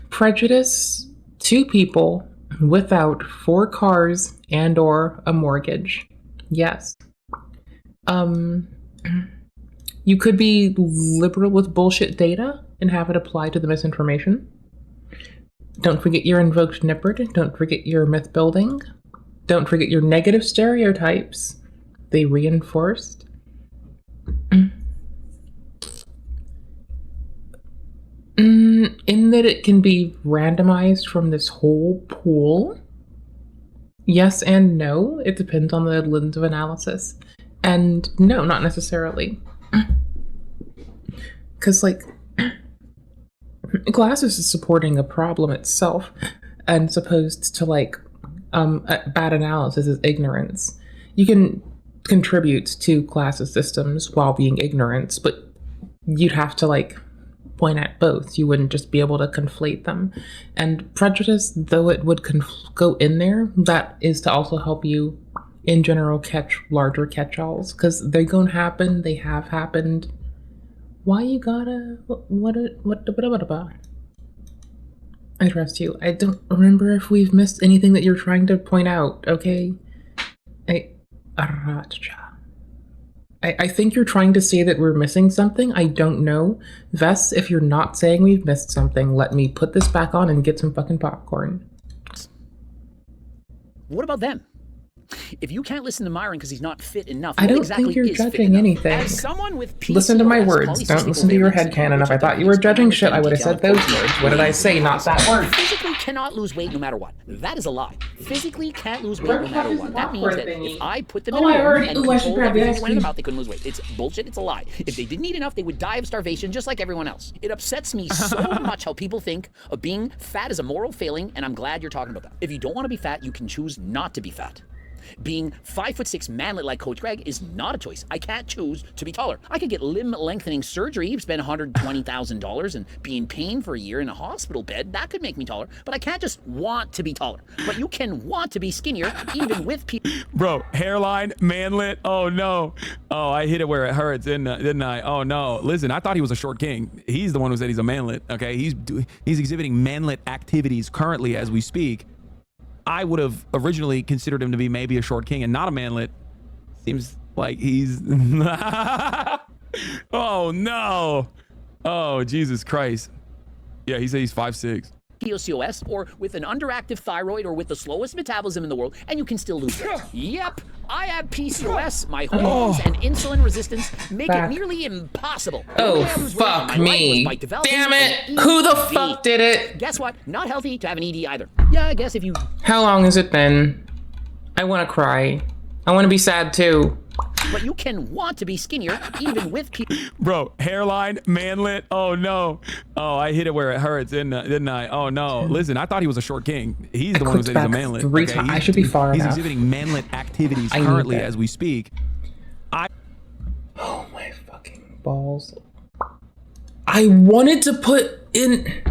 Prejudice, 2 people. without 4 cars and or a mortgage. Yes. You could be liberal with bullshit data and have it apply to the misinformation. Don't forget your invoked nippert. Don't forget your myth building. Don't forget your negative stereotypes. They reinforced. In that it can be randomized from this whole pool. Yes and no. It depends on the lens of analysis. And no, not necessarily. Because, like, classes is supporting a problem itself, and supposed to, like, bad analysis is ignorance. You can contribute to classes systems while being ignorant, but you'd have to, like, point at both. You wouldn't just be able to conflate them. And prejudice, though it would go in there, that is to also help you, in general, catch larger catch-alls, because they're gonna happen, they have happened. Why you gotta, what, I trust you. I don't remember if we've missed anything that you're trying to point out, okay? I think you're trying to say that we're missing something. I don't know. Vess, if you're not saying we've missed something, let me put this back on and get some fucking popcorn. What about them? If you can't listen to Myron because he's not fit enough, I don't think you're judging anything. As someone with PCOS, listen to my words. Don't listen to your headcanon. If I thought you were judging shit, I would have said those words. What did I say? Not that word. Physically cannot lose weight no matter what. That is a lie. Physically can't lose weight no matter what. That means that if I put them in a room and controlled everything that went in their mouth, they couldn't lose weight. It's bullshit. It's a lie. If they didn't eat enough, they would die of starvation just like everyone else. It upsets me so much how people think of being fat as a moral failing, and I'm glad you're talking about that. If you don't want to be fat, you can choose not to be fat. Being 5'6" manlet like Coach Greg is not a choice. I can't choose to be taller. I could get limb lengthening surgery, spend $120,000 and be in pain for a year in a hospital bed. That could make me taller, but I can't just want to be taller. But you can want to be skinnier even with people. Bro, hairline, manlet. Oh no. Oh, I hit it where it hurts, didn't I? Oh no. Listen, I thought he was a short king. He's the one who said he's a manlet. Okay, he's exhibiting manlet activities currently as we speak. I would have originally considered him to be maybe a short king and not a manlet. Seems like he's... Oh, no. Oh, Jesus Christ. Yeah, he said he's 5'6". PCOS, or with an underactive thyroid, or with the slowest metabolism in the world, and you can still lose weight. Yep, I have PCOS. My hormones and insulin resistance make it nearly impossible. Oh, fuck me. Damn it. Who the fuck did it? Guess what? Not healthy to have an ED either. Yeah, I guess if you... How long has it been? I want to cry. I want to be sad too. But you can want to be skinnier even with people. Bro, hairline, manlet. Oh no. Oh, I hit it where it hurts, didn't I? Oh no. Listen, I thought he was a short king. He's the one who said he's a manlet. Okay, I should be far He's enough. exhibiting manlet activities currently as we speak. Oh my fucking balls. I wanted to put in...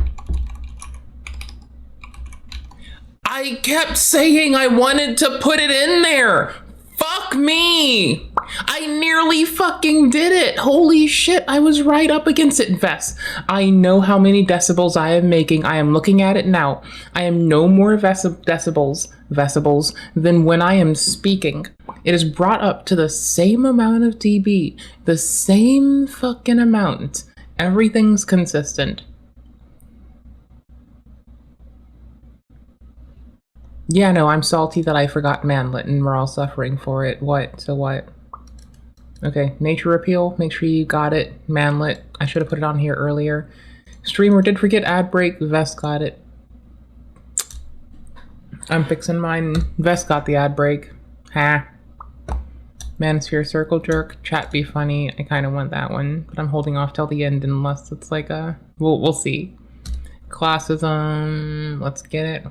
I kept saying I wanted to put it in there. Fuck me! I nearly fucking did it! Holy shit, I was right up against it, Vess. I know how many decibels I am making. I am looking at it now. I am no more decibels than when I am speaking. It is brought up to the same amount of dB. The same fucking amount. Everything's consistent. Yeah, no, I'm salty that I forgot manlet and we're all suffering for it. What? So what? Okay, nature appeal. Make sure you got it. Manlet. I should have put it on here earlier. Streamer did forget adbreak. Vest got it. I'm fixing mine. Vest got the adbreak. Ha. Manosphere circle jerk. Chat be funny. I kind of want that one, but I'm holding off till the end unless it's like a... We'll see. Classism. Let's get it.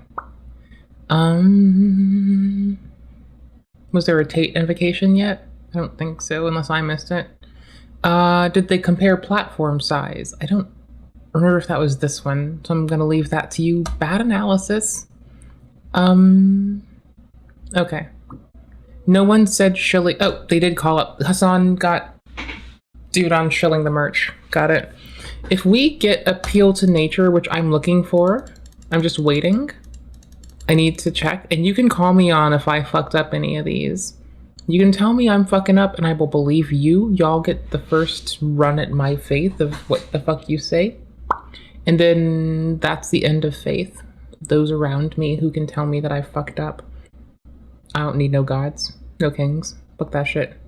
Was there a Tate invocation yet? I don't think so, unless I missed it. Did they compare platform size? I don't remember if that was this one, so I'm gonna leave that to you. Bad analysis. Okay. No one said shilling. Oh, they did call up. Hasan got dude on shilling the merch. Got it. If we get appeal to nature, which I'm looking for, I'm just waiting. I need to check, and you can call me on if I fucked up any of these. You can tell me I'm fucking up and I will believe you. Y'all get the first run at my faith of what the fuck you say. And then that's the end of faith. Those around me who can tell me that I fucked up. I don't need no gods, no kings. Fuck that shit.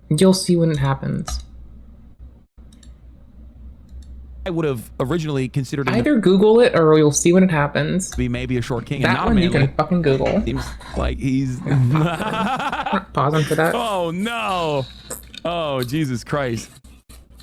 You'll see when it happens. I would have originally considered either Google it or you'll see when it happens. Be maybe a short king. That and not one a you can fucking Google. Seems like he's pausing for that. Oh no! Oh Jesus Christ!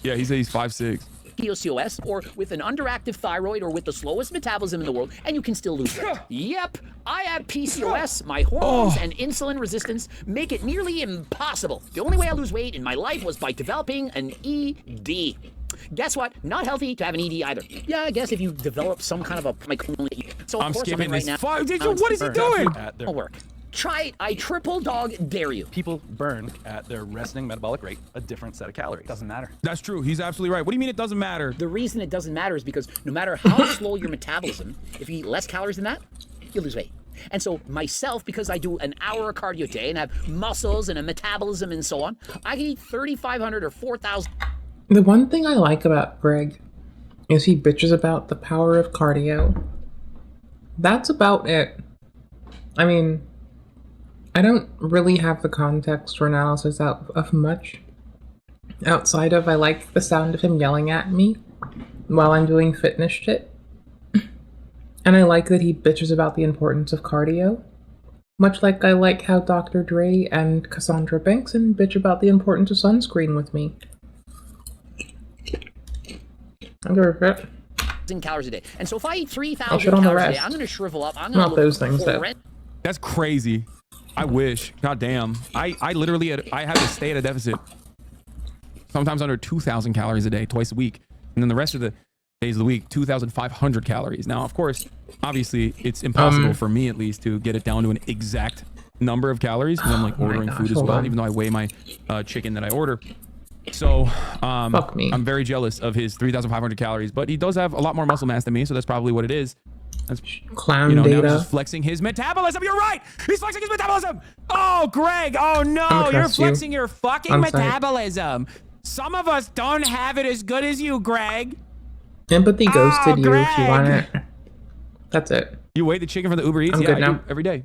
Yeah, he said he's 5'6". PCOS, or with an underactive thyroid, or with the slowest metabolism in the world, and you can still lose weight. Yep, I have PCOS. My hormones and insulin resistance make it nearly impossible. The only way I lose weight in my life was by developing an ED. Guess what? Not healthy to have an ED either. Yeah, I guess if you develop some kind of a so I'm skipping right this. now. What is he doing? It'll work. Try it. I triple dog dare you. People burn at their resting metabolic rate a different set of calories. Doesn't matter. That's true. He's absolutely right. What do you mean it doesn't matter? The reason it doesn't matter is because no matter how slow your metabolism, if you eat less calories than that, you'll lose weight. And so myself, because I do an hour of cardio a day and have muscles and a metabolism and so on, I can eat 3,500 or 4,000. The one thing I like about Greg is he bitches about the power of cardio. That's about it. I mean, I don't really have the context or analysis of much outside of I like the sound of him yelling at me while I'm doing fitness shit. And I like that he bitches about the importance of cardio. Much like I like how Dr. Dre and Cassandra Bankson bitch about the importance of sunscreen with me. I'm gonna rip. Calories a day. And so if I eat 3,000 I'll shit on the calories a day, rest. I'm going to shrivel up. I'm going Not those things though. That's crazy. I wish. God damn. I literally I have to stay at a deficit. Sometimes under 2,000 calories a day, twice a week. And then the rest of the days of the week, 2,500 calories. Now, of course, obviously, it's impossible for me at least to get it down to an exact number of calories because I'm like ordering food as well, even though I weigh my chicken that I order. So, fuck me. I'm very jealous of his 3,500 calories, but he does have a lot more muscle mass than me, so that's probably what it is. That's clown Now data. he's just flexing his metabolism. You're right. He's flexing his metabolism. Oh, Greg. Oh no, you're flexing your fucking metabolism. Some of us don't have it as good as you, Greg. Empathy ghosted you if you want it. That's it. You weigh the chicken from the Uber Eats? I'm Yeah, good I now. do every day.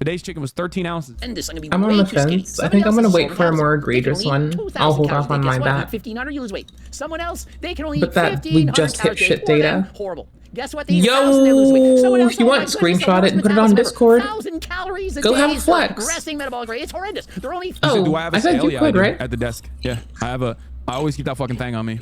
Today's chicken was 13 ounces. I'm on the fence. I think I'm gonna wait for a more egregious one. I'll hold off on my that. 1,500, you lose weight. Someone else, they can only But eat that 1,500 we just hit calories a day. shit For them, data. horrible. Guess what? They eat 1,000, they lose weight. Someone else, If you want, screenshot it and put it on Discord. 1,000 calories a Go day have a is flex. resting metabolic rate. It's horrendous. They're only. You said, do I have a said scale? you Yeah, could, I do, right? at the desk. Yeah, I always keep that fucking thing on me.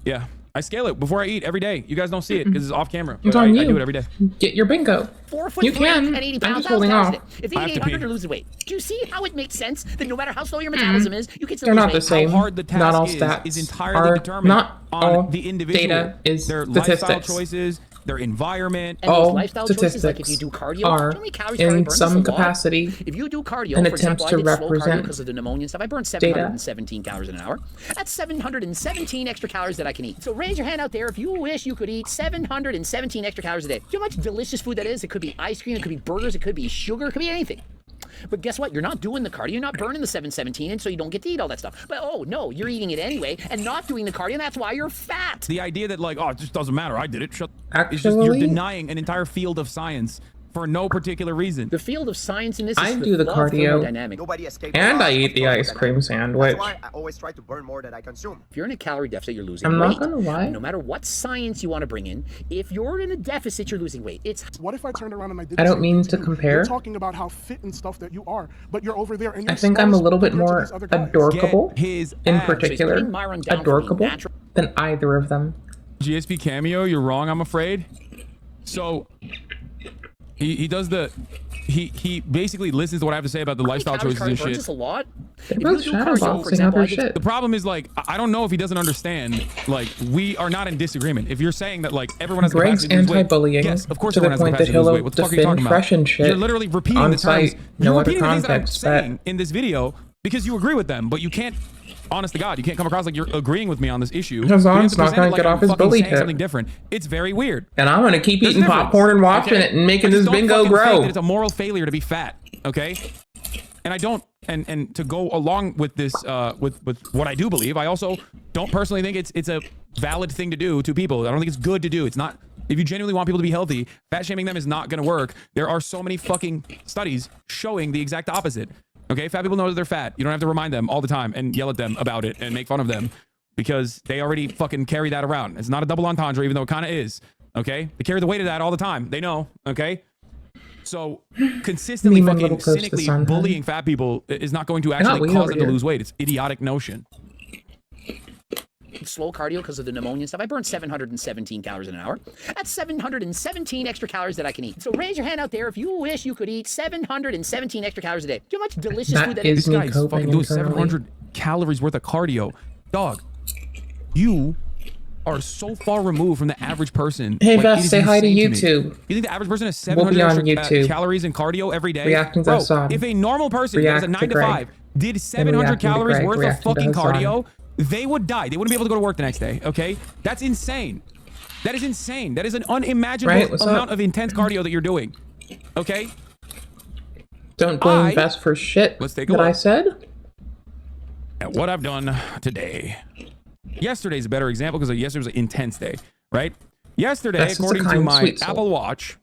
Yeah, I scale it before I eat every day. You guys don't see it because it's off camera. It's but on I you. do it every day. Get your bingo. 4 foot You three can. and 80 I'm pounds. just holding off. If they I have eat to 800, pee. they're losing weight. Do you see how it makes sense that no matter how slow your metabolism is, you can still They're lose not weight? the same. How hard the task Not all is stats entirely are determined not on all the individual. data is their lifestyle statistics. choices, their environment. And those All lifestyle choices, like if you statistics do cardio, are how many calories can I in burn? some That's a lot. capacity If you do cardio, an for example, attempt to I did slow cardio represent because of the pneumonia and stuff. I burned data. 717 calories in an hour. That's 717 extra calories that I can eat. So raise your hand out there if you wish you could eat 717 extra calories a day. Do you know how much delicious food that is? It could be ice cream, it could be burgers, it could be sugar, it could be anything. But guess what? You're not doing the cardio, you're not burning the 717, and so you don't get to eat all that stuff. But oh no, you're eating it anyway and not doing the cardio, and that's why you're fat. The idea that like, oh, it just doesn't matter. I did it. It's just you're denying an entire field of science for no particular reason. The field of science in this I is do the law of cardio, thermodynamics. Nobody escapes and the I laws eat of the ice thermodynamics. cream sandwich. That's why I always try to burn more than I consume. If you're in a calorie deficit, you're losing I'm weight. not gonna lie. No matter what science you want to bring in, if you're in a deficit, you're losing weight. It's What if I turned around and I did I the don't same mean thing to you? compare. You're talking about how fit and stuff that you are, but you're over there and you're I think I'm a small little bit compared to more these other guys. adorkable, Get his in ass. particular, So he's putting Myron down for being adorkable natural. than either of them. GSP cameo, you're wrong, I'm afraid. So he does the he basically listens to what I have to say about the lifestyle choices and shit. a lot. They both shadowboxing other shit. The problem is like I don't know if he doesn't understand. Like we are not in disagreement. If you're saying that like everyone has the Greg's capacity to lose weight, anti-bullying yes, of course to the everyone has the point that capacity to lose he'll weight. What the fuck are you talking defend about? Fresh and shit You're literally repeating on the terms. site, no You're other repeating the things that I'm context, that saying in this video because you agree with them, but you can't. Honest to God, you can't come across like you're agreeing with me on this issue. Hasan's not going to get off his bully tip. Something different. It's very weird. And I'm going to keep eating popcorn and watching it and making this bingo grow. It's a moral failure to be fat, okay? And I don't, and to go along with this, with what I do believe, I also don't personally think it's a valid thing to do to people. I don't think it's good to do. It's not. If you genuinely want people to be healthy, fat shaming them is not going to work. There are so many fucking studies showing the exact opposite. Okay, fat people know that they're fat. You don't have to remind them all the time and yell at them about it and make fun of them because they already fucking carry that around. It's not a double entendre, even though it kind of is. Okay, they carry the weight of that all the time. They know. Okay, so consistently fucking cynically bullying fat people is not going to actually cause them to lose weight. It's idiotic notion. Slow cardio because of the pneumonia and stuff. I burn 717 calories in an hour. That's 717 extra calories that I can eat. So raise your hand out there if you wish you could eat 717 extra calories a day. Do you know how much delicious food that is? This guy is fucking doing 700 calories worth of cardio. Dog, you are so far removed from the average person. Hey, Beth, say hi to YouTube. You think the average person has 700 extra calories in cardio every day? Reacting to Hasan. If a normal person that has a 9 to 5 did 700 calories worth of fucking cardio, they would die. They wouldn't be able to go to work the next day, okay? That's insane. That is insane. That is an unimaginable amount of intense cardio that you're doing, okay? Don't blame Best for shit that I said. And what I've done today. Yesterday's a better example because yesterday was an intense day, right? Yesterday, according to my Apple Watch,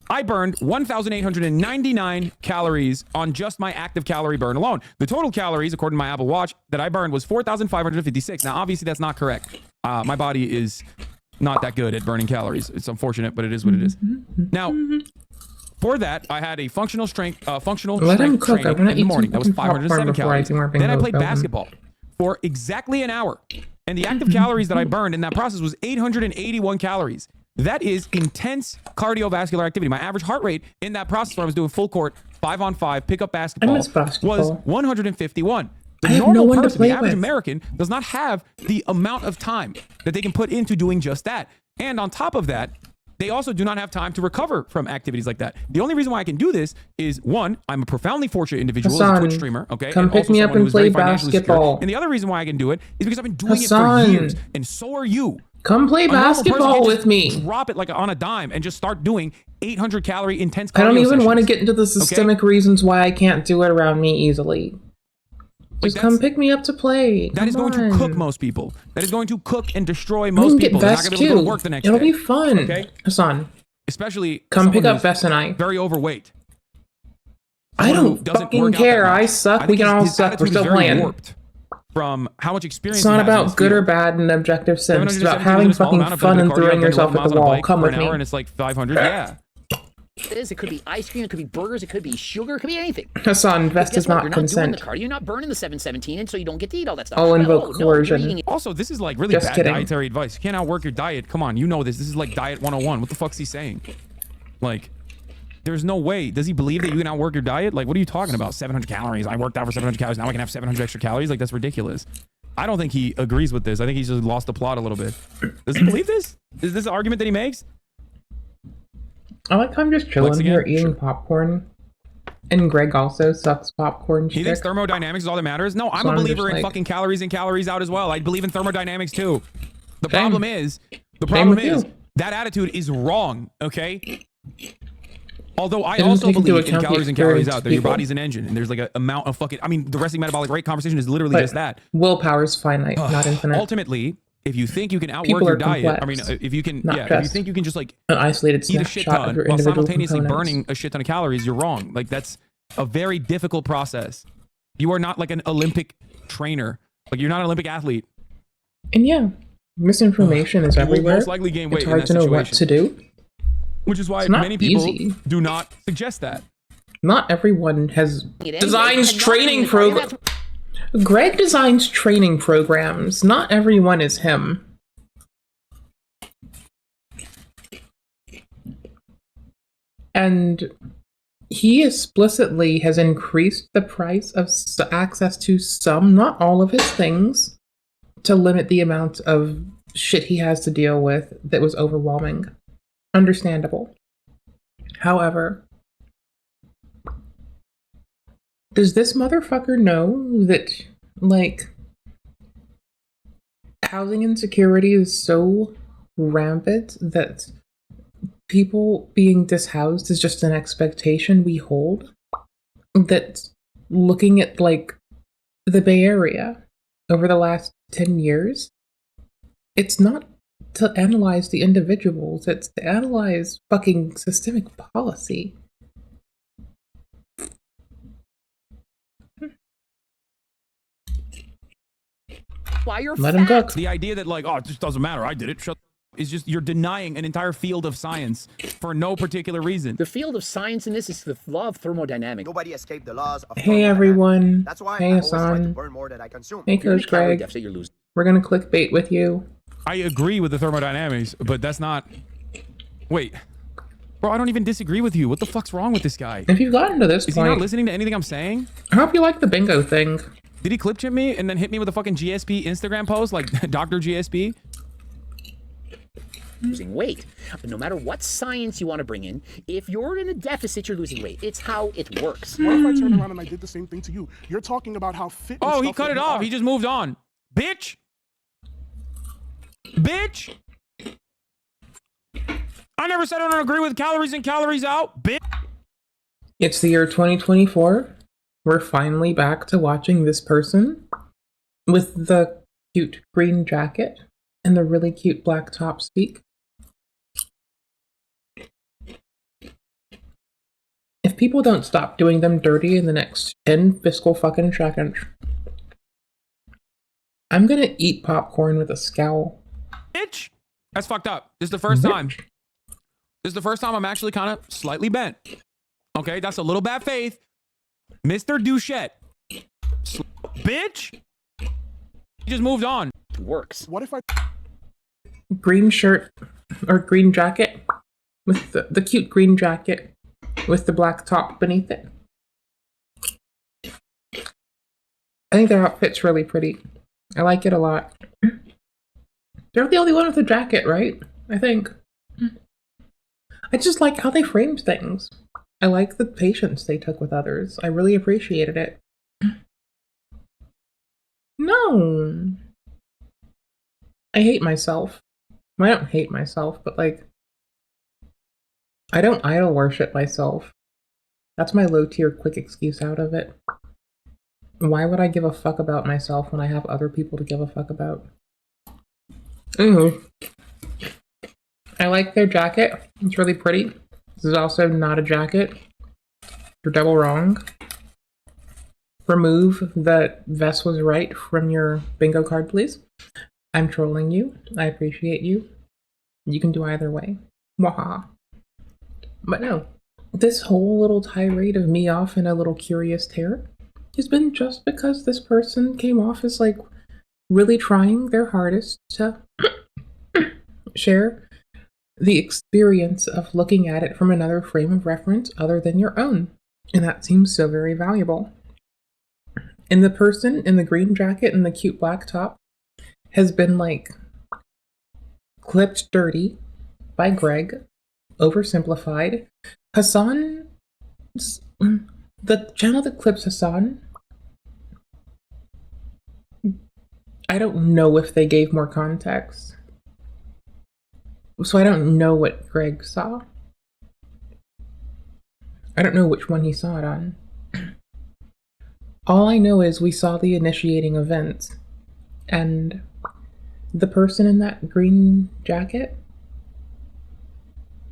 I burned 1,899 calories on just my active calorie burn alone. The total calories, according to my Apple Watch, that I burned was 4,556. Now, obviously, that's not correct. My body is not that good at burning calories. It's unfortunate, but it is what it is. Now, for that, I had a functional strength training in the morning. That was 507 calories. Then I played basketball for exactly an hour. And the active calories that I burned in that process was 881 calories. That is intense cardiovascular activity. My average heart rate in that process where I was doing full court 5-on-5 pickup basketball was 151. The normal person, the average American, does not have the amount of time that they can put into doing just that. And on top of that, they also do not have time to recover from activities like that. The only reason why I can do this is, one, I'm a profoundly fortunate individual as a Twitch streamer, okay? Come pick me up and play basketball. And the other reason why I can do it is because I've been doing it for years, and so are you. Come play basketball with me. Drop it like on a dime and just start doing 800 calorie intense cardio I don't even sessions. want to get into the systemic reasons why I can't do it around me easily. Just come pick me up to play. That is going to cook most people. That is going to cook and destroy most people. They're not going to be able to go to work the next day. It'll be fun. Okay? Hasan. Especially come pick up Vess and I. Very overweight. I don't fucking care. I suck. We can all suck. We're still playing. From how much experience it's not about good or bad in objective sense. It's about having fucking fun and throwing yourself at the wall. Come with me. And it's like 500. Yeah. It could be ice cream, it could be burgers, it could be sugar, it could be anything. Hasan, Vest does not consent. You're not doing the cardio, you're not burning the 717, and so you don't get to eat all that stuff. I'll invoke coercion. Also, this is like really bad dietary advice. You can't outwork your diet. Come on, you know this. This is like diet 101. What the fuck's he saying? Like, there's no way. Does he believe that you can outwork your diet? Like, what are you talking about? 700 calories. I worked out for 700 calories. Now I can have 700 extra calories. Like, that's ridiculous. I don't think he agrees with this. I think he's just lost the plot a little bit. Does he believe this? Is this an argument that he makes? I like how I'm just chilling here eating popcorn. And Greg also sucks popcorn. He thinks thermodynamics is all that matters? No, I'm a believer in fucking calories in, calories out as well. I believe in thermodynamics too. The problem is, that attitude is wrong, okay? Although I also believe in calories in, calories out. That your body's an engine, and there's like an amount of fucking. I mean, the resting metabolic rate conversation is literally just that. Willpower's finite, not infinite. Ultimately, if you think you can outwork your diet, I mean, if you can, if you think you can just like an isolated eat a shit ton while simultaneously burning a shit ton of calories, you're wrong. Like that's a very difficult process. You are not like an Olympic trainer. Like you're not an Olympic athlete. And yeah, misinformation is everywhere. Most likely gain weight. It's hard to know what to do. Which is why many people do not suggest that. Not everyone has designs training programs. Greg designs training programs. Not everyone is him. And he explicitly has increased the price of access to some, not all of his things, to limit the amount of shit he has to deal with that was overwhelming. Understandable. However, Does this motherfucker know that, like, housing insecurity is so rampant that people being dishoused is just an expectation we hold? That looking at, like, the Bay Area over the last 10 years, it's not to analyze the individuals, it's to analyze fucking systemic policy. Why you're Let him cook. The idea that, like, oh, it just doesn't matter, I did it, shut is just, you're denying an entire field of science for no particular reason. The field of science in this is the law of thermodynamics. Nobody escaped the laws of Hey everyone. That's why Hey I always try to Hasan. burn more than I consume. Hey Coach Greg. We're gonna clickbait with you. I agree with the thermodynamics, but that's not... Wait. Bro, I don't even disagree with you. What the fuck's wrong with this guy? If you've gotten to this Is point, he not listening to anything I'm saying? I hope you like the bingo thing. Did he clip chip me and then hit me with a fucking GSP Instagram post like Dr. GSP? Losing weight. But no matter what science you want to bring in, if you're in a deficit, you're losing weight. It's how it works. What if I turn around and I did the same thing to you? You're talking about how fit. Oh, he cut it off. He just moved on. Bitch. Bitch. I never said I don't agree with calories in, calories out. Bitch. It's the year 2024. We're finally back to watching this person with the cute green jacket and the really cute black top speak. If people don't stop doing them dirty in the next 10 fiscal fucking seconds, I'm gonna eat popcorn with a scowl. Bitch. That's fucked up. This is the first time. This is the first time I'm actually kind of slightly bent. Okay, that's a little bad faith. Mr. Doucette. Bitch. He just moved on. It works. What if I... Green shirt or green jacket with the cute green jacket with the black top beneath it. I think their outfit's really pretty. I like it a lot. They're the only one with a jacket, right? I think. I just like how they framed things. I like the patience they took with others. I really appreciated it. No. I hate myself. I don't hate myself, but like, I don't idol worship myself. That's my low tier quick excuse out of it. Why would I give a fuck about myself when I have other people to give a fuck about? Anywho, I like their jacket. It's really pretty. This is also not a jacket. You're double wrong. Remove the Vess was right from your bingo card, please. I'm trolling you. I appreciate you. You can do either way. Waha. But no, this whole little tirade of me off in a little curious tear has been just because this person came off as like really trying their hardest to share the experience of looking at it from another frame of reference other than your own. And that seems so very valuable. And the person in the green jacket and the cute black top has been like clipped dirty by Greg, oversimplified. Hasan, the channel that clips Hasan, I don't know if they gave more context. So I don't know what Greg saw. I don't know which one he saw it on. All I know is we saw the initiating event, and the person in that green jacket,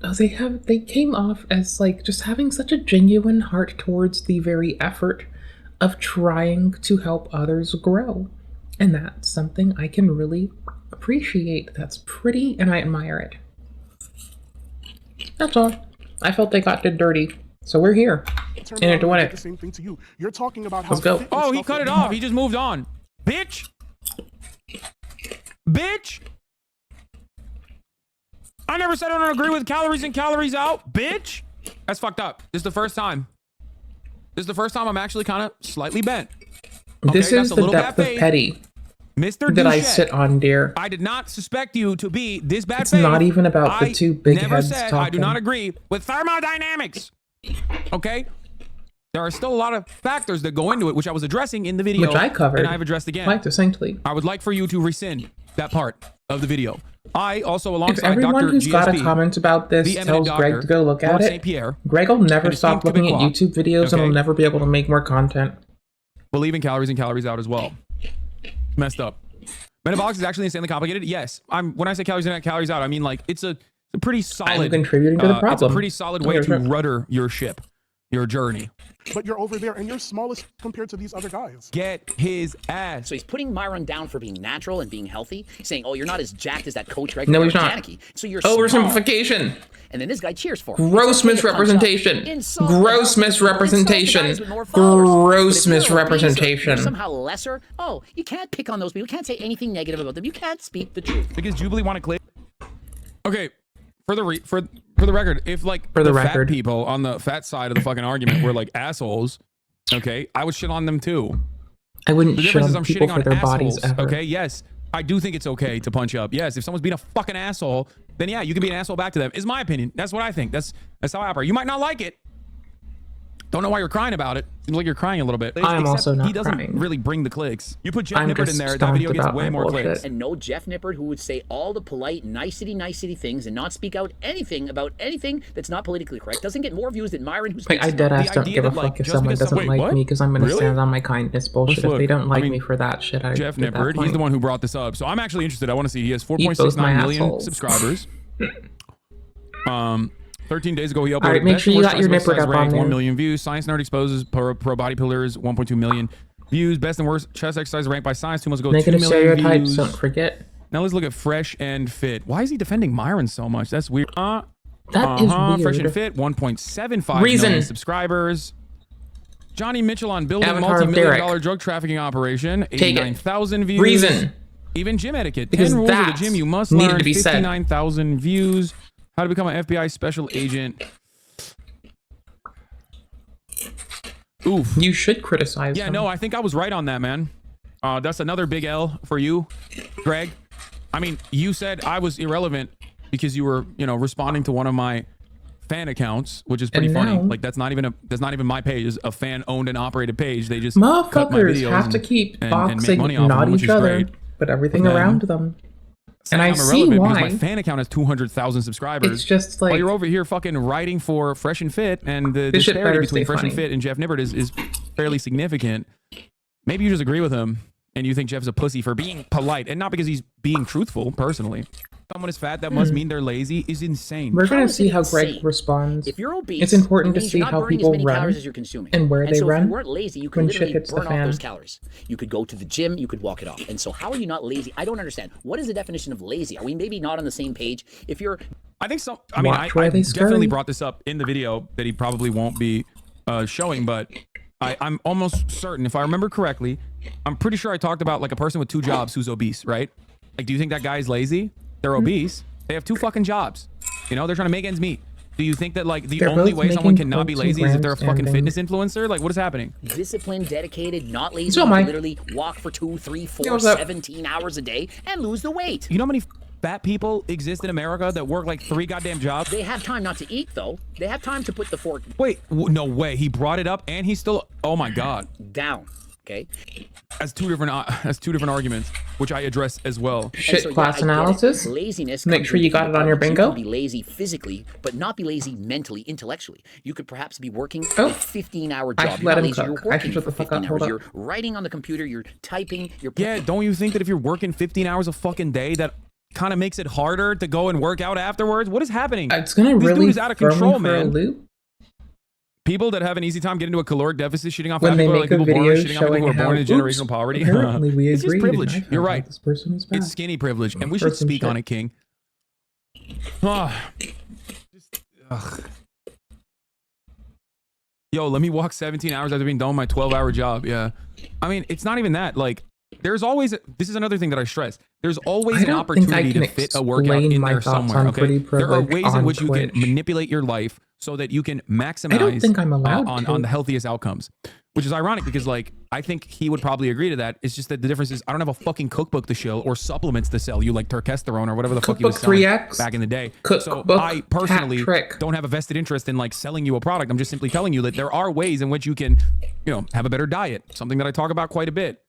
they came off as like just having such a genuine heart towards the very effort of trying to help others grow. And that's something I can really appreciate. That's pretty, and I admire it. That's all. I felt they got did dirty, so we're here. In it to win it. The same thing to you. You're talking about how. Let's go. Oh, he cut it off. He just moved on. Bitch. Bitch. I never said I don't agree with calories in, calories out. Bitch. That's fucked up. This is the first time. This is the first time I'm actually kind of slightly bent. Okay, This is the depth of petty Mr. that I Doucette, sit on, dear. I did not suspect you to be this bad It's faith. not even about the two big never heads said talking. I do not agree with thermodynamics. Okay? There are still a lot of factors that go into it, which I was addressing in the video, Which I covered. and I've addressed again. Quite succinctly. I would like for you to rescind that part of the video. I also, If alongside everyone Dr. who's got a GSP, comment about this the eminent tells Greg doctor, to go look at Lord it, St. Pierre, Greg will never and stop esteemed looking at Quebecois, YouTube videos and will okay, never be able to make more content. believe in calories in, calories out as well. Messed up. Metabolics is actually insanely complicated. Yes, when I say calories in and calories out, I mean like it's a pretty solid. I'm contributing to the problem. It's a pretty solid way to rudder your ship, your journey. But you're over there and you're smallest compared to these other guys. Get his ass. So he's putting Myron down for being natural and being healthy, saying, "Oh, you're not as jacked as that coach Greg." No, he's not. Janicki. So you're Oversimplification. small." And then this guy cheers for him. Gross misrepresentation. Gross misrepresentation. Gross misrepresentation. Somehow lesser. Oh, you can't pick on those people. You can't say anything negative about them. You can't speak the truth. Because Jubilee want to click. Okay, for the record, if like For the fat record. people on the fat side of the fucking argument were like assholes, okay, I would shit on them too. I wouldn't The shit difference is on I'm people shitting for on their bodies assholes. ever. Okay, yes, I do think it's okay to punch up. Yes, if someone's being a fucking asshole, then yeah, you can be an asshole back to them. Is my opinion. That's what I think. That's how I operate. You might not like it. Don't know why you're crying about it. Seems like you're crying a little bit. I'm Except also not he doesn't crying. really bring the clicks. You put Jeff I'm Nippert just in there, that stumped video gets about way my more bullshit. clicks. And no Jeff Nippert who would say all the polite, nicety things and not speak out anything about anything that's not politically correct doesn't get more views than Myron who Like, speaks. I deadass The don't idea give a that, like, fuck if just someone because doesn't like me because I'm going to Really? stand on my kindness bullshit. Let's If they look. don't like I mean, me for that shit, I Jeff get that Nippert, he's point. the one who brought this up. So I'm actually interested. I want to see. He has Eat both 4.69 my million assholes. subscribers. 13 days ago, he uploaded All right, make best sure and you worst got your chest Nippert exercise up on ranked, 1 there. million views. Science Nerd exposes pro body pillars, 1.2 million views. Best and worst chest exercise ranked by Science 2 months ago, 2 Negative million stereotypes, views. don't forget. Now let's look at Fresh and Fit. Why is he defending Myron so much? That's weird. That is weird. Fresh and Fit, 1.75 Reason. million subscribers. Johnny Mitchell on building Avatar of multi-million-dollar Derek. drug trafficking operation, Take it. 89,000 views. Reason. Even gym etiquette. Because 10 rules of the that gym you must needed learn. to be said. 59,000 views. How to become an FBI special agent. Oof. You should criticize Yeah, them. no, I think I was right on that, man. That's another big L for you, Greg. I mean, you said I was irrelevant because you were, responding to one of my fan accounts, which is pretty And funny. now- Like that's not even my page. It's a fan owned and operated page. They just cut my Motherfuckers videos have to and- keep and make boxing money off not them, which each is other, great. but everything Then around them. saying And I I'm see irrelevant why. because my fan account has 200,000 subscribers. It's just like- while you're over here fucking writing for Fresh and Fit, and the This shit disparity better between stay Fresh and funny. Fit and Jeff Nippert is fairly significant. Maybe you just agree with him and you think Jeff's a pussy for being polite and not because he's being truthful personally. Someone is fat, that must mean they're lazy, is insane. We're going to is see it how Greg insane? responds. If you're obese, It's important it to means see you're not how burning as people many run calories as you're consuming. and where they so run if you weren't lazy, you could when shit literally hits the burn off fan. those calories. You could go to the gym, you could walk it off. And so how are you not lazy? I don't understand. What is the definition of lazy? Are we maybe not on the same page? If you're... I think so. I mean, I definitely brought this up in the video that he probably won't be showing, but I'm almost certain, if I remember correctly, I'm pretty sure I talked about like a person with 2 jobs who's obese, right? Like, do you think that guy's lazy? They're obese. They have 2 fucking jobs. They're trying to make ends meet. Do you think that like the They're only both way someone making cannot be quotes and lazy is if they're a fucking grandstanding. fitness influencer? Like, what is happening? disciplined, dedicated, not lazy, So you am I. can literally walk for 2, 3, 4, Yeah, what's up? 17 hours a day and lose the weight. You know how many fat people exist in America that work like 3 goddamn jobs? They have time not to eat, though. They have time to put the fork Wait, no way. He brought it up and he's still, oh my God. down, okay? As two different arguments, which I address as well. Shit, So, class I get it. analysis. Laziness. Make comes sure in you got different it on your departments. bingo. You can be lazy physically, but not be lazy mentally, intellectually. You could perhaps be working Oh. a 15-hour I job. should You're let not him lazy. cook. You're I should working shut for the fuck 15 up. Hold hours. up. You're writing on the computer. You're typing. You're Yeah, don't you think that if you're working 15 hours a fucking day, that kind of makes it harder to go and work out afterwards? What is happening? It's going to This really dude is out of throw control, me for a man. loop People that have an easy time getting into a caloric deficit, shitting on when fat they people, make like a people born video shitting on people showing who are how born into oops, generational poverty. apparently we It's just agreed, privilege. and I You're found out right. This person is bad. It's skinny privilege, and we should Person speak shit. on it, King. Ugh. Yo, let me walk 17 hours after being done with my 12-hour job. Yeah. I mean, it's not even that. Like, there's always, this is another thing that I stress. There's always I an don't think I opportunity can to fit a workout explain in my there thoughts somewhere. on Okay. pretty There are privilege ways in on which you can Twitch. manipulate your life so that you can maximize I don't think I'm allowed on to. the healthiest outcomes. which is ironic because like I think he would probably agree to that. It's just that the difference is I don't have a fucking cookbook to show or supplements to sell you like turkesterone or whatever the fuck he was selling 3X, back in the day. cookbook, So I personally hat trick. don't have a vested interest in like selling you a product. I'm just simply telling you that there are ways in which you can, you know, have a better diet. Something that I talk about quite a bit.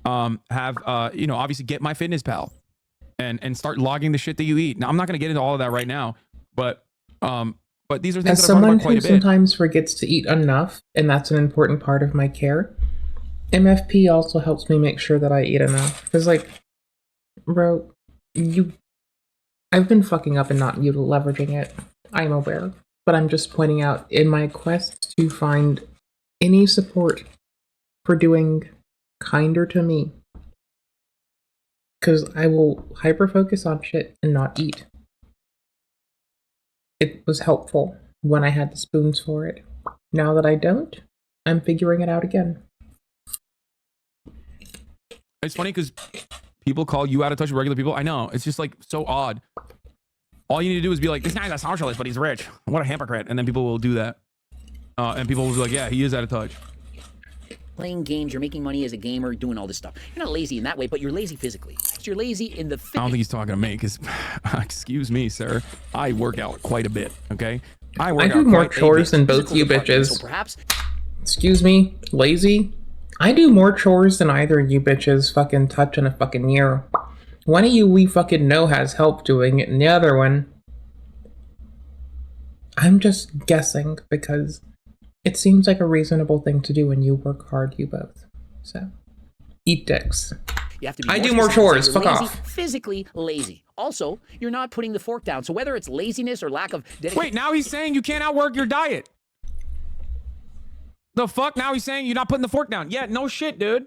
You know, obviously get MyFitnessPal and start logging the shit that you eat. Now I'm not going to get into all of that right now, but these are things As that I've talked someone about quite who a bit. sometimes forgets to eat enough, and that's an important part of my care, MFP also helps me make sure that I eat enough. Because, like, bro, I've been fucking up and not leveraging it. I'm aware. But I'm just pointing out, in my quest to find any support for doing kinder to me, because I will hyper-focus on shit and not eat. It was helpful when I had the spoons for it. Now that I don't, I'm figuring it out again. It's funny because people call you out of touch with regular people. I know. It's just like so odd. All you need to do is be like, this guy's a socialist, but he's rich. What a hypocrite. And then people will do that. And people will be like, yeah, he is out of touch. Playing games, you're making money as a gamer, doing all this stuff. You're not lazy in that way, but you're lazy physically. So you're lazy in the I don't think he's talking to me because, excuse me, sir, I work out quite a bit, okay? I do more chores than both you bitches. So perhaps... Excuse me, lazy? I do more chores than either you bitches fucking touch in a fucking year. One of you we fucking know has help doing it, and the other one... I'm just guessing because it seems like a reasonable thing to do when you work hard, you both. So, eat dicks. You have to be I do more chores, fuck lazy, off. Physically lazy. Also, you're not putting the fork down. So whether it's laziness or lack of dedication... Wait, now he's saying you can't outwork your diet. The fuck? Now he's saying you're not putting the fork down. Yeah, no shit, dude.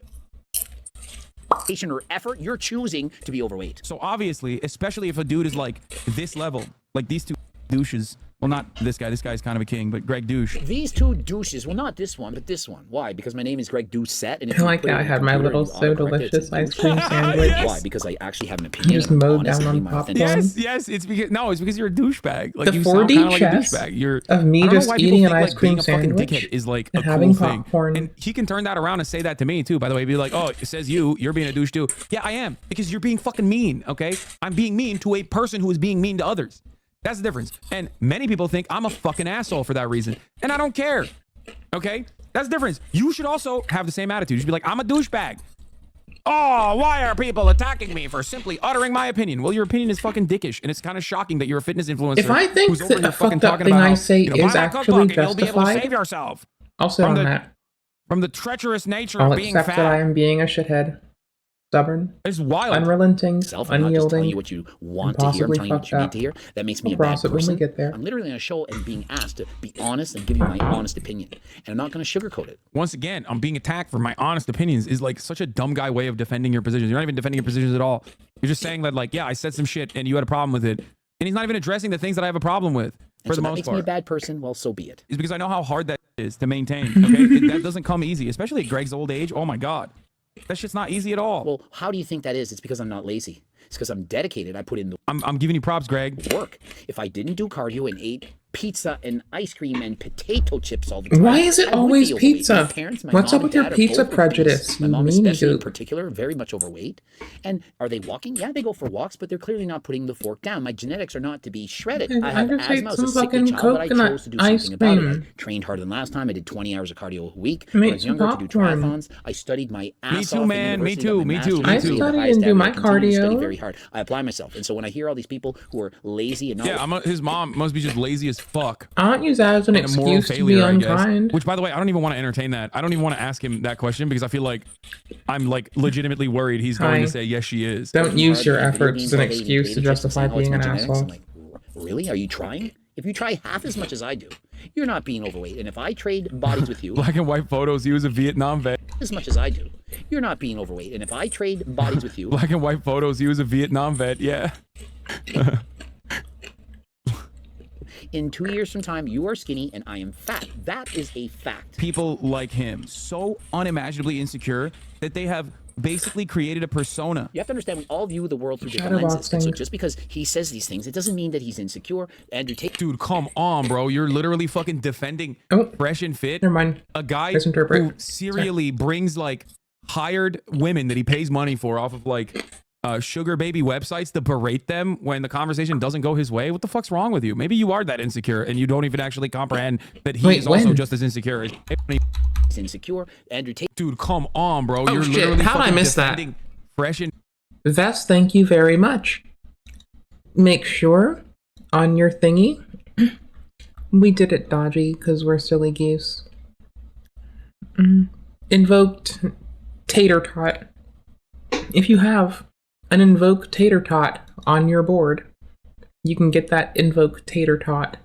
Or effort, you're choosing to be overweight. So obviously, especially if a dude is like this level, like these two douches. Well, not this guy. This guy's kind of a king, but Greg Douche. These two douches. Well, not this one, but this one. Why? Because my name is gregdoucette. And I like that I had my little so delicious ice cream sandwich. Yes. Why? Because I actually have an opinion. You just mowed down on popcorn. Yes. It's because you're a douchebag. Like the you 4D sound kind of like a chess douchebag. of me just eating an ice cream sandwich dickhead is like and a having cool thing. popcorn. And he can turn that around and say that to me too. By the way, be like, oh, it says you're being a douche too. Yeah, I am because you're being fucking mean. Okay, I'm being mean to a person who is being mean to others. That's the difference. And many people think I'm a fucking asshole for that reason. And I don't care. Okay? That's the difference. You should also have the same attitude. You should be like, I'm a douchebag. Oh, why are people attacking me for simply uttering my opinion? Well, your opinion is fucking dickish. And it's kind of shocking that you're a fitness influencer. If I think who's over that here a fucking fucked up talking thing about I how, say you know, is buy a actually cookbook and you'll be able to justified, save yourself. I'll sit on that. From the treacherous nature I'll of being accept fat. that I am being a shithead. Stubborn, it's wild, unrelenting, I'm not just telling unyielding, you what you want to hear. I'm telling you what you need to hear. That makes me a bad when we person. get there. I'm literally on a show and being asked to be honest and give you my honest opinion. And I'm not going to sugarcoat it. Once again, I'm being attacked for my honest opinions is like such a dumb guy way of defending your positions. You're not even defending your positions at all. You're just saying that like, yeah, I said some shit and you had a problem with it. And he's not even addressing the things that I have a problem with for the most part. That makes me a bad person. Well, so be it. It's because I know how hard that is to maintain. Okay, that doesn't come easy, especially at Greg's old age. Oh my God. That shit's not easy at all. Well, how do you think that is? It's because I'm not lazy. It's because I'm dedicated. I put in the I'm giving you props, Greg. Work. If I didn't do cardio and ate pizza and ice cream and potato chips all the time. Why is it always pizza? What's up with your pizza prejudice? My mom You especially meanie in particular, very much overweight. And are they walking? Yeah, they go for walks, but they're clearly not putting the fork down. My genetics are not to be shredded. I have just ate asthma. I was some a sickly fucking child, but I coconut chose to do ice something about it. cream. I trained harder than last time. I did 20 hours of cardio a week. Make When I was some younger to do popcorn. triathlons. I studied my ass Me too, off man. in Me university, too. got my Me too. master's Me I too. degree, the study highest and do ever. my I continue to study cardio. very hard. I apply myself. And so when I hear all these people who are lazy and not Yeah, his mom must be just lazy as fuck. I don't use that as an And a moral excuse to be failure, I guess. unkind. Which, by the way, I don't even want to entertain that. I don't even want to ask him that question because I feel like I'm like legitimately worried he's going Hi. to say yes, she is. Don't use your efforts as an excuse to justify being an asshole. Really? Are you trying? If you try half as much as I do, you're not being overweight. And if I trade bodies with you, Black and white photos. He was a Vietnam vet. as much as I do, you're not being overweight. And if I trade bodies with you, Black and white photos. He was a Vietnam vet. Yeah. in 2 years from time, you are skinny and I am fat. That is a fact. People like him so unimaginably insecure that they have basically created a persona. You have to understand, we all view the world through different lenses. And so Shadowboxing. just because he says these things, it doesn't mean that he's insecure. Andrew Tate. Dude, come on, bro. You're literally fucking defending Fresh and Fit. Never mind. A guy Misinterpret. who serially brings like hired women that he pays money for off of like sugar baby websites to berate them when the conversation doesn't go his way. What the fuck's wrong with you? Maybe you are that insecure and you don't even actually comprehend that he is also just as insecure as He's insecure. Andrew Tate. Dude, come on, bro. Oh, You're shit. literally How'd I fucking miss that? defending Fresh and Vest, thank you very much. Make sure on your thingy, we did it dodgy because we're silly geese. Invoked tater tot. If you have an invoke tater tot on your board, you can get that invoke tater tot.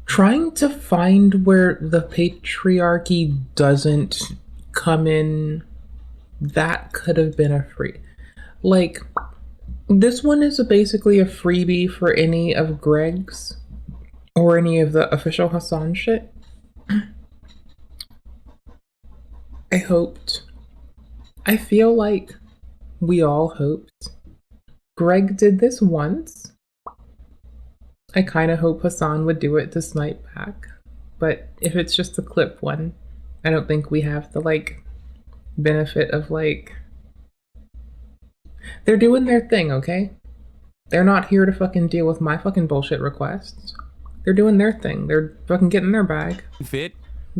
Trying to find where the patriarchy doesn't come in, that could have been a free. Like, this one is basically a freebie for any of Greg's or any of the official Hasan shit. I hoped. I feel like we all hoped. Greg did this once. I kind of hope Hasan would do it to snipe back. But if it's just a clip one, I don't think we have the, like, benefit of, like... They're doing their thing, okay? They're not here to fucking deal with my fucking bullshit requests. They're doing their thing. They're fucking getting their bag. Fit.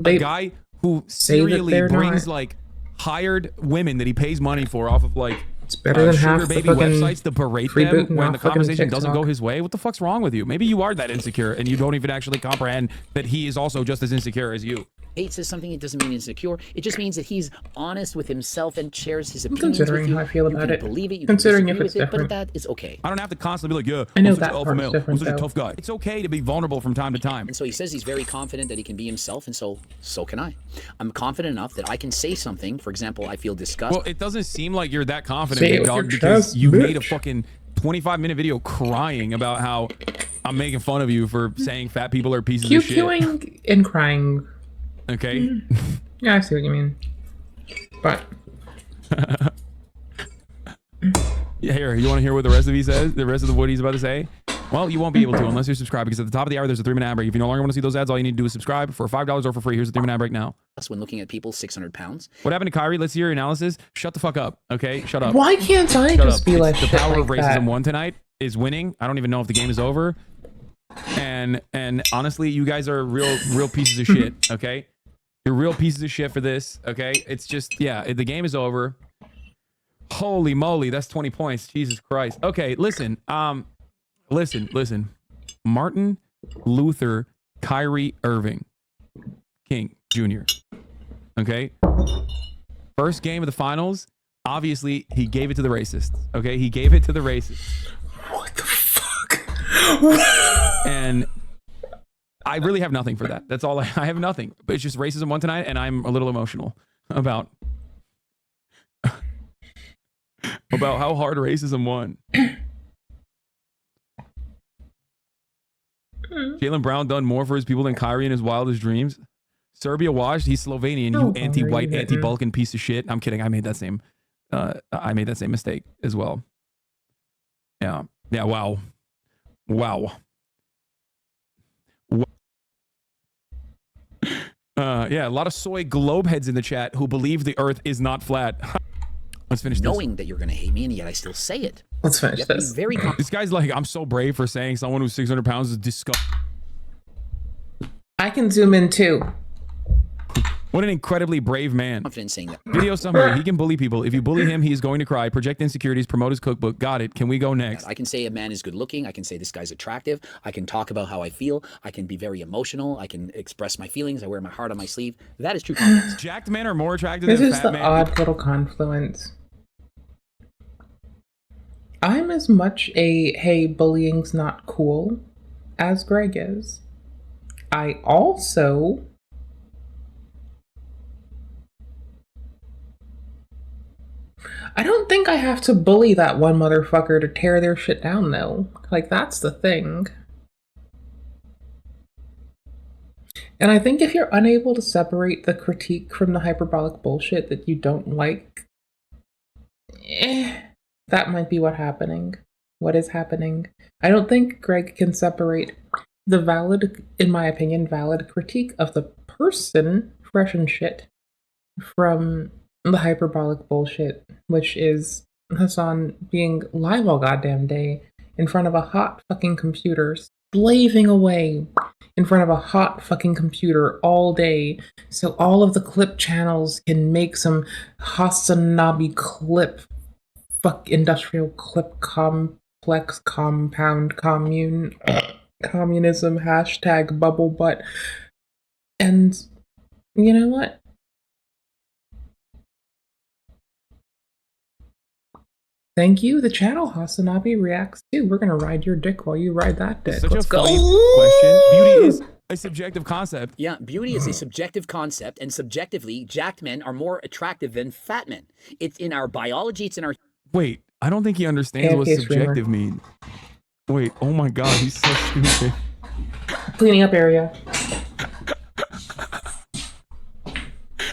A guy who serially brings, like, hired women that he pays money for off of, like... It's better than half the baby fucking websites to berate them when the fucking conversation doesn't TikTok. go his way. What the fuck's wrong with you? Maybe you are that insecure and you don't even actually comprehend that he is also just as insecure as you. Tate says something, it doesn't mean insecure. It just means that he's honest with himself and shares his opinions with Considering you. how I feel You about can it. believe it, you Considering can if disagree it's with it, different. but that is okay. I don't have to constantly be like, yeah, I know I'm such that an alpha part's male. different, I'm such a though. tough guy. It's okay to be vulnerable from time to time. And so he says he's very confident that he can be himself, and so can I. I'm confident enough that I can say something. For example, I feel disgust. Well, it doesn't seem like you're that confident, Say it big with dog, your because chest, you bitch. made a fucking 25-minute video crying about how I'm making fun of you for saying fat people are pieces of shit. QQing and crying. Okay. Yeah, I see what you mean. But Yeah, here, you want to hear what the rest of he says? The rest of what he's about to say? Well, you won't be able to unless you're subscribed, because at the top of the hour, there's a 3-minute ad break. If you no longer want to see those ads, all you need to do is subscribe for $5 or for free. Here's a 3-minute ad break now. When looking at people 600 pounds. What happened to Kyrie? Let's hear your analysis. Shut the fuck up, okay? Shut up. why can't I Shut just up. be It's like the shit power like of racism that? won tonight is winning. I don't even know if the game is over. And honestly, you guys are real pieces of shit, okay? You're real pieces of shit for this, okay? It's just, yeah, the game is over. Holy moly, that's 20 points. Jesus Christ. Okay, listen. Listen. Martin Luther Kyrie Irving King Jr. Okay? First game of the finals, obviously, he gave it to the racists. Okay? He gave it to the racists. What the fuck? And I really have nothing for that. That's all I have nothing. But it's just racism won tonight, and I'm a little emotional about how hard racism won. Jaylen Brown done more for his people than Kyrie in his wildest dreams. Serbia washed. He's Slovenian. You anti-white, anti-Balkan piece of shit. I'm kidding. I made that same mistake as well. Yeah. Yeah. Wow. Yeah. A lot of soy globe heads in the chat who believe the Earth is not flat. Let's finish this. Knowing that you're going to hate me, and yet I still say it. Let's finish You have to be this. very This guy's like, I'm so brave for saying someone who's 600 pounds is disgusting. I can zoom in too. What an incredibly brave man. confident in saying that. Video summary. He can bully people. If you bully him, he is going to cry. Project insecurities. Promote his cookbook. Got it. Can we go next? I can say a man is good looking. I can say this guy's attractive. I can talk about how I feel. I can be very emotional. I can express my feelings. I wear my heart on my sleeve. That is true confidence. Jacked men are more attractive This than is fat the men. odd little confluence. I'm as much a hey, bullying's not cool as Greg is. I also I don't think I have to bully that one motherfucker to tear their shit down though. Like, that's the thing. And I think if you're unable to separate the critique from the hyperbolic bullshit that you don't like, that might be what is happening. I don't think Greg can separate the valid, in my opinion, valid critique of the person, Fresh&Fit, from the hyperbolic bullshit, which is Hasan being live all goddamn day in front of a hot fucking computer, slaving away in front of a hot fucking computer all day, so all of the clip channels can make some HasanAbi clip, industrial clip complex compound commune communism hashtag bubble butt. And you know what? Thank you. The channel HasanAbi reacts too. We're gonna ride your dick while you ride that dick. Such Let's a go. funny question. Beauty is a subjective concept. Yeah, beauty is a subjective concept, and subjectively, jacked men are more attractive than fat men. It's in our biology, it's in our... Wait, I don't think he understands what subjective means. Wait, oh my god, he's so stupid. Cleaning up area.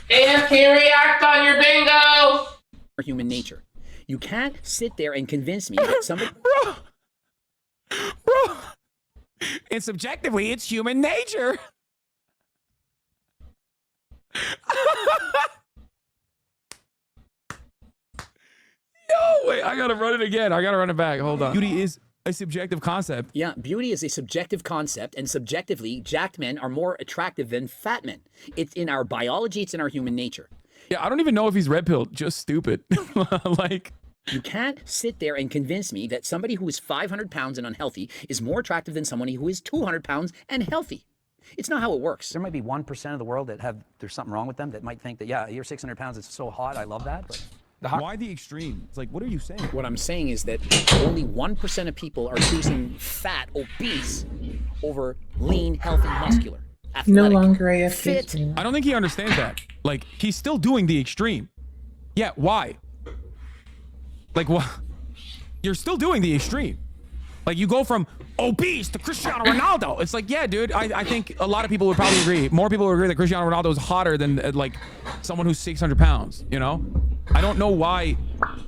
AFK react on your bingo! Our human nature. You can't sit there and convince me that somebody... Bro! And subjectively, it's human nature. Yo, wait, I gotta run it again. I gotta run it back. Hold on. Beauty is a subjective concept. Yeah, beauty is a subjective concept, and subjectively, jacked men are more attractive than fat men. It's in our biology, it's in our human nature. Yeah, I don't even know if he's red pilled. Just stupid. Like, you can't sit there and convince me that somebody who is 500 pounds and unhealthy is more attractive than somebody who is 200 pounds and healthy. It's not how it works. There might be 1% of the world that there's something wrong with them that might think that, yeah, you're 600 pounds, it's so hot, I love that. But why the extreme? It's like, what are you saying? What I'm saying is that only 1% of people are choosing fat, obese, over lean, healthy, muscular, athletic, no longer AFK. fit. I don't think he understands that. Like, he's still doing the extreme. Yeah, why? Like, what? You're still doing the extreme. Like, you go from obese to Cristiano Ronaldo. It's like, yeah, dude, I think a lot of people would probably agree. More people would agree that Cristiano Ronaldo is hotter than, like, someone who's 600 pounds, you know? I don't know why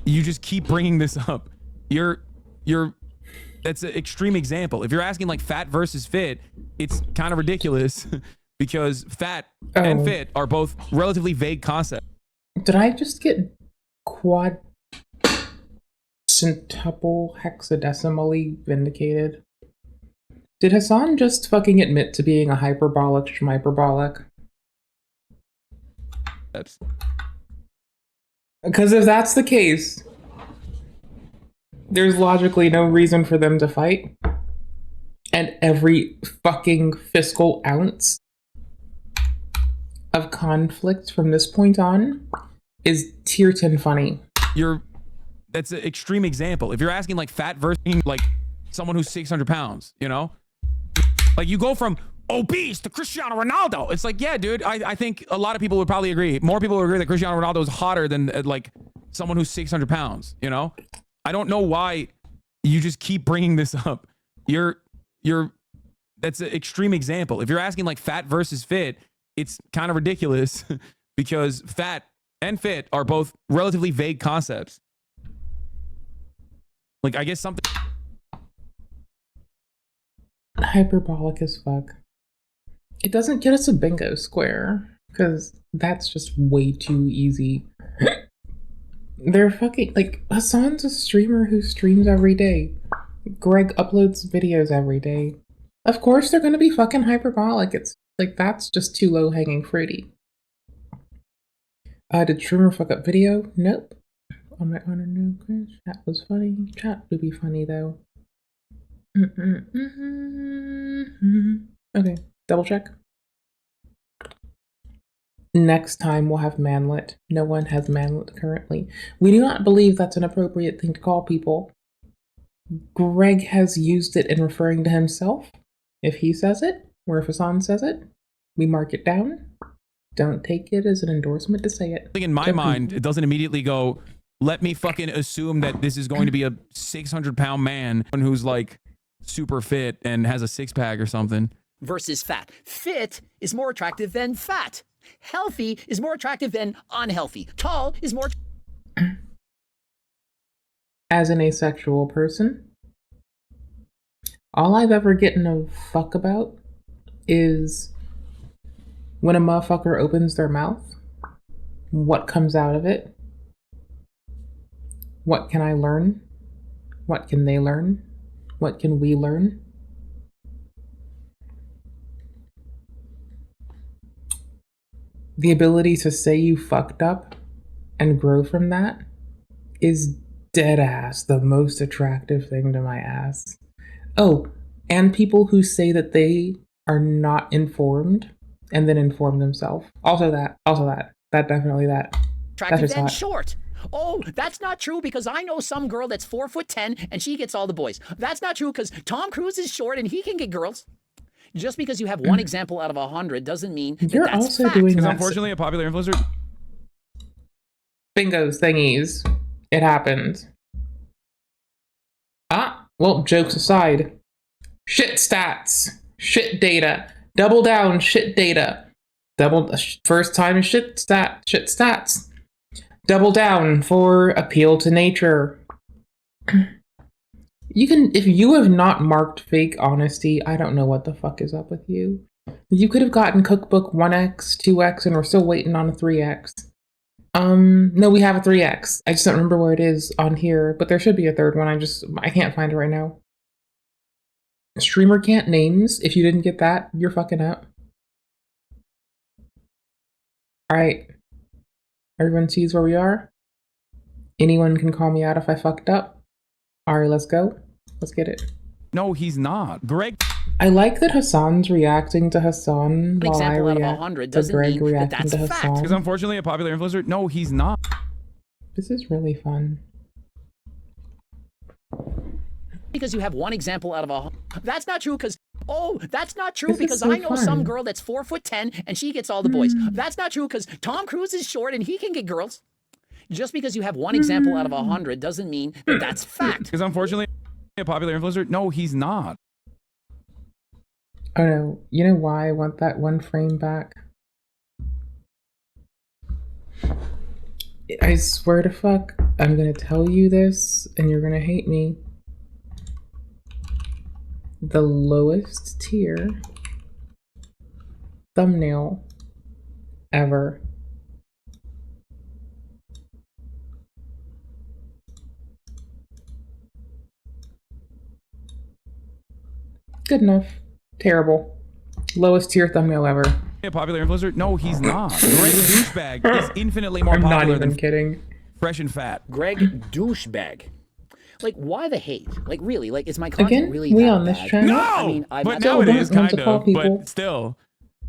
you just keep bringing this up. That's an extreme example. If you're asking, like, fat versus fit, it's kind of ridiculous because fat and fit are both relatively vague concepts. Did I just get quad centuple hexadecimally vindicated? Did Hasan just fucking admit to being a hyperbolic schmyperbolic? That's... Because if that's the case, there's logically no reason for them to fight. And every fucking fiscal ounce of conflict from this point on is tier 10 funny. That's an extreme example. If you're asking, like, fat versus, like, someone who's 600 pounds, you know? Like, you go from obese to Cristiano Ronaldo. It's like, yeah, dude, I think a lot of people would probably agree. More people would agree that Cristiano Ronaldo is hotter than, like, someone who's 600 pounds, you know? I don't know why you just keep bringing this up. That's an extreme example. If you're asking, like, fat versus fit, it's kind of ridiculous because fat and fit are both relatively vague concepts. Like, I guess something... Hyperbolic as fuck. It doesn't get us a bingo square, because that's just way too easy. They're fucking... Like, Hasan's a streamer who streams every day. Greg uploads videos every day. Of course they're gonna be fucking hyperbolic. It's like, that's just too low-hanging fruity. Did streamer fuck up video? Nope. On my honor, no, Chris. Chat was funny. Chat would be funny, though. Okay, double check. Next time we'll have manlet. No one has manlet currently. We do not believe that's an appropriate thing to call people. Greg has used it in referring to himself. If he says it, or if Hasan says it, we mark it down. Don't take it as an endorsement to say it. In my mind, it doesn't immediately go, let me fucking assume that this is going to be a 600-pound man who's, like, super fit and has a six-pack or something. versus fat. Fit is more attractive than fat. Healthy is more attractive than unhealthy. Tall is more... As an asexual person, all I've ever gotten a fuck about is when a motherfucker opens their mouth, what comes out of it? What can I learn? What can they learn? What can we learn? The ability to say you fucked up and grow from that is dead ass the most attractive thing to my ass. Oh, and people who say that they are not informed and then inform themselves. Also that. Definitely that. attractive than short. Oh, that's not true because I know some girl that's 4'10" and she gets all the boys. That's not true because Tom Cruise is short and he can get girls. Just because you have one example out of 100 doesn't mean that You're that's also fact. doing Because that. unfortunately, a popular influencer. Bingos, thingies. It happens. Ah, well, jokes aside. Shit stats. Shit data. Double down, shit data. First time shit stats. Double down for appeal to nature. You can, if you have not marked fake honesty, I don't know what the fuck is up with you. You could have gotten cookbook 1x, 2x, and we're still waiting on a 3x. No, we have a 3x. I just don't remember where it is on here, but there should be a third one. I can't find it right now. Streamer can't names. If you didn't get that, you're fucking up. Alright. Everyone sees where we are? Anyone can call me out if I fucked up? Alright, let's go. Let's get it. No, he's not. Greg. I like that Hasan's reacting to Hasan while I Example out of react 100 to doesn't Greg mean that reacting that's to fact. Hasan. Because unfortunately, a popular influencer. No, he's not. This is really fun. Because you have one example out of 100. That's not true because, oh, that's not true This is because so I know some fun. girl that's 4'10" and she gets all the boys. That's not true because Tom Cruise is short and he can get girls. Just because you have one example out of 100 doesn't mean that that's fact. Because unfortunately, a popular influencer. No, he's not. Oh no, you know why I want that one frame back? I swear to fuck, I'm gonna tell you this and you're gonna hate me. The lowest tier thumbnail ever. Good enough. Terrible. Lowest tier thumbnail ever. A popular influencer. No, he's not. Greg Douchebag is infinitely more I'm not popular even than kidding. Fresh and Fat. Greg Douchebag. Like, why the hate? Like, really? Like, is my content Again, really we that on this bad? channel? No, I mean, but now it is kind of. But still,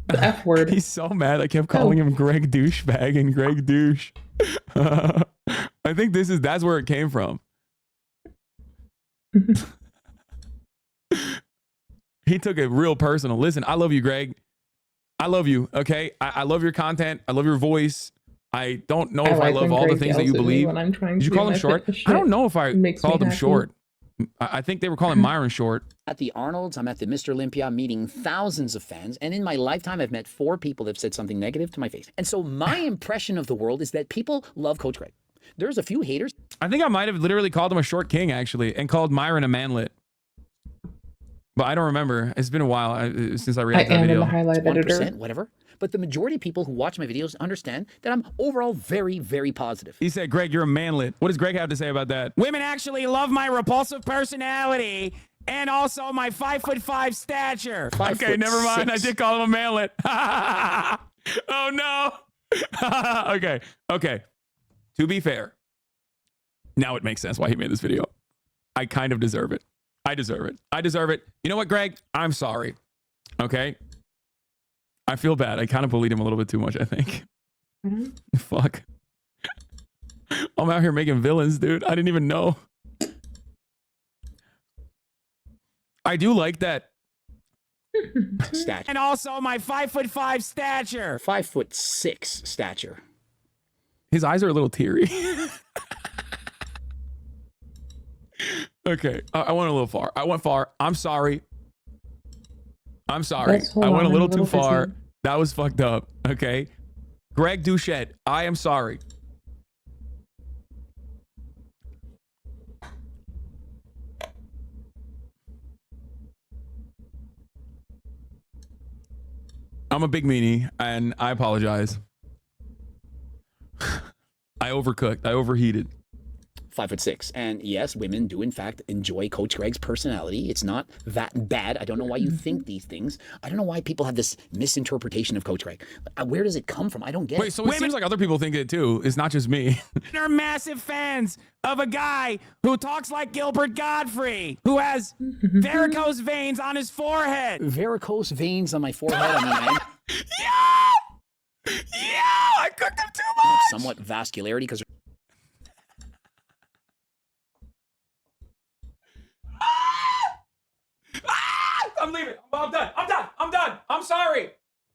the F word. He's so mad. I kept calling him Greg Douchebag and Greg Douche. I think that's where it came from. He took it real personal. Listen, I love you, Greg. I love you. Okay, I love your content. I love your voice. I don't know if I love all the things that you believe. Did you call him short? I don't know if I called him short. I think they were calling Myron short. At the Arnold's, I'm at the Mr. Olympia meeting thousands of fans, and in my lifetime, I've met 4 people that have said something negative to my face. And so my impression of the world is that people love Coach Greg. There's a few haters. I think I might have literally called him a short king, actually, and called Myron a manlet. But I don't remember. It's been a while since I reacted to that video. I am in the highlight 1%, editor. whatever. But the majority of people who watch my videos understand that I'm overall very, very positive. He said, Greg, you're a manlet. What does Greg have to say about that? Women actually love my repulsive personality and also my 5'5" stature. Okay, never mind. I did call him a manlet. Oh, no. Okay. To be fair, now it makes sense why he made this video. I kind of deserve it. I deserve it. You know what, Greg? I'm sorry. Okay? I feel bad. I kind of bullied him a little bit too much, I think. Fuck. I'm out here making villains, dude. I didn't even know. I do like that. Stature. And also my 5'5" stature. 5'6" stature. His eyes are a little teary. Okay, I went a little far. I'm sorry. I'm sorry. I went a little too far. That was fucked up. Okay. gregdoucette, I am sorry. I'm a big meanie, and I apologize. I overcooked. I overheated. 5'6", and yes, women do in fact enjoy Coach Greg's personality. It's not that bad. I don't know why you think these things. I don't know why people have this misinterpretation of Coach Greg. Where does it come from? I don't get it. Wait, so it seems like other people think it too. It's not just me. They're massive fans of a guy who talks like Gilbert Godfrey, who has varicose veins on his forehead. Varicose veins on my forehead? I mean, Yeah, I cooked him too much. Somewhat vascularity because. I'm leaving. I'm done. I'm done. I'm done. I'm sorry.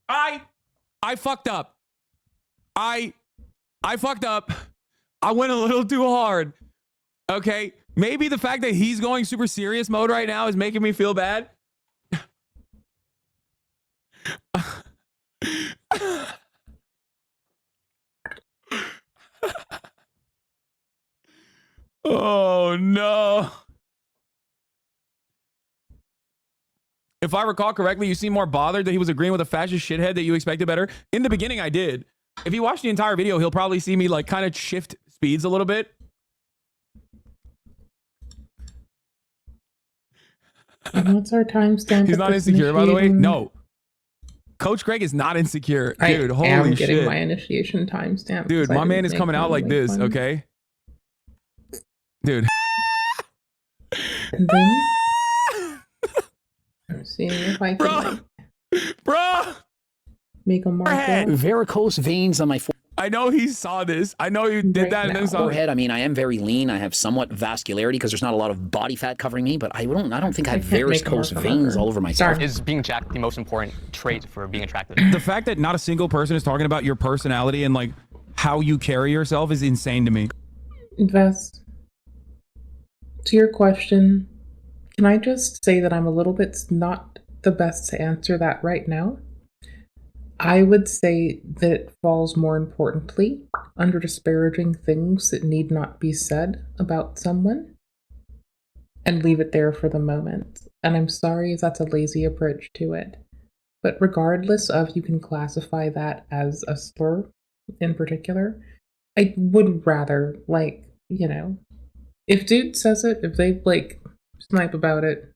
I fucked up. I fucked up. I went a little too hard. Okay. Maybe the fact that he's going super serious mode right now is making me feel bad. Oh no. If I recall correctly, you seem more bothered that he was agreeing with a fascist shithead that you expected better. In the beginning, I did. If you watch the entire video, he'll probably see me like kind of shift speeds a little bit. And what's our timestamp? He's not insecure, by the way. No. Coach Greg is not insecure. Dude, holy shit. I am getting my initiation timestamp. Dude, my man is coming out like this, okay? Dude. And then I'm seeing if I can make a mark. Varicose veins on my forehead. I know he saw this. I know you did that and then saw forehead. I mean, I am very lean. I have somewhat vascularity because there's not a lot of body fat covering me, but I don't think I have varicose veins all over myself. Is being attractive the most important trait for being attractive? The fact that not a single person is talking about your personality and like how you carry yourself is insane to me. Invest. To your question, can I just say that I'm a little bit not the best to answer that right now? I would say that it falls more importantly under disparaging things that need not be said about someone and leave it there for the moment. And I'm sorry if that's a lazy approach to it. But regardless of you can classify that as a slur in particular, I would rather, like, you know, if dude says it, if they, like, snipe about it,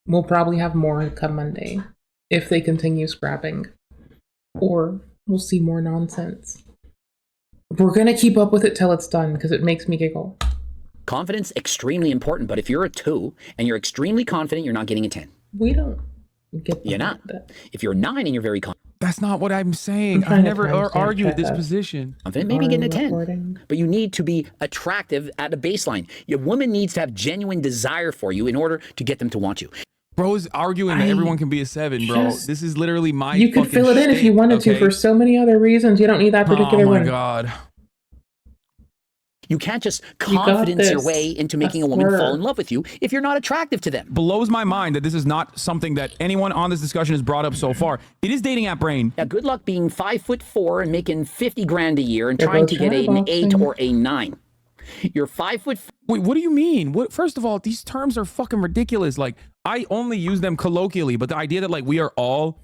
we'll probably have more come Monday if they continue scrapping. Or we'll see more nonsense. We're going to keep up with it till it's done because it makes me giggle. Confidence, extremely important, but if you're a 2 and you're extremely confident, you're not getting a 10. We don't get You're not. If you're a 9 and you're very confident. That's not what I'm saying. I've never argued this position. Confident, maybe getting a 10. But you need to be attractive at a baseline. Your woman needs to have genuine desire for you in order to get them to want you. Bro's arguing that everyone can be a 7, bro. This is literally my You could fill it in if you wanted to for so many other reasons. You don't need that particular one. Oh my God. You can't just confidence your way into making a woman fall in love with you if you're not attractive to them. Blows my mind that this is not something that anyone on this discussion has brought up so far. It is dating app brain. Yeah, good luck being 5'4" and making 50 grand a year and trying to get an 8 or a 9. You're 5 foot. Wait, what do you mean? What? First of all, these terms are fucking ridiculous. Like, I only use them colloquially, but the idea that like we are all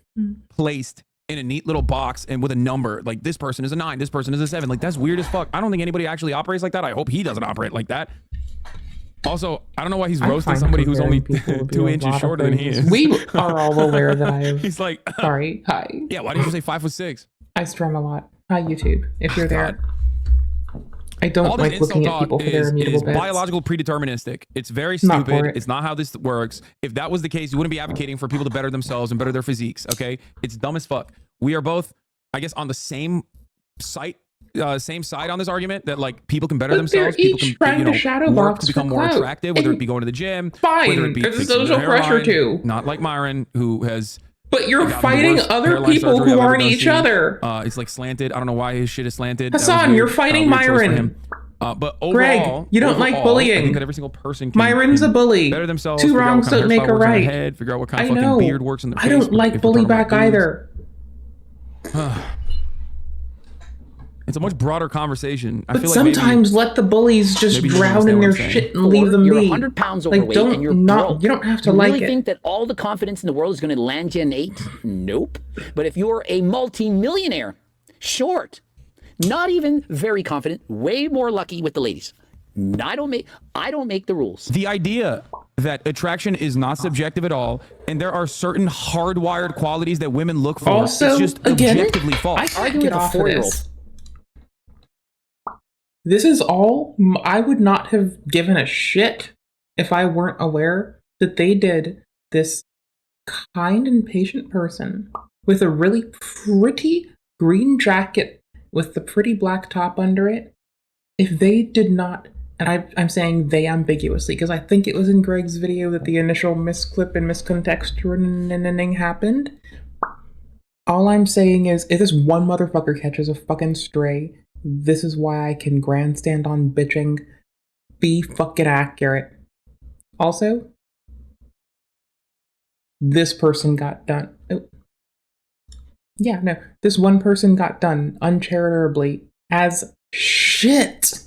placed in a neat little box and with a number, like this person is a 9, this person is a 7, like that's weird as fuck. I don't think anybody actually operates like that. I hope he doesn't operate like that. Also, I don't know why he's roasting somebody who's only 2 inches shorter than he is. We are all aware that I have. He's like, sorry, hi. Yeah, why did you say 5'6"? I strum a lot. Hi, YouTube, if you're there. I don't like looking at people for their immutable bits. Biological predeterministic. It's very stupid. It's not how this works. If that was the case, you wouldn't be advocating for people to better themselves and better their physiques, okay? It's dumb as fuck. We are both, I guess, on the same side on this argument that like people can better themselves, people can work to become more attractive, whether it be going to the gym, whether it be there's social pressure too. Not like Myron, who has. But you're fighting other people who aren't each other. It's like slanted. I don't know why his shit is slanted. Hasan, you're fighting Myron. But Greg, overall, you don't like bullying. I think that every single person can Myron's a bully. better themselves. Two wrongs don't make a right. Head, figure out what kind of I fucking know. beard works in their I face. don't like bully back either. It's a much broader conversation. I But feel like sometimes let the bullies just maybe you don't drown in understand their what I'm saying. shit and leave them You're be. 100 pounds Like, overweight don't and you're not. broke. You don't have to you like really it. think that all the confidence in the world is going to land you an 8? Nope. But if you're a multi-millionaire, short, not even very confident, way more lucky with the ladies. I don't make the rules. The idea that attraction is not subjective at all, and there are certain hardwired qualities that women look for, Also, it's just again, objectively false. I can't get off of this. This is all. I would not have given a shit if I weren't aware that they did this kind and patient person with a really pretty green jacket with the pretty black top under it. If they did not, and I'm saying they ambiguously, because I think it was in Greg's video that the initial misclip and miscontexturing happened. All I'm saying is, if this one motherfucker catches a fucking stray, this is why I can grandstand on bitching. Be fucking accurate. Also, this person got done. Oh. Yeah, no. This one person got done uncharitably as shit.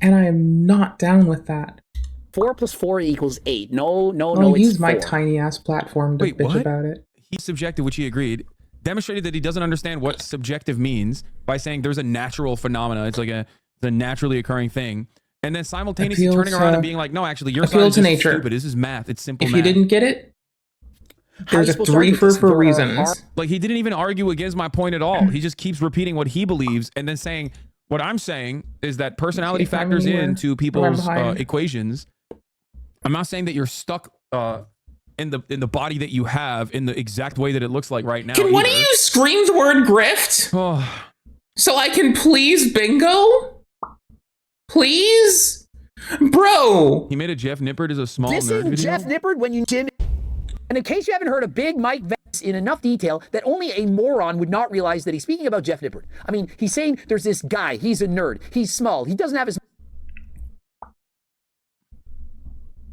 And I am not down with that. 4 plus 4 equals 8. No, I'll use it's my 4. tiny ass platform to bitch about it. He subjective, which he agreed, demonstrated that he doesn't understand what subjective means by saying there's a natural phenomena. It's like the naturally occurring thing. And then simultaneously turning around and being like, no, actually, your side is just stupid. This is math. It's simple math. If you didn't get it, there's a 3 for reasons. Like, he didn't even argue against my point at all. He just keeps repeating what he believes and then saying, what I'm saying is that personality factors into people's equations. I'm not saying that you're stuck in the body that you have in the exact way that it looks like right now. Can one of you scream the word grift? So I can please bingo? Please? Bro! He made a Jeff Nippert as a small This nerd is video. Jeff Nippert when you Jim. And in case you haven't heard of Big Mike Vance in enough detail that only a moron would not realize that he's speaking about Jeff Nippert. I mean, he's saying there's this guy, he's a nerd, he's small, he doesn't have his...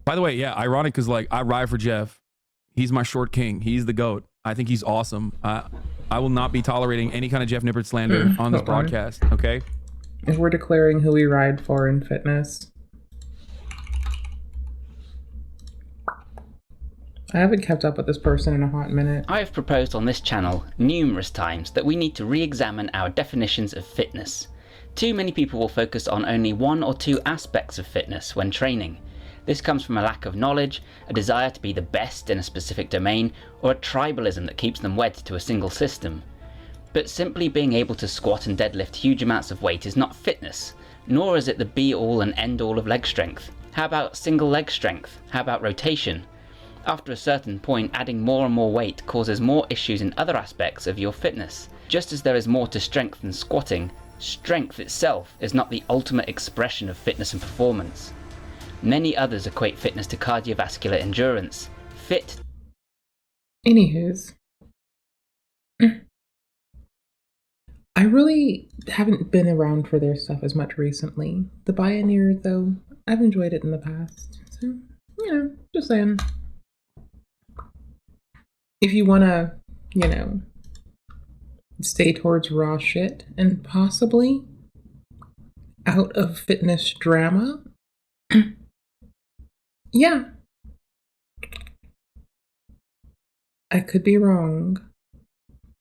By the way, yeah, ironic because like I ride for Jeff. He's my short king. He's the GOAT. I think he's awesome. I will not be tolerating any kind of Jeff Nippert slander on this broadcast, okay? If we're declaring who we ride for in fitness. I haven't kept up with this person in a hot minute. I have proposed on this channel numerous times that we need to re-examine our definitions of fitness. Too many people will focus on only 1 or 2 aspects of fitness when training. This comes from a lack of knowledge, a desire to be the best in a specific domain, or a tribalism that keeps them wed to a single system. But simply being able to squat and deadlift huge amounts of weight is not fitness, nor is it the be-all and end-all of leg strength. How about single leg strength? How about rotation? After a certain point, adding more and more weight causes more issues in other aspects of your fitness. Just as there is more to strength than squatting, strength itself is not the ultimate expression of fitness and performance. Many others equate fitness to cardiovascular endurance. Anywho's. I really haven't been around for their stuff as much recently. The Pioneer, though, I've enjoyed it in the past. So, you know, just saying. If you want to, you know, stay towards raw shit and possibly out of fitness drama, yeah. I could be wrong,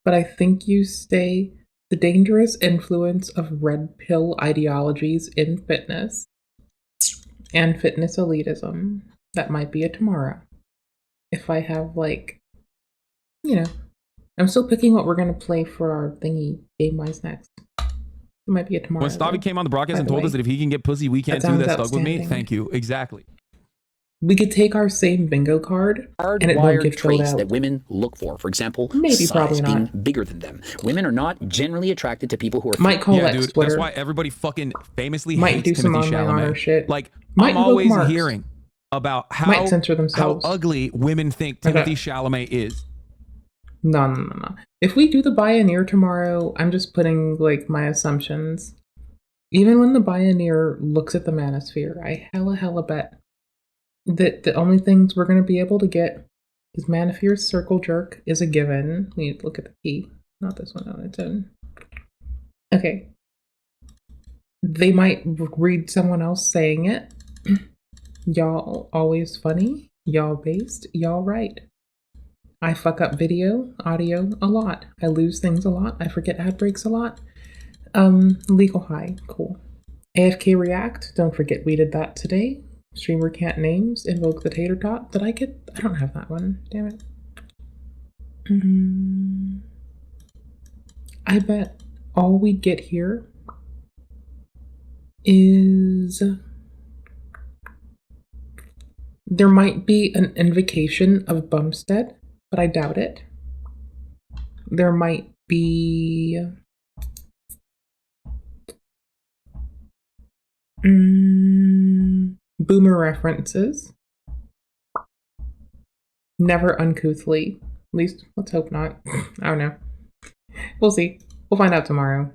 but I think you stay the dangerous influence of red pill ideologies in fitness and fitness elitism. That might be a tomorrow. If I have, like, you know, I'm still picking what we're going to play for our thingy game-wise next. It might be a tomorrow. When Stavi came on the broadcast and told us that if he can get pussy, we can too. That stuck with me. Thank you. Exactly. We could take our same bingo card and it won't get filled traits out. that women look for. For example, Maybe, size, probably being not. bigger than them. Women are not generally attracted to people who are Might call yeah, X dude. Twitter. That's why everybody fucking famously Might hates do some Timothy online honor Chalamet. shit. Like, Might I'm invoke always marks. hearing about Might how censor themselves. ugly women think Timothy Chalamet is. No. If we do the Pioneer tomorrow, I'm just putting, like, my assumptions. Even when the Bioneer looks at the manosphere, I hella bet that the only things we're going to be able to get is Manifear's circle jerk is a given. We need to look at the key, not this one on its own. Okay. They might read someone else saying it. Y'all always funny. Y'all based. Y'all right. I fuck up video, audio a lot. I lose things a lot. I forget ad breaks a lot. Legal high. Cool. AFK react. Don't forget we did that today. Streamer can't names. Invoke the tater tot. Did I get? I don't have that one. Damn it. I bet all we get here is there might be an invocation of Bumstead, but I doubt it. There might be boomer references. Never uncouthly. At least, let's hope not. I don't know. We'll see. We'll find out tomorrow.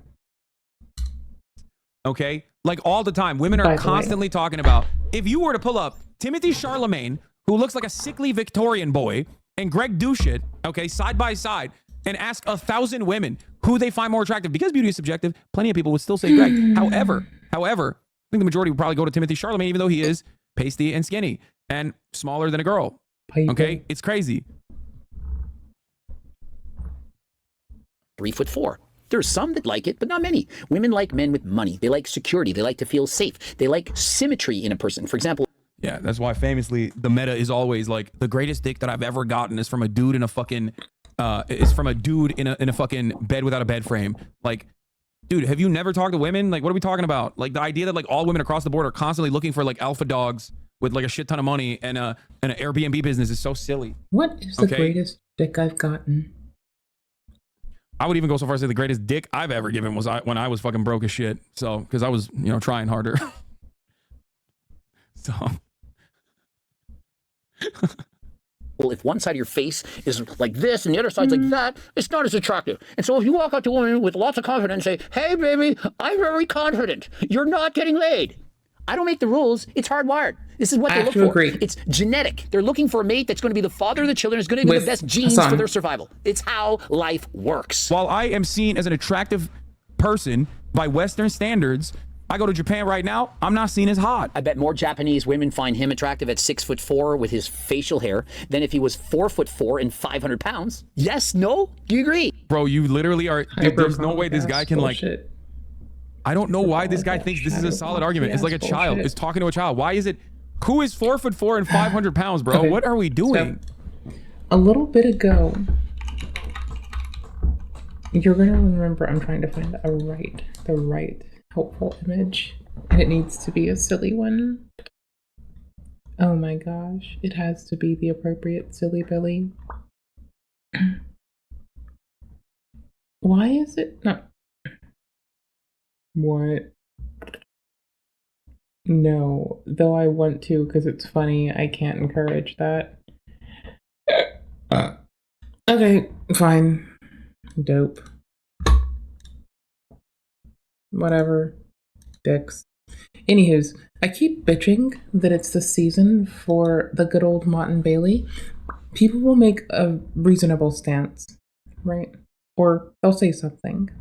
Okay? Like all the time. Women are constantly talking about, if you were to pull up Timothy Charlemagne, who looks like a sickly Victorian boy, and Greg Doucette, okay, side by side, and ask 1,000 women who they find more attractive, because beauty is subjective, plenty of people would still say Greg. However, I think the majority would probably go to Timothy Charlemagne, even though he is pasty and skinny and smaller than a girl. Okay? It's crazy. 3'4". There's some that like it, but not many. Women like men with money. They like security. They like to feel safe. They like symmetry in a person. For example, yeah, that's why famously the meta is always like, the greatest dick that I've ever gotten is from a dude in a fucking in a fucking bed without a bed frame. Like, dude, have you never talked to women? Like, what are we talking about? Like, the idea that like all women across the board are constantly looking for like alpha dogs with like a shit ton of money and an Airbnb business is so silly. What is the greatest dick I've gotten? I would even go so far as to say the greatest dick I've ever given was when I was fucking broke as shit. So, because I was, trying harder. So. Well, if one side of your face is like this and the other side's like that, it's not as attractive. And so if you walk up to a woman with lots of confidence and say, hey, baby, I'm very confident, you're not getting laid. I don't make the rules. It's hardwired. This is what they look for. Agree. It's genetic. They're looking for a mate that's going to be the father of the children, is going to give the best genes for their survival. It's how life works. While I am seen as an attractive person by Western standards, I go to Japan right now, I'm not seen as hot. I bet more Japanese women find him attractive at 6'4" with his facial hair than if he was 4'4" and 500 pounds. Yes, no? Do you agree? Bro, you literally are, there's no way this guy can bullshit. I don't know why this guy thinks this is a solid argument. It's like a child. It's talking to a child. Why is it, who is 4'4" and 500 pounds, bro? Okay. What are we doing? So, a little bit ago, you're going to remember I'm trying to find the right helpful image, and it needs to be a silly one. Oh my gosh, it has to be the appropriate silly Billy. Why is it not? What? No, though I want to because it's funny, I can't encourage that. Okay, fine. Dope. Whatever. Dicks. Anywho's, I keep bitching that it's the season for the good old Mott and Bailey. People will make a reasonable stance, right? Or they'll say something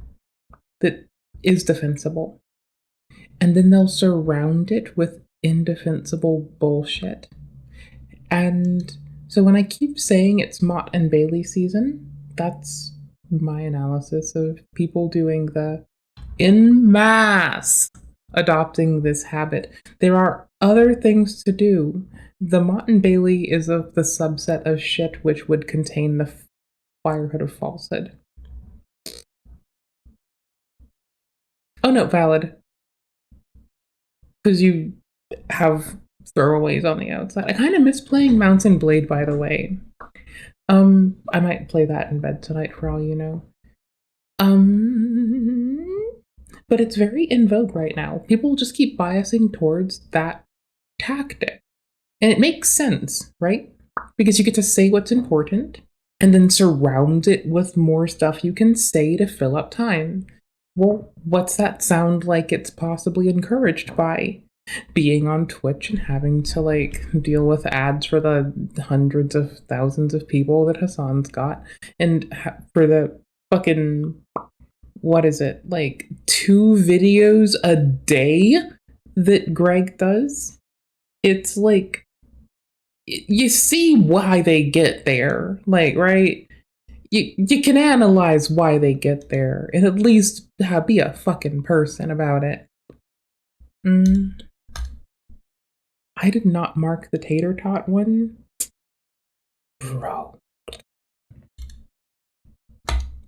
that is defensible. And then they'll surround it with indefensible bullshit. And so when I keep saying it's Mott and Bailey season, that's my analysis of people doing the en masse adopting this habit. There are other things to do. The Mott and Bailey is of the subset of shit which would contain the firehood of falsehood. Oh no, valid. Because you have throwaways on the outside. I kind of miss playing Mounts and Blade, by the way. I might play that in bed tonight for all you know. But it's very in vogue right now. People just keep biasing towards that tactic. And it makes sense, right? Because you get to say what's important and then surround it with more stuff you can say to fill up time. Well, what's that sound like it's possibly encouraged by? Being on Twitch and having to like deal with ads for the hundreds of thousands of people that Hasan's got, and for the fucking, what is it, like 2 videos a day that Greg does? It's like, you see why they get there, like, right? You can analyze why they get there and at least be a fucking person about it. I did not mark the tater tot one. Bro.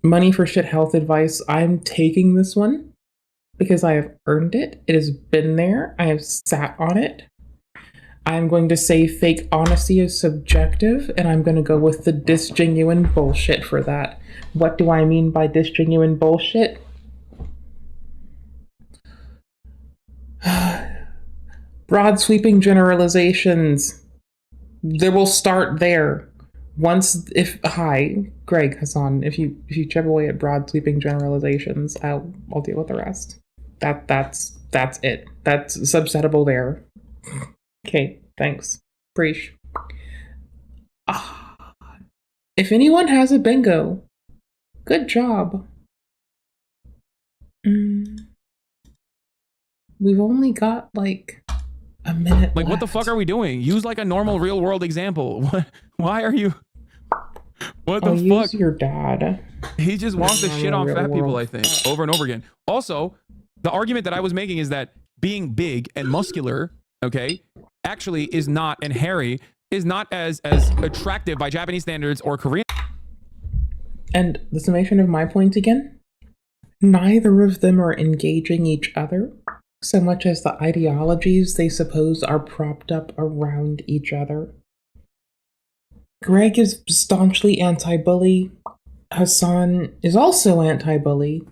Money for shit health advice. I'm taking this one because I have earned it. It has been there. I have sat on it. I'm going to say fake honesty is subjective, and I'm going to go with the disgenuine bullshit for that. What do I mean by disgenuine bullshit? Broad sweeping generalizations. They will start there. Hi, Greg, Hasan, if you chip away at broad sweeping generalizations, I'll deal with the rest. That's it. That's subsettable there. Okay, thanks. Preach. If anyone has a bingo, good job. We've only got like a minute Like, left. what the fuck are we doing? Use like a normal real world example. Why are you? What the fuck? Use your dad. He just wants to shit on Real fat people, world. I think, over and over again. Also, the argument that I was making is that being big and muscular, okay, actually is not, and hairy is not as attractive by Japanese standards or Korean. And the summation of my point again, neither of them are engaging each other so much as the ideologies they suppose are propped up around each other. Greg is staunchly anti-bully. Hasan is also anti-bully.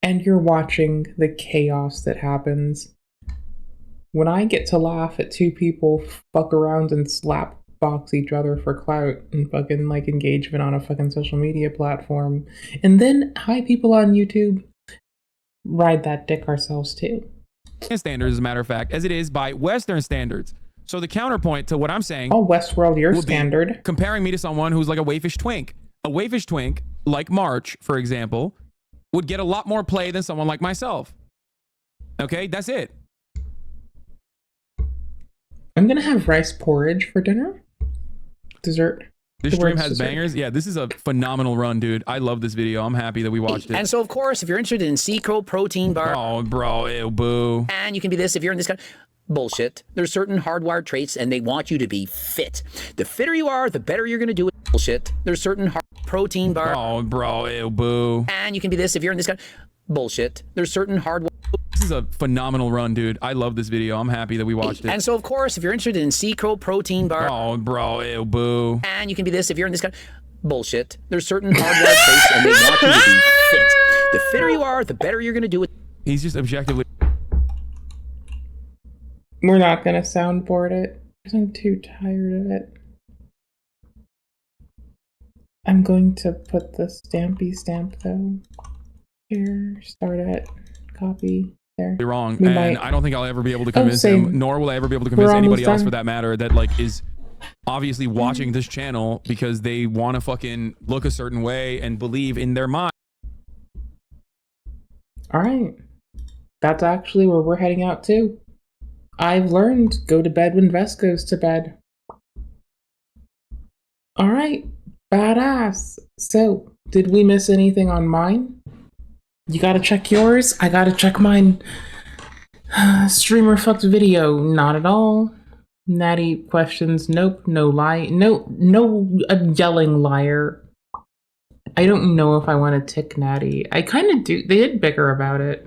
And you're watching the chaos that happens. When I get to laugh at 2 people fuck around and slap box each other for clout and fucking like engagement on a fucking social media platform, and then hi people on YouTube, ride that dick ourselves too. Standards, as a matter of fact, as it is by Western standards. So the counterpoint to what I'm saying, oh, Westworld, your standard, comparing me to someone who's like a waifish twink. A waifish twink, like March, for example, would get a lot more play than someone like myself. Okay, that's it. I'm gonna have rice porridge for dinner. Dessert. This stream has bangers. Yeah, this is a phenomenal run, dude. I love this video. I'm happy that we watched it. And so, of course, if you're interested in Seco protein bar, oh, bro, ew, boo. And you can be this if you're in this kind of bullshit. There's certain hardwired traits, and they want you to be fit. The fitter you are, the better you're going to do it. Bullshit. There's certain protein bar. Oh, bro, ew, boo. And you can be this if you're in this kind of bullshit. There's certain hardwired. This is a phenomenal run, dude. I love this video. I'm happy that we watched it. And so, of course, if you're interested in Seco protein bar. Oh, bro, ew, boo. And you can be this if you're in this kind of bullshit. There's certain hardwired traits, and they want you to be fit. The fitter you are, the better you're going to do it. He's just objectively. We're not gonna soundboard it because I'm too tired of it. I'm going to put the stampy stamp though. Here, start it, copy. There. Wrong, and I don't think I'll ever be able to convince him, nor will I ever be able to convince anybody else for that matter that like is obviously watching this channel because they want to fucking look a certain way and believe in their mind. All right, that's actually where we're heading out to. I've learned go to bed when Vest goes to bed. All right, badass. So, did we miss anything on mine? You gotta check yours. I gotta check mine. Streamer fucked video. Not at all. Natty questions. Nope. No lie. No. A yelling liar. I don't know if I want to tick Natty. I kind of do. They did bicker about it.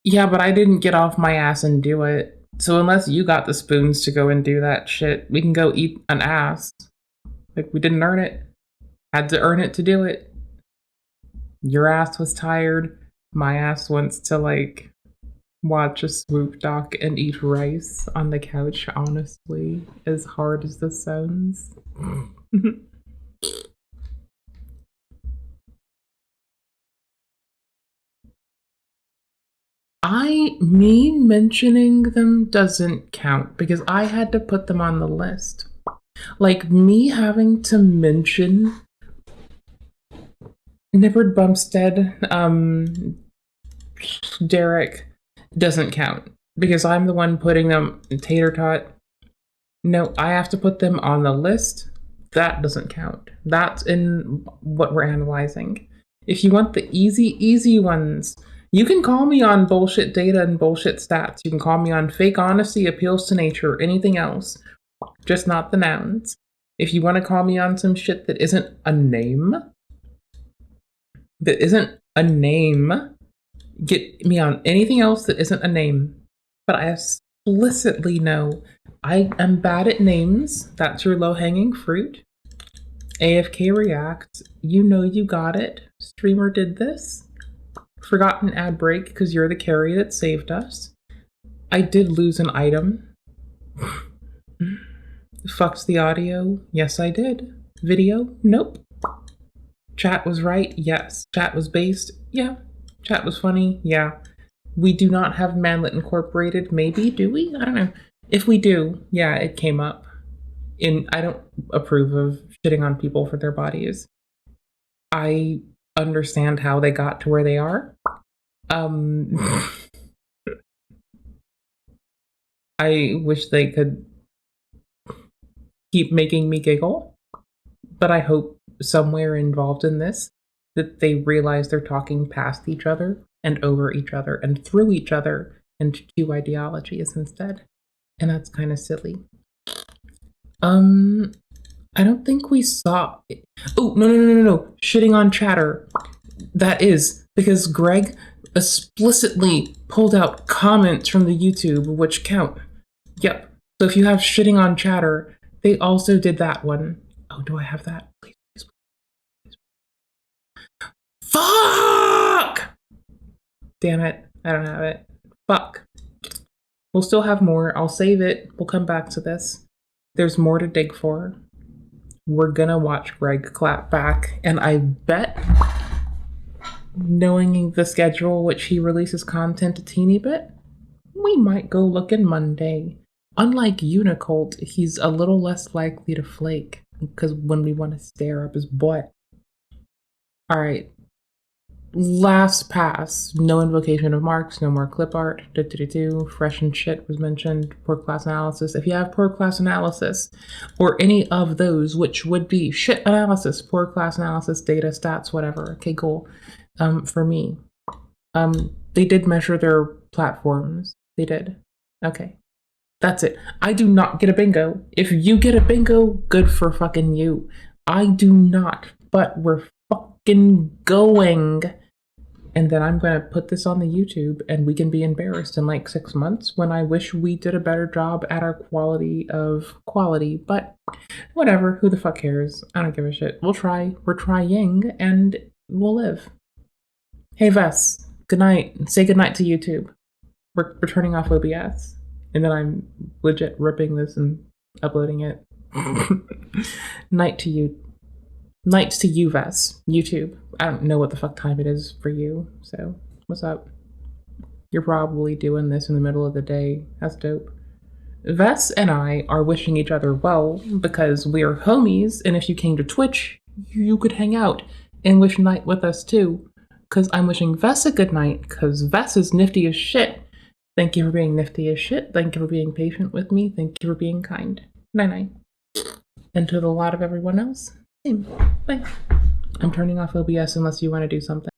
Yeah, but I didn't get off my ass and do it. So unless you got the spoons to go and do that shit, we can go eat an ass. Like, we didn't earn it. Had to earn it to do it. Your ass was tired. My ass wants to, like, Watch a swoop doc and eat rice on the couch, honestly, as hard as this sounds. Me mentioning them doesn't count because I had to put them on the list. Like, me having to mention Nippard Bumstead, Derek doesn't count because I'm the one putting them in Tater Tot. No, I have to put them on the list. That doesn't count. That's in what we're analyzing. If you want the easy ones, you can call me on bullshit data and bullshit stats. You can call me on fake honesty, appeals to nature, anything else. Just not the nouns. If you want to call me on some shit that isn't a name, get me on anything else that isn't a name. But I explicitly know I am bad at names. That's your low-hanging fruit. AFK React, you know you got it. Streamer did this. Forgotten ad break because you're the carry that saved us. I did lose an item. Fucked the audio. Yes, I did. Video? Nope. Chat was right? Yes. Chat was based? Yeah. Chat was funny? Yeah. We do not have Manlet Incorporated. Maybe? Do we? I don't know. If we do, yeah, it came up. I don't approve of shitting on people for their bodies. I understand how they got to where they are. I wish they could keep making me giggle, but I hope somewhere involved in this that they realize they're talking past each other and over each other and through each other and to ideologies instead. And that's kind of silly. I don't think we saw it. Oh, no. Shitting on chatter. That is because Greg explicitly pulled out comments from the YouTube, which count. Yep. So if you have shitting on chatter, they also did that one. Oh, do I have that? Please. Fuck! Damn it. I don't have it. Fuck. We'll still have more. I'll save it. We'll come back to this. There's more to dig for. We're gonna watch Greg clap back, and I bet, knowing the schedule which he releases content a teeny bit, we might go looking Monday. Unlike Unicult, he's a little less likely to flake, because when we want to stare up his butt. Alright. Last pass. No invocation of marks, no more clip art. Fresh and shit was mentioned. Poor class analysis. If you have poor class analysis, or any of those, which would be shit analysis, poor class analysis, data, stats, whatever. Okay, cool. For me. They did measure their platforms. They did. Okay. That's it. I do not get a bingo. If you get a bingo, good for fucking you. I do not, but we're fucking going. And then I'm going to put this on the YouTube and we can be embarrassed in like 6 months when I wish we did a better job at our quality of quality. But whatever, who the fuck cares? I don't give a shit. We'll try. We're trying and we'll live. Hey Vess, good night. Say good night to YouTube. We're turning off OBS. And then I'm legit ripping this and uploading it. Night to you. Nights to you, Vess. YouTube. I don't know what the fuck time it is for you, so what's up? You're probably doing this in the middle of the day. That's dope. Vess and I are wishing each other well because we are homies, and if you came to Twitch, you could hang out and wish night with us too. Because I'm wishing Vess a good night, because Vess is nifty as shit. Thank you for being nifty as shit. Thank you for being patient with me. Thank you for being kind. Night-night. And to the lot of everyone else, same. Bye. I'm turning off OBS unless you want to do something.